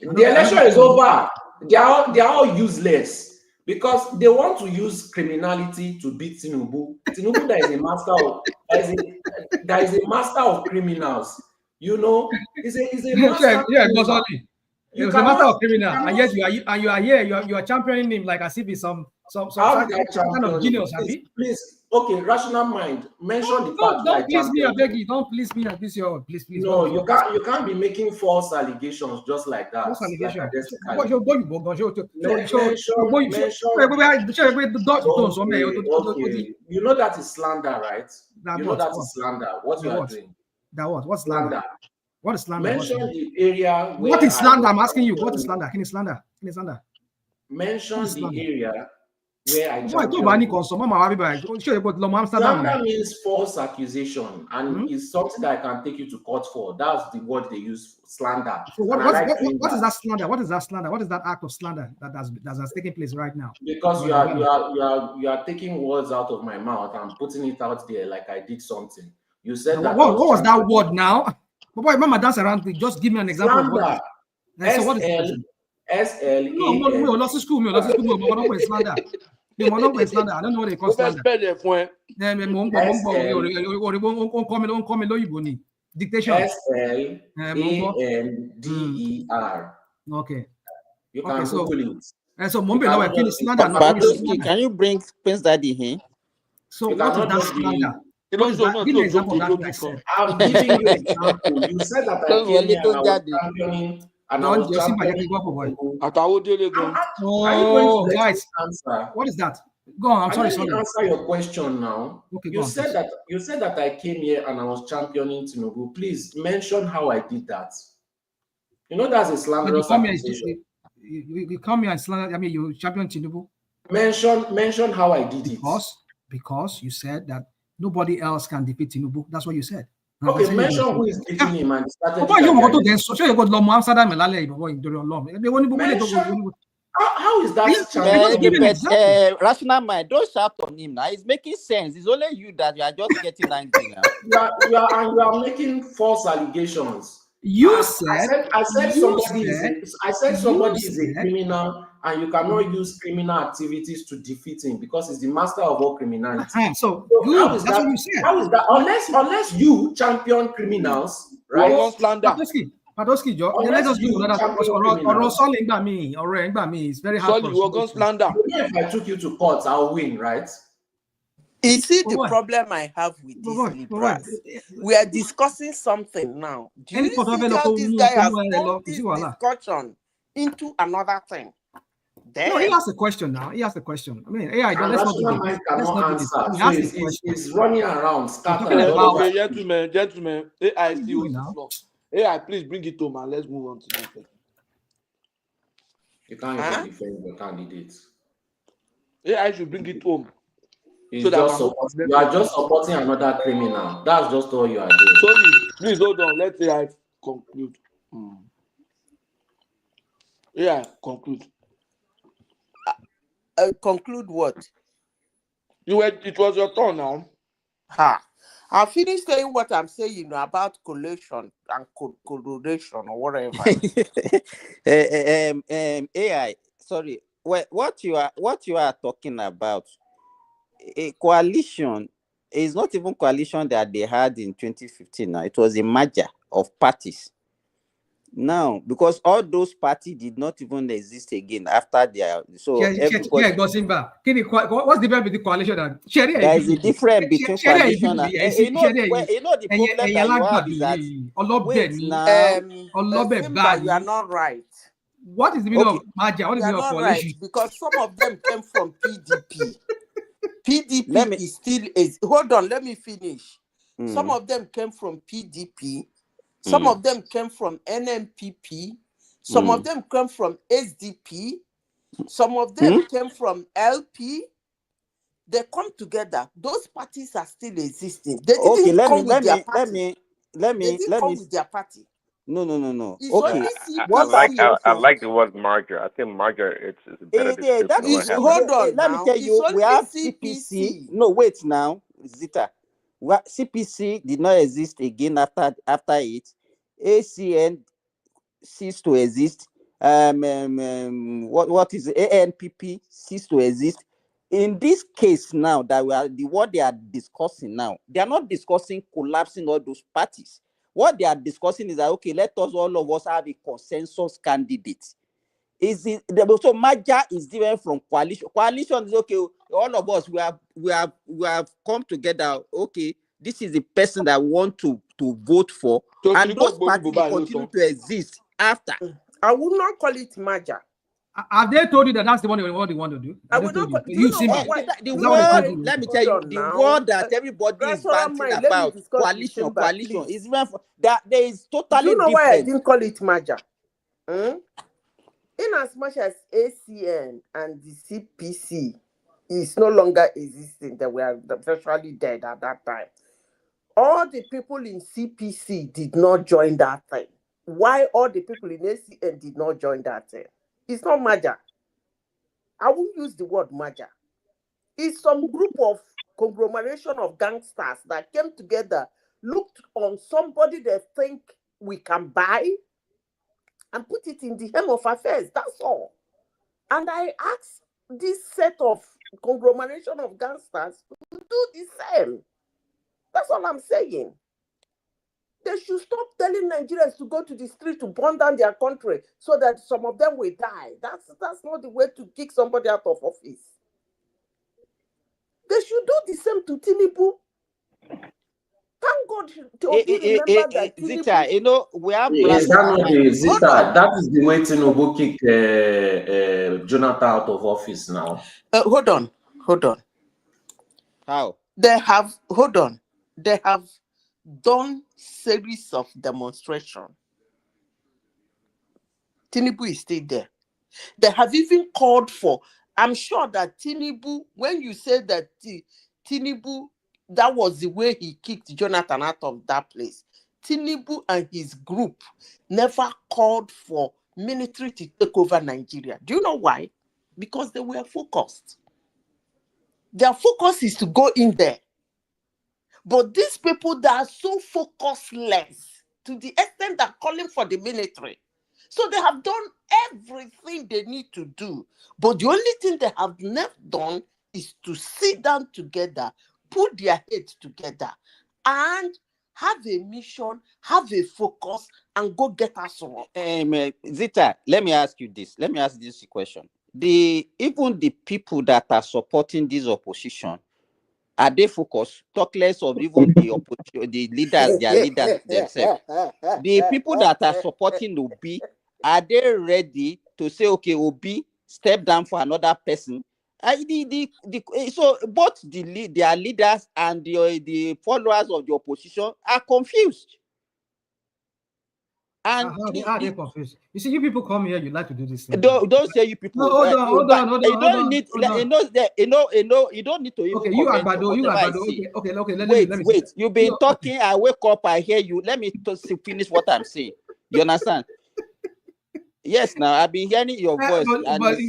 The election is over. They are all useless because they want to use criminality to beat Tinubu. Tinubu, that is a master of that is a master of criminals. You know, is a master. Yeah, Bosoli. It was a matter of criminal, and yet you are here. You are championing him like as if he's some kind of genius, please. Okay, rational mind. Mention the fact. Don't please me, I beg you. Don't please me. Please, please. No, you can't be making false allegations just like that. False allegations. You know that is slander, right? You know that is slander. What you are doing? What's slander? What is slander? Mention the area. What is slander? I'm asking you. What is slander? Can you slander? Mention the area where I slander means false accusation, and it's something that I can take you to court for. That's the word they use, slander. So what is that slander? What is that slander? What is that act of slander that has taken place right now? Because you are taking words out of my mouth and putting it out there like I did something. You said that. What was that word now? But boy, mama dance around. Just give me an example of what. So what is it? SL. No, lost school. I don't know what they call slander. Dictation. SLANDER. Okay. You can Google it. And so slander. Can you bring Prince Daddy here? So what is that slander? Give me an example of that I said. I'm giving you an example. You said that I came here and I was championing. Guys, what is that? Go on. I'm sorry. Let me answer your question now. Okay, you said that I came here and I was championing Tinubu. Please mention how I did that. You know that's a slanderous accusation. You come here and slander. I mean, you champion Tinubu. Mention how I did it. Because you said that nobody else can defeat Tinubu. That's what you said. Okay, mention who is beating him and started. How is that? Rational mind, don't shout on him now. It's making sense. It's only you that you are just getting angry now. you are making false allegations. I said somebody is a criminal, and you cannot use criminal activities to defeat him because he's the master of all criminality. So how is that? Unless you champion criminals, right? Padoski, let us do another it's very hard. If I took you to court, I'll win, right? You see the problem I have with this liberals. We are discussing something now. Do you see how this guy has turned this discussion into another thing? No, he asked a question now. He asked a question. I mean, AI, let's not do this. He's running around, Gentlemen, AI still now. AI, please bring it home and let's move on to the next. You can't even defend your candidates. AI should bring it home. You are just supporting another criminal. That's just all you are doing. Sorry, please hold on. Let AI conclude. AI, conclude. Conclude what? It was your turn now. I'll finish saying what I'm saying about collation and correlation or whatever. AI, sorry. What you are talking about? A coalition is not even coalition that they had in 2015. Now it was a merger of parties. Now, because all those parties did not even exist again after their, so everybody. What's the difference between coalition and There is a difference between coalition and the problem that you have is that wait now. Simba, you are not right. What is the meaning of merger? What is the You are meaning of not coalition? right, because some of them came from PDP. PDP is still is. Hold on, let me finish. Some of them came from PDP. Some of them came from NMPP. Some of them came from SDP. Some of them came from LP. They come together. Those parties are still existing. They didn't come with their party. They didn't come with their party. No. It's Okay. only I like the word merger. I think merger it's a better description of what happened. Hold on Let me now. tell It's you, we only have CPC. No, wait now, Zita. CPC did not exist again after it. ACN ceased to exist. What is it? ANPP ceased to exist. In this case now that what they are discussing now, they are not discussing collapsing all those parties. What they are discussing is that, okay, let us all of us have a consensus candidate. So merger is different from coalition. Coalition is okay. All of us we have come together. Okay, this is the person that we want to vote for, and those parties will continue to exist after. I will not call it merger. Have they told you that that's the one they want to do? I will not. Do you know what? The word, let me tell you, the word that everybody is banting about coalition is even that there is totally different. Do you know why I didn't call it merger? In as much as ACN and the CPC is no longer existing, they were virtually dead at that time. All the people in CPC did not join that thing. Why all the people in ACN did not join that thing? It's not merger. I won't use the word merger. It's some group of conglomeration of gangsters that came together, looked on somebody they think we can buy, and put it in the helm of affairs. That's all. And I asked this set of conglomeration of gangsters to do the same. That's all I'm saying. They should stop telling Nigerians to go to the street to burn down their country so that some of them will die. That's not the way to kick somebody out of office. They should do the same to Tinubu. Thank God Obi remember that Tinubu. Zita, you know, we have Is that not the Zita? That is the way Tinubu kicked Jonathan out of office now. Hold on. How? They have done series of demonstration. Tinubu is still there. They have even called for, I'm sure that Tinubu, when you say that Tinubu, that was the way he kicked Jonathan out of that place. Tinubu and his group never called for military to take over Nigeria. Do you know why? Because they were focused. Their focus is to go in there. But these people that are so focusless to the extent they're calling for the military. So they have done everything they need to do. But the only thing they have never done is to sit down together, put their heads together, and have a mission, have a focus, and go get us wrong. Zita, let me ask you this. Let me ask this question. Even the people that are supporting this opposition, are they focused? Talk less of even the opposition, the leaders, their leaders themselves. The people that are supporting Obi, are they ready to say, okay, Obi, step down for another person? So both their leaders and the followers of the opposition are confused. And how are they confused? You see, you people come here, you like to do this thing. Don't say you people. No, hold on. You don't need to even comment on whatever I say. Okay. Wait. You've been talking. I wake up, I hear you. Let me finish what I'm saying. You understand? Yes, now I've been hearing your voice. Let me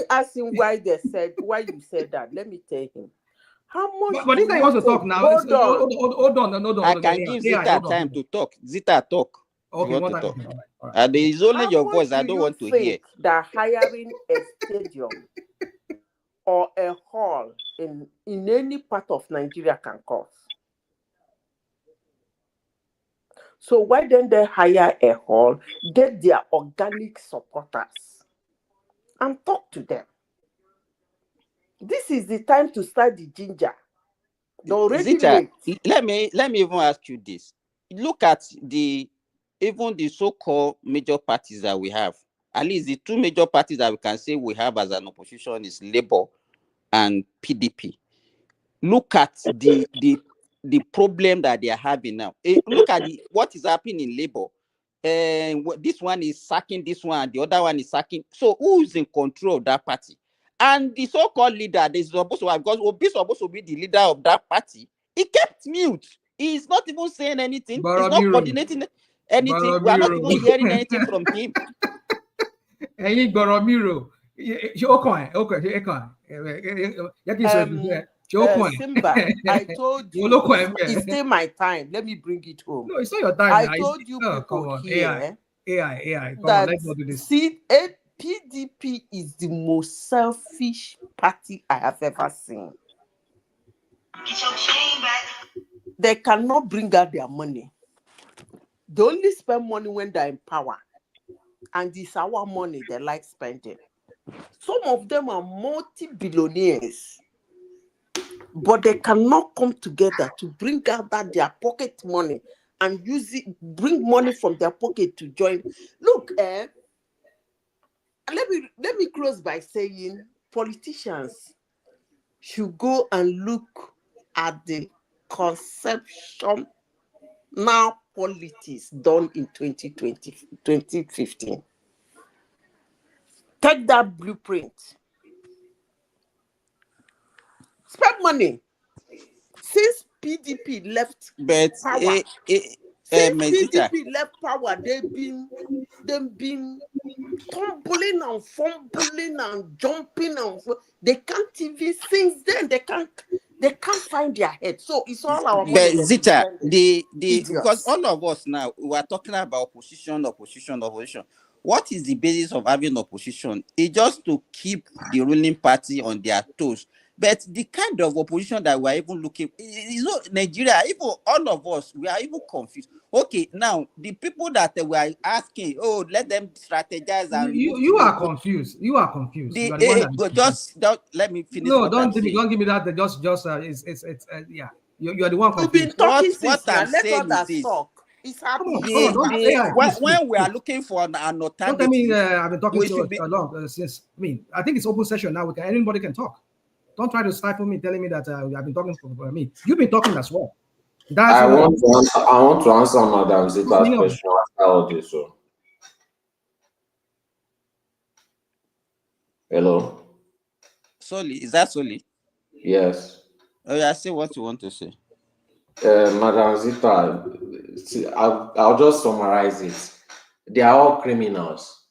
ask him why you said that. Let me tell him. How much? But this guy wants to talk now. Hold on. I can give Zita time to talk. Zita, talk. Okay, you want to talk. And it's only your voice I don't want to hear. That hiring a stadium or a hall in any part of Nigeria can cost? So why don't they hire a hall, get their organic supporters, and talk to them? This is the time to start the ginger. They're already Zita, late. let me even ask you this. Look at even the so-called major parties that we have. At least the two major parties that we can say we have as an opposition is Labour and PDP. Look at the problem that they are having now. Look at what is happening in Labour. This one is sacking this one, the other one is sacking. So who is in control of that party? And the so-called leader, they supposed to have, because Obi supposed to be the leader of that party. He kept mute. He's not even saying anything. He's not coordinating anything. We are not even hearing anything from him. Ẹ̀yin gbọ́rọ̀ mi rò. Ṣé ó kàn ẹ́? Ó kàn ẹ́ kàn ẹ́. Jẹ́ kí n sọ ìdúró ẹ̀. Ṣé ó kàn ẹ́? Simba, I told Wo ló you, kàn ẹ́ bẹ́ẹ̀? it's still my time. Let me bring it home. No, it's not your time I now. told you Come people on, here AI. Come on, that let's not do this. PDP is the most selfish party I have ever seen. They cannot bring out their money. They only spend money when they're in power. And it's our money they like spending. Some of them are multi-billionaires. But they cannot come together to bring out that their pocket money and use it, bring money from their pocket to join. Look, let me close by saying politicians should go and look at the conception now politics done in 2015. Take that blueprint. Spend money. Since PDP left power, since PDP left power, they've been tumbling and fumbling and jumping and they can't even. Since then they can't find their head. So it's all our money. But Zita, because all of us now we are talking about opposition. What is the basis of having opposition? It's just to keep the ruling party on their toes. But the kind of opposition that we are even looking, Nigeria, even all of us, we are even confused. Okay, now the people that we are asking, let them strategize and you are confused. You are confused. You are the one just let me finish. No, don't give me that. It's yeah. You're the one confused. We've been talking what I'm saying is this. It's happening. When we are looking for an alternative, don't tell me I've been talking so long since. I think it's open session now. Anybody can talk. Don't try to stifle me, telling me that I've been talking for me. You've been talking as well. I want to answer Madam Zita's question after all this. So. Hello. Soli, is that Soli? Yes. Oh, yeah, say what you want to say. Madam Zita, I'll just summarize it. They are all criminals.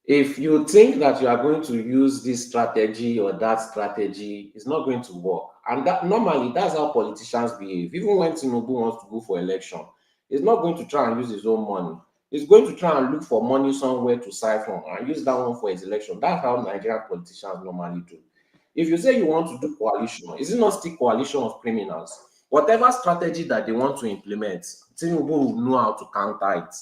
If you think that you are going to use this strategy or that strategy, it's not going to work. And that normally that's how politicians behave. Even when Tinubu wants to go for election, he's not going to try and use his own money. He's going to try and look for money somewhere to siphon and use that one for his election. That's how Nigerian politicians normally do. If you say you want to do coalition, is it not still coalition of criminals? Whatever strategy that they want to implement, Tinubu will know how to counter it.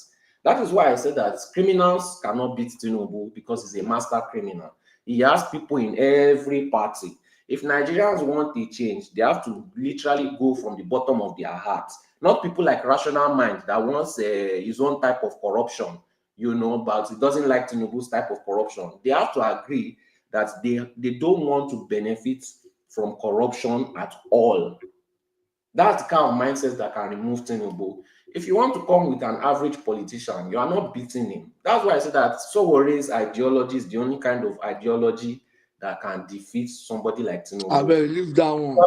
That is why I said that criminals cannot beat Tinubu because he's a master criminal. He has people in every party. If Nigerians want a change, they have to literally go from the bottom of their hearts. Not people like Rational Mind that wants his own type of corruption, but he doesn't like Tinubu's type of corruption. They have to agree that they don't want to benefit from corruption at all. That's the kind of mindset that can remove Tinubu. If you want to come with an average politician, you are not beating him. That's why I said that Sowore's ideology is the only kind of ideology that can defeat somebody like Tinubu. I better leave that one.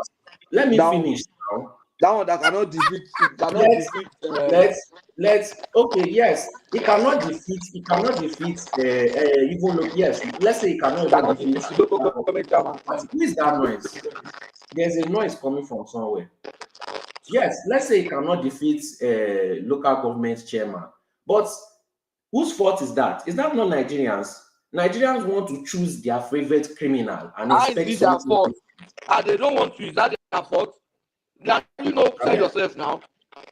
Let me finish now. That one that cannot defeat. Okay, yes, he cannot defeat. He cannot defeat. Yes, let's say he cannot even defeat. Who is that noise? There's a noise coming from somewhere. Yes, let's say he cannot defeat local government chairman, but whose fault is that? Is that not Nigerians? Nigerians want to choose their favorite criminal and expect their fault. And they don't want to. Is that their fault? Say yourself now.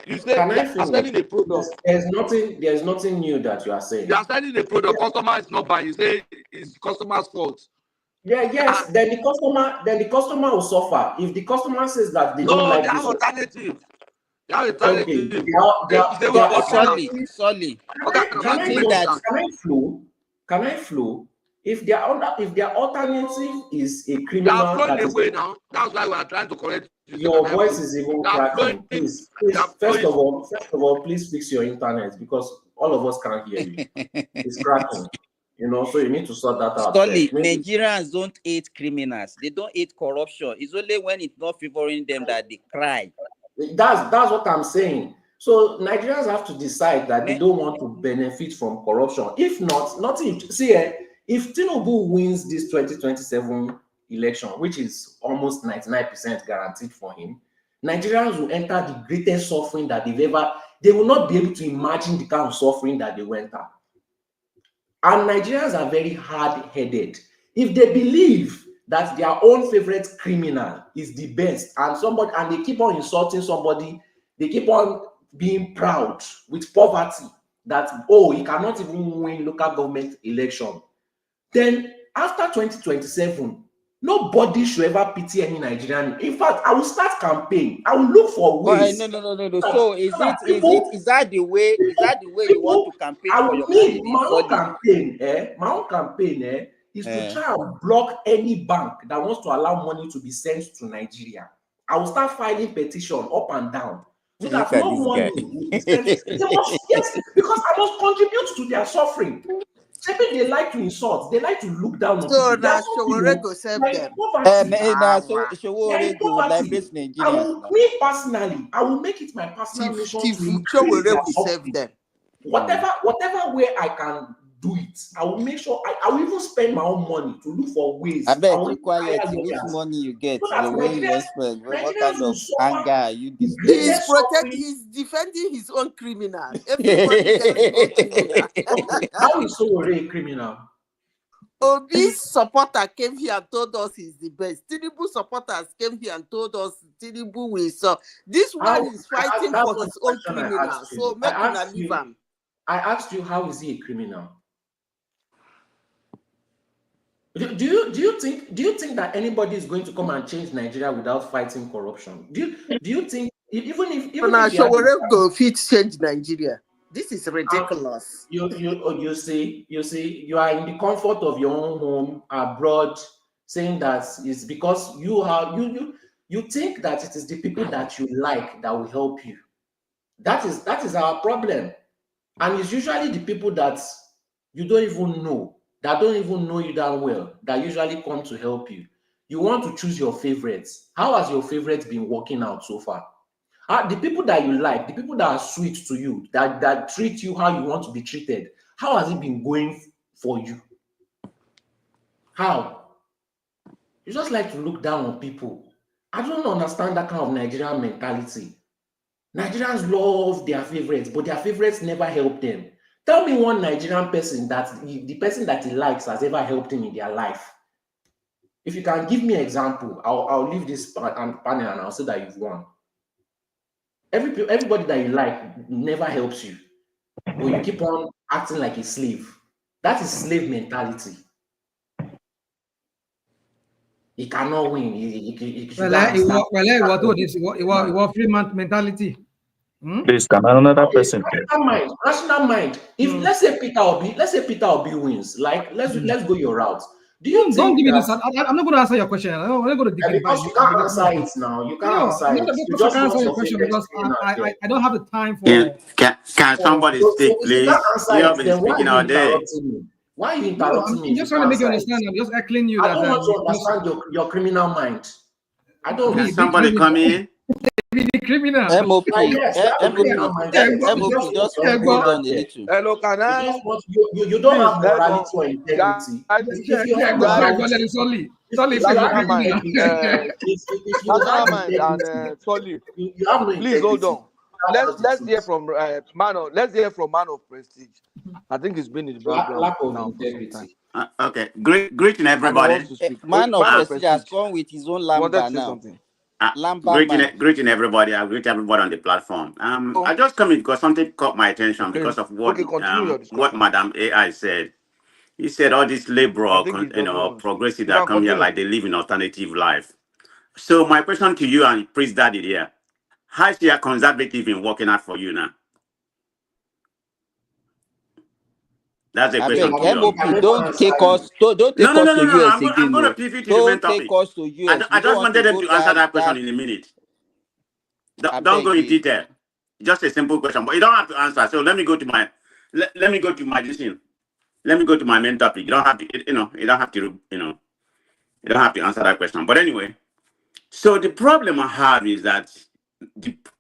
You say Can they I are finish? selling a product. There's nothing new that you are saying. They are selling a product. Customer is not buying. You say it's customer's fault. Yeah, yes. Then the customer will suffer. If the customer says that they don't No, like they have this, alternative. They have okay, alternative. They will their original. Solely. What kind of Do you think that Can I flow? If their alternative is a you are criminal flowing that is, away now? That's why we are trying to correct you. your voice is even You are flowing. cracking. Please, You are first flowing. of all, please fix your internet because all of us can't hear you. It's cracking. So you need to sort that out Solely, first. Maybe Nigerians don't hate criminals. They don't hate corruption. It's only when it's not favoring them that they cry. that's what I'm saying. So Nigerians have to decide that they don't want to benefit from corruption. If not, nothing. See, if Tinubu wins this 2027 election, which is almost 99% guaranteed for him, Nigerians will enter the greatest suffering that they will not be able to imagine the kind of suffering that they went through. And Nigerians are very hard-headed. If they believe that their own favorite criminal is the best, and they keep on insulting somebody, they keep on being proud with poverty that he cannot even win local government election, then after 2027, nobody should ever pity any Nigerian. In fact, I will start campaign. I will look for ways. No. So is that the way you want to campaign for your My candidate? own campaign is to try and block any bank that wants to allow money to be sent to Nigeria. I will start filing petition up and down so that no money will be sent. Yes, because I must contribute to their suffering. Maybe they like to insult, they like to look down on So people. now Showore go serve them. Me personally, I will make it my personal mission to increase their suffering. Whatever way I can do it, I will make sure I will even spend my own money to look for ways. I bet you quiet. Which money you get? The way you spend. What kind of anger are you displaying? He's defending his own criminal. Everybody gets his own criminal. How is Showore a criminal? Obi's supporter came here and told us he's the best. Tinubu supporters came here and told us Tinubu will. So this one is fighting for his own criminal. So make him leave him. I asked you, how is he a criminal? Do you think that anybody is going to come and change Nigeria without fighting corruption? Do you think even if Showore go fit change Nigeria? This is ridiculous. You see, you are in the comfort of your own home abroad, saying that it's because you think that it is the people that you like that will help you. That is our problem, and it's usually the people that you don't even know, that don't even know you that well, that usually come to help you. You want to choose your favorites. How has your favorites been working out so far? The people that you like, the people that are sweet to you, that treat you how you want to be treated, how has it been going for you? How? You just like to look down on people. I don't understand that kind of Nigerian mentality. Nigerians love their favorites, but their favorites never help them. Tell me one Nigerian person that the person that he likes has ever helped him in their life. If you can give me an example, I'll leave this panel and I'll say that you've won. Everybody that you like never helps you, but you keep on acting like a slave. That is slave mentality. He cannot win. He should It was free mentality. Please, can another person? Rational mind. If let's say Peter Obi wins, like let's go your route. Don't give me this. I'm not going to answer your question. I'm not going to dig because you can't answer it now. You can't answer it. You just answer your question because I don't have the time for. Can somebody speak, please? You have been speaking all day. Why are you interrupting me? I'm just trying to make you understand. I'm just echoing you. I don't want to understand your criminal mind. I don't. Can somebody come in? Criminal. MOP. Just hold on a little. Hello, can I? You don't have morality or integrity. If you have Solly, please hold on. Let's hear from man of prestige. I think he's been in the background. Lack of integrity. Okay, greeting everybody. Man of prestige has come with his own lamba now. Greeting everybody. I greet everybody on the platform. I just come in because something caught my attention because of what continue your what discussion. Madam AI said. He said all these liberal, progressive that come here like they live in alternative life. So my question to you and Priest Daddy here, how is your conservative in working out for you now? That's a question to you. MOP, don't take us to US again. I'm going to pivot to the main topic. Take us to US. I just wanted them to answer that question in a minute. Don't go in detail. Just a simple question, but you don't have to answer. So let me go to my let me go to my decision. Let me go to my main topic. You don't have to, you don't have to, you don't have to answer that question. But anyway, so the problem I have is that,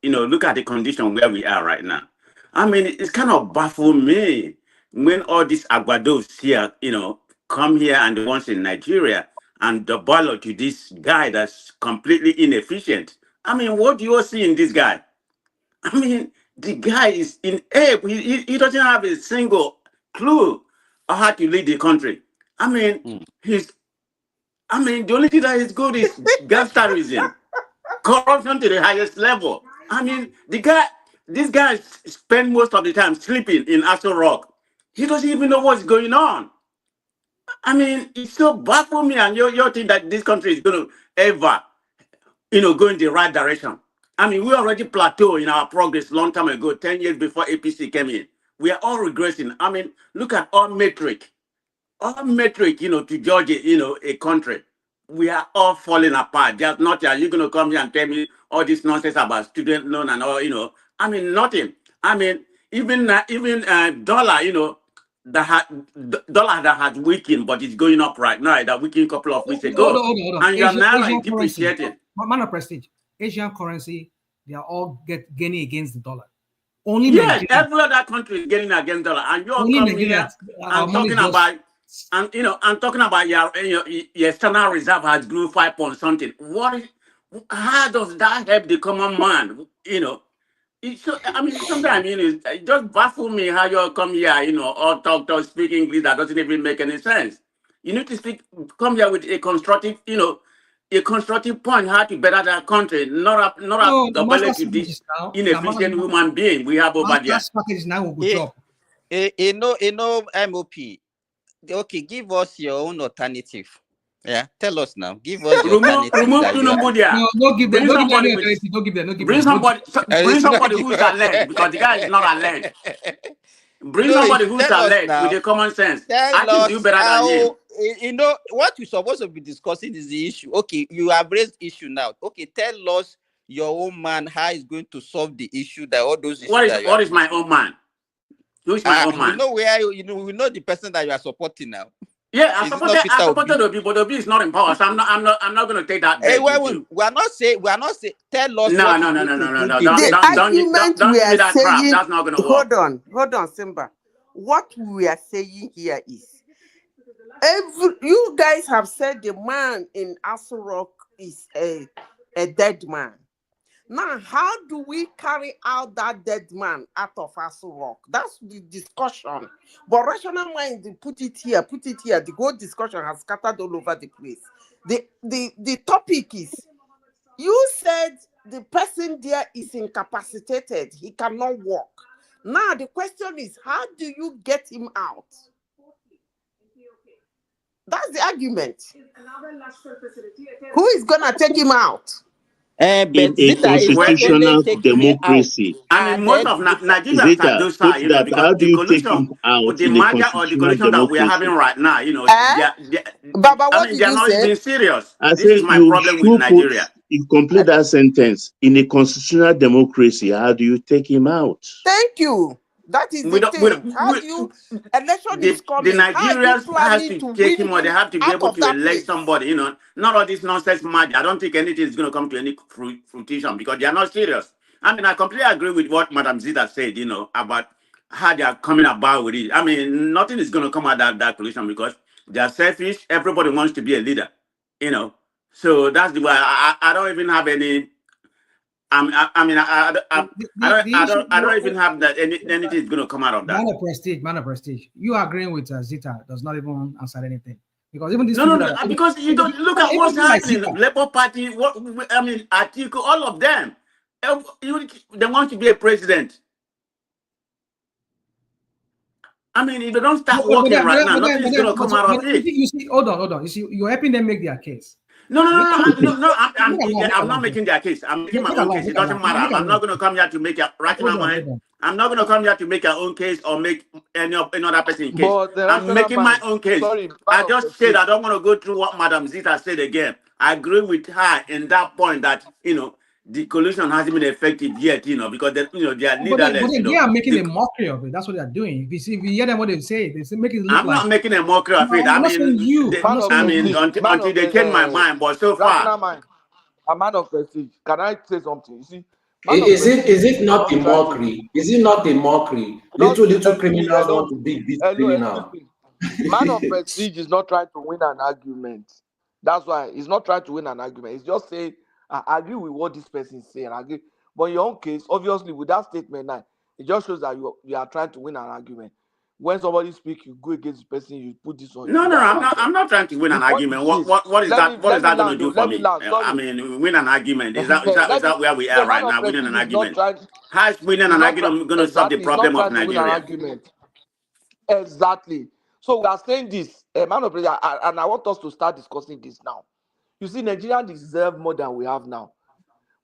look at the condition where we are right now. I mean, it's kind of baffled me when all these agbados here, come here and the ones in Nigeria and the ballot to this guy that's completely inefficient. I mean, what do you see in this guy? I mean, the guy is in ape. He doesn't have a single clue on how to lead the country. I mean, the only thing that is good is gangsterism, corruption to the highest level. I mean, this guy spend most of the time sleeping in Aso Rock. He doesn't even know what's going on. I mean, it's so bad for me, and you think that this country is going to ever, go in the right direction. I mean, we already plateaued in our progress long time ago, 10 years before APC came in. We are all regressing. I mean, look at all metric, to judge, a country. We are all falling apart. Just not are you going to come here and tell me all this nonsense about student loan and all, I mean, nothing. I mean, even dollar, dollar that has weakened, but it's going up right now. That weakened a couple of weeks ago. Hold on. And your naira is depreciating. Man of prestige, Asian currency, they are all gaining against the dollar. Only Nigeria, every other country is getting against dollar, and you're coming here and talking about, and talking about your external reserve has grew 5 point something. How does that help the common man? I mean, sometimes it just baffles me how you come here, all talk, speak English that doesn't even make any sense. You need to come here with a constructive, a constructive point how to better that country, not the ability to this inefficient human being we have over there. MOP. Okay, give us your own alternative. Yeah, tell us now. Give us your alternative. Remove Tinubu there. No, give them. Don't give them. Bring somebody who's alert, because the guy is not alert. Bring somebody who's alert with a common sense. I can do better than him. What you're supposed to be discussing is the issue. Okay, you have raised issue now. Okay, tell us your own man how he's going to solve the issue that all those issues. What is my own man? Who is my own man? We know where we know the person that you are supporting now. Yeah, I supported Obi, but Obi is not in power, so I'm not going to take that. Hey, we are not saying. Tell us. No. Don't give me that crap. That's not going to work. Hold on, Simba. What we are saying here is, you guys have said the man in Aso Rock is a dead man. Now, how do we carry out that dead man out of Aso Rock? That's the discussion. But rational mind, put it here. The whole discussion has scattered all over the place. The topic is, you said the person there is incapacitated. He cannot walk. Now, the question is, how do you get him out? That's the argument. Who is going to take him out? In a constitutional democracy, I mean, most of Nigeria can do so, because how do you take him out with the in a merger or the coalition that we are having right now, Baba, what did they're you not say? being serious. I This said is my problem with Nigeria. You complete that sentence. In a constitutional democracy, how do you take him out? Thank you. That is the thing. How do you, election is coming. The Nigerians have to take him, or they have to be able to elect somebody, not all this nonsense magic. I don't think anything is going to come to any fruition because they are not serious. I mean, I completely agree with what Madam Zita said, about how they are coming about with it. I mean, nothing is going to come out of that coalition because they are selfish. Everybody wants to be a leader, So that's the way I don't even have any. I don't even have that anything is going to come out of that. Man of prestige. You agreeing with Zita does not even answer anything. Because even these No, people no, that no, are because you don't look at even what's people like happening. Sika, Labour Party, Atiku, all of them. They want to be a president. I mean, if they don't start working right now, nothing is going to come out of it. you see, hold on. You see, you're helping them make their case. No, I'm not making their case. I'm making my own case. It doesn't matter. I'm not going to come here to make a rational mind. I'm not going to come here to make your own case or make any other person case. But the I'm rational making my mind, own case. sorry, I just said I don't want to go through what Madam Zita said again. I agree with her in that point that, the coalition hasn't been effective yet, because they are leaderless, They are making a mockery of it. That's what they are doing. If you hear them what they say make it look I'm not making a mockery of it. I'm not saying you. Until they change my mind, but so far. Rational mind, a man of prestige. Can I say something? You see, Is it not a mockery? Is it not a mockery? Little criminals want to be big criminal. Man of prestige is not trying to win an argument. That's why he's not trying to win an argument. He's just saying, I agree with what this person is saying. I agree. But in your own case, obviously, with that statement now, it just shows that you are trying to win an argument. When somebody speaks, you go against the person, you put this on. No, I'm not trying to win an argument. What is that going to do for me? I mean, win an argument. Is that where we are right now? Winning an argument. How is winning an argument going to solve the problem of Nigeria? Exactly. So we are saying this, man of prayer, and I want us to start discussing this now. You see, Nigerians deserve more than we have now.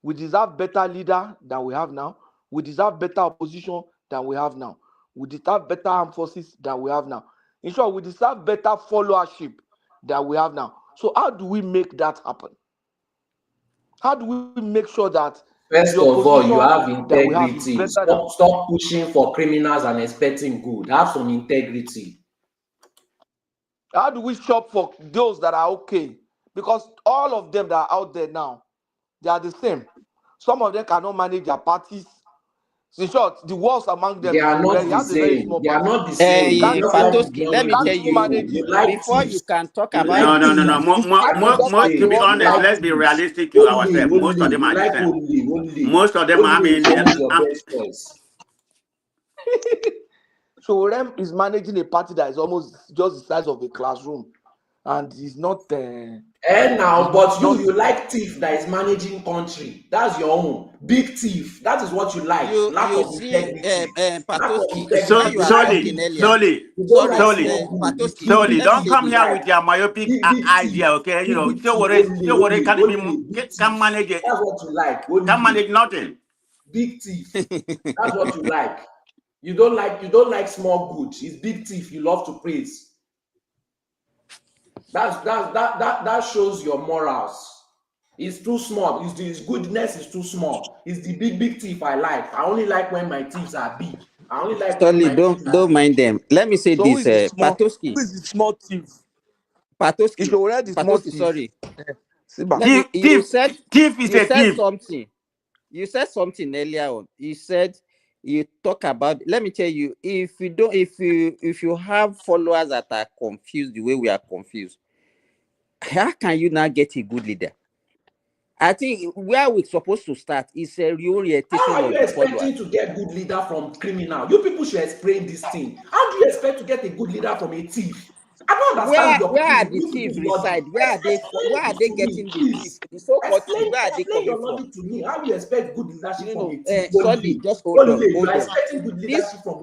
We deserve better leader than we have now. We deserve better opposition than we have now. We deserve better armed forces than we have now. In short, we deserve better followership than we have now. So how do we make that happen? How do we make sure that first of all, you have integrity. Stop pushing for criminals and expecting good. Have some integrity. How do we shop for those that are okay? Because all of them that are out there now, they are the same. Some of them cannot manage their parties. In short, the worst among them. They are not the same. They are not the same. Patoski, let me tell you, before you can talk about Most, to be honest, let's be realistic to ourselves. Most of them are the same. Most of them, I mean, so Rem is managing a party that is almost just the size of a classroom, and he's not. But you like thief that is managing country. That's your own big thief. That is what you like. Lack of integrity. Slowly. Don't come here with your myopic idea, okay? Still worry can manage it. That's what you like. Can manage nothing. Big thief. That's what you like. You don't like small good. It's big thief. You love to praise. That shows your morals. It's too small. His goodness is too small. It's the big thief I like. I only like when my thieves are big. I only like. Don't mind them. Let me say this, Patoski. Who is the small thief? Patoski, sorry. You said something. You said something earlier on. You said you talk about. Let me tell you, if you have followers that are confused the way we are confused, how can you now get a good leader? I think where we're supposed to start is a reorientation. How are you expecting to get good leader from criminal? You people should explain this thing. How do you expect to get a good leader from a thief? I don't understand. Where are the thieves reside? Where are they getting the thief? The so-called thief, where are they coming from? To me, how do you expect good leadership from a thief? Sorry, just hold on. You are expecting good leadership from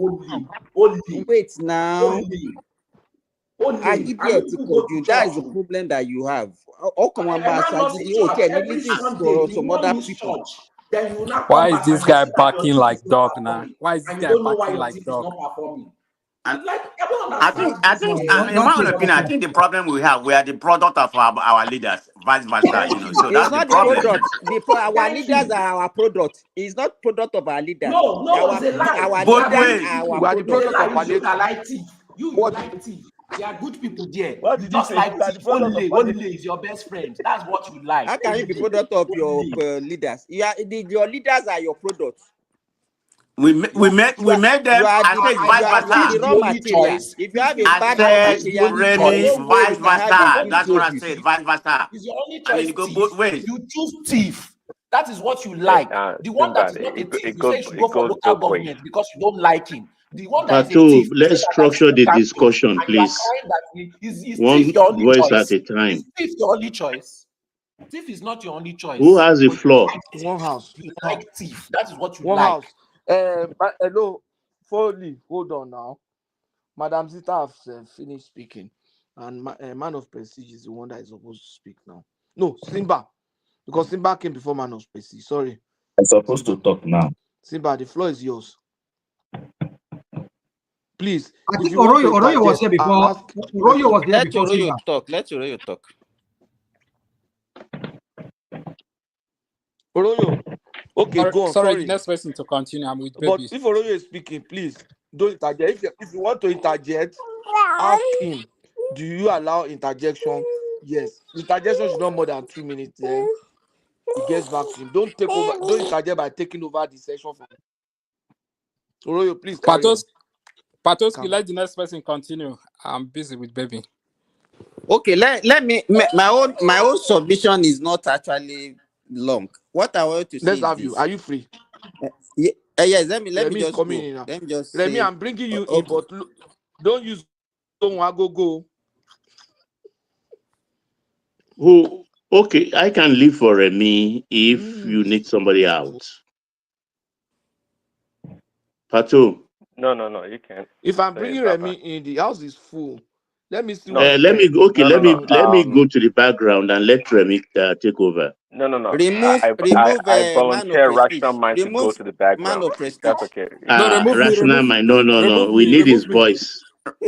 only. Wait now. I give you that is the problem that you have. Some other people. Why is this guy barking like dog now? Why is this guy barking like dog? I think, in my own opinion, I think the problem we are the product of our leaders, vice versa. So that's the problem. Our leaders are our product. It's not product of our leaders. No, it's a lie. Our both leaders ways. are our product. You like thief. You like thief. There are good people there. You just like Only is your best friend. That's what you like. How can you be product of your leaders? Your leaders are your product. We made them. I said vice versa. The raw material. If you have a bad material, vice versa. That's what I said. Vice versa. It's your only choice. You go both ways. You choose thief. That is what you like. The one that is not a thief, you say you should go for local government because you don't like him. The one that is a Pato, thief, let's structure the discussion, and you are please. crying that is thief One your only voice choice? at a time. Is thief your only choice? Thief is not your only choice. Who has the But floor? One house. you like thief. That is what you One like. house. But hello, Foley, hold on now. Madam Zita has finished speaking, and man of prestige is the one that is supposed to speak now. No, Simba, because Simba came before man of prestige. Sorry, I'm supposed to talk now. Simba, the floor is yours. Please, I if think you want to Oroyo was interject, here before. I'll ask. Oroyo was there Let before Oroyo Simba. talk. Let Oroyo talk. Oroyo, okay, go on. Sorry, the Sorry, next person to continue. I'm with but baby. if Oroyo is speaking, please don't interject. If you want to interject, ask him. Do you allow interjection? Yes. Interjection should not more than 2 minutes. Then he gets back to him. Don't take over. Don't interject by taking over the session from Oroyo. Please carry on. Patoski, let the next person continue. I'm busy with baby. Okay, let me my own submission is not actually long. What I want to say Let's is have you. this. Are you free? Yes, let me Remy is just coming go. in now. Let me just Remy, say I'm bringing you in, okay. but don't use don't go. Who? Okay, I can leave for Remy if you need somebody out. Pato. No, you can't. If I'm Say bringing bye Remy bye. in, the house is full. Let me see No, what Let me okay. no, no, no. Let me go to the background and let Remy take over. No. Remove I man of volunteer prestige. rational mind to go Remove to the man background. of If prestige. that's okay. No, remove me. Rational mind. No. We need his voice.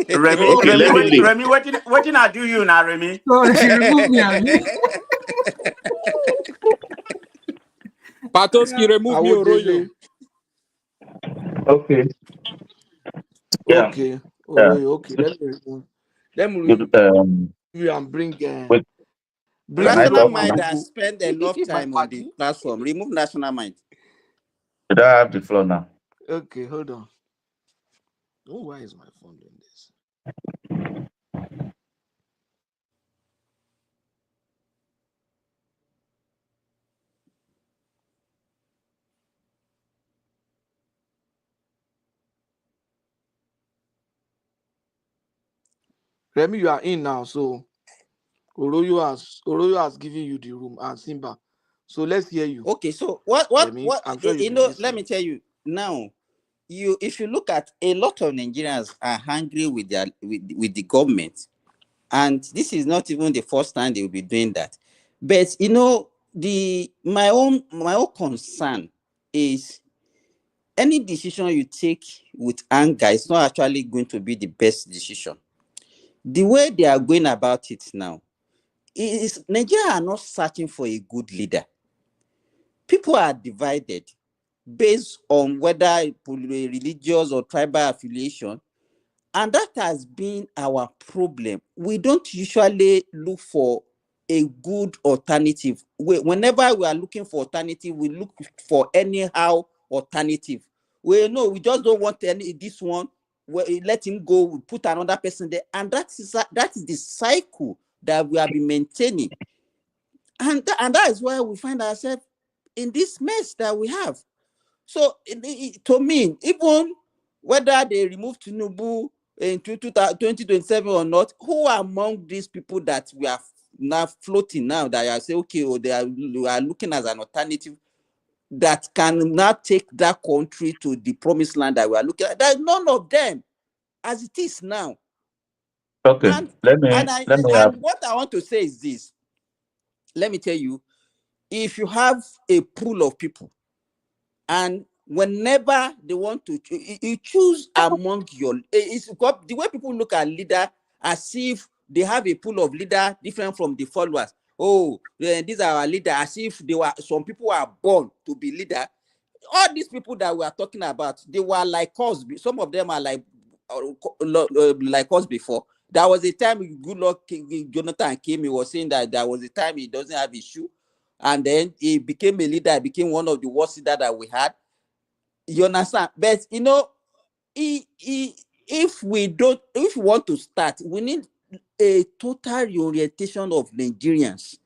Remy, Okay, let me leave. Remy, what I do you now, Remy? So she removed me, Abi. Patoski, remove me, Oroyo. Okay. Yeah. Okay. Yeah. Okay. Let me Good, remove you and bring wait, can I National talk Mind now? has spent enough my time on the party. platform. Remove National Mind. Should I have the floor now? Okay, hold on. Oh, why is my phone doing this? Remy, you are in now, so Oroyo has given you the room and Simba. So let's hear you. Okay, so what Remy, I'm sure you've been let listening. me tell you now. If you look at a lot of Nigerians are angry with their with the government, and this is not even the first time they will be doing that. But my own concern is any decision you take with anger is not actually going to be the best decision. The way they are going about it now is Nigeria are not searching for a good leader. People are divided based on whether religious or tribal affiliation, and that has been our problem. We don't usually look for a good alternative. Whenever we are looking for alternative, we look for anyhow alternative. We just don't want this one. Let him go. We put another person there, and that is the cycle that we have been maintaining, and that is why we find ourselves in this mess that we have. So to me, even whether they remove Tinubu in 2027 or not, who among these people that we are now floating now that I say, okay, they are looking as an alternative that can now take that country to the promised land that we are looking at? There's none of them as it is now. Okay, And let me what I want to say is this. Let me tell you, if you have a pool of people and whenever they want to, you choose among it's the way people look at leader as if they have a pool of leader different from the followers. Oh, these are our leader, as if some people are born to be leader. All these people that we are talking about, they were like us. Some of them are like us before. There was a time good luck Jonathan came, he was saying that there was a time he doesn't have issue, and then he became a leader, he became one of the worst leaders that we had. You understand? But if we want to start, we need a total reorientation of Nigerians.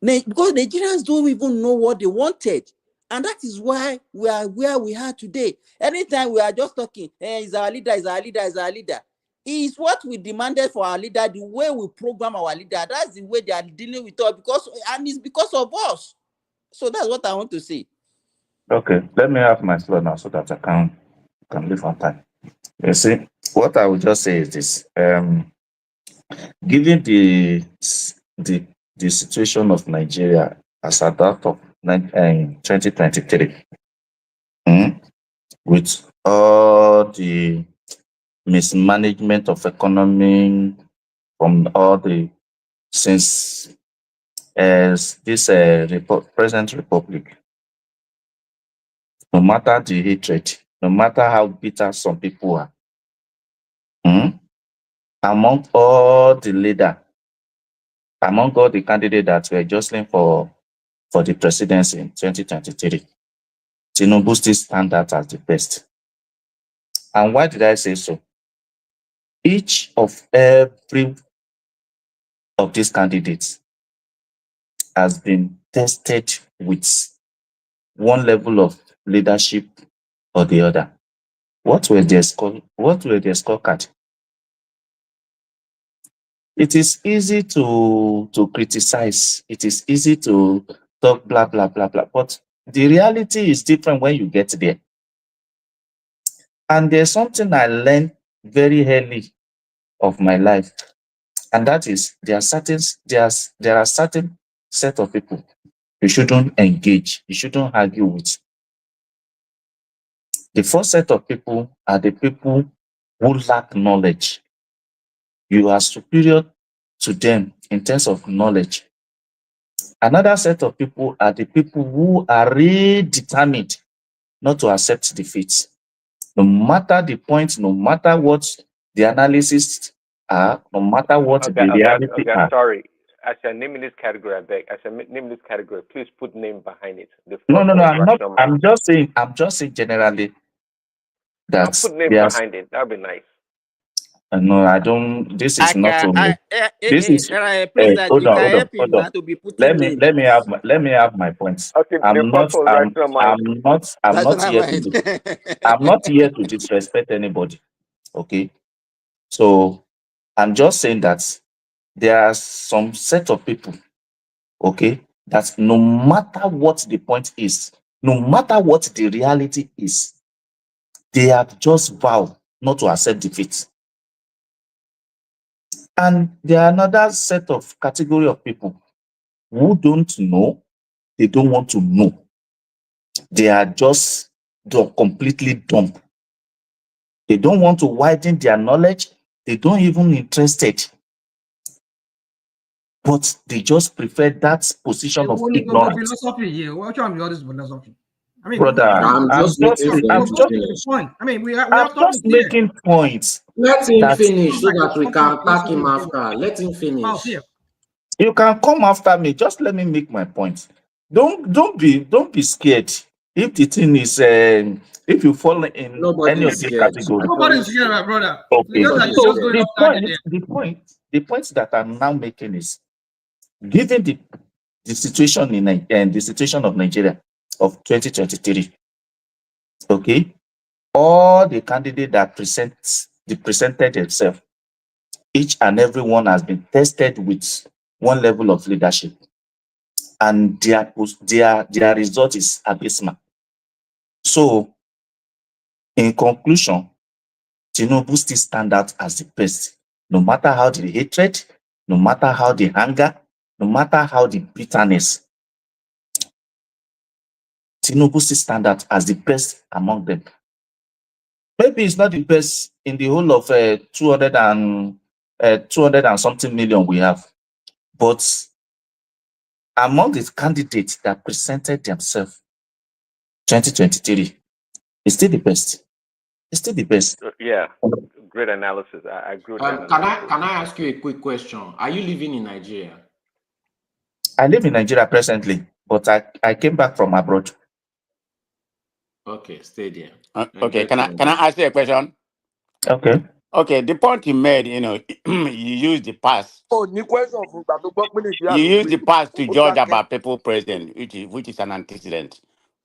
Because Nigerians don't even know what they wanted. And that is why we are where we are today. Anytime we are just talking, is our leader, is our leader, is our leader. Is what we demanded for our leader, the way we program our leader. That's the way they are dealing with us, and it's because of us. So that's what I want to say. Okay, let me have my floor now so that I can live on time. You see, what I would just say is this: given the situation of Nigeria as at that of 2023, with all the mismanagement of economy from all the since this present republic, no matter the hatred, no matter how bitter some people are, among all the leader, among all the candidates that were jostling for the presidency in 2023, Tinubu still stand out as the best. And why did I say so? Each of every of these candidates has been tested with one level of leadership or the other. What were their scorecard? It is easy to criticize. It is easy to talk blah blah blah blah. But the reality is different when you get there. And there's something I learned very early of my life, and that is there are certain set of people you shouldn't engage, you shouldn't argue with. The first set of people are the people who lack knowledge. You are superior to them in terms of knowledge. Another set of people are the people who are really determined not to accept defeat. No matter the point, no matter what the analysis are, no matter what the reality are. Sorry. As you're naming this category, I beg. As you're naming this category, please put name behind it. No, I'm not. I'm just saying generally that I'll put name behind it. That'd be nice. No, I don't. This is not only. This is. Hold on. Let me have my points. Okay, I'm not here to. I'm not here to disrespect anybody. Okay, so I'm just saying that there are some set of people. Okay, that no matter what the point is, no matter what the reality is, they have just vowed not to accept defeat. And there are another set of category of people who don't know, they don't want to know. They are just completely dumb. They don't want to widen their knowledge. They don't even interested. But they just prefer that position of ignorance. Philosophy here. What's wrong with all this philosophy? I mean, brother, I'm just making points. Let him finish so that we can attack him after. Let him finish. You can come after me. Just let me make my point. Don't be scared. If the thing is, if you fall in any of these categories, nobody's scared, my brother. Okay. So the point that I'm now making is, given the situation in the situation of Nigeria of 2023, okay, all the candidates that presented themselves, each and every one has been tested with one level of leadership, and their result is abysmal. So, in conclusion, Tinubu still stand out as the best, no matter how the hatred, no matter how the anger, no matter how the bitterness. Tinubu still stand out as the best among them. Maybe it's not the best in the whole of 200 and something million we have, but among the candidates that presented themselves 2023, it's still the best. It's still the best. Yeah, great analysis. I agree with that. Can I ask you a quick question? Are you living in Nigeria? I live in Nigeria presently, but I came back from abroad. Okay, stay there. Okay, can I ask you a question? Okay. Okay, the point you made, you use the past. Oh, new question from that. You use the past to judge about people present, which is an antecedent.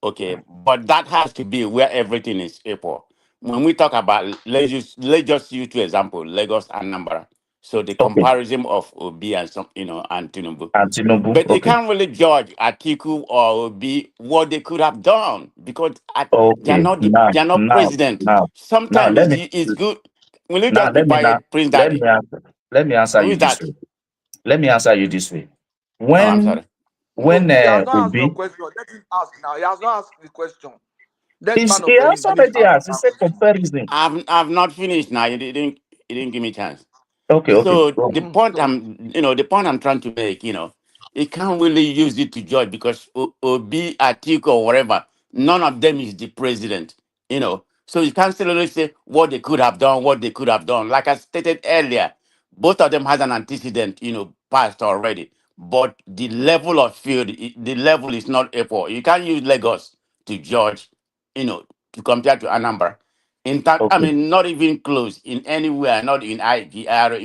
Okay, but that has to be where everything is equal. When we talk about, let's just use two example, Lagos and Anambra. So the Okay. comparison of Obi and some, and Tinubu. And Tinubu. But you Okay. can't really judge Atiku or Obi what they could have done because Okay. they're not president. Now, Sometimes let me it's good. Will you now let me justify now it, Prince let me Daddy? answer Who you is this that? way. Let me answer you this way. Oh, I'm sorry. When He has not asked your Obi question. Let him ask now. He has not asked the question. Let is man he of God has finish already asking asked, he that said question. comparison. I've not finished now. You didn't give me a chance. Okay. So Go the on. point I'm trying to make, you can't really use it to judge because Obi, Atiku, or whatever, none of them is the president. So you can't still only say what they could have done, what they could have done. Like I stated earlier, both of them has an antecedent, passed already. But the level of field, the level is not equal. You can't use Lagos to judge, to compare to Anambra. In fact, I Okay. mean, not even close in anywhere, not in IGR,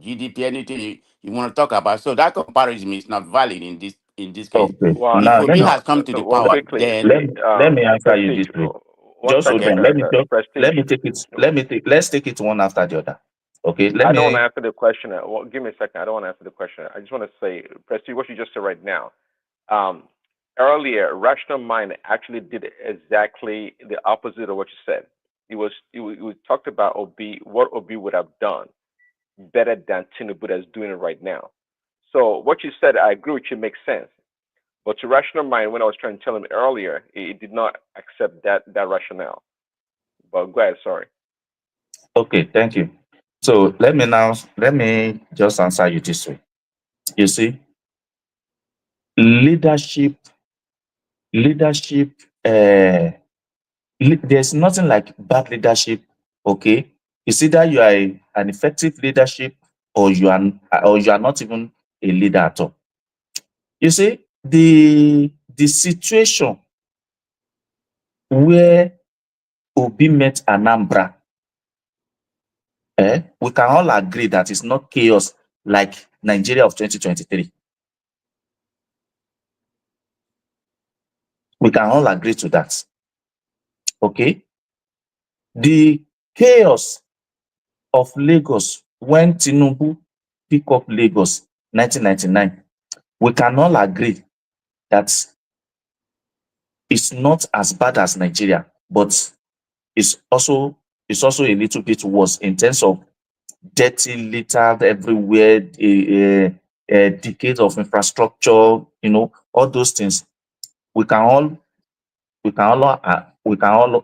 GDP, anything you want to talk about. So that comparison is not valid in this case. Okay. Well, If Now Obi has come to the well, power, quickly, then see, let me answer you Prestige. this way. One Just hold second, okay, on. Prestige. Let's take it one after the other. Okay. I don't want to answer the question. Well, give me a second. I don't want to answer the question. I just want to say, Prestige, what you just said right now. Earlier, Rational Mind actually did exactly the opposite of what you said. We talked about Obi, what Obi would have done better than Tinubu is doing it right now. So what you said, I agree with you, makes sense. But to Rational Mind, when I was trying to tell him earlier, it did not accept that rationale. But go ahead, sorry. Okay, thank you. So let me just answer you this way. You see, leadership, there's nothing like bad leadership. Okay, it's either you are an effective leadership or you are not even a leader at all. You see, the situation where Obi met Anambra, we can all agree that it's not chaos like Nigeria of 2023. We can all agree to that. Okay. The chaos of Lagos when Tinubu picked up Lagos 1999, we can all agree that it's not as bad as Nigeria, but it's also a little bit worse in terms of dirty litter everywhere, decades of infrastructure, all those things. We can all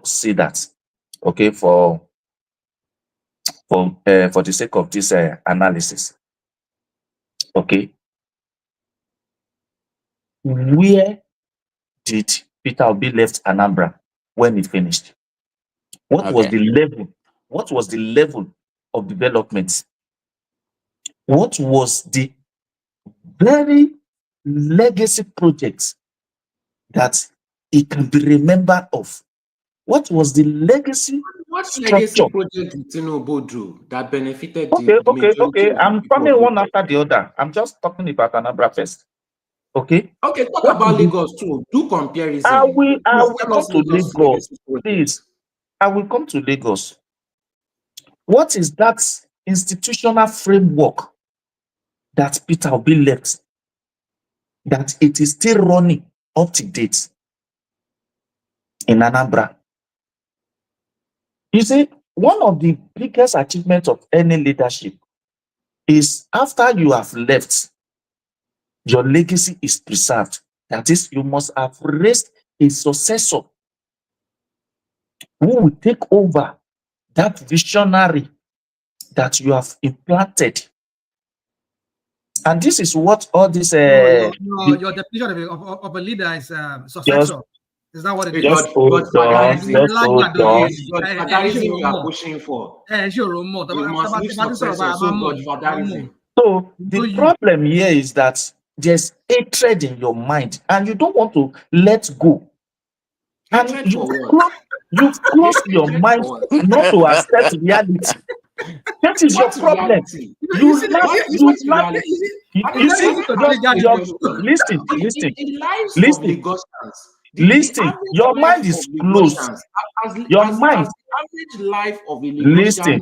see that. Okay, for the sake of this analysis. Okay, where did Peter Obi left Anambra when he finished? What was okay, the level? What was the level of development? What was the very legacy projects that he can be remembered of? What was the legacy What legacy structure? project did Tinubu do that benefited the majority Okay. of the I'm people coming of one Lagos? after the other. I'm just talking about Anambra first. Okay. Okay, talk What about is it? Lagos too. Do I comparison. will Please tell come us to Lagos Lagos. legacy project. Please, I will come to Lagos. What is that institutional framework that Peter Obi left, that it is still running up to date in Anambra? You see, one of the biggest achievements of any leadership is after you have left, your legacy is preserved. That is, you must have raised a successor who will take over that visionary that you have implanted. And this is what all this Your definition of a leader is successor. Is that what it is? Just hold on. Godfatherism you are pushing for. You must leave successor, so Godfatherism. So the problem here is that there's hatred in your mind and you don't want to let go. And you've closed your mind not to accept reality. That is your problem. You see, The lives of Lagosians Listen, your mind is closed. Your mind. The average life of a Listen,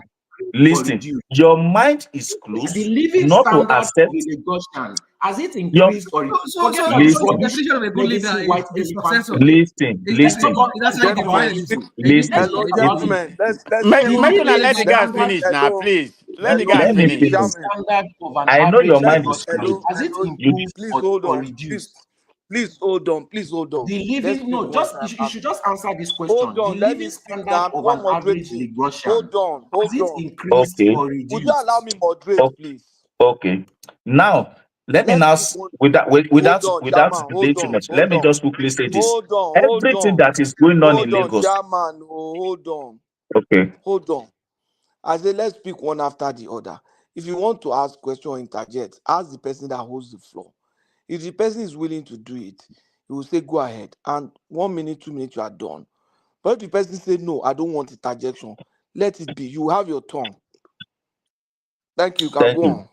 listen. Your mind is closed. The living not to standard accept of a Lagosian, has it your. increased or reduced? So Forget the about definition of a good leader is successor. Listen. That's how you define it. Listen. Gentlemen, let's Make una let the guys Shaman, finish now, please. Let the hello, guys Let me finish. finish. Standard of an I know your average mind is Lagosian, closed. has it You improved please hold or on. reduced? Please hold on. Please hold on. The Let's living, speak no, one just time. you should just answer this question. Hold The on, let me living speak standard now. of One an moderate average me. Lagosian, has it on. increased Okay. or Would you reduced? allow me moderate, please? Okay. Now, let me now, Let's speak one. without Chairman, delaying too much, let me just quickly say this. Hold Everything on. that is going on in Lagos. Chairman, hold on. Okay. Hold on. I say let's pick one after the other. If you want to ask question or interject, ask the person that holds the floor. If the person is willing to do it, he will say go ahead. And 1 minute, 2 minutes, you are done. But if the person say no, I don't want interjection, let it be. You have your tongue. Thank you. You can go on.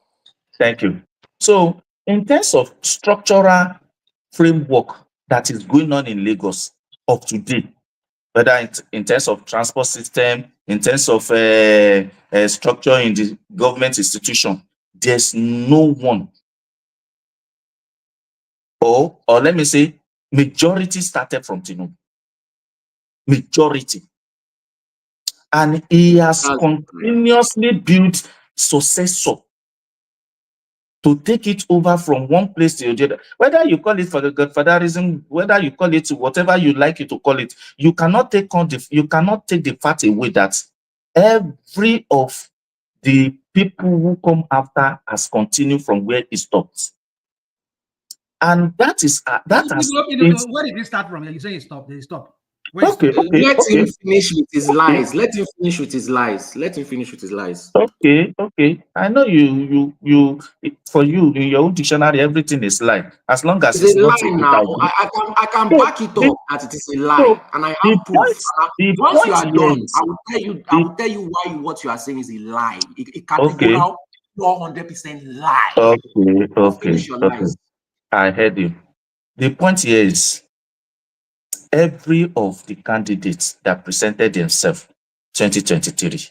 Thank you. So, in terms of structural framework that is going on in Lagos of today, whether in terms of transport system, in terms of structure in the government institution, there's no one, or let me say, majority started from Tinubu. Majority. And he has continuously built successor to take it over from one place to the other. Whether you call it for the godfatherism, whether you call it whatever you like it to call it, you cannot take the fact away that every of the people who come after has continued from where he stopped. And that is Where did it start from? You say it stopped. They stopped. Let him finish with his lies. Let him finish with his lies. Okay. I know you for you in your own dictionary, everything is lie. As long as It's it's a not lie now. I can back it up that it is a lie, and I have proof. Once you are done, I will tell you why what you are saying is a lie. A categorical 100% lie. Finish your lies. I heard you. The point here is every of the candidates that presented themselves 2023,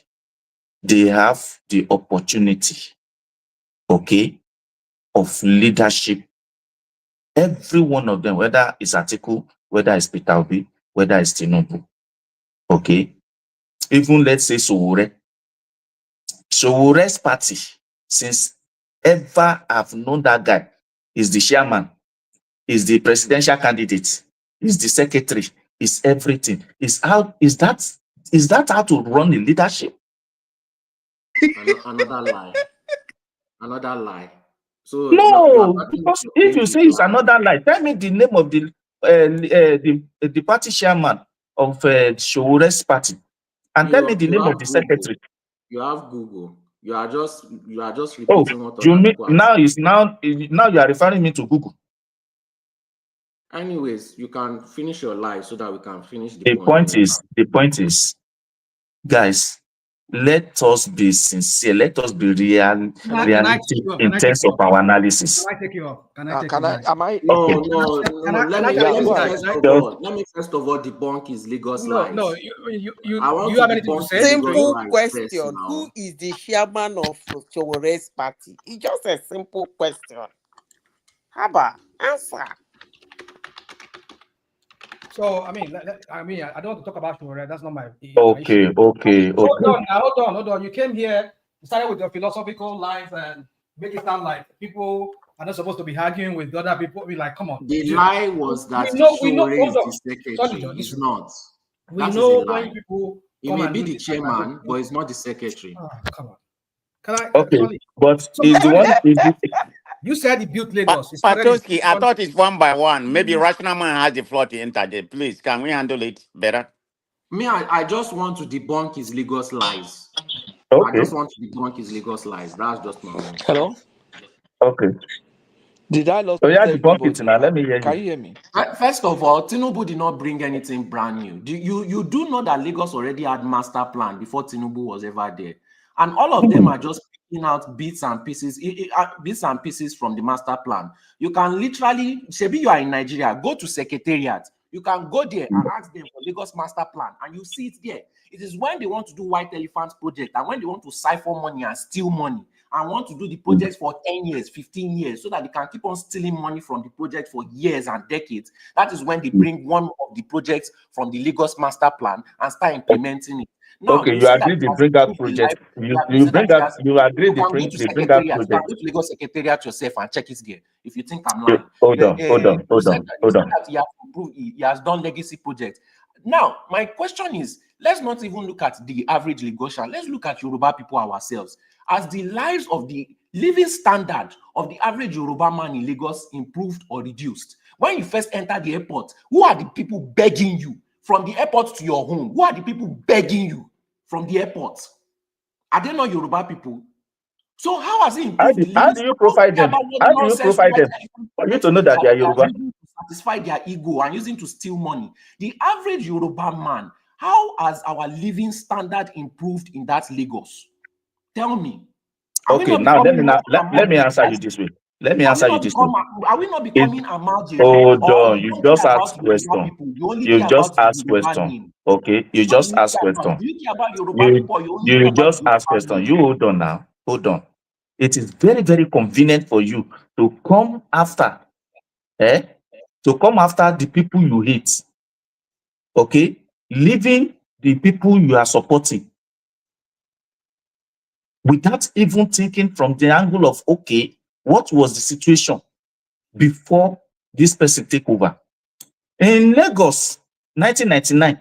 they have the opportunity, of leadership. Every one of them, whether it's Atiku, whether it's Peter Obi, whether it's Tinubu, even let's say Sowore's party, since ever I've known that guy, is the chairman, is the presidential candidate, is the secretary, is everything. Is that how to run a leadership? Another lie. So no, because if you say it's another lie, tell me the name of the party chairman of Sowore's party, and tell me the name of the secretary. You have Google. You are just repeating what you mean now you are referring me to Google. Anyways, you can finish your lie so that we can finish the point is, guys, let us be sincere. Let us be realistic in terms of our analysis. Can I take you off? Can I take you off? Am I? No. Let me first of all debunk his Lagos lies. No, you have anything to say? Simple question. Who is the chairman of Sowore's party? It's just a simple question. Haba, answer. So I don't want to talk about Sowore. That's not my issue. Okay. Hold on. You came here, you started with your philosophical lines and make it sound like people are not supposed to be arguing with other people. Be like, come on. The lie was that Sowore is the secretary. He's not. We know when people he may be the chairman, but he's not the secretary. Oh, come on. Can I? Okay, but is the one? You said he built Lagos. Patoski, I thought it's one by one. Maybe Rational Man has the floor to interject. Please, can we handle it better? Me, I just want to debunk his Lagos lies. Okay. I just want to debunk his Lagos lies. That's just my own. Hello? Okay. Did I lost debunk it now? Let me hear you. Can you hear me? First of all, Tinubu did not bring anything brand new. You do know that Lagos already had master plan before Tinubu was ever there. And all of them are just picking out bits and pieces from the master plan. You can literally, Shebi, you are in Nigeria, go to Secretariat, You can go there and ask them for Lagos master plan, and you see it there. It is when they want to do white elephant project and when they want to siphon money and steal money and want to do the projects for 10 years, 15 years, so that they can keep on stealing money from the project for years and decades. That is when they bring one of the projects from the Lagos master plan and start implementing it. Now, Okay, you you say that agree it they has bring out improved the project. life. You Say bring that it out, has. you agree You can go to they bring out secretariat. You can project. go to Lagos secretariat yourself and check it there. If you think I'm You- lying, Hold on, hold on, you hold said on, hold on. that he has improved. He has done legacy projects. Now, my question is: let's not even look at the average Lagosian. Let's look at Yoruba people ourselves. As the lives of the living standard of the average Yoruba man in Lagos improved or reduced? When you first enter the airport, who are the people begging you from the airport to your home? Who are the people begging you from the airport? Are they not Yoruba people? So how has it improved the How living do you standard? Don't profile care them? about what How do you nonsense profile white them? elephant For you projects to know that that they are they are Yoruba. using to satisfy their ego and using to steal money. The average Yoruba man, how has our living standard improved in that Lagos? Tell me. Are we Okay, not now becoming more let me answer you Amalji? this way. Let me Are we answer you not this way. becoming Amalji? Hold Or on, you you don't just care about ask Yoruba question. people? You only You care just about the ask Yoruba question. name. Okay, you What do just you ask care about? question. Do you care about Yoruba You people or you only care you about just the ask Yoruba question. name? You hold on now. Hold on. It is very, very convenient for you to come after, eh? To come after the people you hate. Okay? Leaving the people you are supporting without even thinking from the angle of, okay, what was the situation before this person take over? In Lagos, 1999,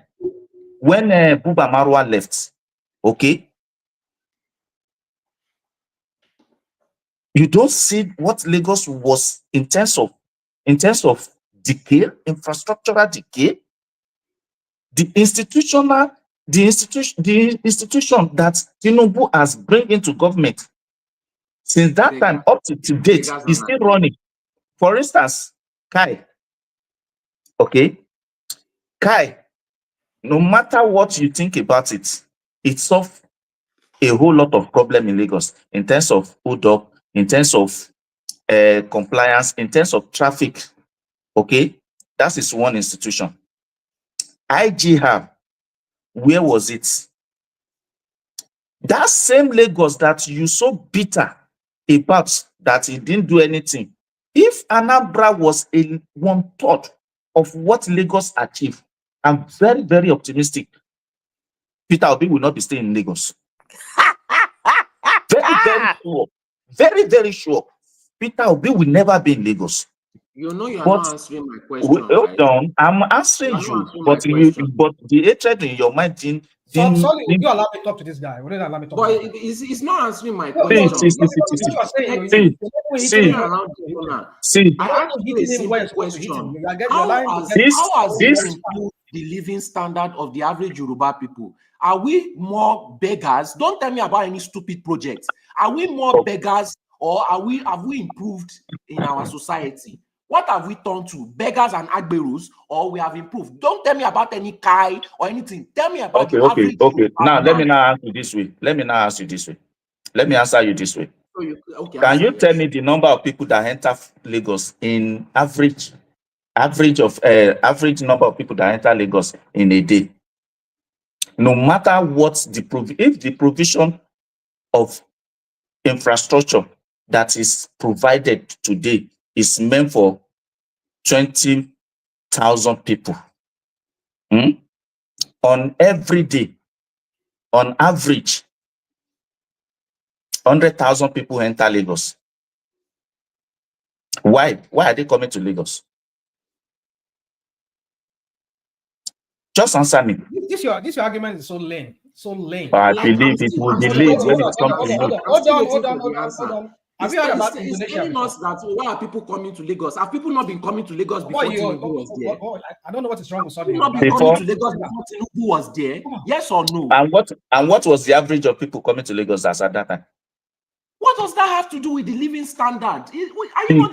when Buba Marwa left, okay, you don't see what Lagos was in terms of decay, infrastructural decay, the institution that Tinubu has bring into government. Since that time up to date, is still running. For instance, Kai, okay, Kai, no matter what you think about it, it solves a whole lot of problem in Lagos in terms of hold up, in terms of compliance, in terms of traffic. Okay, that is one institution. IGR, where was it? That same Lagos that you so bitter about that he didn't do anything. If Anambra was a 1/3 of what Lagos achieved, I'm very, very optimistic. Peter Obi will not be staying in Lagos. Very, very sure. Very, very sure. Peter Obi will never be in Lagos. You know you're But not answering my question, hold right? on, I'm You answering are not you, answering my but question. the hatred in your mind didn't. Sorry, would you allow me to talk to this guy? Would you allow me to talk But to this guy? it's not answering my No, no, question. what you are saying, you're hitting him where you're supposed to hit him. See, I You're asked not you a hitting him where simple you're supposed to hit him. question. You're lying to get How has it this improved the living standard of the average Yoruba people? Are we more beggars? Don't tell me about any stupid projects. Are we more beggars, or have we improved in our society? What have we turned to? Beggars and agberus, or we have improved? Don't tell me about any Kai or anything. Tell me about the average okay. Now let Yoruba me man. now ask you this way. Let me answer you this way. Okay, Can answer, you tell yes. me the number of people that enter Lagos in average number of people that enter Lagos in a day? No matter what if the provision of infrastructure that is provided today is meant for 20,000 people, on every day, on average, 100,000 people enter Lagos. Why are they coming to Lagos? Just answer me. This your argument is so lame. So lame. I Like believe it will be late when it comes to you. Hold on. Have you heard about It's Indonesia telling before? us that why are people coming to Lagos? Have people not been coming to Lagos before Tinubu was there? I don't know what is wrong with Have Southern people not Yoruba. been coming Before to Lagos before Tinubu was there? Yes or no? and what was the average of people coming to Lagos as at that time? What does that have to do with the living standard? Are you not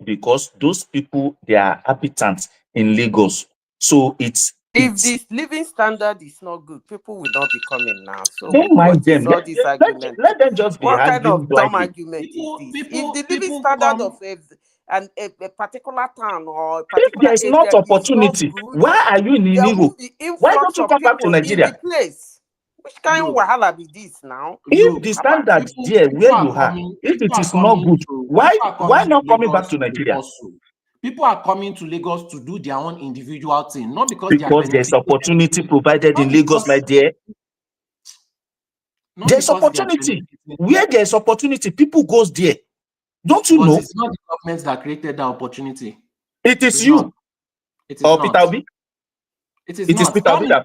Because those people, they are habitants in Lagos. So If this living standard is not good, people will not be coming now. So don't mind what is them. all this argument? Let them just be What kind arguing of dumb blindly. argument is this? If the living standard of and a particular town or a If particular there is not area is not opportunity, good, why are you in there Europe? will be Why don't influx you of come back to people in the Nigeria? place. Which kind of wahala be this now? If the standard there where you are, if it is not good, why not coming back to Nigeria? People are coming to Lagos to do their own individual thing, not because they are Because there's benefiting. opportunity provided in Lagos, my dear. There's opportunity. Where there's opportunity, people goes there. Don't you But know? it's not the government that created that opportunity. It is you. Not. It is or not. Peter Obi? It is It is not. Peter Obi that.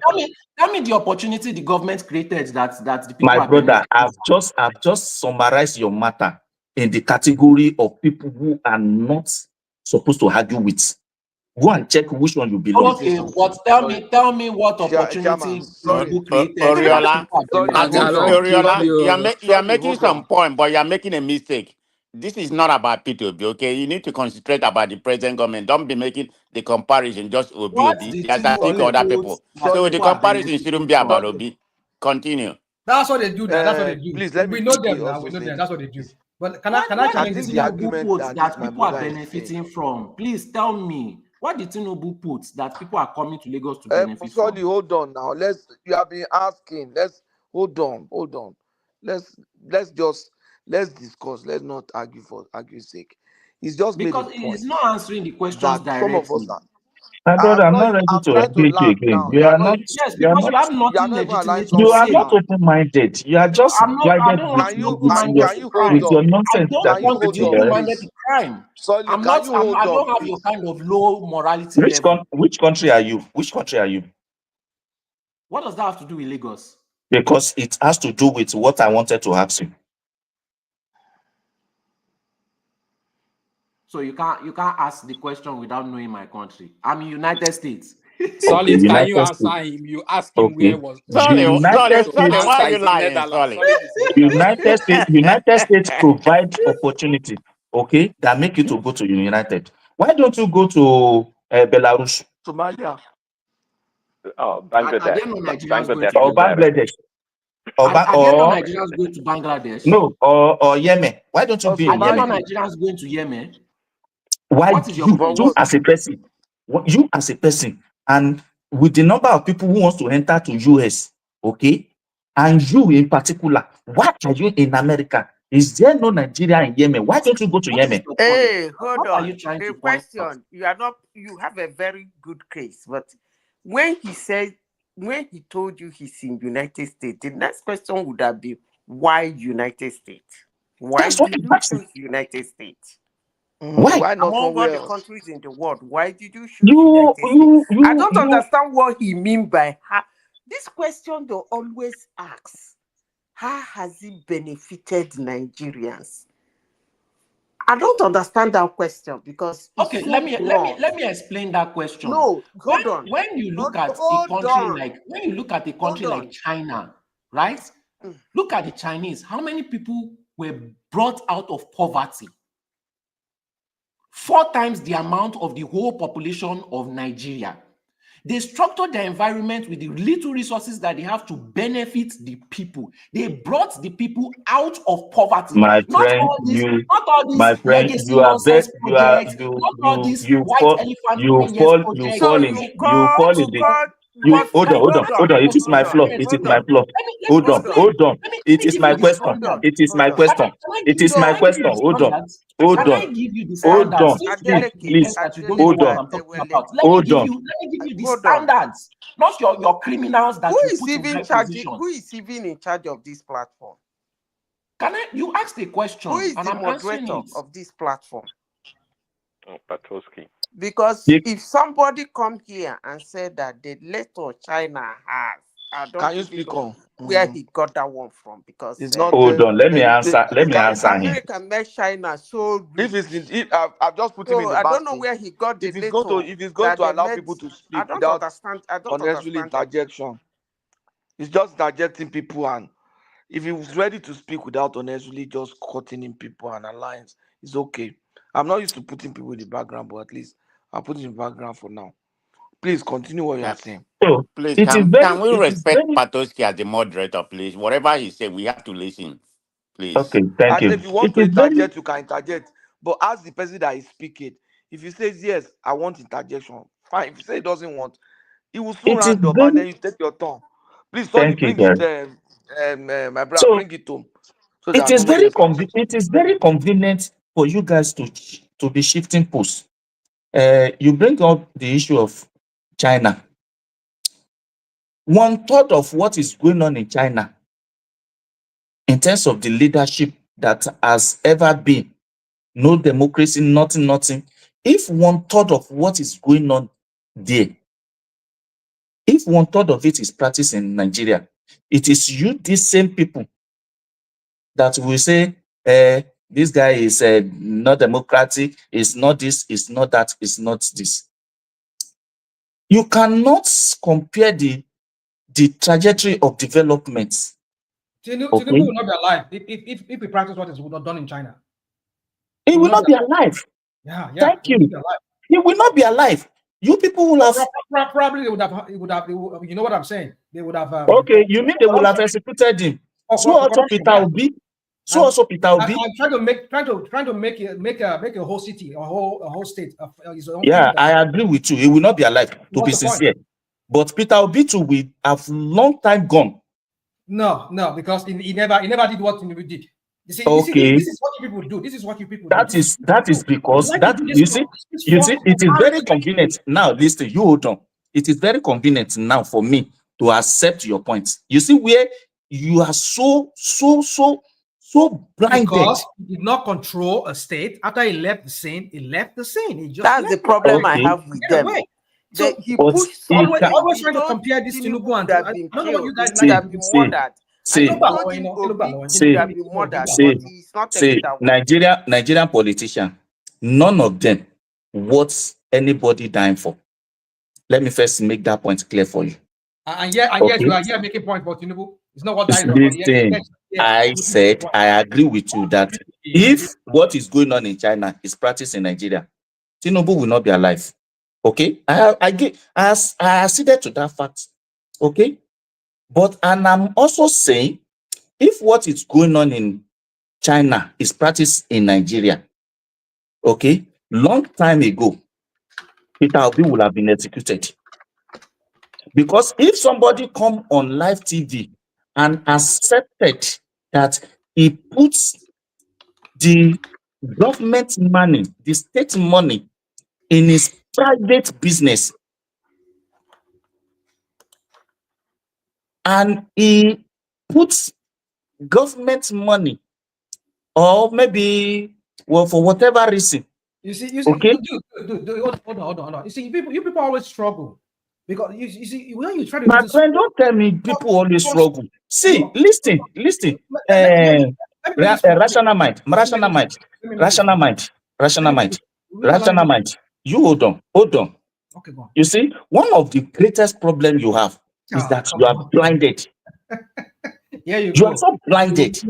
Tell me the opportunity the government created that the people My are brother, benefiting. I've just summarized your matter in the category of people who are not supposed to argue with. Go and check which one you belong. Okay, but tell me what opportunity Tinubu created. Oriola, you're making some on. point, but you're making a mistake. This is not about P2B, okay? You need to concentrate about the present government. Don't be making the comparison just Obi. What did There's Atiku other people. So the comparison shouldn't be about Obi. Continue. That's what they do. That's what they do. Please let me we know quickly them now. also We know say them. this. That's what they do. But can I challenge think this? the argument that my people are brother is benefiting from? Please tell me, what did Tinubu put that people are coming to Lagos to benefit Sorry, from? hold on now. You have been asking. Let's hold on. Let's discuss. Let's not argue for argue's sake. He's just Because made a point. he's not answering the questions that some of us directly. are. My brother, I'm not ready I'm to trying to engage you land again. now. You are not. Yes, You are because not. you have You nothing are not even allowing legitimate to You are somebody say. not land. open-minded. You are just I guided don't with, want to be Can open-minded you to crime. hold on? your nonsense I don't that Can you want to hold be you on, open-minded please? to crime. Sorry, I'm can not. you hold I on, don't have please? your kind of low morality level. Which country are you? Which country are you? What does that have to do with Lagos? Because it has to do with what I wanted to ask you. So you can't ask the question without knowing my country. I'm in United States. Solid, Okay, can you United answer States. him? You ask him Okay. where was Sorry, United States. why are you is in lying? Netherlands. Sorry. Solid is in Netherlands. United States provide opportunity, okay, that make you to go to United. Why don't you go to Belarus? Somalia. Oh, Are there Bangladesh. no Nigerians going Bangladesh to Or is better. Bangladesh? Are there no Nigerians going to Bangladesh? No, or Yemen. Why don't you be Are in there no Yemen? Nigerians going to Yemen? Why What is your point? you as a person, you as a person, and with the number of people who wants to enter to US, okay, and you in particular, why are you in America? Is there no Nigeria in Yemen? Why don't you go to Yemen? Hey, hold What are on. you trying The to point out? question, you have a very good case, but when he told you he's in United States, the next question would have been, why United States? Why That's what did I'm you asking. choose United States? Why? Why not Among all somewhere the else? countries in the world, why did you choose You, United States? I don't you. understand what he mean by this question. They always ask, how has it benefited Nigerians? I don't understand that question because it's Okay, so let me broad. explain that question. No, hold on. When you look at a Hold country on. like China, right? Look at the Chinese. How many people were brought out of poverty? 4 times the amount of the whole population of Nigeria. They structured their environment with the little resources that they have to benefit the people. They brought the people out of poverty. Not all these legacy You are nonsense very, projects, not all these white elephant 10 years projects. Hold on. It is my flaw. It is my flaw. Hold on. It is my question. It is my question. It is my question. Hold on. Can I give you the standards? Since you like to pretend that you don't know what I'm talking about, let me give you the standards, not your criminals that you put in high position. Who is even in charge of this platform? You asked a question, who is and the I'm answering moderator it. of this platform? Patowski. Because if somebody come here and said that the letter China has, I don't even know where he got that one from. Because it's not. Hold on. Let me answer him. America made China so rich. I've just put him in the basket. I don't know where he got the letter. If he's going to allow people to speak I don't without understand. unnecessary interjection, it's just interjecting people, and if he was ready to speak without unnecessarily just cutting in people and alliance, it's okay. I'm not used to putting people in the background, but at least I'll put it in the background for now. Please continue what you are saying. So, Please, it is can we very, respect Patowski as the moderator, please? Whatever he said, we have to listen, please. okay. Thank I said, you. if you want It to is very interject, you can interject, But as the person that is speaking, if he says yes, I want interjection, fine. If he says he doesn't want, he will soon It is round up, and then very, you take your turn. Please, Sonny, thank you, bring it. Jerry. My brother, So bring it home, so that it nobody else can. is very convenient for you guys to be shifting posts. You bring up the issue of China. 1/3 of what is going on in China in terms of the leadership that has ever been, no democracy, nothing. If 1/3 of what is going on there, if 1/3 of it is practiced in Nigeria, it is you, these same people, that will say, this guy is not democratic, it's not this, it's not that, it's not this. You cannot compare the trajectory of development. Tinubu will not be alive if we practice what is not done in China. He will not be alive. Yeah. Thank you. He will not be alive. You people will have. Probably they would have. You know what I'm saying? They would have. Okay, you mean they will have executed him? So also Peter Obi. So also Peter Obi. I'm trying to make a whole city, a whole state. Yeah, I agree with you. He will not be alive. To be sincere, but Peter Obi too will have long time gone. No, because he never did what Tinubu did. You see, okay. This is what you people do. This is what you people do. That is because that you see, it is very convenient. Now, listen, you hold on. It is very convenient now for me to accept your point. You see where you are so blinded. Because he did not control a state. After he left the scene, He just that's the problem I have with them. So he pushed always trying to compare this Tinubu and have been I don't know what you guys have been murdered. Nigerian politician, none of them what's anybody dying for. Let me first make that point clear for you. And yes, you are here making point for Tinubu. It's not what that is. I said I agree with you that if what is going on in China is practiced in Nigeria, Tinubu will not be alive. Okay, I acceded to that fact. Okay, but and I'm also saying, if what is going on in China is practiced in Nigeria, okay, long time ago, Peter Obi would have been executed. Because if somebody come on live TV and accepted that he puts the government money, the state money, in his private business, and he puts government money, or maybe, well, for whatever reason. You see, okay? Hold on. You see, you people always struggle. Because you see, when you try to... My friend, don't tell me people always struggle. See, listen. Rational mind. You hold on. Okay, go on. You see, one of the greatest problems you have is that you are blinded. Yeah, you are so blinded to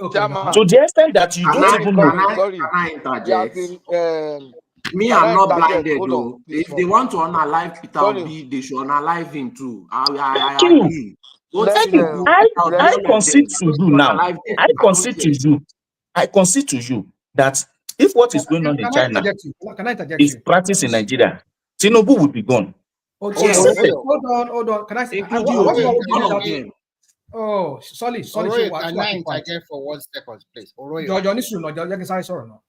the extent that you don't even know. Can I interject? Me, I'm not blinded though. If they want to unalive Peter Obi, they should unalive him too. I agree. I concede to you now. I concede to you that if what is going on in China is practiced in Nigeria, Tinubu will be gone. Hold on. Can I say sorry. Can I interject for 1 second, please? No. You have been saying for a long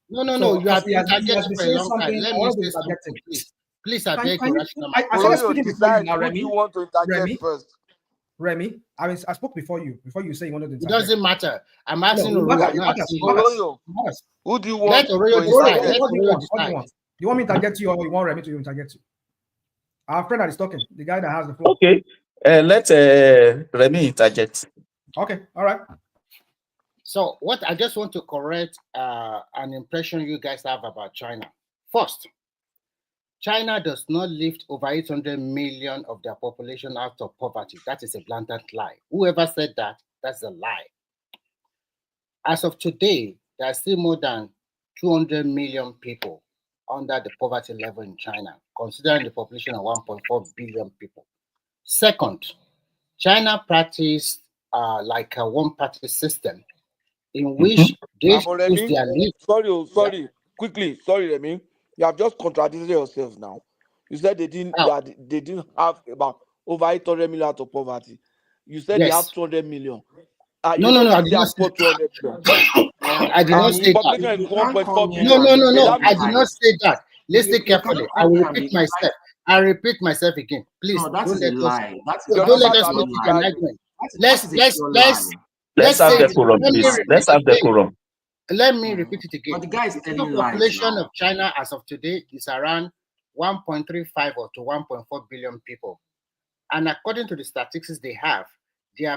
time. Let me say something, please. Please, I beg you, I started speaking before you now, Remy. You want to interject first? Remy, I spoke before you say you wanted to interject. It doesn't matter. I'm asking Oroyo. Who do you want? Let Oroyo decide. What do you want me to interject you, or you want Remy to interject you? Our friend that is talking, the guy that has the floor. Okay. Let Remy interject. Okay, all right. So what I just want to correct an impression you guys have about China. First, China does not lift over 800 million of their population out of poverty. That is a blatant lie. Whoever said that, that's a lie. As of today, there are still more than 200 million people under the poverty level in China, considering the population of 1.4 billion people. Second, China practiced a one-party system in which they choose their leader. Sorry. quickly, sorry, Remy, you have just contradicted yourself now. You said they didn't have about over 800 million out of poverty. You said they have Yes. 200 million. No, You no, said no. the I city did not has say. 200 million. I did not And the say that. population is You can't come 1.4 here No, billion. no, and be no, So no. that I means did telling not lies. say that. Listen You can't carefully. I come will here and repeat be myself. like, I repeat myself again. Please no, that don't is a let us. lie. No, your don't let numbers us are make not it an reliable. argument. That is a pure lie. Let's Let's have say That it. is a decorum, Let pure me please. lie. repeat Let's have again. decorum. Let me repeat it again. But the guy is The total telling lies population now. of China as of today is around 1.35 or to 1.4 billion people. And according to the statistics they have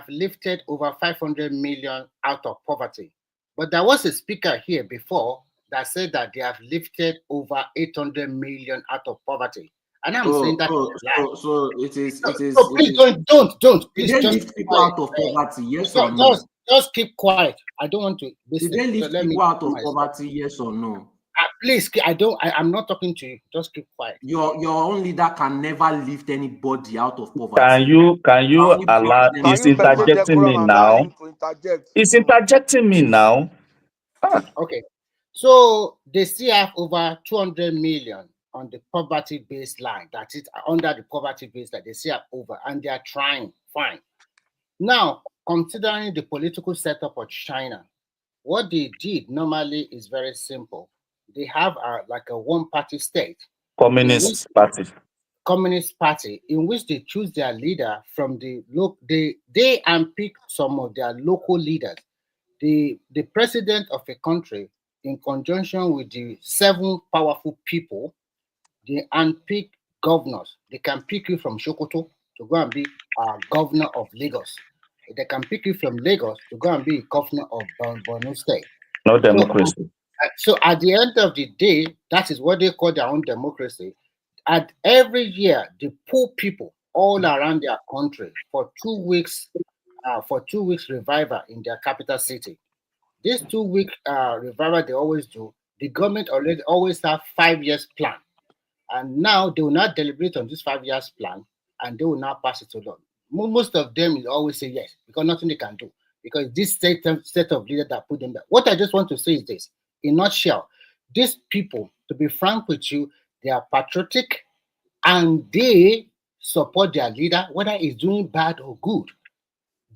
lifted over 500 million out of poverty. But there was a speaker here before that said that they have lifted over 800 million out of poverty. And I'm saying that is a lie. So it is So please don't. Did Please they just lift keep people quiet. out of poverty? Yes So or no? just keep quiet. I don't want to Did listen. they So lift let me people out do of myself. poverty? Yes or no? Please, I'm not talking to you. Just keep quiet. Your own leader can never lift anybody out of poverty. Can you Only brought allow? them He's Can you into maintain interjecting decorum me and allow now. him to interject? He's interjecting me now. Okay. So they still have over 200 million on the poverty baseline. That is under the poverty baseline. They still have over, and they are trying. Fine. Now, considering the political setup of China, what they did normally is very simple. They have like a one-party state, Communist Party. Communist Party, in which they choose their leader from the they unpick some of their local leaders. The president of a country, in conjunction with the 7 powerful people, they unpick governors. They can pick you from Sokoto to go and be governor of Lagos. They can pick you from Lagos to go and be governor of Borno State. No So, democracy. so at the end of the day, that is what they call their own democracy. At every year, they pull people all around their country for 2 weeks, revival in their capital city. This 2 week revival they always do, the government already always have 5 years plan. And now they will not deliberate on this 5 years plan and they will now pass it to law. Most of them will always say yes, because nothing they can do. Because this set of leaders that put them there. What I just want to say is this, in a nutshell, these people, to be frank with you, they are patriotic and they support their leader, whether he's doing bad or good.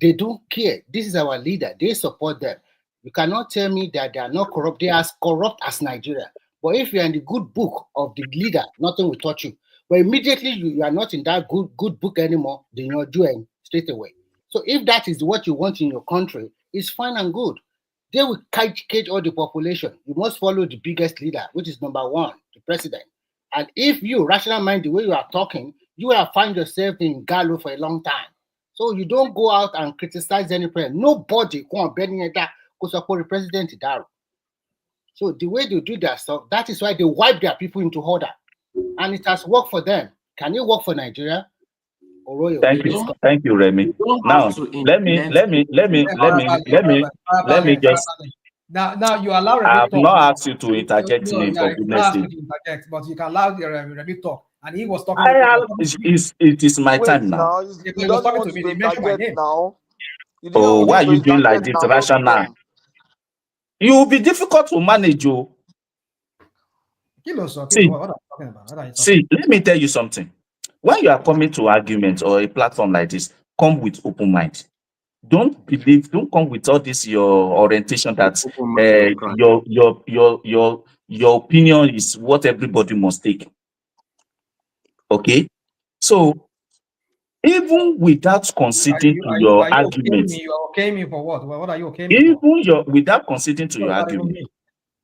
They don't care. This is our leader. They support them. You cannot tell me that they are not corrupt. They are as corrupt as Nigeria. But if you're in the good book of the leader, nothing will touch you. But immediately you are not in that good book anymore, then you're doing straight away. So if that is what you want in your country, it's fine and good. They will cage all the population. You must follow the biggest leader, which is number 1, the president. And if you rational mind the way you are talking, you will find yourself in Gallo for a long time. So you don't go out and criticize any president. Nobody can be that because support the president. So the way they do their stuff, that is why they wipe their people into order. And it has worked for them. Can it work for Nigeria? Thank you, Remy. Now let me just. Now you allow I Remy have talk. not asked you to interject No, me, yeah, for you goodness asked sake. me to interject, but you can allow Remy talk, and he was talking. It is my Wait time now. now, He he was doesn't talking want to me. to He mentioned my interject name. now. He didn't Oh, why want are to you doing like interject this, now. Just rational? come. You will be difficult to manage, oh. Kilo, what are you talking about? What are you talking See, let me tell you something. When you are coming to argument or a platform like this, come with open mind. Don't come with all this your orientation that your opinion is what everybody must take. Okay? So even without conceding to your argument, you okay me for what? What are you okay me for? Without conceding to your What does that even argument, mean?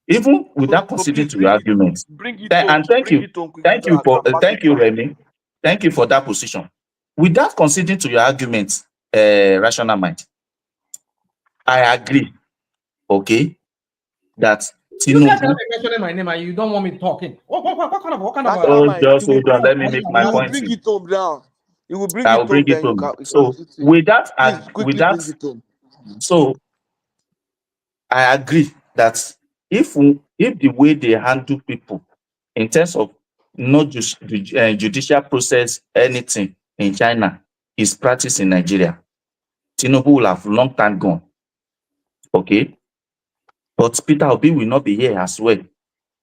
even without So conceding please to your argument, bring it home. and thank Bring you, it home quickly so I can pass thank it you, down. Remy, thank you for that position. Without conceding to your argument, rational mind, I agree, okay, that You guys Tinubu. are mentioning my name and you don't want me talking. What kind of National mind. Just hold on, let me make my You will point. bring it home now. You will bring I it will bring home, it then you home. can So see it. with that, Please quickly bring it home. so I agree that if the way they handle people in terms of not just the judicial process, anything in China is practiced in Nigeria, Tinubu will have long time gone. Okay, but Peter Obi will not be here as well.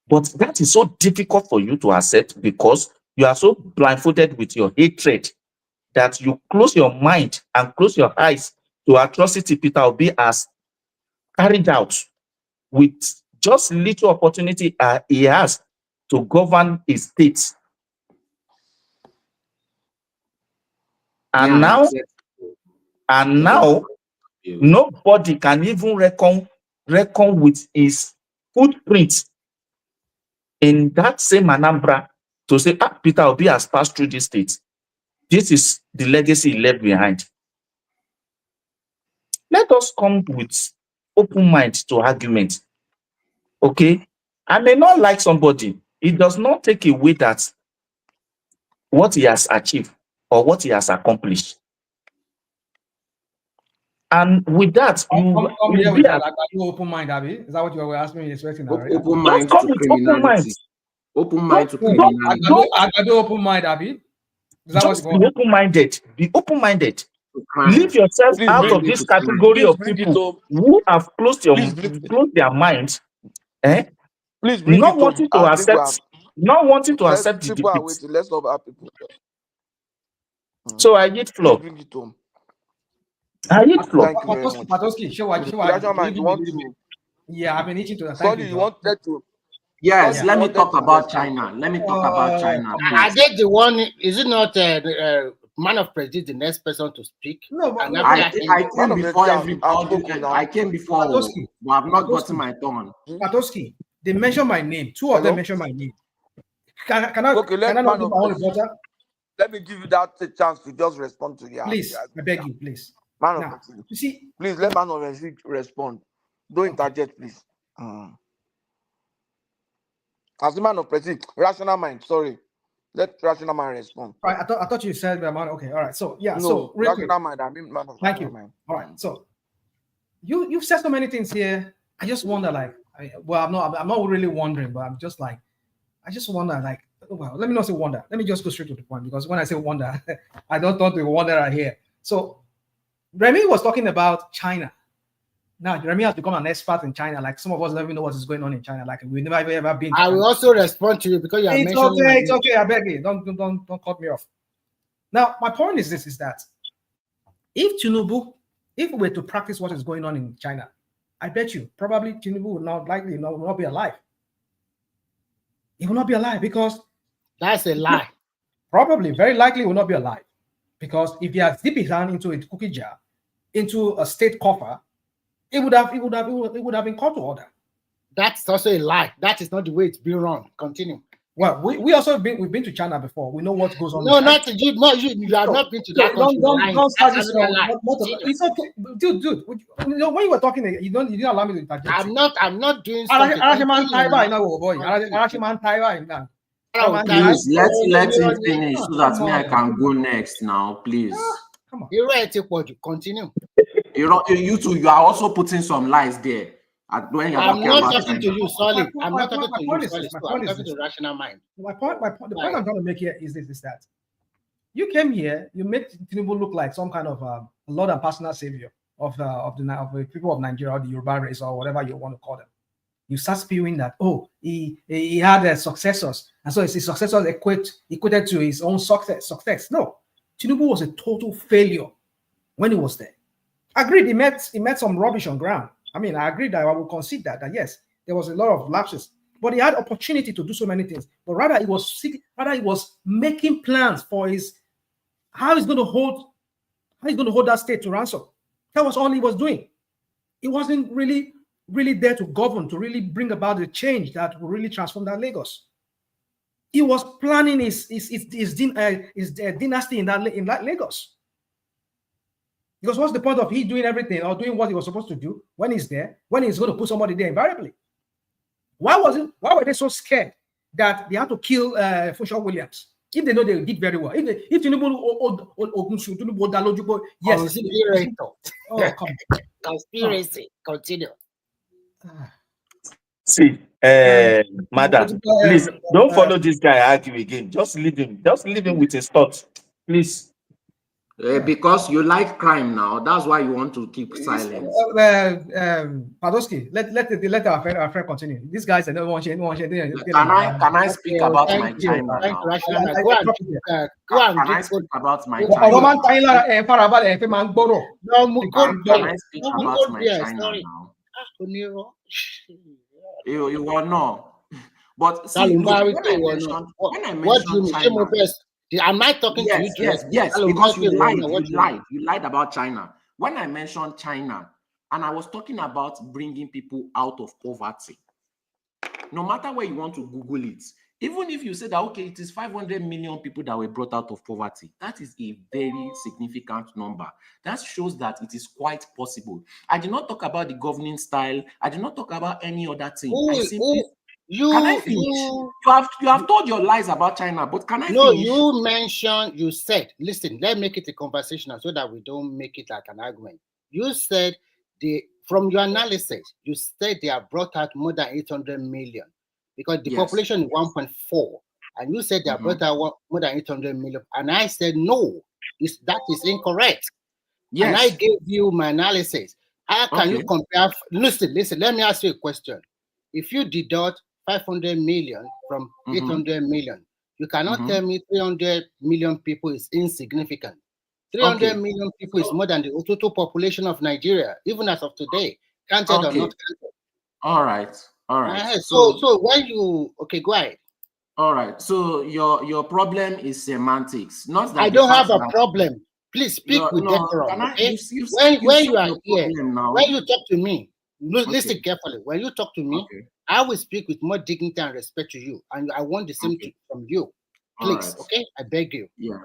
But that is so difficult for you to accept because you are so blindfolded with your hatred that you close your mind and close your eyes to atrocity Peter Obi has carried out with just little opportunity he has to govern his state. And now, nobody can even reckon with his footprint in that same Anambra to say, Peter Obi has passed through this state. This is the legacy he left behind. Let us come with open mind to argument. Okay? I may not like somebody. It does not take away that what he has achieved or what he has accomplished. And with that, you here will with be that. I got you open mind, Abby. Is that what you were asking me? Open mind to criminality. Open mind to criminality. I got you open mind, Abby. Just be open-minded. Be open-minded. Leave yourself out of this category of people who have closed their minds. Please bring not it wanting home. to accept, not wanting to accept the people are defeat. waiting. Let's not have people. So I need floor. Bring it home. I need floor. Thank you very much. Patoski, yeah, I've been itching to that. Sorry, you wanted to. Yes, let me talk about China. Let me talk about China. I get the one. Is it not man of president, the next person to speak? No, but I came before everybody. I came before, but I've not gotten my turn. Patoski, they mention my name. Two of them mention my name. Can I not give my own butter? Let me give you that chance to just respond to the Please, I beg you, please. Man now, you see, please let man of respond. Don't interject, please. As the man of president, rational mind. Sorry, let rational mind respond. Right, I thought you said the man. Okay, all right. So yeah, no, so rational mind. I mean, man of thank you. Mind. All right, so you've said so many things here. I just wonder, like, I'm not really wondering, but I'm just like, I just wonder, like, well, let me not say wonder. Let me just go straight to the point, because when I say wonder, I don't want to wonder right here. So Remy was talking about China. Now, Remy has become an expert in China. Like, some of us don't even know what is going on in China. Like, we've never ever been to I will also respond to you because you are mentioning. It's okay. I beg you. Don't cut me off. Now, my point is this: is that if we were to practice what is going on in China, I bet you probably Tinubu will not be alive. He will not be alive because that's a lie. Probably, very likely, will not be alive because if he has dipped his hand into a cookie jar, into a state coffer, it would have been called to order. That's also a lie. That is not the way it's been run. Continue. Well, we've been to China before. We know what goes on. No, not you. Not you. You have not been to that country. Don't start this. It's okay, dude. You know, when you were talking, you didn't allow me to interject. I'm not doing something. Please let him finish so that me I can go next now. Please. Come on. You're right. Continue. You two, you are also putting some lies there. I'm not talking to you, sorry. I'm not talking to you, sorry. I'm talking to rational mind. The point I'm trying to make here is that you came here, you made Tinubu look like some kind of Lord and personal savior of the people of Nigeria, or the Yoruba race, or whatever you want to call them. You start spewing that he had successors, and so his successors equated to his own success. No, Tinubu was a total failure when he was there. Agreed, he met some rubbish on ground. I mean, I agree that I will concede that yes, there was a lot of lapses, but he had opportunity to do so many things. But rather, he was making plans for how he's going to hold that state to ransom. That was all he was doing. He wasn't really there to govern, to really bring about the change that will really transform that Lagos. He was planning his dynasty in that Lagos. Because what's the point of he doing everything or doing what he was supposed to do when he's there, when he's going to put somebody there invariably? Why were they so scared that they had to kill Funshaw Williams if they know they did very well? If Tinubu yes. Oh, come on. Conspiracy. Continue. See, madam, please don't follow this guy argue again. Just leave him with his thoughts, please. Because you like crime now. That's why you want to keep silent. Padoski, let our friend continue. These guys are not watching. Can I speak about my China now? Go and Can I speak about my China? Can I speak about my China now? You will know. But see, look, when I mentioned China, am I talking to you? Yes, because you lied about China. When I mentioned China, and I was talking about bringing people out of poverty, no matter where you want to Google it, even if you say that, okay, it is 500 million people that were brought out of poverty, that is a very significant number. That shows that it is quite possible. I did not talk about the governing style. I did not talk about any other thing. Can I finish? You have told your lies about China, but can I finish? No, you said, listen, let's make it a conversation so that we don't make it like an argument. You said from your analysis, you said they have brought out more than 800 million because the population is 1.4. And you said they have brought out more than 800 million. And I said, no, that is incorrect. Yes. And I gave you my analysis. How can you compare? Listen, let me ask you a question. If you deduct 500 million from 800 million, you cannot tell me 300 million people is insignificant. 300 million people is more than the total population of Nigeria, even as of today. Counted or not counted. All right. So when you go ahead. All right. So your problem is semantics. Not that I don't have a problem. Please speak with decorum. Okay? When you are here, when you talk to me, listen carefully. When you talk to me, I will speak with more dignity and respect to you, and I want the same from you. Please, okay? I beg you. Yeah.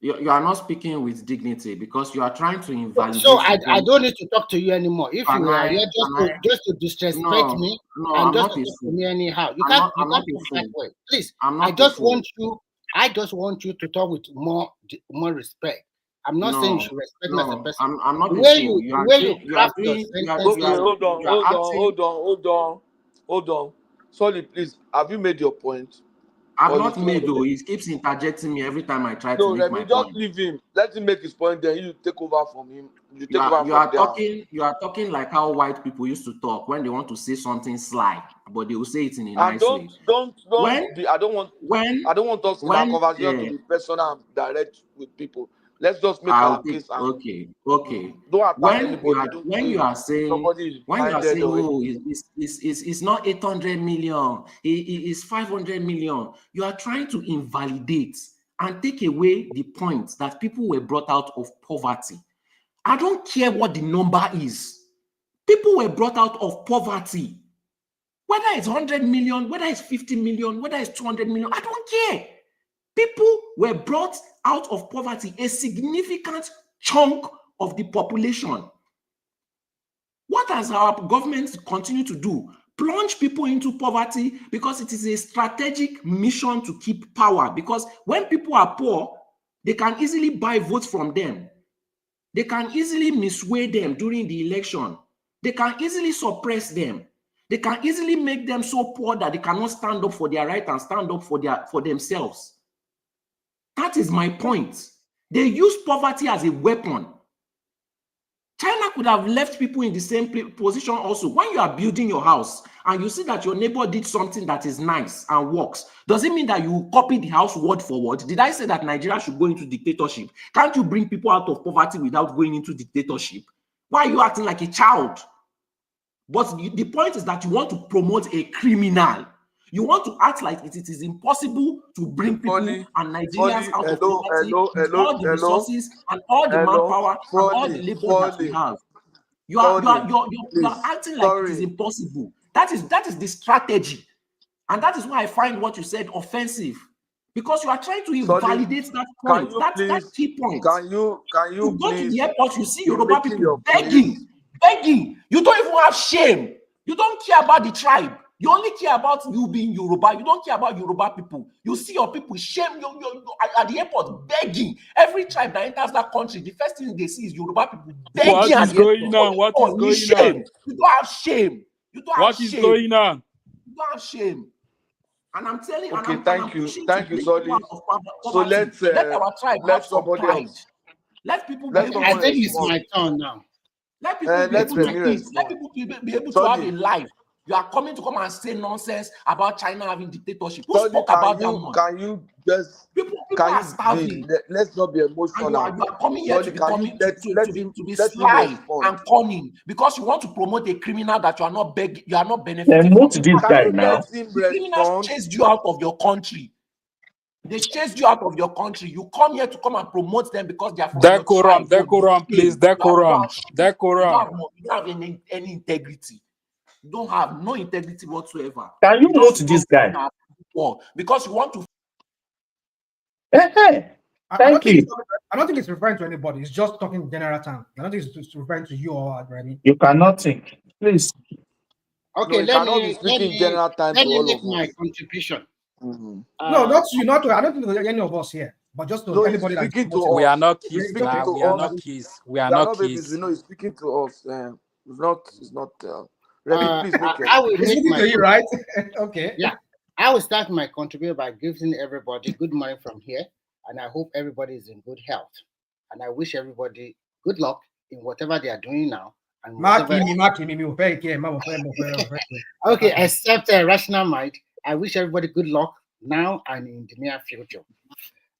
You are not speaking with dignity because you are trying to invalidate. So I don't need to talk to you anymore. If you are here just to disrespect me and just to talk to me anyhow, you can't do that way. Please, I just want you to talk with more respect. I'm not saying you should respect me as a person. I'm not the way you craft your hold on. Sorry, please. Have you made your point? I've not made though. He keeps interjecting me every time I try to make my point. Just leave him. Let him make his point. Then you take over from him. You are talking like how white people used to talk when they want to say something sly, but they will say it in a nice way. I don't want us in our conversation to be personal and direct with people. Let's just make our case. Okay. Don't attack anybody. When you are saying, oh, it's not 800 million, it's 500 million, you are trying to invalidate and take away the point that people were brought out of poverty. I don't care what the number is. People were brought out of poverty. Whether it's 100 million, whether it's 50 million, whether it's 200 million, I don't care. People were brought out of poverty, a significant chunk of the population. What has our government continued to do? Plunge people into poverty because it is a strategic mission to keep power. Because when people are poor, they can easily buy votes from them. They can easily misway them during the election. They can easily suppress them. They can easily make them so poor that they cannot stand up for their right and stand up for themselves. That is my point. They use poverty as a weapon. China could have left people in the same position also. When you are building your house and you see that your neighbor did something that is nice and works, does it mean that you copy the house word for word? Did I say that Nigeria should go into dictatorship? Can't you bring people out of poverty without going into dictatorship? Why are you acting like a child? But the point is that you want to promote a criminal. You want to act like it is impossible to bring people and Nigerians out of poverty with all the resources and all the manpower and all the labor that we have. You are acting like it is impossible. That is the strategy. And that is why I find what you said offensive. Because you are trying to invalidate that point. That key point. Can you go to the airport, you see Yoruba people begging. You don't even have shame. You don't care about the tribe. You only care about you being Yoruba. You don't care about Yoruba people. You see your people shame you at the airport begging. Every tribe that enters that country, the first thing they see is Yoruba people begging. What is going on? What is going on? You don't have shame. You don't have shame. What is going on? You don't have shame. And I'm telling you. Okay, thank you, Solly. So let our tribe have some pride. Let people be Let able to I someone think it's exist. respond. my turn now. Let people be Let able to Remy think. Let respond. people be able to have a Solid, life. You are coming to come and say nonsense about China having dictatorship. Who Solid, spoke about that one? can you just People can are you starving. let's not be And emotional. you are coming here to Solid, be can you coming to be let him sly respond? and cunning because you want to promote a criminal that you are not begging, you are not Then benefiting mute from. this Can guy you now. let him The criminals respond? chased you out of your country. They chased you out of your country. You come here to come and promote them because they are from your Decorum, tribe. decorum, please, decorum, decorum. You don't have any integrity. You don't have no integrity whatsoever. Can you mute just this guy? because you want to. I don't think you. I don't think it's referring to anybody. It's just talking in general term. I don't think it's referring to you or Remy. You cannot think. Please. Okay, No, you cannot be speaking general time to all make of my us. contribution. Mm-hmm. No, not you, not to. I don't think there's any of us here, but just to No, he's anybody that's speaking to We us. are not He's kids speaking now. to We are us. not kids. We are We are not not babies. kids. You know, he's speaking to us. It's not. Remy, please make I will He's make speaking my to you, right? Okay. Yeah, I will start my contribution by giving everybody good morning from here, and I hope everybody is in good health, and I wish everybody good luck in whatever they are doing now and whatever. Okay, except rational mind. I wish everybody good luck now and in the near future.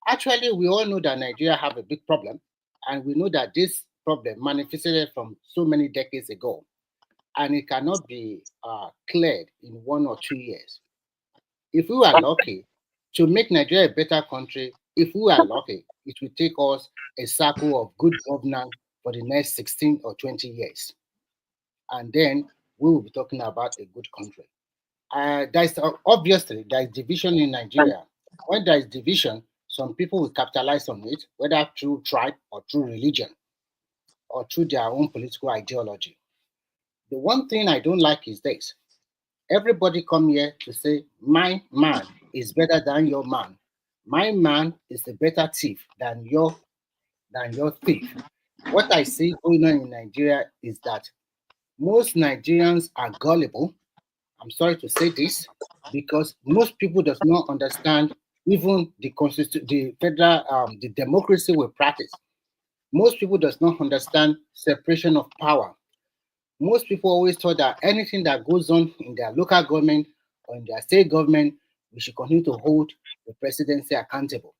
Actually, we all know that Nigeria have a big problem, and we know that this problem manifested from so many decades ago, and it cannot be cleared in 1 or 2 years. If we are lucky to make Nigeria a better country, if we are lucky, it will take us a cycle of good governance for the next 16 or 20 years. And then we will be talking about a good country. There's obviously there's division in Nigeria. When there is division, some people will capitalize on it, whether through tribe or through religion or through their own political ideology. The one thing I don't like is this. Everybody come here to say, my man is better than your man. My man is a better thief than your thief. What I see going on in Nigeria is that most Nigerians are gullible. I'm sorry to say this, because most people does not understand even the federal, the democracy we practice. Most people does not understand separation of power. Most people always thought that anything that goes on in their local government or in their state government, we should continue to hold the presidency accountable.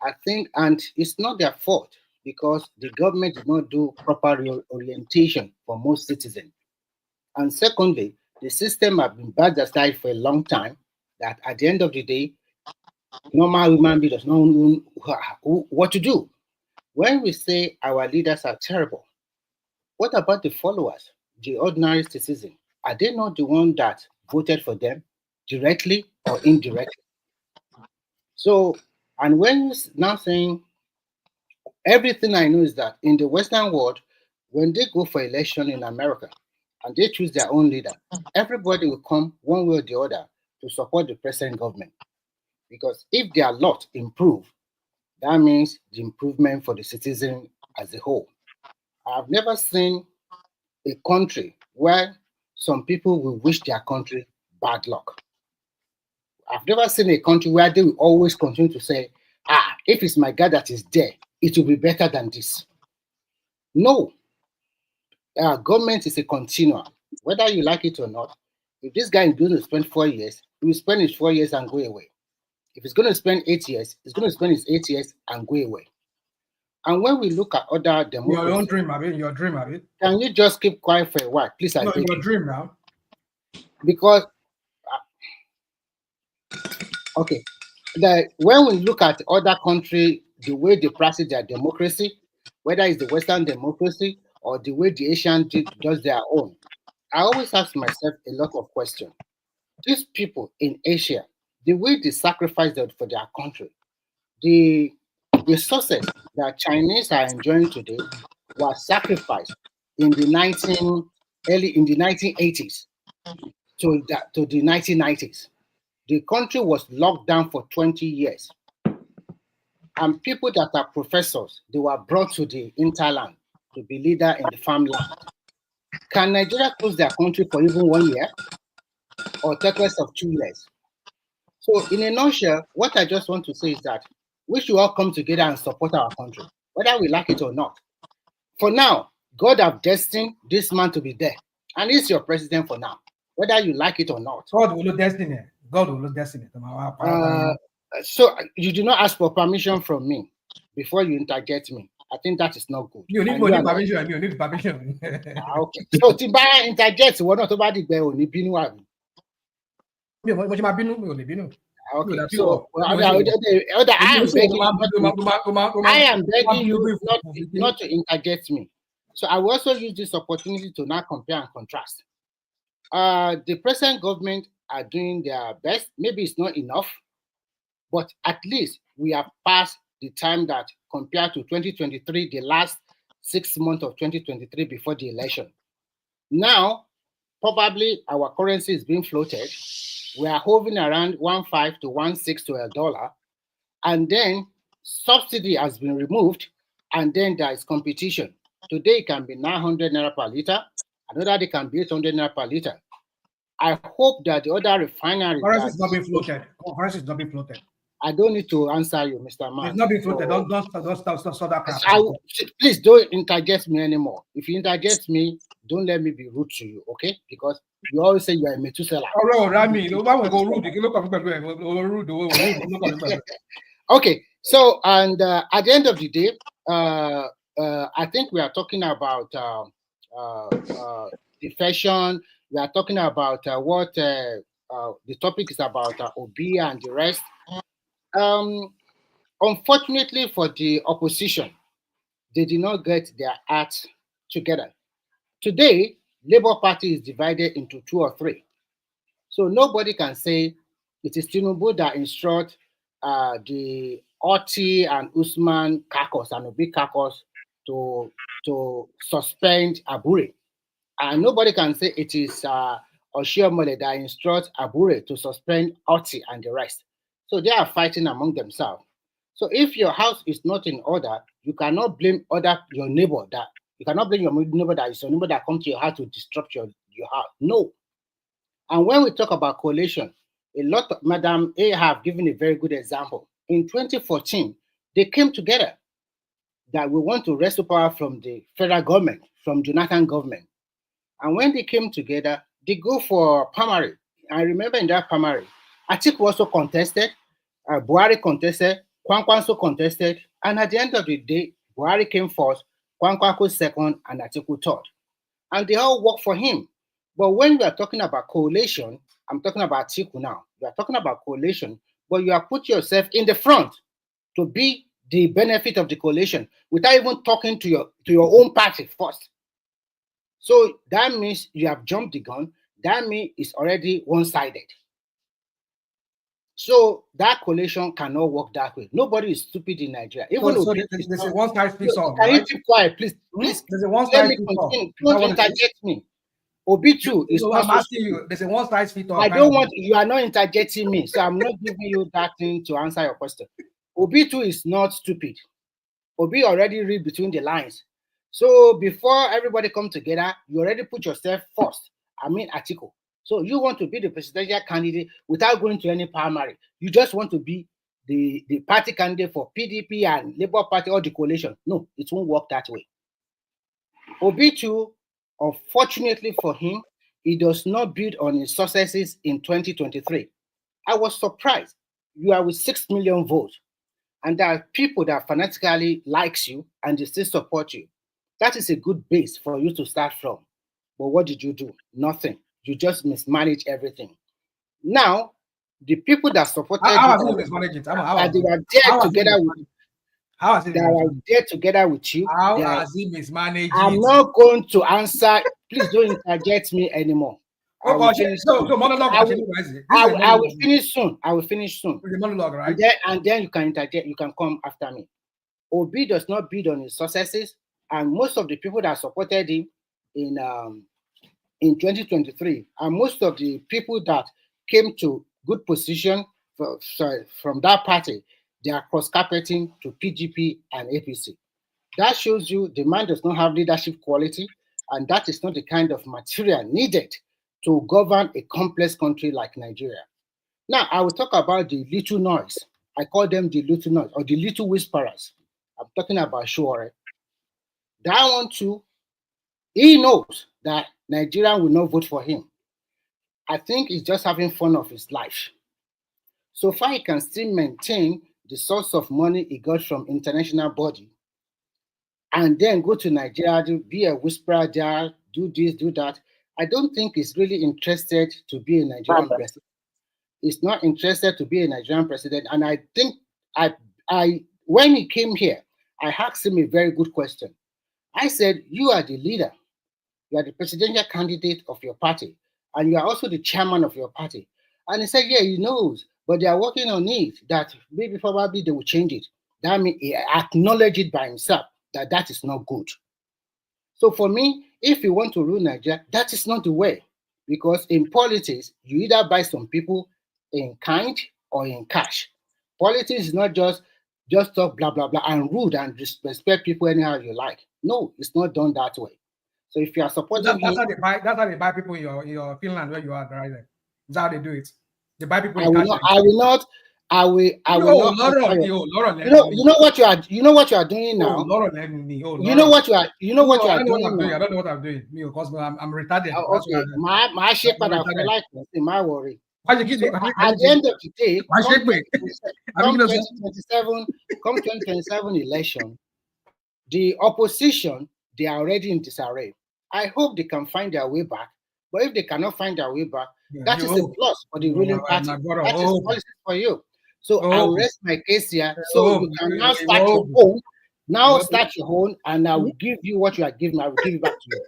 I think, and it's not their fault because the government did not do proper orientation for most citizens. And secondly, the system has been bastardized for a long time that at the end of the day, normal human being does not know what to do. When we say our leaders are terrible, what about the followers, the ordinary citizen? Are they not the one that voted for them directly or indirectly? So, and when you now saying everything I know is that in the Western world, when they go for election in America and they choose their own leader, everybody will come one way or the other to support the present government. Because if their lot improve, that means the improvement for the citizen as a whole. I've never seen a country where some people will wish their country bad luck. I've never seen a country where they will always continue to say, if it's my God that is there, it will be better than this. No, government is a continuum. Whether you like it or not, if this guy is going to spend 4 years, he will spend his 4 years and go away. If he's going to spend 8 years, he's going to spend his 8 years and go away. And when we look at other democracies, your own dream, Abi. Your dream, Abi. Can you just keep quiet for a while, please? No, your dream now. Because okay, when we look at other countries, the way they practice their democracy, whether it's the Western democracy or the way the Asian does their own, I always ask myself a lot of questions. These people in Asia, the way they sacrifice for their country, the resources that Chinese are enjoying today was sacrificed in the 1980s to the 1990s. The country was locked down for 20 years. And people that are professors, they were brought to the interland to be leader in the farmland. Can Nigeria close their country for even 1 year or take less of 2 years? So in a nutshell, what I just want to say is that we should all come together and support our country. whether we like it or not. For now, God have destined this man to be there, and he's your president for now, whether you like it or not. God will destiny. God will destiny. So you do not ask for permission from me before you interject me. I think that is not good. You need permission. You need permission. Okay. So Timba interject. We're not about the bell. Okay. So I am begging you not to interject me. So I will also use this opportunity to now compare and contrast. The present government are doing their best. Maybe it's not enough, but at least we have passed the time that compared to 2023, the last 6 months of 2023 before the election. Now, probably our currency is being floated. We are hovering around 1.5 to 1.6 to $1, and then subsidy has been removed, and then there is competition. Today it can be 900 naira per liter. Another day can be 800 naira per liter. I hope that the other refinery currency is not being floated. Currency is not being floated. I don't need to answer you, Mr. Man. It's not being floated. Don't stop that crap. Please don't interject me anymore. If you interject me, don't let me be rude to you, okay? Because you always say you are a Methuselah. Okay, so and at the end of the day, I think we are talking about defection. We are talking about what the topic is about, Obi and the rest. Unfortunately for the opposition, they did not get their act together. Today, Labour Party is divided into 2 or 3. So nobody can say it is Tinubu that instruct the Oti and Usman Kakos and Obi Kakos to suspend Abure. And nobody can say it is Oshiomole that instructs Abure to suspend Oti and the rest. So they are fighting among themselves. So if your house is not in order, you cannot blame your neighbor that you cannot blame your neighbor that is your neighbor that comes to your house to disrupt your house. No. And when we talk about coalition, a lot of Madam A have given a very good example. In 2014, they came together that we want to wrestle power from the federal government, from Jonathan government. And when they came together, they go for primary. I remember in that primary, Atiku also contested, Buhari contested, Kwankwaso contested, and at the end of the day, Buhari came first, Kwankwaso second, and Atiku third. And they all work for him. But when we are talking about coalition, I'm talking about Atiku now. We are talking about coalition, but you have put yourself in the front to be the benefit of the coalition without even talking to your own party first. So that means you have jumped the gun. That means it's already one-sided. So that coalition cannot work that way. Nobody is stupid in Nigeria. Even so there's a one-side speaks all. Can you keep quiet, please? Please. There's a one-side speaks all. Don't interject me. Obi too is not. I'm asking you. There's a one-side speaks all. I don't want. You are not interjecting me, so I'm not giving you that thing to answer your question. Obi too is not stupid. Obi already read between the lines. So before everybody come together, you already put yourself first. I mean, Atiku. So you want to be the presidential candidate without going to any primary. You just want to be the party candidate for PDP and Labour Party or the coalition. No, it won't work that way. Obi too, unfortunately for him, he does not build on his successes in 2023. I was surprised. You are with 6 million votes, and there are people that fanatically likes you and they still support you. That is a good base for you to start from. But what did you do? Nothing. You just mismanage everything. Now, the people that supported you, they were there together with you. They were there together with you. How has he mismanaged? I'm not going to answer. Please don't interject me anymore. I will finish soon. I will finish soon. The monologue, right? And then you can interject. You can come after me. Obi does not build on his successes, and most of the people that supported him in 2023, and most of the people that came to good position from that party, they are cross-carpeting to PGP and APC. That shows you the man does not have leadership quality, and that is not the kind of material needed to govern a complex country like Nigeria. Now, I will talk about the little noise. I call them the little noise or the little whisperers. I'm talking about Shore. That one too, he knows that Nigeria will not vote for him. I think he's just having fun of his life. So far, he can still maintain the source of money he got from international body, and then go to Nigeria to be a whisperer there, do this, do that. I don't think he's really interested to be a Nigerian president. He's not interested to be a Nigerian president. And I think when he came here, I asked him a very good question. I said, you are the leader. You are the presidential candidate of your party. And you are also the chairman of your party. And he said, yeah, he knows, but they are working on it, that maybe probably they will change it. That means he acknowledged it by himself that that is not good. So for me, if you want to rule Nigeria, that is not the way. Because in politics, you either buy some people in kind or in cash. Politics is not just talk blah, blah, blah, and rude and respect people anyhow you like. No, it's not done that way. So if you are supporting that's how they buy people in your Finland where you are right there. That's how they do it. They buy people I will not. You know what you are. You know what you are doing now. You know what you are. You know what you are doing now. I don't know what I'm doing. Me, because I'm retarded. Okay, my shape I feel like my worry. So at the end of the day, come 2027 election, the opposition, they are already in disarray. I hope they can find their way back. But if they cannot find their way back, that is a plus for the ruling party. That is policy for you. So I will rest my case here. So you can now start your own. Now start your own, and I will give you what you are giving. I will give it back to you.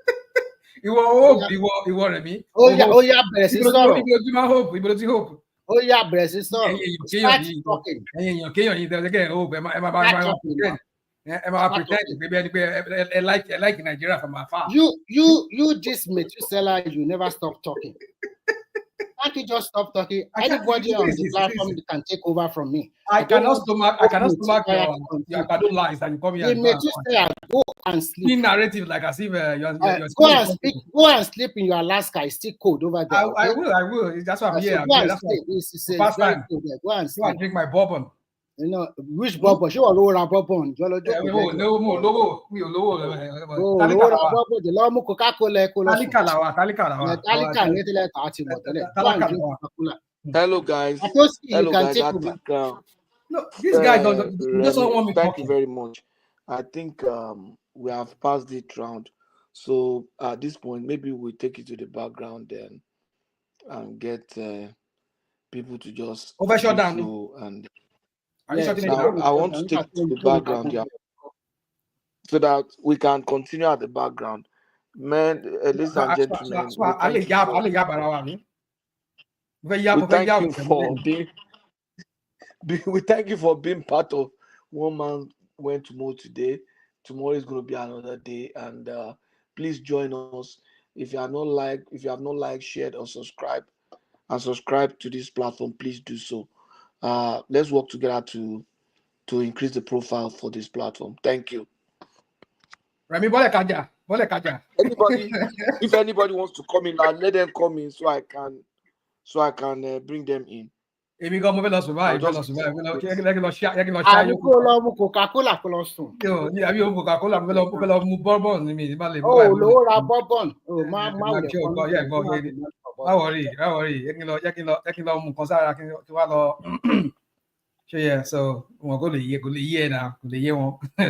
You want me? Blessing sorrow. Oh yeah, blessing sorrow. Start talking. Am I pretending? Maybe I like Nigeria from afar. You this Methuselah, you never stop talking. Can't you just stop talking? Anybody on the platform can take over from me. I cannot stomach your pardon lies that you come here. Go and sleep. Narrative like as if you're go and sleep in your Alaska. It's still cold over there. I will. That's why I'm here. Go and sleep. It's past time. Go and sleep. Go and drink my bourbon. You know which bourbon? She will lower bourbon. No. Hello guys. No, this guy doesn't want me. Thank you very much. I think we have passed the round. So at this point, maybe we'll take it to the background then and get people to just overshot down and. I want to take it to the background, so that we can continue at the background. Men, ladies and gentlemen, we thank you for being part of One Man Went to More today. Tomorrow is going to be another day, and please join us. If you have not liked, shared, or subscribed to this platform, please do so. Let's work together to increase the profile for this platform. Thank you. Anybody, if anybody wants to come in, let them come in so I can bring them in. If you go move us survive. Coca-Cola. Yeah, so we'll go to year now. The year one. You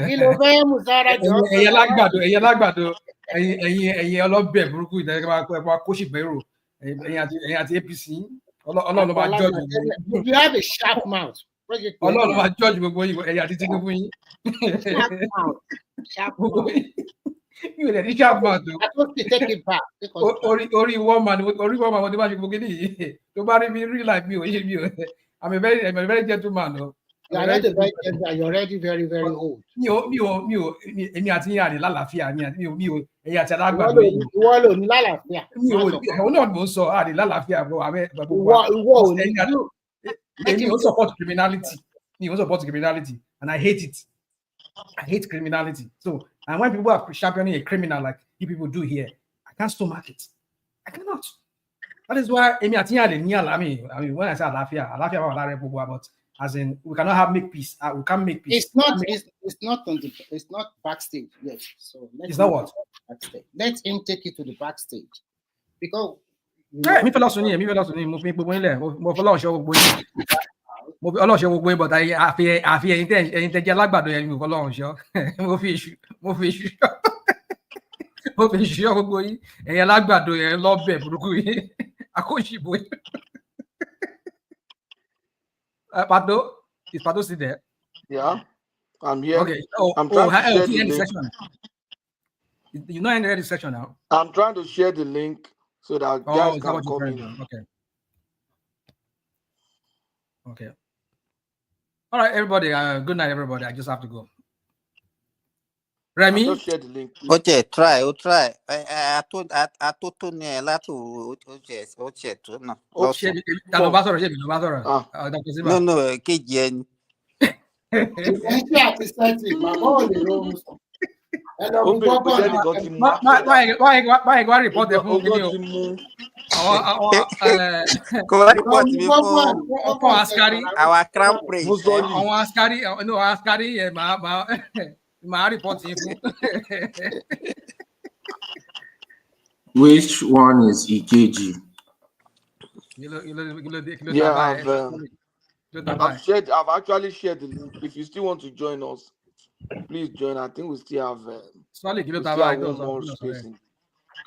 have a sharp mouth. Sharp mouth. You let it sharp mouth. Take it back. Only one man. Nobody really like me. I'm a very gentleman. You are not a very gentleman. You're already very, very old. You support criminality. You support criminality, and I hate it. I hate criminality. So, and when people are championing a criminal like you people do here, I can't stomach it. I cannot. That is why I mean when I say Alafia, but As in, we cannot have make peace. We can't make peace. It's not. It's not on the. It's not backstage yet. So it's not what backstage. Let him take it to the backstage, because. Me fẹ́ lọ sùn ní mo fi gbogbo ilẹ̀ mo fọlọ́ ọ̀ṣọ́ gbogbo yín mo fi ọlọ́ọ̀ṣọ́ gbogbo yín bọ̀dá àfi ẹ̀yin tẹ́ jẹ́ alágbàdo yẹn mi ò fọlọ́ ọ̀ṣọ́ mo fi iṣu gbogbo yín ẹ̀yin alágbàdo yẹn lọ́bẹ̀ burúkú yín akóṣìbò yín. Pato, is Pato still there? Yeah, I'm here. Okay. I'm trying to share the link. Section. You're not in the section now. I'm trying to share the link so that guys can come in. Okay. All right, everybody. Good night, everybody. I just have to go. Remy, just share the link. Okay, try. I told Tony to no. No, KGN. Why report the phone video? Our crown prince. Askari, my report. Which one is EKG? Yeah, I've actually shared the link. If you still want to join us, please join. I think we still have one more space.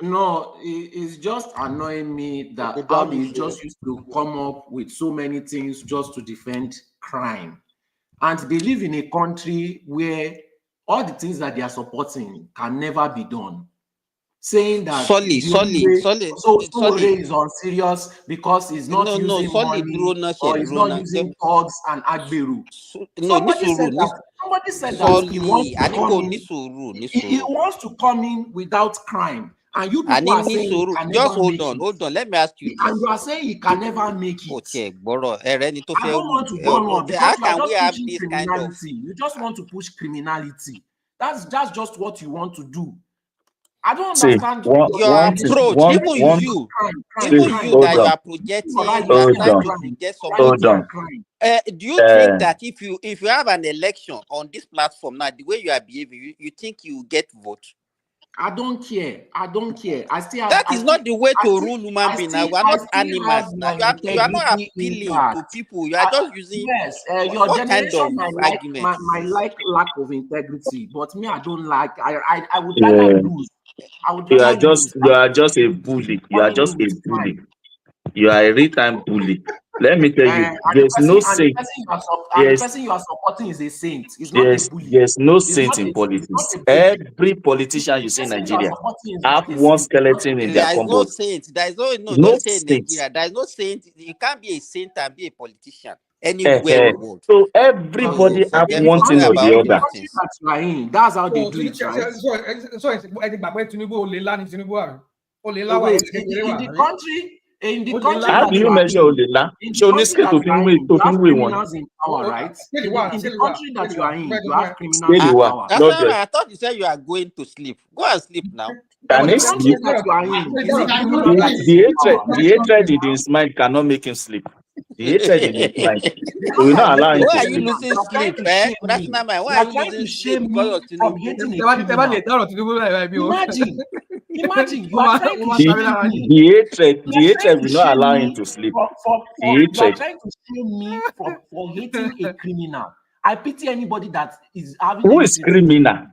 No, it's just annoying me that how they just used to come up with so many things just to defend crime. And they live in a country where all the things that they are supporting can never be done. Saying that Sole is unserious because he's not using money or he's not using thugs and Agberu. Somebody said that he wants to come in without crime. And you people are saying he can just hold on. Let me ask you this. And you are saying he can never make it. Okay, Boro. I don't want to go on because how can we have this kind of? You just want to push criminality. That's just what you want to do. I don't understand your approach. Even you that you are projecting, you are trying to project something. Do you think that if you have an election on this platform now, the way you are behaving, you think you get vote? I don't care. I still have, that is not the way to rule human beings. Now we are not animals. Now you are not appealing to people. You are just using your what kind of argument? My lack of integrity, but me, I don't like. I would rather lose. You are just a bully. You are just a bully. You are a real-time bully. Let me tell you, there's no saint. The person you are supporting is a saint. It's not a bully. There's no saint in politics. Every politician you see in Nigeria have one skeleton in their cupboard. There is no saint. There is no saint in Nigeria. There is no saint. You can't be a saint and be a politician anywhere in the world. So everybody have one thing or the other. That's how they do it, right? In the country, how do you measure Olela? Show this to criminals in power, right? In the country that you are in, you have criminals in power. That's why I thought you said you are going to sleep. Go and sleep now. Can he sleep? The hatred in his mind cannot make him sleep. The hatred in his mind. We will not allow him to sleep. Why are you losing sleep? That's not my. Why are you losing sleep because of Tinubu? Imagine you are trying to the hatred will not allow him to sleep. You are trying to shame me for hating a criminal. I pity anybody that is having. Who is criminal?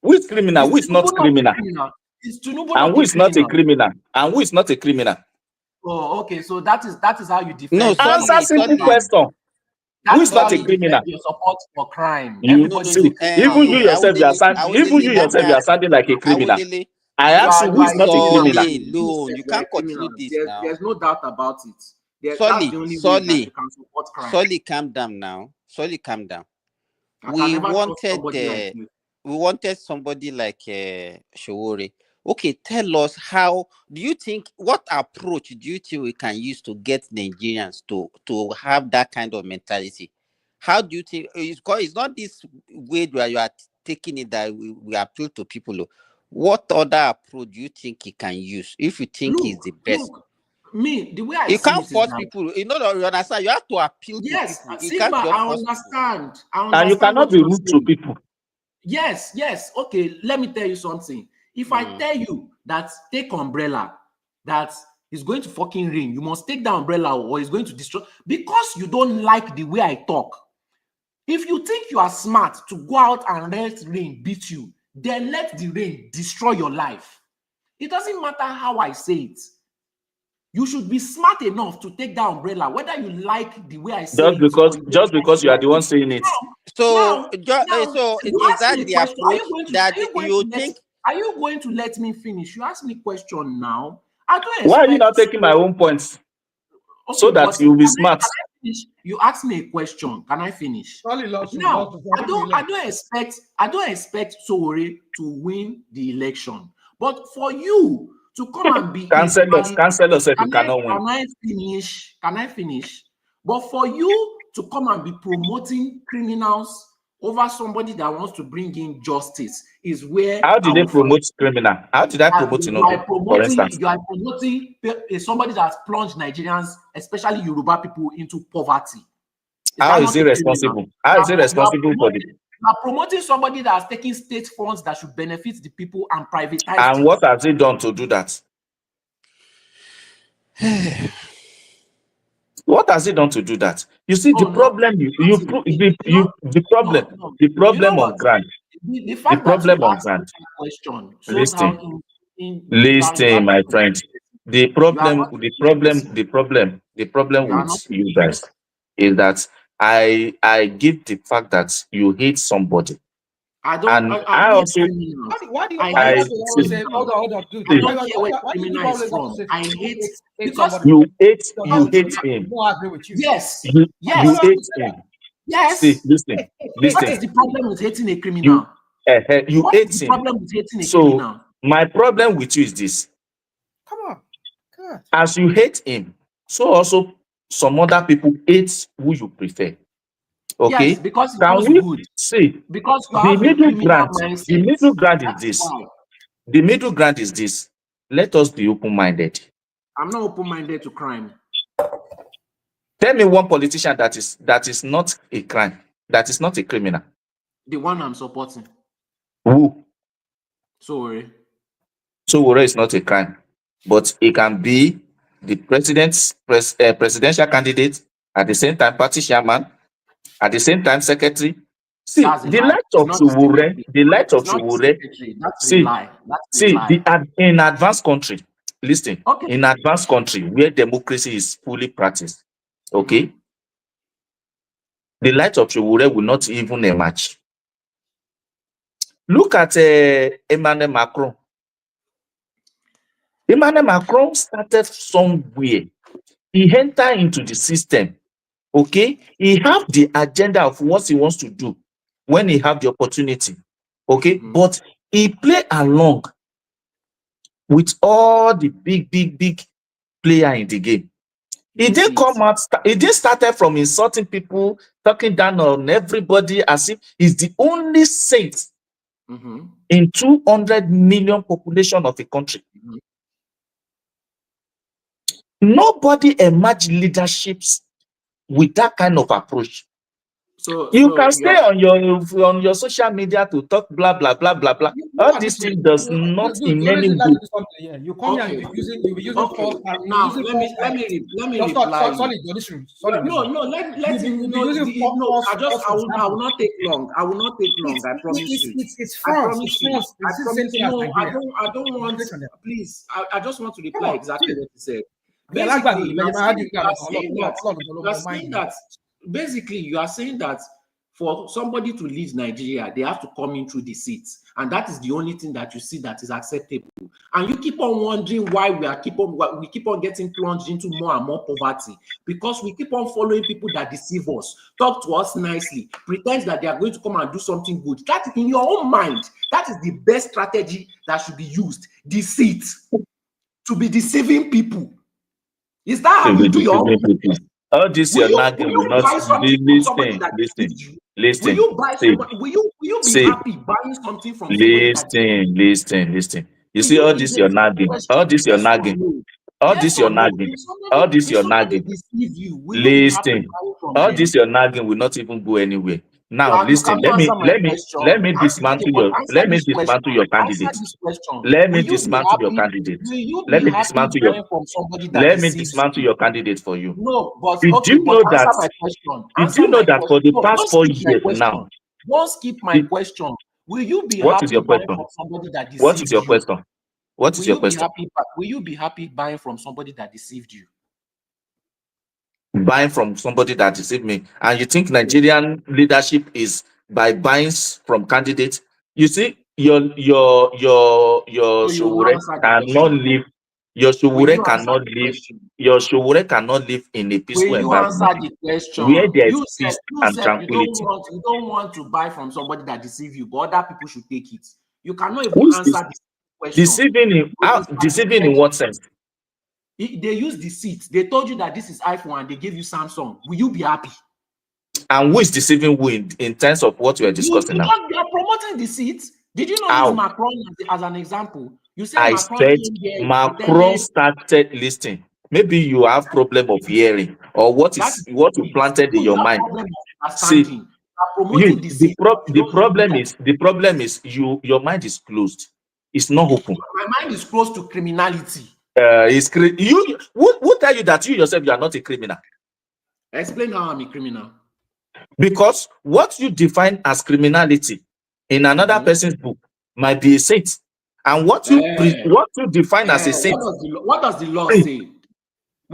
Who is criminal? Who is not criminal? And who is not a criminal? And who is not a criminal? Oh, okay. So that is how you defend. No, answer simple question. Who is not a criminal? Your support for crime. Even you yourself, you are sounding like a criminal. I ask you, who is not a criminal? You can't continue this now. There's no doubt about it. Solly, calm down now. Solly, calm down. We wanted somebody like Shawori. Okay, tell us what approach do you think we can use to get Nigerians to have that kind of mentality? How do you think it's not this way where you are taking it that we appeal to people? What other approach do you think he can use if you think he's the best? me, the way I You see can't it is force that people. You know that you understand. You have to appeal to yes, people. You Simba, can't just I force people. understand. I And you understand cannot what be you're rude to saying. people. Yes. Okay, let me tell you something. If I tell you that take umbrella, that is going to fucking rain, you must take the umbrella or it's going to destroy because you don't like the way I talk. If you think you are smart to go out and let rain beat you, then let the rain destroy your life. It doesn't matter how I say it. You should be smart enough to take that umbrella, whether you like the way I say Just it because or you just don't like because the you way are I the say one it. saying it. So, Now, you is ask that me a the question. approach that you think? Are you going to let me finish? You ask me a question now. I don't Why are you expect. not taking my own points? So Okay, that but you'll be smart. can I finish? You ask me a question. Can I finish? Now, I don't expect Sowore to win the election. But for you to come and be Cancel us if you can cannot win. Can I finish? But for you to come and be promoting criminals over somebody that wants to bring in justice is where How did I they will promote criminal? How did I promote Tinubu, for instance? you are promoting somebody that has plunged Nigerians, especially Yoruba people, into poverty. Is How that is not it a criminal? responsible? How is it responsible for the You are promoting somebody that has taken state funds that should benefit the people and privatized and it. what has he done to do that? What has he done to do that? You see, the problem the problem on ground. The The fact that you problem on asked me ground. that question shows how Listen, you are listen, not my friend. The you are problem not you are not with you guys is that I give the fact that you hate somebody. And I hate also criminals. Why do you I have hate to always say, criminals. hold on, dude? I see, don't care where Why do you criminal is always have to from. say I people hate hate because somebody? you hate I him. don't agree with you. yes, You Why do you have to hate say that? him. See, yes. listen. What is the problem with hating a You criminal? you What is hate the him. problem with hating a So criminal? my problem with you is this: Come on. God. as you hate him, so also some other people hate who you prefer. Okay? Yes, because it Can looks we good. see Because you the have a middle criminal ground? The mindset. middle ground is That is this. why The middle ground is this. Let us be open-minded. I'm not open-minded to crime. Tell me one politician that is not a crime, that is not a criminal. The one I'm supporting. Who? Sorry. So is not a crime, but it can be the presidential candidate, at the same time party chairman, at the same time secretary. See, That's a the lie. light It's of not the Sowore, secretary. the light of It's not the Sowore. secretary. That's a See, lie. That's a see, lie. in advanced country, listen, Okay. in advanced country where democracy is fully practiced, okay, the light of Sowore will not even emerge. Look at Emmanuel Macron. Emmanuel Macron started somewhere. He entered into the system. Okay, he have the agenda of what he wants to do when he have the opportunity. Okay, but he play along with all the big player in the game. He didn't come out. He didn't started from insulting people, talking down on everybody as if he's the only saint in 200 million population of a country. Nobody emerged leaderships with that kind of approach. You can stay on your social media to talk blah blah blah blah blah. All this thing does not in any way. You come here, you'll be using false. Now let me reply. Sorry, I will not take long. I will not take long. I promise you. It's I France. promise It's you. France. I It's the same promise thing you. as No, Nigeria. I don't want. Please, I just want to reply on, exactly dude. what you said. Yeah, like that, Basically, but you might you are saying argue that. Basically, you are saying that for somebody to lead Nigeria, they have to come in through the seats, and that is the only thing that you see that is acceptable. And you keep on wondering why we keep on getting plunged into more and more poverty, because we keep on following people that deceive us, talk to us nicely, pretend that they are going to come and do something good. That in your own mind, that is the best strategy that should be used. Deceit, to be deceiving people. Is that how you do your own business? All this your nagging will not buy something from somebody that deceived you? Will you buy somebody? Will you be happy buying something from somebody that? Listen. You see You all this your idiot. nagging, Question, yes or no? All Yes this your or no? nagging. All this If your somebody nagging. deceive you, will you be happy Listen. buying from All them? this your nagging will not even go anywhere. Now You listen. cannot answer my Let question. me Okay, dismantle but your answer this question. Answer candidate. this question. Let Will me you be dismantle your happy? candidate. Will you Let be me happy dismantle your buying from somebody that let me deceives dismantle you? your candidate for you. No, but Did okay, you but know that? answer my question. Did Answer you know my that question. for the No, past don't 4 skip my years now? question. Don't skip my Did, question. Will you be what is happy your buying question? from somebody that What is deceived your you? question? What is your question? Will you be happy buying from somebody that deceived you? Buying from somebody that deceived me. And you think Nigerian leadership is by buying from candidates? You see, your So you will not Showore answer the cannot question. live. Your Will Showore you answer cannot the live. question? Your Showore cannot live in a Will peaceful you answer environment the where question? there is peace You and said tranquility. you don't want to buy from somebody that deceive you, but other people should take it. You cannot even Who is answer this? this question. Deceiving in deceiving in what sense? They use deceit. They told you that this is iPhone and they gave you Samsung. Will you be happy? And who is deceiving who in terms of what we are discussing now? You are promoting deceit. Did you not use How? Macron as an example? You said I Macron said came here, Macron pretended. started listening. Maybe you have problem of hearing, or what That is you deceit. planted in You your have mind. problem of See, understanding. You are promoting deceit. You the don't even look problem at is your mind is closed. It's not open. my mind is close to criminality. Who tell you that you yourself you are not a criminal? Explain how I'm a criminal. Because what you define as criminality in another person's book might be a saint, and what you define as a saint, What does the law say?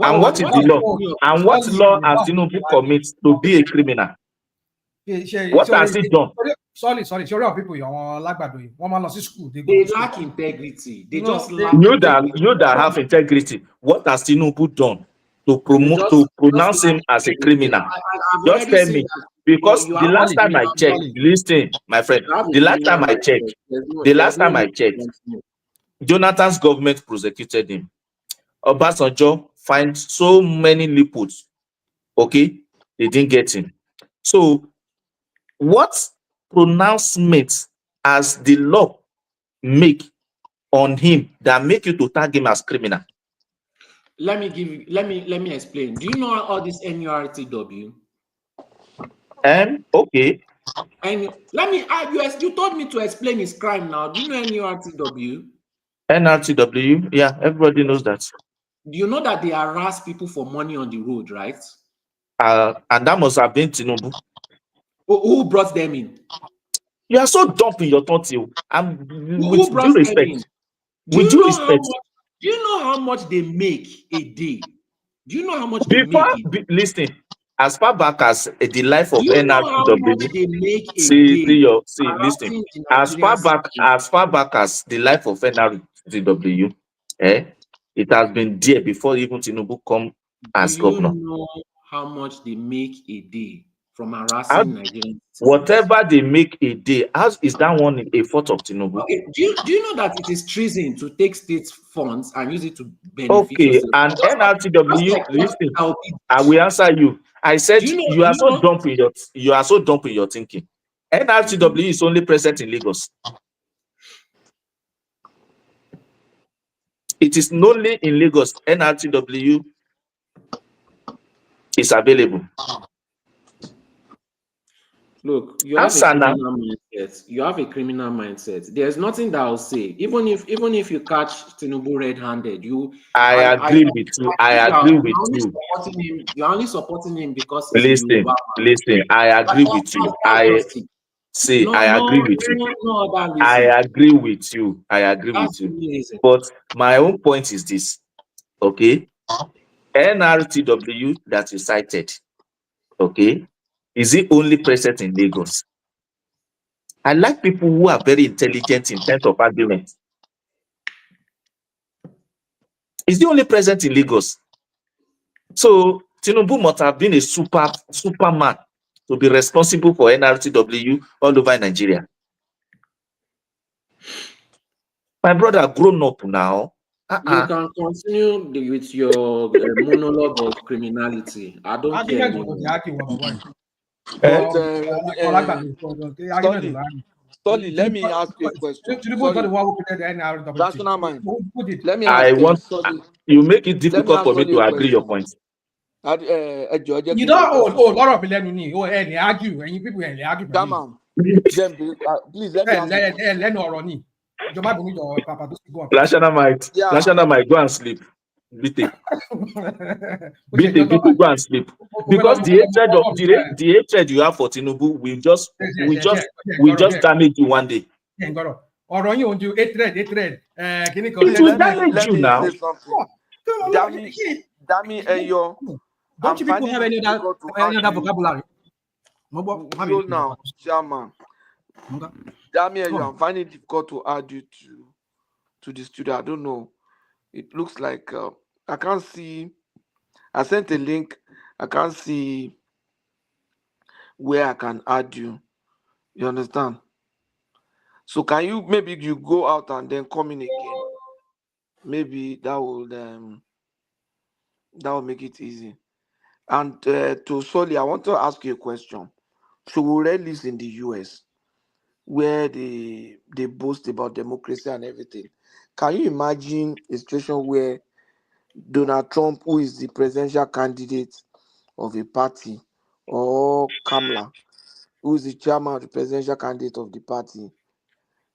and what is the law, and what law has Tinubu commit to be a criminal? What has he done? Sorry, ṣorí àwọn people àwọn lágbàdo yìí wọ́n máa lọ sí school. They lack integrity. They just lack You integrity. that have integrity, what has Tinubu done to pronounce him as a criminal? I've Just already tell said me, that. because You the have last time I checked, you listen, my friend, have a the last criminal time I mindset. checked, There's no need to continue. Jonathan's government prosecuted him. Obasanjo find so many loopholes. Okay, they didn't get him. So, what pronouncement has the law make on him that make you to tag him as criminal? Let me explain. Do you know all this NURTW? Okay. And let me you told me to explain his crime now. Do you know NURTW? NRTW, yeah, everybody knows that. Do you know that they harass people for money on the road, right? And that must have been Tinubu. Who brought them in? You are so dumb in your thoughts, you. With due respect. Do you know how much they make a day? Do you know how much they make a day? Listen, as far back as the life of Do you know how much NRTW, they make a day? listen. As far back as the life of NRTW, it has been there before even Tinubu come as governor. Do you know how much they make a day from harassing Nigerians? Whatever they make a day, how is that one a fault of Tinubu? Okay. Do you know that it is treason to take state funds and use it to benefit yourself? And NRTW, listen, I will answer you. I said you are so dumb in your thinking. NRTW is only present in Lagos. It is only in Lagos NRTW is available. Look, you have a criminal mindset. You have a criminal mindset. There's nothing that I'll say. Even if you catch Tinubu red-handed, I agree with you. You're only supporting him because he's listen, a Yoruba man. Listen, I agree with you. I agree with you. I agree with you. I agree with you. But my own point is this. Okay, NRTW that you cited, okay, is it only present in Lagos? I like people who are very intelligent in terms of argument. Is it only present in Lagos? So Tinubu must have been a superman to be responsible for NRTW all over Nigeria. My brother, grown up now. You can continue with your monologue of criminality. I don't care anymore. But Stanley, Sorry, let me ask you a question. Tinubu is not the one who created the NRW. Rational mind. Who did? Let me I ask want Solly. you make it Let me difficult ask for me Solly to a agree your question. point. You don't hold Laura Bilenu. Oh, any argue, and you people argue. Come on. Please let me ask you. Let no Ronnie. Joma Bumi your papa to go up. National might. Yeah. National might go and sleep. BT. BT, people go and sleep. Because the hatred of the hatred you have for Tinubu will just damage you one day. Ọ̀rọ̀ yìí ò ń ju hatred. It will damage you now. Say something. Dami Eyo. Don't you people have any other vocabulary? So now, Chairman. Dami Eyo, I'm finding it difficult to add you to the studio. I don't know. It looks like I can't see. I sent a link. I can't see where I can add you. You understand? So can you maybe you go out and then come in again? Maybe that will make it easy. And to Solly, I want to ask you a question. So we already live in the US, where they boast about democracy and everything. Can you imagine a situation where Donald Trump, who is the presidential candidate of a party, or Kamala, who is the chairman of the presidential candidate of the party,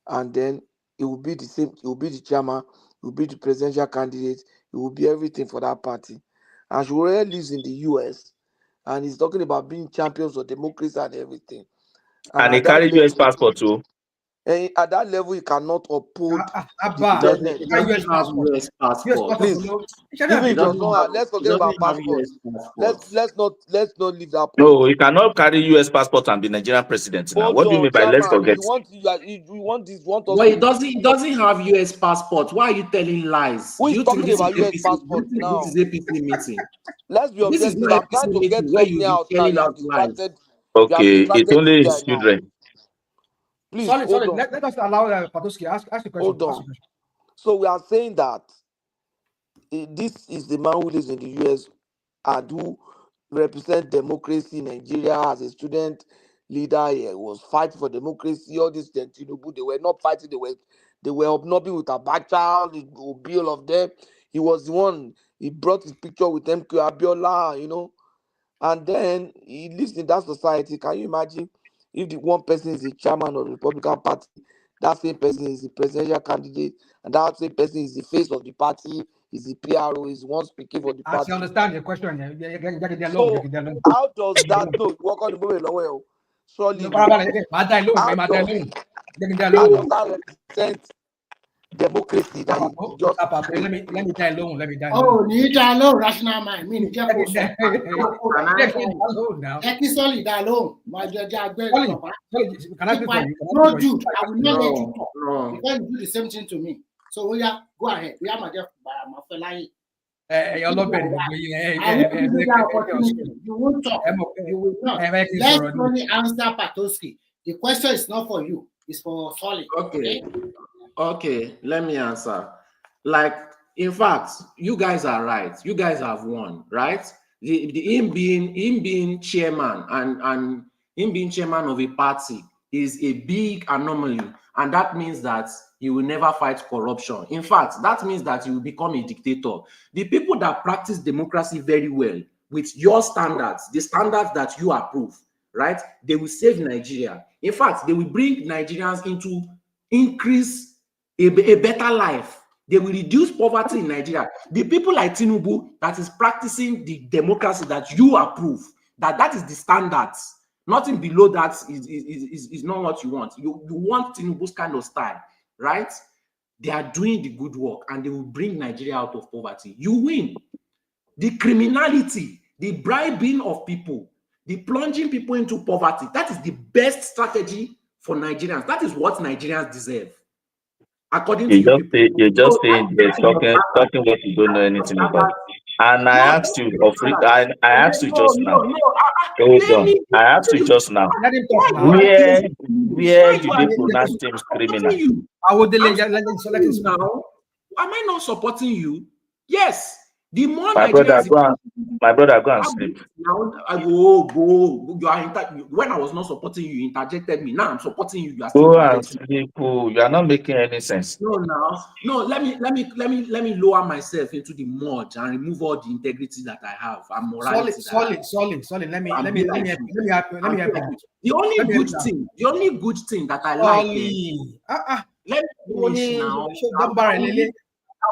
and then it will be the same, it will be the chairman, it will be the presidential candidate, it will be everything for that party. And she already lives in the US, and he's talking about being champions of democracy and everything. And he carry US passport too. And at that level, he cannot uphold He doesn't have US passport. Please, even if does not, let's forget about passport. Let's not leave that point. No, he cannot carry US passport and be Nigerian president now. What do you mean by let's forget? You want us well, he doesn't have US passport. Why are you telling lies? Who is talking about US passport now? This is APC meeting. Let's be objective. I'm trying to get something out now. You have distracted. Okay, it's only his children. Please, sorry. hold on. Let us allow Patoski ask a question. Hold on. So we are saying that this is the man who lives in the US and who represents democracy in Nigeria as a student leader. He was fighting for democracy. All this Tinubu, they were not fighting. They were hobnobbing with Abacha, Obi, all of them. He was the one. He brought his picture with MQ Abiola, you know, and then he lives in that society. Can you imagine if the one person is the chairman of the Republican Party, that same person is the presidential candidate, and that same person is the face of the party, is the PRO, is one speaking for the party. I understand your question. So how does that work on the moment? Surely, how does that represent democracy that he just let me die alone. Oh, need die alone, rational mind. Mean just alone now. Solely die alone. My judge, can I speak for you? No, dude, I will not let you talk. Because you do the same thing to me. So we are go ahead. We are my deaf my fellow. You won't talk. You will not. Let's only answer Patoski. The question is not for you. It's for Solly. Okay, let me answer. Like, in fact, you guys are right. You guys have won, right? Him being chairman and him being chairman of a party is a big anomaly, and that means that he will never fight corruption. In fact, that means that he will become a dictator. The people that practice democracy very well with your standards, the standards that you approve, right? They will save Nigeria. In fact, they will bring Nigerians into increase a better life. They will reduce poverty in Nigeria. The people like Tinubu that is practicing the democracy that you approve, that is the standards. Nothing below that is not what you want. You want Tinubu's kind of style, right? They are doing the good work and they will bring Nigeria out of poverty. You win. The criminality, the bribing of people, the plunging people into poverty, that is the best strategy for Nigerians. That is what Nigerians deserve. According to you people. You're just saying they're talking what you don't know anything about. And I asked you just now. Hold on. I asked you just now. Where did they pronounce him criminal? I will delay now. Am I not supporting you? Yes. The more My brother, Nigerians, go and sleep. now I go. You are when I was not supporting you, interjected me. Now I'm supporting you. You are still Go and interjecting. sleep. Oh, you are not making any sense. No, now, no. Let me lower myself into the mud and remove all the integrity that I have and morality. Solid. Let me help you. The only good thing that I like. Let me finish now.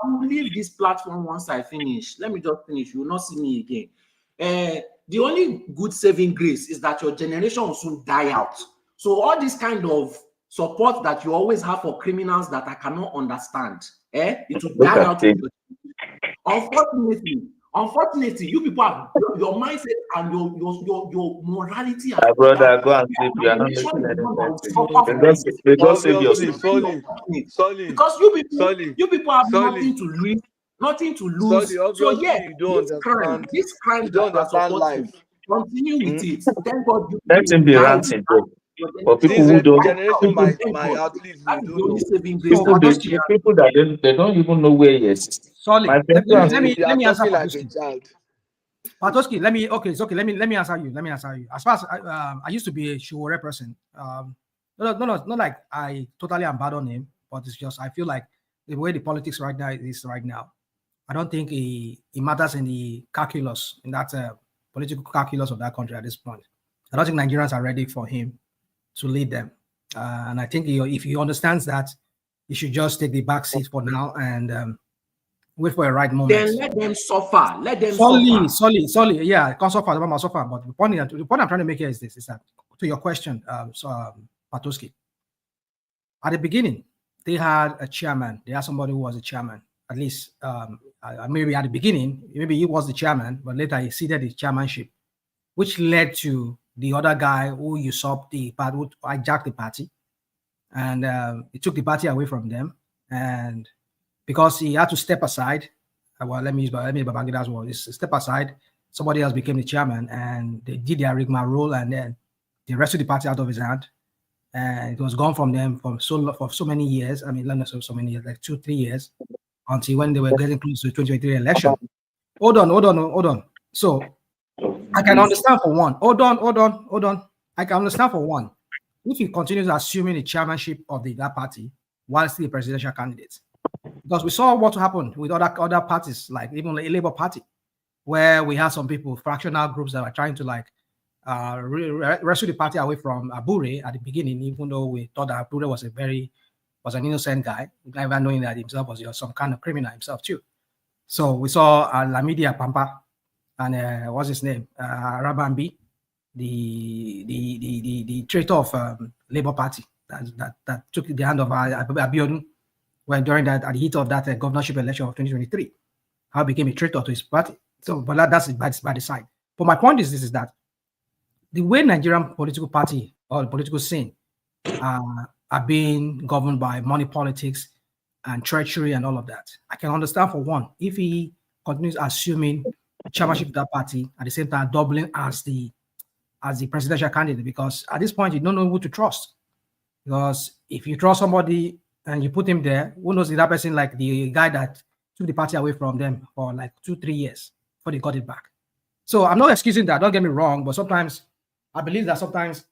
I will leave this platform once I finish. Let me just finish. You will not see me again. The only good saving grace is that your generation will soon die out. So all this kind of support that you always have for criminals that I cannot understand, it will die out. Unfortunately, you people have your mindset and your morality. My brother, go and sleep. You are not making any sense. Because save your sleep. Because you people have nothing to lose. Nothing to lose. So yeah, you don't understand. this crime You don't that you are understand supporting, life. continue with it. Thank God you Let him be die. ranting. For people who This don't, generation might God. outlive That you. is the Don't only know. saving grace. people that they don't even know where he is. My friend, Let me answer talking like a Patoski. child. Patoski, let me answer you. As far as I used to be a Shiwore person. No, not like I totally abandon him, but it's just I feel like the way the politics right now, I don't think it matters in the calculus, in that political calculus of that country at this point. I don't think Nigerians are ready for him to lead them. And I think if he understands that, he should just take the back seat for now and wait for a right moment. Then let them suffer. Let them suffer. Solely. Yeah, I can't suffer. They must suffer. But the point I'm trying to make here is this: is that to your question, Patoski. At the beginning, they had a chairman. They had somebody who was a chairman. At least, maybe at the beginning, maybe he was the chairman, but later he ceded the chairmanship, which led to the other guy who usurped the party, who hijacked the party, and he took the party away from them. And because he had to step aside, let me use Babangida's word. Step aside. Somebody else became the chairman, and they did their rigmarole, and then they wrestled the party out of his hand, and it was gone from them for so many years. I mean, not so many years, like 2-3 years, until when they were getting close to the 2023 election. Hold on. So I can understand for one. Hold on. I can understand for one. If he continues assuming the chairmanship of that party while still a presidential candidate. Because we saw what happened with other parties, like even the Labour Party, where we had some people, fractional groups that were trying to wrestle the party away from Abure at the beginning, even though we thought that Abure was an innocent guy, never knowing that himself was some kind of criminal himself too. So we saw Lamidi Pampa and what's his name, Rabambi, the traitor of Labour Party that took the hand of Abiodun when during that at the heat of that governorship election of 2023, how he became a traitor to his party. So, but that's by the side. But my point is that the way Nigerian political party or the political scene are being governed by money politics and treachery and all of that, I can understand for one, if he continues assuming chairmanship of that party at the same time doubling as the presidential candidate, because at this point you don't know who to trust. Because if you trust somebody and you put him there, who knows if that person, like the guy that took the party away from them for like 2-3 years before they got it back. So I'm not excusing that, don't get me wrong, but sometimes I believe that sometimes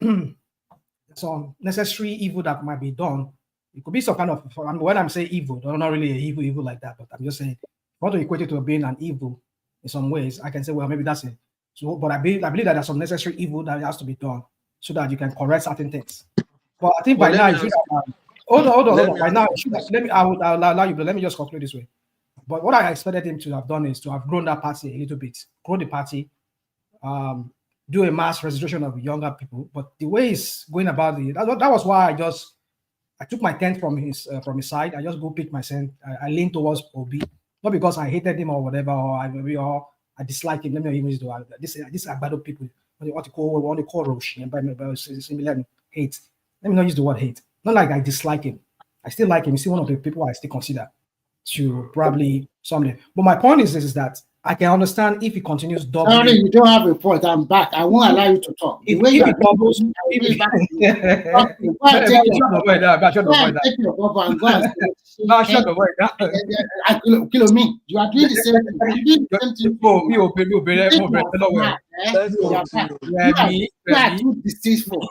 some necessary evil that might be done, it could be some kind of, when I'm saying evil, not really a evil like that, but I'm just saying, if I want to equate it to being an evil in some ways, I can say, well, maybe that's it. So, but I believe that there's some necessary evil that has to be done so that you can correct certain things. But I think by now, you should have, hold on. By now, I would allow you, but let me just conclude this way. But what I expected him to have done is to have grown that party a little bit, grow the party, do a mass registration of younger people. But the way he's going about it, that was why I took my tent from his side. I just go pick my tent. I lean towards Obi, not because I hated him or whatever, or I dislike him. Let me even do this Agbado people. What you call Roshi and similar hate. Let me not use the word hate. Not like I dislike him. I still like him. He's still one of the people I still consider to probably someday. But my point is that I can understand if he continues Sorry, doubling. you don't have a point. I'm back. I won't allow you to talk. The way you are doubles, go and take your bubble and take your bubble and go and kill me. You are doing the same thing. You doing the same thing. You are too deceitful.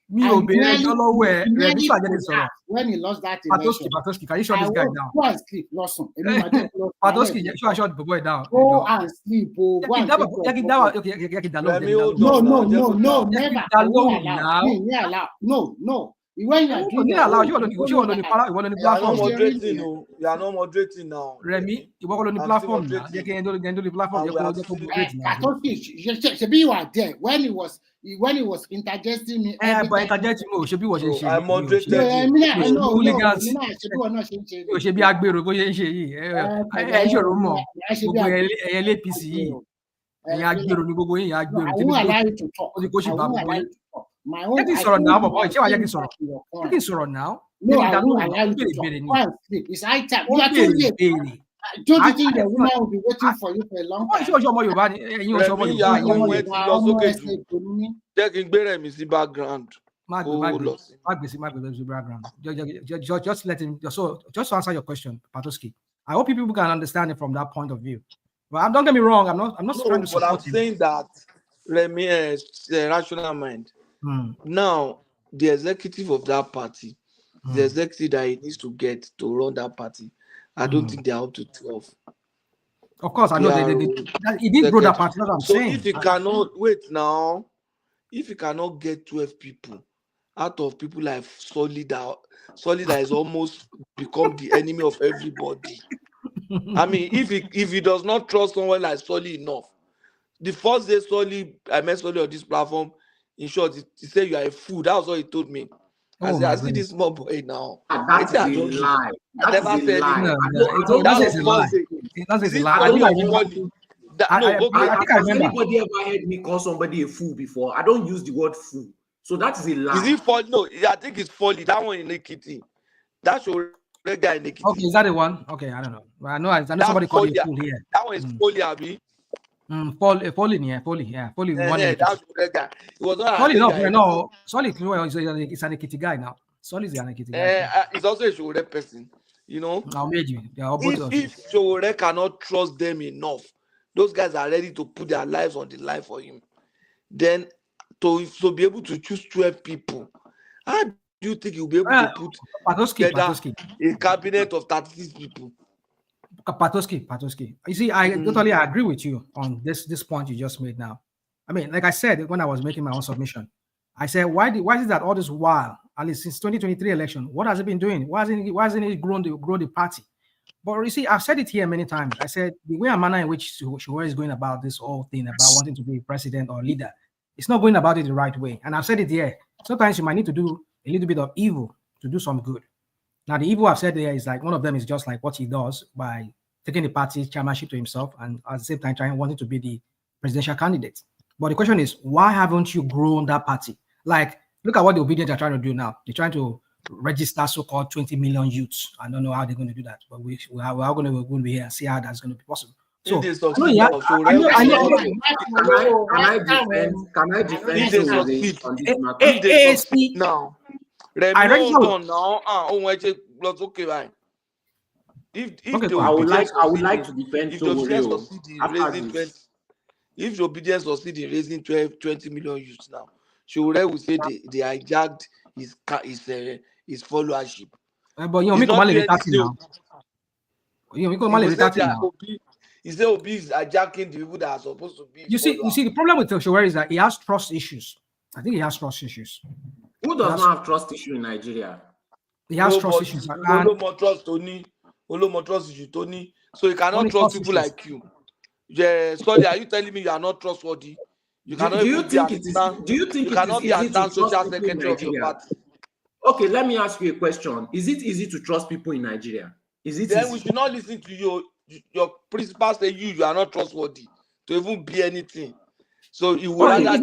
Mi ò béèrè ẹjọ́ lọ́wọ́ ẹ, Rẹ̀mí ṣàjẹni sọ̀rọ̀. When he lost that election, Patoski, can you shut this guy down? Go and sleep, Lawson. Patoski, shut the boy down. Go and sleep. Go and sleep. No, never. No. When you are doing you are not moderating now. Remy, you walk on the platform now. You can do the platform. You are there when he was interjecting me. But interjecting me, should be what you say. I moderated. You should be agbero bó ṣe ń ṣe yìí. Ẹ ṣòro mọ̀. Gbogbo ẹyẹ l'APC yìí. Ẹ̀yin agbero ni gbogbo yín, agbero. I won't allow you to talk. Jẹ́ kí n sọ̀rọ̀ náà, bọ̀bọ̀. Ṣé wàá jẹ́ kí n sọ̀rọ̀? Jẹ́ kí n sọ̀rọ̀ náà. No, I won't allow you to talk. It's high time. You are too late. Don't you think the woman will be waiting for you for a long time? Ṣé oṣù ọmọ Yorùbá ni? Ẹ̀yin oṣù ọmọ Yorùbá. Jẹ́ kí n gbé Rẹ̀mí sí background. Background. Just let him. So, just to answer your question, Patoski. I hope people can understand it from that point of view. But don't get me wrong. I'm not trying to support him. But I'm saying that Remy is a rational mind. Now, the executive of that party, the executive that he needs to get to run that party, I don't think they are up to 12. Of course, I know he didn't grow that party. That's what I'm saying. If he cannot if he cannot get 12 people out of people like Solid that is almost become the enemy of everybody. I mean, if he does not trust someone like Solid enough, the first day I met Solid on this platform. In short, he said you are a fool. That was what he told me. I said, I see this small boy now. That's a lie. I never said it. That's a lie. That's a lie. I think I remember. Anybody ever heard me call somebody a fool before? I don't use the word fool. So that is a lie. Is it folly? No, I think it's folly. That one in Ekiti. That's your guy in Ekiti. Okay, is that the one? Okay, I don't know. I know somebody called you a fool here. That one is folly, Abi. Folly. Folly. One. That's the guy. It was not Folly. No. Solid is an Ekiti guy now. Solid is an Ekiti guy. He's also a Shore person. You know. I'll make you. If Shore cannot trust them enough, those guys are ready to put their lives on the line for him. Then to be able to choose 12 people, how do you think you'll be able to put together a cabinet of 36 people? Patoski. You see, I totally agree with you on this point you just made now. I mean, like I said, when I was making my own submission, I said, why is it that all this while, at least since 2023 election, what has it been doing? Why hasn't it grown the party? But you see, I've said it here many times. I said the way and manner in which Shuwari is going about this whole thing about wanting to be president or leader, it's not going about it the right way. And I've said it here. Sometimes you might need to do a little bit of evil to do some good. Now, the evil I've said there is like one of them is just like what he does by taking the party chairmanship to himself and at the same time wanting to be the presidential candidate. But the question is, why haven't you grown that party? Like, look at what the Obedience are trying to do now. They're trying to register so-called 20 million youths. I don't know how they're going to do that, but we are going to be here and see how that's going to be possible. So, can I defend now? I would like to defend if the Obedience succeed in raising 20 million youths now, Shore will say they hijacked his followership. But you he said Obi is hijacking the people that are supposed to be. You see, the problem with Shore is that he has trust issues. I think he has trust issues. Who does not have trust issue in Nigeria? He has trust issues. Tony. So he cannot trust people like you. Yeah, sorry, are you telling me you are not trustworthy? You cannot do you think it is social secretary of your party? Okay, let me ask you a question. Is it easy to trust people in Nigeria? Is it then easy? We should not listen to you. Your principal say you are not trustworthy to even be anything. So you will He's not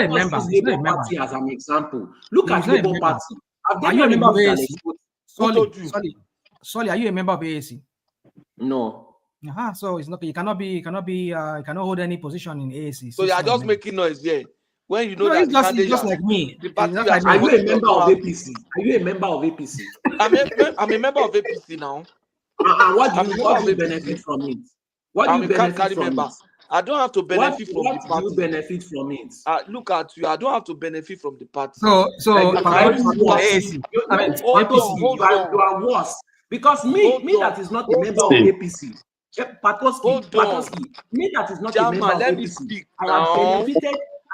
a member. Party as an example. Look at Labour Party. Are you a member of AAC? told you? Solly, are you a member of AAC? No. So it's not. You cannot hold any position in AAC. So you are just making noise here. When you know No, that it's just like me. the party It's you are just like Are you a supporting member does of not have APC? Are you a member of APC? I'm a member of APC now. And what I'm do a you member of benefit APC. from it? What do I'm you a card benefit carry from member. it? I don't have to benefit from What the do party. you benefit from it? Look at you. I don't have to benefit from the party. So You are Patrick, even worse. AAC. I mean, hold APC. on. You are worse. Because me that is not a member of APC, Patoski, me that is not a member Chairman, of let me APC, speak I now.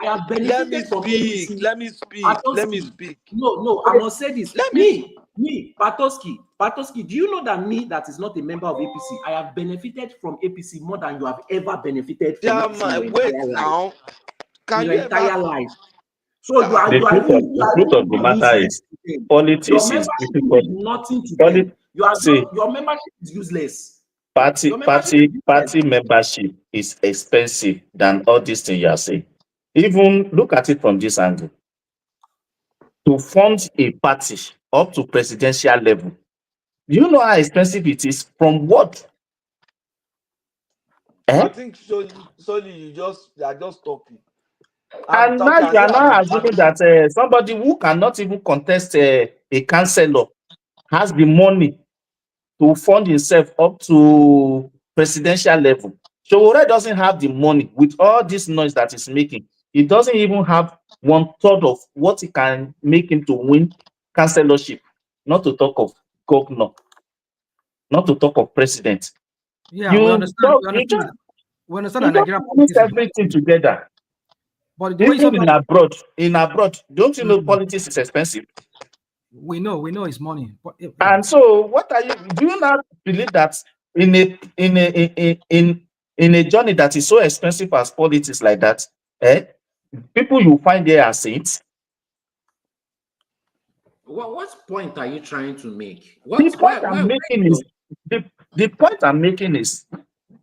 have benefited from APC. Let me speak. Patoski, no, I must say this. Patoski, do you know that me that is not a member of APC, I have benefited from APC more than you have ever benefited from APC in your entire life. Can your you entire life. So you are The truth of the matter is, politics your is membership difficult. is nothing to them. Your membership is useless. Party membership is expensive than all these things you are saying. Even look at it from this angle. To fund a party up to presidential level, do you know how expensive it is? From what? I think solely you are just talking. And now you are now assuming that somebody who cannot even contest a councillor has the money to fund himself up to presidential level. Showore doesn't have the money with all this noise that he's making. He doesn't even have 1/3 of what he can make him to win councillorship, not to talk of governor, not to talk of president. Yeah, we understand. We understand that Nigerian mix politics is everything together. But the way Even in abroad, don't you know politics is expensive? We know it's money. But, and so, what are you? Do you not believe that in a journey that is so expensive as politics like that, people you find there are saints? What point are you trying to make? The point I'm making is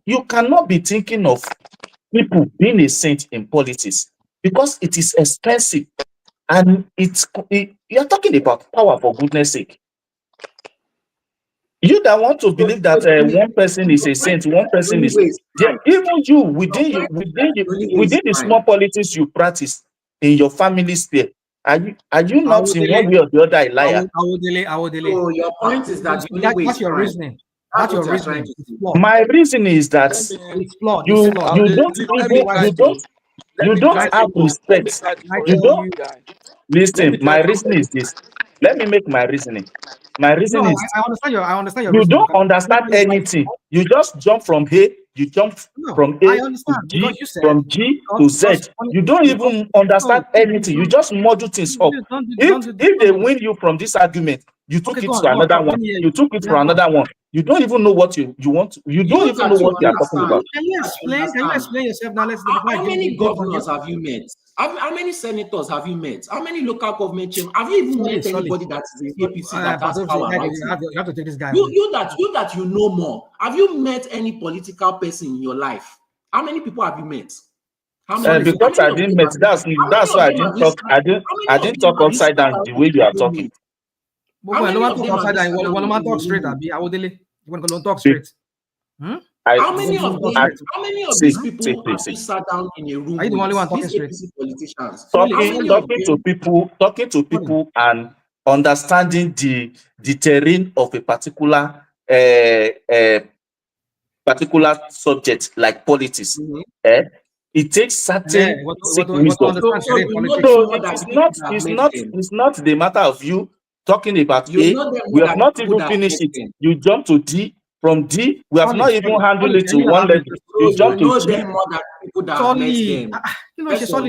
you cannot be thinking of people being a saint in politics because it is expensive and you're talking about power, for goodness sake. You that want to believe that one person is a saint, one person is even you within the small politics you practice in your family sphere. Are you not in one way or the other a liar? I will delay. So your point is that the only way is your crime. reasoning. That's your reasoning. My reason is that it's flawed. you don't have respect. You don't listen. My reason is this. Let me make my reasoning. My reason is I understand your you reasoning. don't understand anything. You just jump from A, you jump from A to G, from G to Z. You don't even understand anything. You just model things up. If they win you from this argument, you took it to another one. You took it for another one. You don't even know what you want. You don't even know what you are talking about. Can you explain yourself now? How many governors have you met? How many senators have you met? How many local government chambers? Have you even met anybody that is in APC that has power right now? You have to take this guy. You that you know more. Have you met any political person in your life? How many people have you met? Because I didn't met. That's why I didn't talk. I didn't talk upside down the way you are talking. But when no talk upside down, when talk straight, I will delay. You want to talk straight. How many of these people have you sat down in a room Are you the only one with? talking These APC politicians. Talking to people and understanding the terrain of a particular subject like politics. It takes certain wisdom. It's not the matter of you talking about A. We have not even finished it. You jump to D. From D, we have not even handled it to one level. You jump to G.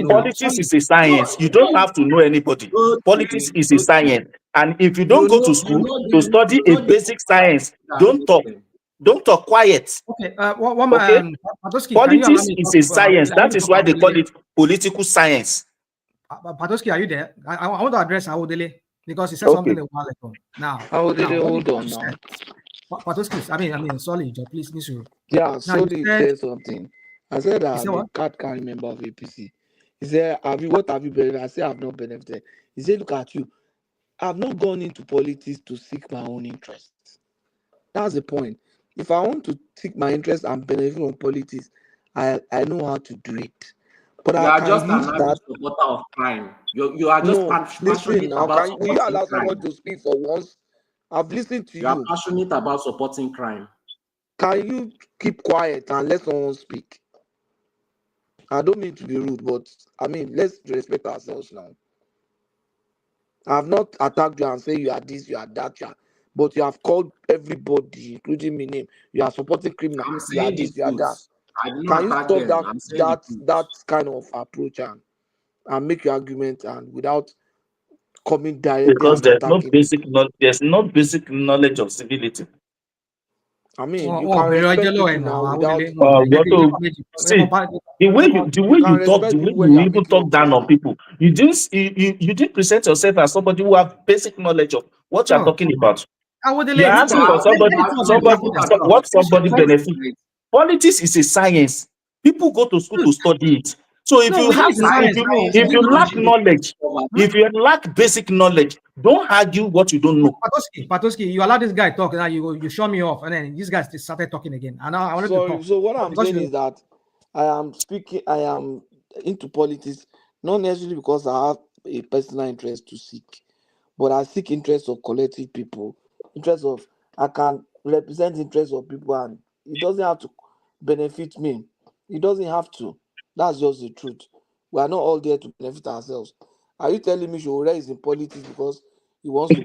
Politics is a science. You don't have to know anybody. Politics is a science. And if you don't go to school to study a basic science, don't talk. Don't talk quiet. Okay. Politics is a science. That is why they call it political science. Patoski, are you there? I want to address Awodele because he said something a while ago. Now, Awodele, hold on now. Patoski, I mean, sorry, please, Nisu. Yeah, sorry, said something. I said the card carry member of APC. He said, what have you benefited? I said, I've not benefited. He said, look at you. I've not gone into politics to seek my own interests. That's the point. If I want to seek my interest and benefit from politics, I know how to do it. But You I are can just an use avid that. supporter of crime. You are just No, listen passionate now. about Will you supporting allow crime. someone to speak for once? I've listened to You are you. passionate about supporting crime. Can you keep quiet and let someone speak? I don't mean to be rude, but I mean, let's respect ourselves now. I have not attacked you and say you are this, you are that, but you have called everybody, including me, name. You are supporting criminal. I'm You are saying the this, you are that. truth. I do Can not you attack stop them. I'm saying the truth. that kind of approach and make your argument and without coming directly Because and attacking people? there's no basic knowledge of civility. I mean, you Oh, can pero respect Angelo, people now I would without delete no. What to see the way you can you talk, the respect way people when you you are even making talk down on opposition. people, you didn't present yourself as somebody who have basic knowledge of what you're No, talking about. I would You're delete. asking for what somebody benefit. Politics is a science. People go to school to study it. So if No, you we know have it's a science. No, if you lack no. knowledge, if you lack basic knowledge, don't argue what you don't know. Patoski, you allow this guy talk, now you show me off, and then this guy started talking again. And I wanted to talk. So what I'm Because saying is that I am into politics not necessarily because I have a personal interest to seek, but I seek interests of collective people, interests of I can represent interests of people, and it doesn't have to benefit me. It doesn't have to. That's just the truth. We are not all there to benefit ourselves. Are you telling me Showore is in politics because he wants to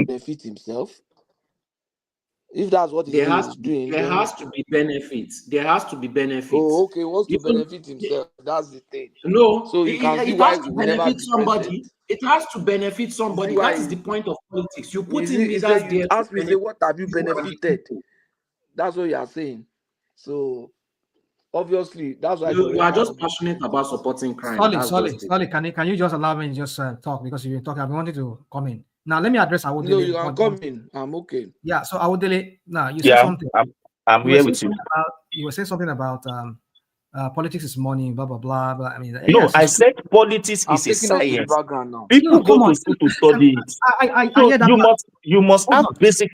benefit himself? If that's what he's doing, There then has to be benefits. There has to be benefits. oh, okay, he wants to Even benefit himself. That's the thing. no, So you can see it why has he to will never benefit be president. somebody. It has to benefit You see somebody. why That is the point of politics. You put is in it? He leaders said you there to ask me, say, benefit what have you you and the benefited? people. That's what you are saying. So obviously, that's why You Showore are just can be. passionate about supporting crime. That's just it. Solly, can you just allow me to just talk, because you've been talking. I've been wanting to come in. Now let me address No, Awodele. you can come in. I'm okay. Yeah, so Awodele, now you said something. I'm here with you. You were saying something about politics is money, blah blah blah. But I mean, No, yes, I said politics I'm is a taking us to the science. background now. People No, come go on. to school to study it. I So hear that. you must Hold have on. basic